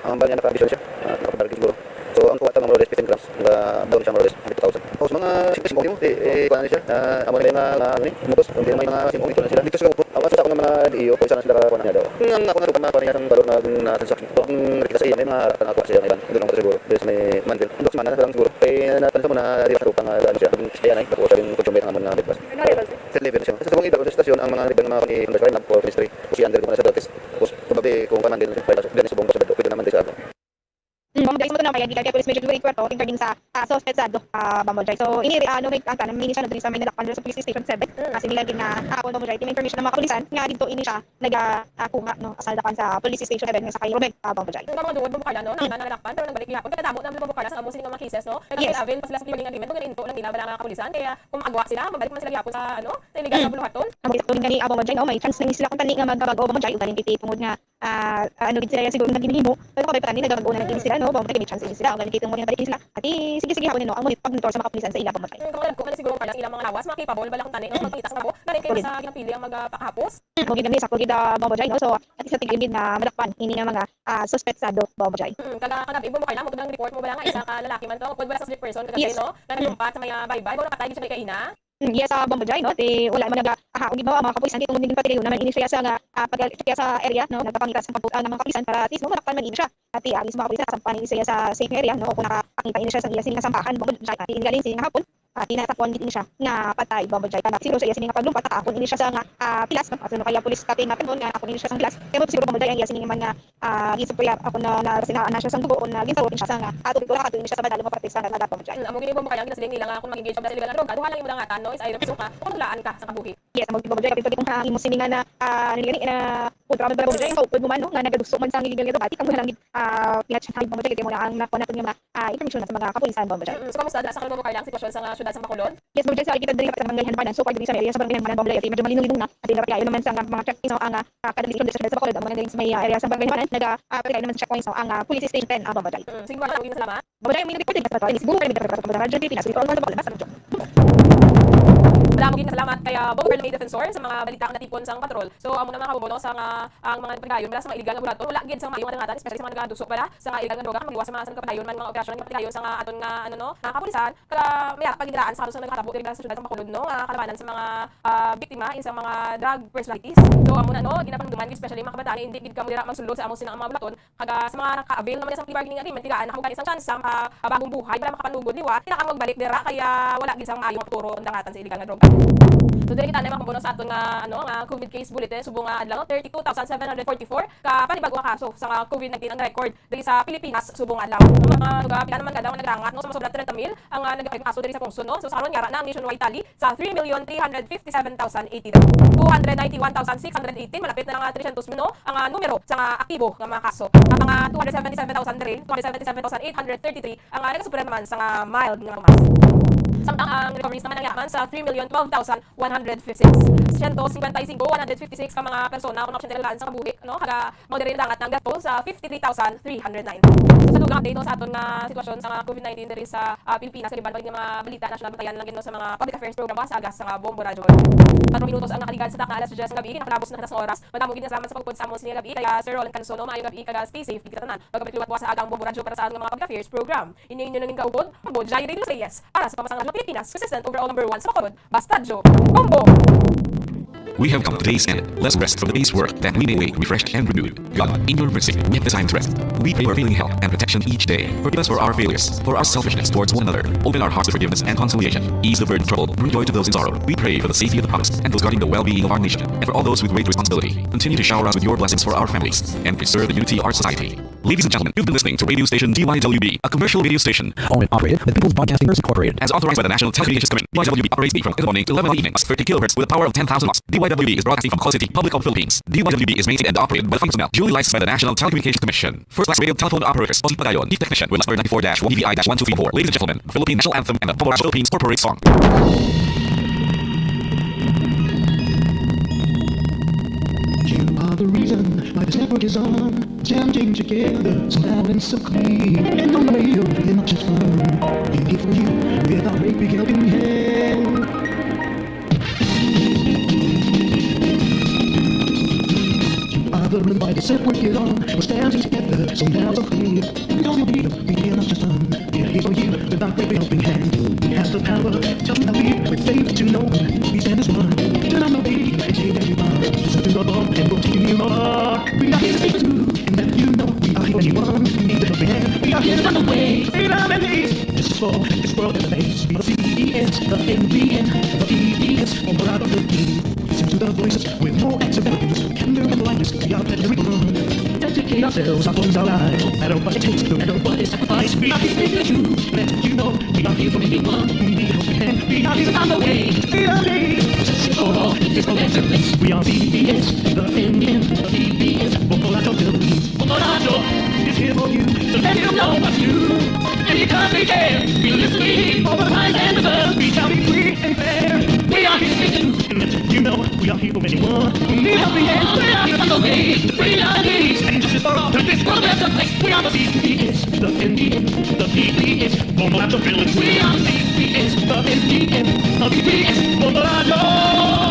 ang banya nakabisyon siya nakabarki siguro so ang kuha mga models 15 grams nga down siya models 100,000 so mga simple mo kuha na siya amo na ni mukos hindi may mga simple ito na sila dito sa upo awas sa ako ng mga DIO kung saan sila kuha niya daw ang ako na rupa niya sang balor na transaction so ang nakita sa iya may mga nakuha siya na iban doon ako siguro des may mandel ang document na lang siguro kaya natanong mo na di sa rupa nga ano siya kaya na tapos yung consumer ng mga bebas sa level siya sa mga iba sa stasyon ang mga level ng mga ni na for ministry kasi under ko na sa datos tapos probably kung pamandel sa file din sa bong sa pwede naman din sa ako
guys mo to na kaya gigay police major Jury Cuerto king din sa suspect sa Bamboljay so ini ano may ang mini siya na sa may nalakpan sa police station 7 kasi nila din na ako Bamboljay may information ng mga kapulisan nga dito ini siya nagakunga no asaldakan sa police station 7 sa kay Romeg Bamboljay
yung mga duwod bumukala no nang nalakpan pero nagbalik gihapon kadamo na bumukala sa amo sila mga cases no nagkakavin pa sila sa clearing agreement kung into lang nila bala nga kapulisan kaya kung magwa sila mabalik man sila gihapon sa ano sa illegal na buluhaton
ang tuling gani Bamboljay no may chance na sila kung tani nga magbago Bamboljay ugaling kiti tungod nga ano gid sila siguro naghinimo pero kabay pa tani nagbago na naging sila no Bamboljay may chance sila ang ganito mo balik sila at sige hapon no ang mo pag-monitor sa mga kapulisan sa ilang Bamboljay
kung ano siguro kaya ilang mga lawas mga capable bala kung tani no magpangita sa nabo na kayo sa ginapili ang magpakahapos
mo gid sa kogid Bamboljay no so at sa tingin gid na malakpan ini nga mga suspect sa Bamboljay
kada ibo mo kaya mo tudang report mo bala nga isa ka lalaki man to pud bala sa split person kagabi no na nagumpat sa may baybay mo nakatay gid siya kay ina
yes sa Bamboljay no wala man nagahaog gid mga kapulisan dito munding pati naman ini siya sa nga pag-check sa area no nagpapangita sa pagbuka ng mga kapulisan para at least mo malakpan man ini siya at alis mga kapulisan sa panig siya sa safe area no kung nakakita ini siya sa iya sining sampahan Bamboljay at galing sining hapon tinatapon din siya nga patay Bombo Jay kana siguro sa iya sini nga paglumpat akon ini siya sa nga pilas no kaya pulis kapin nga kanon nga akon ini siya sa pilas kaya mo siguro Bombo Jay ang iya sini man nga gisupya ako na sinaan siya sa dugo na ginsarotin siya sa nga ato wala ka ini siya sa badalo mo parte sa nga Bombo Jay amo gini Bombo kaya gina nila nga kung mag-engage sa illegal na droga duha lang imo nga no is ayro suka kung laan ka sa kabuhi yes amo Bombo Jay kapit kung imo sini nga na nilini na kontra Bombo Jay so pud man no nga nagaduso man sa illegal nga droga tikang lang pihat sa Bombo Jay kay mo na ang nakuha naton nga information sa mga kapulisan Bombo Jay so kamusta sa kanimo kaya ang sitwasyon sa syudad sa Bacolod yes Bombo Jay sa kita diri sa Barangay Hanbanan so pag sa area sa Barangay Hanbanan Bombo Jay medyo malinong na at dili naman sa mga checkpoints ang kadaliton sa Bacolod ang mga sa may area sa Barangay Hanbanan naga naman sa checkpoints ang police station 10 Bombo Jay sige wala ugin salamat Bombo Jay may recorded sa siguro kami sa radyo Pilipinas ito ang sa basta Wala mo gina salamat kaya Bombo Girl Defensor sa mga balita nga tipon sang patrol. So amo na mga kabubono sa ang mga pagdayon mula sa mga illegal nga bulaton wala gid sang maayong ngatan especially sa mga nagaduso para sa mga illegal nga droga magluwas sa mga pagdayon man mga operasyon nga pagdayon sa aton nga nga kapulisan kaya may pagidaan sa sa naghatabo diri sa syudad sa Bacolod no nga kalabanan sa mga biktima sa mga drug personalities. So amo na no ginapanduman especially mga kabataan hindi gid kamo dira magsulod sa amo sinang mga bulaton kaga sa mga naka-avail naman sa plea bargaining agreement tigaan nakabugan isang chance sa bagong buhay para makapanugod liwa tina kang magbalik dira kaya wala gid sang maayong maturo ang dangatan sa illegal nga droga. So diri kita na makabuno sa aton nga nga COVID case bulletin subong nga adlaw 32,744 ka panibagong kaso sa COVID-19 ang record diri sa Pilipinas subong adlaw. Mga lugar pila naman kada nagrangat no sa sobra 30,000 ang nagapay kaso diri sa Pungso no. So sa karon yara na ang nationwide tally sa 3,357,082. 291,618 malapit na nga 300,000 no ang numero sa aktibo nga mga kaso. Ang mga 277,833 ang nagasupra naman sa mild nga mas. Samtang ang recoveries naman nangyaman sa 3,012,156. 155,156 ka mga persona kung nakusyon sa kabuhi no kaga mo diri dangat ng gasto sa 53,309. Sa dugang update no sa aton nga sitwasyon sa COVID-19 diri sa Pilipinas kaliban pag mga balita national batayan lang gid no sa mga public affairs program sa agas sa Bombo Radio. 4 minutos ang nakaligad sa takna alas 10 ng gabi nakalabos na sa oras. Madamo gid salamat sa pagpud sa amon sini gabi kaya Sir Roland Cansono maayo gabi kaga stay safe kita tanan. Pagkabit liwat sa agang Bombo Radio para sa aton mga public affairs program. Ini inyo nangin kaugod Bombo Jay Radio Reyes para sa pamasang Pilipinas consistent overall number 1 sa Bacolod. Bastadyo Bombo.
We have come to today's end. Let's rest from the day's work that we may wake refreshed and renewed. God, in your mercy, give us time to rest. We pray for healing help and protection each day. Forgive us for our failures, for our selfishness towards one another. Open our hearts to forgiveness and conciliation. Ease the burden of trouble. Bring joy to those in sorrow. We pray for the safety of the promised and those guarding the well-being of our nation. And for all those with great responsibility, continue to shower us with your blessings for our families and preserve the unity of our society. Ladies and gentlemen, you've been listening to radio station DYWB, a commercial radio station
owned and operated by the People's Broadcasting Incorporated.
As authorized by the National Telecommunications Commission. DYWB operates from 8 morning to 11 evening, 30 kilohertz with a power of 10,000 watts. DYWB is broadcasting from City Public of the Philippines. DYWB is maintained and operated by the personnel duly licensed by the National Telecommunications Commission. First class radio telephone operators, Osi Pagayon, Chief Technician with number 94-1 DVI-1234. Ladies and gentlemen, the Philippine National Anthem and the Bombo Philippines Corporate Song.
You are the reason why this network is on, standing together, so loud and so clear. And on the radio, we're not just fun. We're here for you, with our great big helping hand. The room by the network is on, we're standing together, so loud and so clear. And on the radio, we're not just fun. We're here for you, with our great big helping hand. He has the power, just now with faith to know we stand as one. Turn on the radio, and say that you are. Listen to the bomb, and we'll take you more. We are here to speak the truth, and let you know we are here when you want. We need the helping hand. We are here to find a way, freedom and peace. This is for this world and the face. We are the CBS, the NBN, the PBS, on the right of the key. Listen to the voices with more active eloquence, candor and lightness. We are better we belong. Dedicate ourselves, our bones, our lives. No matter what it takes, no matter what is sacrifice. We are here to speak the truth, let you know we are here for anyone. We need a helping hand. We are here to find a way, freedom and peace. This is for all, this for excellence. We are PBS, the NBN, the PBS, Bombo Radio Philippines. Bombo Radio is here for you, so let you know what's new. Anytime we can, we listen, we heed, for the rise and the birth. We shall be free and fair. We are here to speak the truth, and let you know we are here for anyone. We need a helping hand. We are here on the way, to free our needs. And just for all, to this world there's a place. We are the PBS, the NBN, the PBS, Bombo Radio Philippines. We are the PBS, the NBN, the PBS, Bombo Radio.